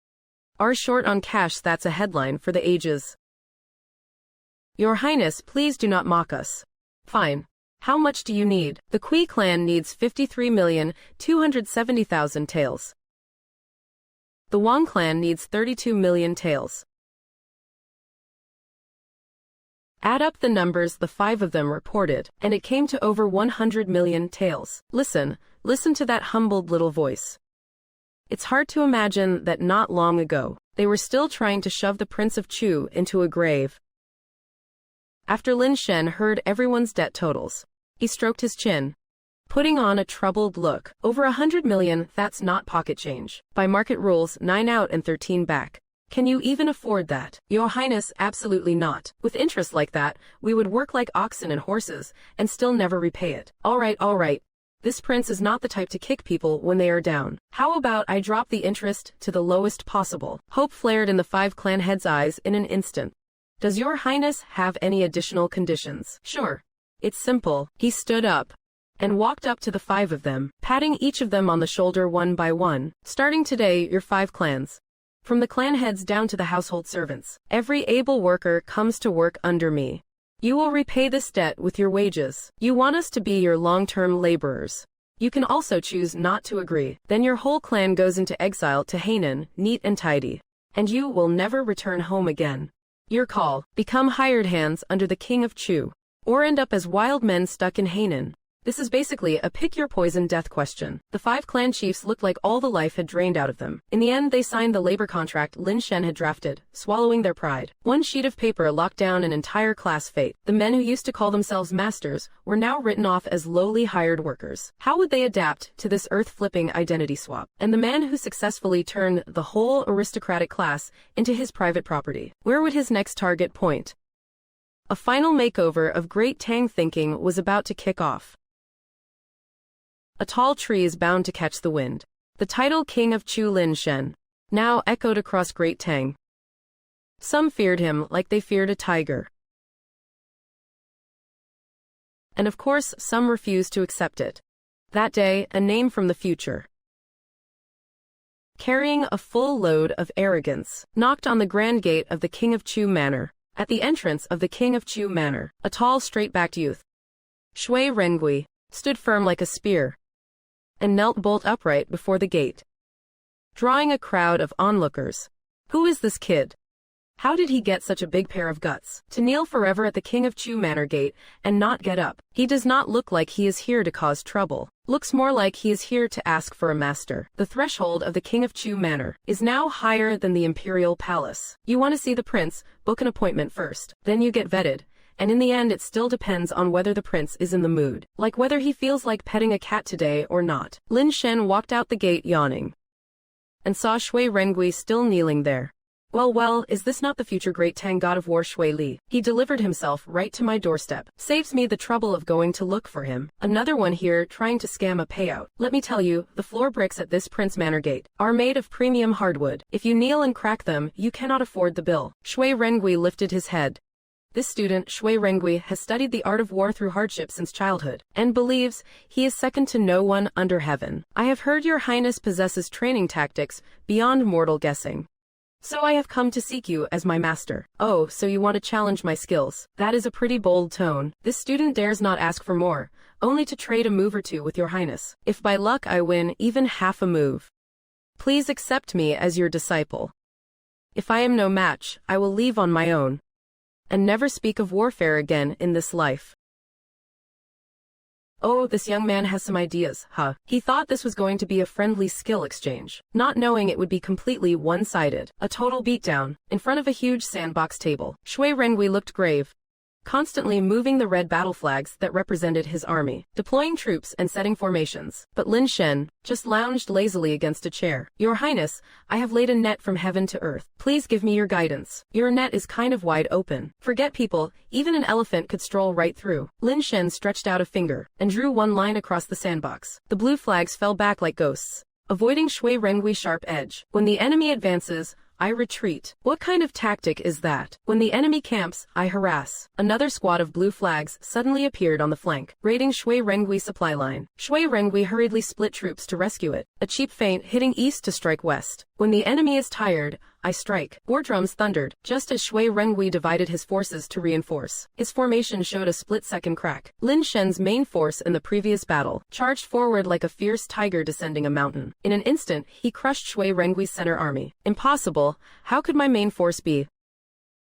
are short on cash. That's a headline for the ages. Your Highness, please do not mock us. Fine. How much do you need? The Kui clan needs 53,270,000 taels. The Wang clan needs 32 million taels. Add up the numbers the 5 of them reported, and it came to over 100 million taels. Listen to that humbled little voice. It's hard to imagine that not long ago, they were still trying to shove the Prince of Chu into a grave. After Lin Shen heard everyone's debt totals, he stroked his chin, putting on a troubled look. Over 100 million, that's not pocket change. By market rules, 9 out and 13 back. Can you even afford that? Your Highness, absolutely not. With interest like that, we would work like oxen and horses, and still never repay it. All right. This prince is not the type to kick people when they are down. How about I drop the interest to the lowest possible? Hope flared in the 5 clan heads' eyes in an instant. Does your Highness have any additional conditions? Sure. It's simple. He stood up and walked up to the 5 of them, patting each of them on the shoulder one by one. Starting today, your 5 clans, from the clan heads down to the household servants, every able worker comes to work under me. You will repay this debt with your wages. You want us to be your long-term laborers. You can also choose not to agree. Then your whole clan goes into exile to Hainan, neat and tidy, and you will never return home again. Your call. Become hired hands under the King of Chu, or end up as wild men stuck in Hainan. This is basically a pick-your-poison death question. The 5 clan chiefs looked like all the life had drained out of them. In the end, they signed the labor contract Lin Shen had drafted, swallowing their pride. One sheet of paper locked down an entire class fate. The men who used to call themselves masters were now written off as lowly hired workers. How would they adapt to this earth-flipping identity swap? And the man who successfully turned the whole aristocratic class into his private property, where would his next target point? A final makeover of Great Tang thinking was about to kick off. A tall tree is bound to catch the wind. The title King of Chu Lin Shen now echoed across Great Tang. Some feared him like they feared a tiger. and of course some refused to accept it. That day, a name from the future, carrying a full load of arrogance, knocked on the grand gate of the King of Chu Manor. At the entrance of the King of Chu Manor, a tall, straight-backed youth, Shui Rengui, stood firm like a spear and knelt bolt upright before the gate, drawing a crowd of onlookers. Who is this kid? How did he get such a big pair of guts to kneel forever at the King of Chu Manor gate and not get up? He does not look like he is here to cause trouble. Looks more like he is here to ask for a master. The threshold of the King of Chu Manor is now higher than the imperial palace. You want to see the prince? Book an appointment first. Then you get vetted. And in the end it still depends on whether the prince is in the mood. Like whether he feels like petting a cat today or not. Lin Shen walked out the gate yawning and saw Shui Rengui still kneeling there. Well, is this not the future great Tang god of war Shui Li? He delivered himself right to my doorstep. Saves me the trouble of going to look for him. Another one here trying to scam a payout. Let me tell you, the floor bricks at this Prince Manor gate are made of premium hardwood. If you kneel and crack them, you cannot afford the bill. Shui Rengui lifted his head. This student, Shui Rengui, has studied the art of war through hardship since childhood, and believes he is second to no one under heaven. I have heard your highness possesses training tactics beyond mortal guessing. So I have come to seek you as my master. Oh, so you want to challenge my skills. That is a pretty bold tone. This student dares not ask for more, only to trade a move or two with your highness. If by luck I win even half a move, please accept me as your disciple. If I am no match, I will leave on my own and never speak of warfare again in this life. Oh, this young man has some ideas, huh? He thought this was going to be a friendly skill exchange, not knowing it would be completely one-sided. A total beatdown, in front of a huge sandbox table. Shui Rengui looked grave, constantly moving the red battle flags that represented his army, deploying troops and setting formations. But Lin Shen just lounged lazily against a chair. Your Highness, I have laid a net from heaven to earth. Please give me your guidance. Your net is kind of wide open. Forget people, even an elephant could stroll right through. Lin Shen stretched out a finger and drew one line across the sandbox. The blue flags fell back like ghosts, avoiding Shui Rengui's sharp edge. When the enemy advances, I retreat. What kind of tactic is that? When the enemy camps, I harass. Another squad of blue flags suddenly appeared on the flank, raiding Shui Rengui's supply line. Shui Rengui hurriedly split troops to rescue it. A cheap feint hitting east to strike west. When the enemy is tired, I strike. War drums thundered, just as Shui Rengui divided his forces to reinforce. His formation showed a split-second crack. Lin Shen's main force in the previous battle charged forward like a fierce tiger descending a mountain. In an instant, he crushed Shui Rengui's center army. Impossible. How could my main force be?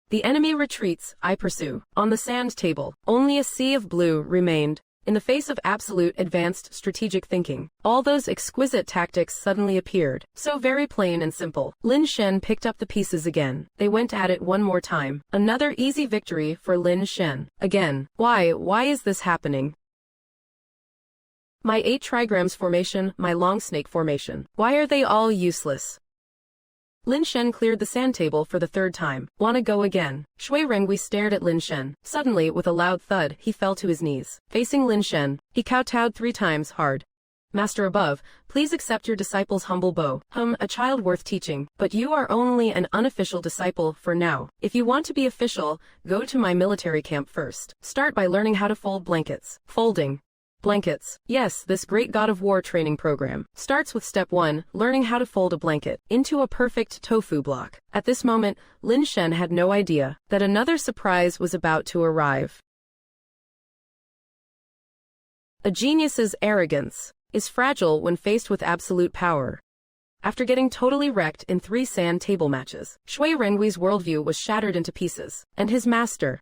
The enemy retreats, I pursue. On the sand table, only a sea of blue remained. In the face of absolute advanced strategic thinking, all those exquisite tactics suddenly appeared, so very plain and simple. Lin Shen picked up the pieces again. They went at it one more time. Another easy victory for Lin Shen. Again. Why is this happening? My 8 trigrams formation, my long snake formation. Why are they all useless? Lin Shen cleared the sand table for the 3rd time. Wanna go again? Shui Rengui stared at Lin Shen. Suddenly, with a loud thud, he fell to his knees. Facing Lin Shen, he kowtowed 3 times hard. Master above, please accept your disciple's humble bow. A child worth teaching, but you are only an unofficial disciple for now. If you want to be official, go to my military camp first. Start by learning how to fold blankets. Folding blankets. Yes, this great God of War training program starts with step 1, learning how to fold a blanket into a perfect tofu block. At this moment, Lin Shen had no idea that another surprise was about to arrive. A genius's arrogance is fragile when faced with absolute power. After getting totally wrecked in 3 sand table matches, Shui Rengui's worldview was shattered into pieces, and his master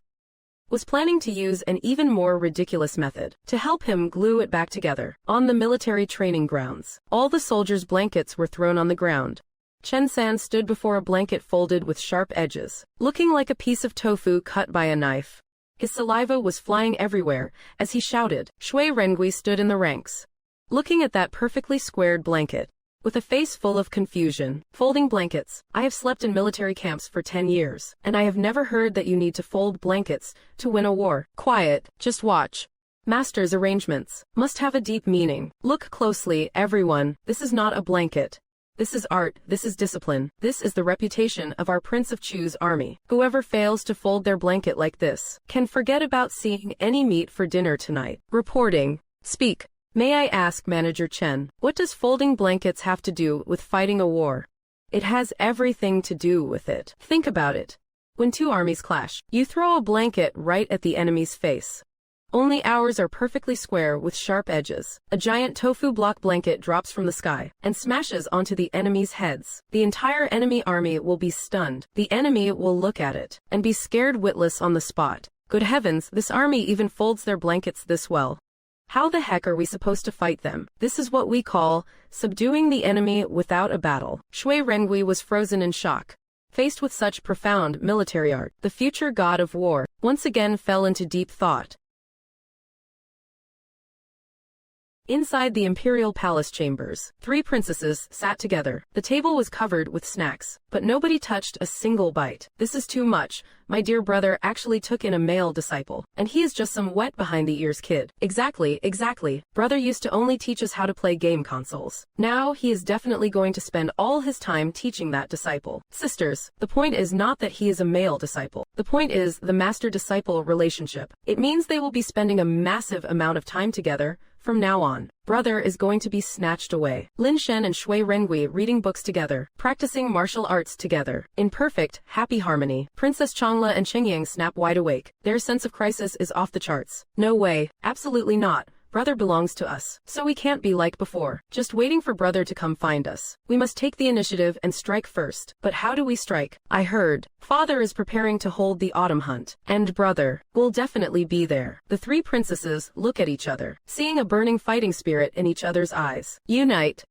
was planning to use an even more ridiculous method to help him glue it back together. On the military training grounds, all the soldiers' blankets were thrown on the ground. Chen San stood before a blanket folded with sharp edges, looking like a piece of tofu cut by a knife. His saliva was flying everywhere as he shouted. Shui Rengui stood in the ranks, looking at that perfectly squared blanket with a face full of confusion. Folding blankets. I have slept in military camps for 10 years, and I have never heard that you need to fold blankets to win a war. Quiet, just watch. Master's arrangements must have a deep meaning. Look closely, everyone. This is not a blanket. This is art, this is discipline, this is the reputation of our Prince of Chu's army. Whoever fails to fold their blanket like this can forget about seeing any meat for dinner tonight. Reporting. Speak. May I ask, Manager Chen, what does folding blankets have to do with fighting a war? It has everything to do with it. Think about it. When two armies clash, you throw a blanket right at the enemy's face. Only ours are perfectly square with sharp edges. A giant tofu block blanket drops from the sky and smashes onto the enemy's heads. The entire enemy army will be stunned. The enemy will look at it and be scared witless on the spot. Good heavens, this army even folds their blankets this well. How the heck are we supposed to fight them? This is what we call subduing the enemy without a battle. Shui Rengui was frozen in shock. Faced with such profound military art, the future god of war once again fell into deep thought. Inside the imperial palace chambers, three princesses sat together. The table was covered with snacks, but nobody touched a single bite. This is too much. My dear brother actually took in a male disciple, and he is just some wet behind the ears kid. Exactly. Brother used to only teach us how to play game consoles. Now he is definitely going to spend all his time teaching that disciple. Sisters, the point is not that he is a male disciple. The point is the master-disciple relationship. It means they will be spending a massive amount of time together. From now on, brother is going to be snatched away. Lin Shen and Shui Rengui reading books together, practicing martial arts together, in perfect, happy harmony. Princess Changle and Chang'an snap wide awake. Their sense of crisis is off the charts. No way, absolutely not. Brother belongs to us, so we can't be like before, just waiting for brother to come find us. We must take the initiative and strike first. But how do we strike? I heard father is preparing to hold the autumn hunt, and brother will definitely be there. The three princesses look at each other, seeing a burning fighting spirit in each other's eyes. Unite.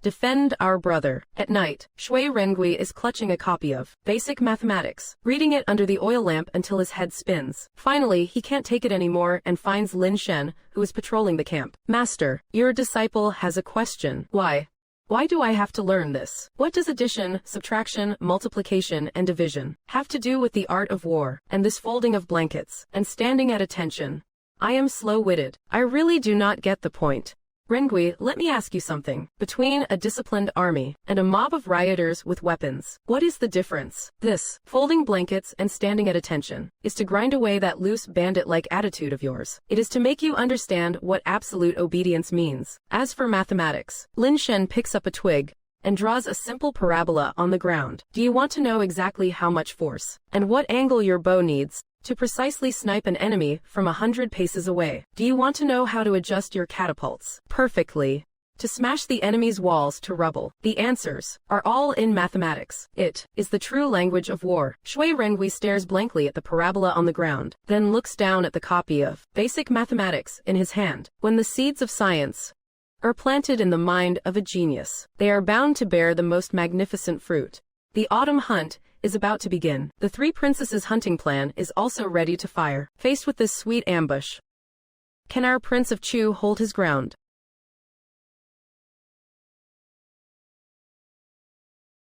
Defend our brother. At night, Shui Rengui is clutching a copy of Basic Mathematics, reading it under the oil lamp until his head spins. Finally, he can't take it anymore and finds Lin Shen, who is patrolling the camp. Master, your disciple has a question. Why? Why do I have to learn this? What does addition, subtraction, multiplication, and division have to do with the art of war, and this folding of blankets, and standing at attention? I am slow-witted. I really do not get the point. Rengui, let me ask you something. Between a disciplined army and a mob of rioters with weapons, what is the difference? This, folding blankets and standing at attention, is to grind away that loose bandit-like attitude of yours. It is to make you understand what absolute obedience means. As for mathematics, Lin Shen picks up a twig and draws a simple parabola on the ground. Do you want to know exactly how much force and what angle your bow needs to precisely snipe an enemy from 100 paces away? Do you want to know how to adjust your catapults perfectly to smash the enemy's walls to rubble? The answers are all in mathematics. It is the true language of war. Shui Rengui stares blankly at the parabola on the ground, then looks down at the copy of Basic Mathematics in his hand. When the seeds of science are planted in the mind of a genius, they are bound to bear the most magnificent fruit. The autumn hunt is about to begin. The three princesses' hunting plan is also ready to fire. Faced with this sweet ambush, can our Prince of Chu hold his ground?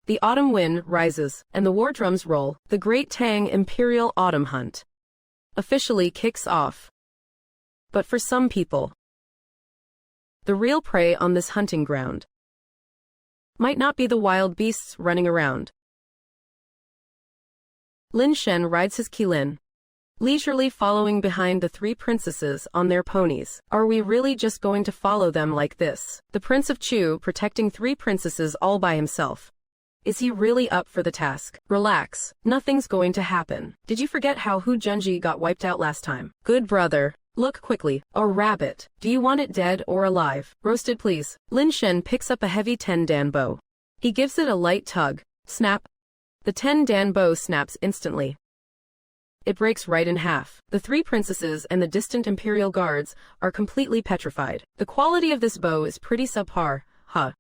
The autumn wind rises, and the war drums roll. The Great Tang Imperial Autumn Hunt officially kicks off. But for some people, the real prey on this hunting ground might not be the wild beasts running around. Lin Shen rides his Qilin, leisurely following behind the three princesses on their ponies. Are we really just going to follow them like this? The Prince of Chu protecting three princesses all by himself. Is he really up for the task? Relax, nothing's going to happen. Did you forget how Hu Junji got wiped out last time? Good brother. Look quickly. A rabbit. Do you want it dead or alive? Roasted, please. Lin Shen picks up a heavy 10-dan bow. He gives it a light tug. Snap. The 10-dan bow snaps instantly. It breaks right in half. The three princesses and the distant imperial guards are completely petrified. The quality of this bow is pretty subpar.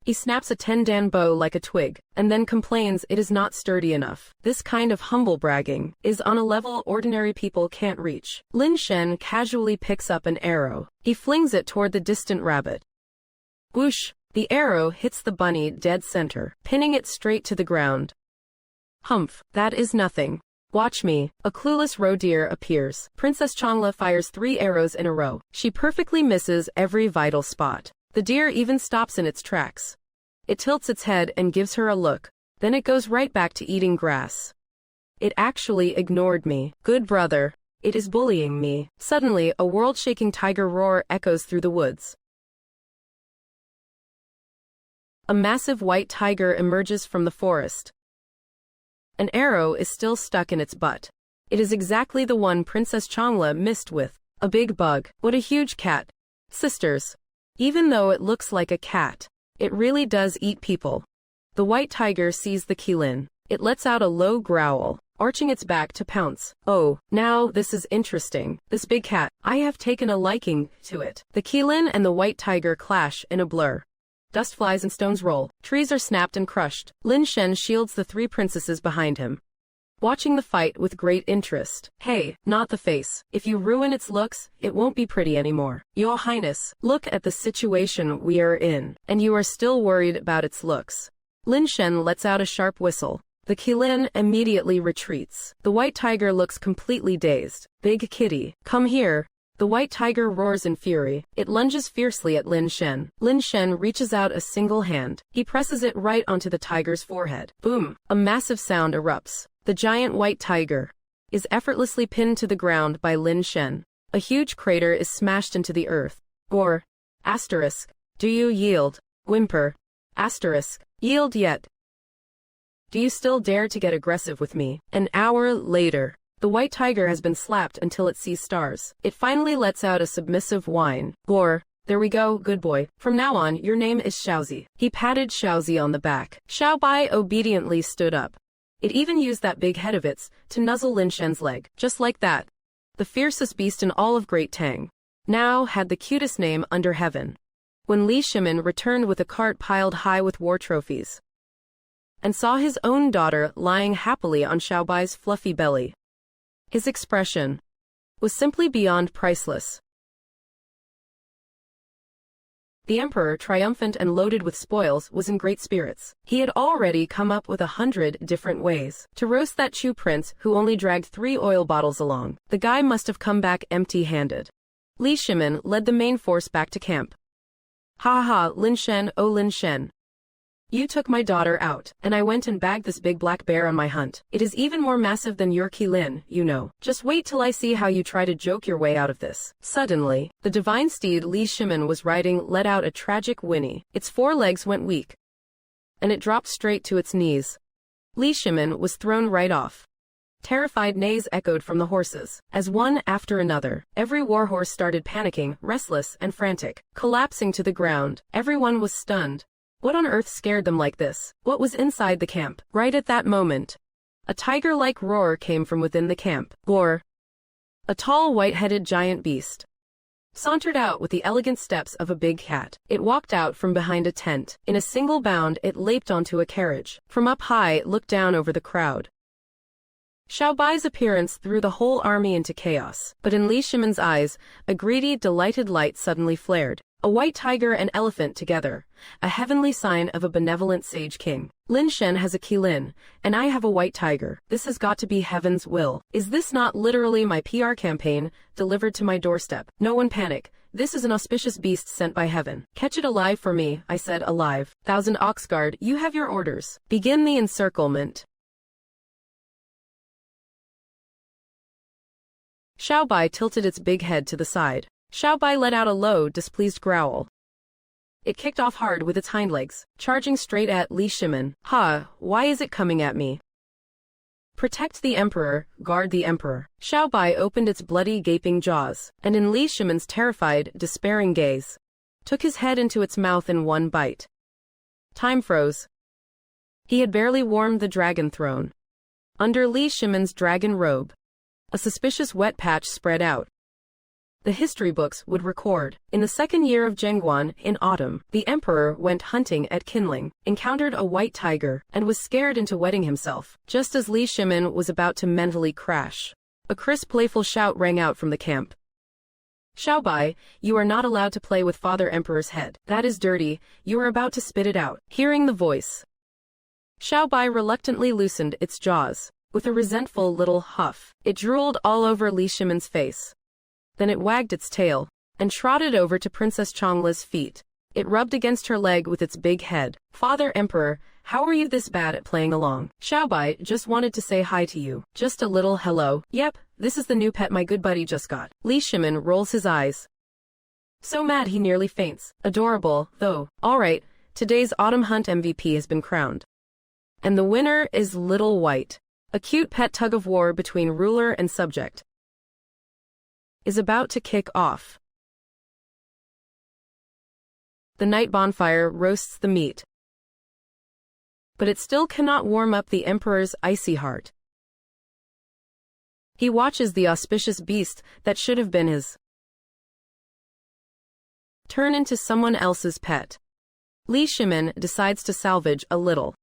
He snaps a 10-dan bow like a twig, and then complains it is not sturdy enough. This kind of humble bragging is on a level ordinary people can't reach. Lin Shen casually picks up an arrow. He flings it toward the distant rabbit. Whoosh! The arrow hits the bunny dead center, pinning it straight to the ground. Humph, that is nothing. Watch me. A clueless roe deer appears. Princess Changle fires 3 arrows in a row. She perfectly misses every vital spot. The deer even stops in its tracks. It tilts its head and gives her a look. Then it goes right back to eating grass. It actually ignored me. Good brother. It is bullying me. Suddenly, a world-shaking tiger roar echoes through the woods. A massive white tiger emerges from the forest. An arrow is still stuck in its butt. It is exactly the one Princess Changle missed with. A big bug. What a huge cat. Sisters. Even though it looks like a cat, it really does eat people. The white tiger sees the qilin. It lets out a low growl, arching its back to pounce. Oh, now this is interesting. This big cat, I have taken a liking to it. The qilin and the white tiger clash in a blur. Dust flies and stones roll. Trees are snapped and crushed. Lin Shen shields the three princesses behind him, watching the fight with great interest. Hey, not the face. If you ruin its looks, it won't be pretty anymore. Your Highness, look at the situation we are in, and you are still worried about its looks. Lin Shen lets out a sharp whistle. The qilin immediately retreats. The white tiger looks completely dazed. Big kitty, come here. The white tiger roars in fury. It lunges fiercely at Lin Shen. Lin Shen reaches out a single hand. He presses it right onto the tiger's forehead. Boom! A massive sound erupts. The giant white tiger is effortlessly pinned to the ground by Lin Shen. A huge crater is smashed into the earth. Or, asterisk, do you yield? Whimper, asterisk, yield yet? Do you still dare to get aggressive with me? An hour later. The white tiger has been slapped until it sees stars. It finally lets out a submissive whine. Or, there we go, good boy. From now on, your name is Xiaozi. He patted Xiaozi on the back. Xiaobai obediently stood up. It even used that big head of its to nuzzle Lin Shen's leg. Just like that. The fiercest beast in all of Great Tang now had the cutest name under heaven. When Li Shimin returned with a cart piled high with war trophies and saw his own daughter lying happily on Xiaobai's fluffy belly, his expression was simply beyond priceless. The emperor, triumphant and loaded with spoils, was in great spirits. He had already come up with 100 different ways to roast that Chu prince who only dragged 3 oil bottles along. The guy must have come back empty-handed. Li Shimin led the main force back to camp. Ha ha, Lin Shen, oh Lin Shen. You took my daughter out, and I went and bagged this big black bear on my hunt. It is even more massive than your qilin, you know. Just wait till I see how you try to joke your way out of this. Suddenly, the divine steed Li Shimin was riding let out a tragic whinny. Its 4 legs went weak, and it dropped straight to its knees. Li Shimin was thrown right off. Terrified neighs echoed from the horses. As one after another, every warhorse started panicking, restless and frantic, collapsing to the ground. Everyone was stunned. What on earth scared them like this? What was inside the camp? Right at that moment, a tiger-like roar came from within the camp. Or, a tall white-headed giant beast sauntered out with the elegant steps of a big cat. It walked out from behind a tent. In a single bound, it leaped onto a carriage. From up high, it looked down over the crowd. Xiaobai's appearance threw the whole army into chaos. But in Li Shimin's eyes, a greedy, delighted light suddenly flared. A white tiger and elephant together, a heavenly sign of a benevolent sage king. Lin Shen has a qilin, and I have a white tiger. This has got to be heaven's will. Is this not literally my PR campaign, delivered to my doorstep? No one panic. This is an auspicious beast sent by heaven. Catch it alive for me, I said, alive. 1000 Oxguard, you have your orders. Begin the encirclement. Xiaobai tilted its big head to the side. Xiaobai let out a low, displeased growl. It kicked off hard with its hind legs, charging straight at Li Shimin. Ha, why is it coming at me? Protect the emperor, guard the emperor. Xiaobai opened its bloody, gaping jaws, and in Li Shimin's terrified, despairing gaze, took his head into its mouth in one bite. Time froze. He had barely warmed the dragon throne. Under Li Shimin's dragon robe, a suspicious wet patch spread out. The history books would record. In the 2nd year of Zhengguan, in autumn, the emperor went hunting at Qinling, encountered a white tiger, and was scared into wetting himself. Just as Li Shimin was about to mentally crash, a crisp, playful shout rang out from the camp. Xiaobai, you are not allowed to play with Father Emperor's head. That is dirty, you are about to spit it out. Hearing the voice, Xiaobai reluctantly loosened its jaws. With a resentful little huff, it drooled all over Li Shimin's face. Then it wagged its tail and trotted over to Princess Changle's feet. It rubbed against her leg with its big head. Father Emperor, how are you this bad at playing along? Xiaobai just wanted to say hi to you. Just a little hello. Yep, this is the new pet my good buddy just got. Li Shimin rolls his eyes. So mad he nearly faints. Adorable, though. Alright, today's Autumn Hunt MVP has been crowned. And the winner is Little White. A cute pet tug-of-war between ruler and subject is about to kick off. The night bonfire roasts the meat, but it still cannot warm up the emperor's icy heart. He watches the auspicious beast that should have been his turn into someone else's pet. Li Shimin decides to salvage a little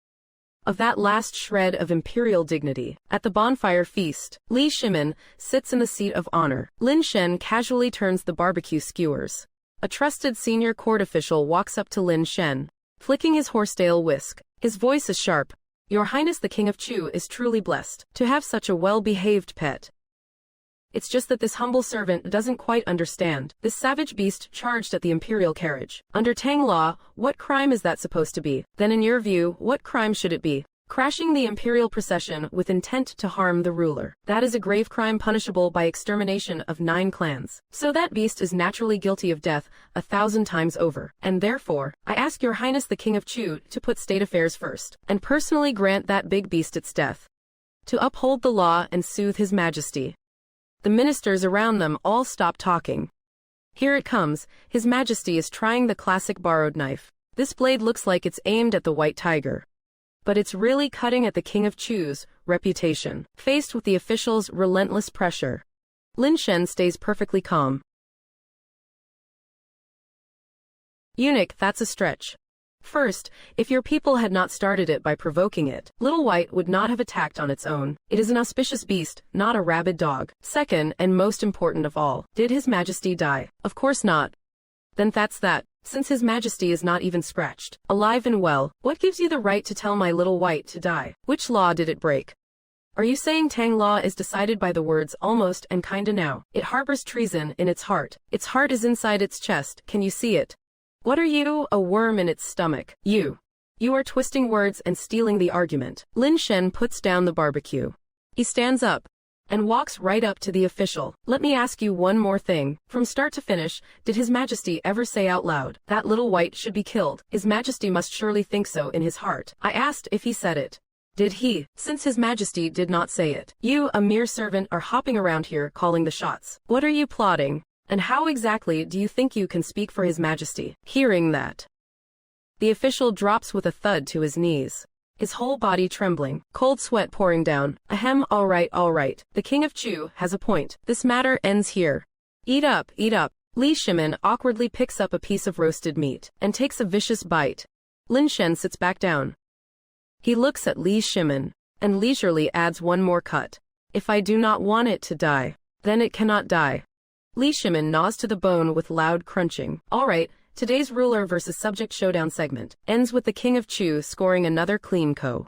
of that last shred of imperial dignity. At the bonfire feast, Li Shimin sits in the seat of honor. Lin Shen casually turns the barbecue skewers. A trusted senior court official walks up to Lin Shen, flicking his horsetail whisk. His voice is sharp. Your Highness the King of Chu is truly blessed to have such a well-behaved pet. It's just that this humble servant doesn't quite understand. This savage beast charged at the imperial carriage. Under Tang law, what crime is that supposed to be? Then in your view, what crime should it be? Crashing the imperial procession with intent to harm the ruler. That is a grave crime punishable by extermination of 9 clans. So that beast is naturally guilty of death 1,000 times over. And therefore, I ask your Highness the King of Chu to put state affairs first, and personally grant that big beast its death. To uphold the law and soothe His Majesty. The ministers around them all stop talking. Here it comes. His Majesty is trying the classic borrowed knife. This blade looks like it's aimed at the white tiger, but it's really cutting at the King of Chu's reputation. Faced with the official's relentless pressure, Lin Shen stays perfectly calm. Eunuch, that's a stretch. First, if your people had not started it by provoking it, Little White would not have attacked on its own. It is an auspicious beast, not a rabid dog. Second, and most important of all, did His Majesty die? Of course not. Then that's that. Since His Majesty is not even scratched, alive and well, what gives you the right to tell my Little White to die? Which law did it break? Are you saying Tang law is decided by the words almost and kinda now? It harbors treason in its heart. Its heart is inside its chest. Can you see it? What are you? A worm in its stomach. You are twisting words and stealing the argument. Lin Shen puts down the barbecue. He stands up and walks right up to the official. Let me ask you one more thing. From start to finish, did His Majesty ever say out loud, that Little White should be killed? His Majesty must surely think so in his heart. I asked if he said it. Did he? Since His Majesty did not say it, you, a mere servant, are hopping around here calling the shots. What are you plotting? And how exactly do you think you can speak for His Majesty? Hearing that, the official drops with a thud to his knees, his whole body trembling, cold sweat pouring down. Ahem, all right. The King of Chu has a point. This matter ends here. Eat up. Li Shimin awkwardly picks up a piece of roasted meat and takes a vicious bite. Lin Shen sits back down. He looks at Li Shimin and leisurely adds one more cut. If I do not want it to die, then it cannot die. Li Shimin gnaws to the bone with loud crunching. Alright, today's ruler versus subject showdown segment ends with the King of Chu scoring another clean KO.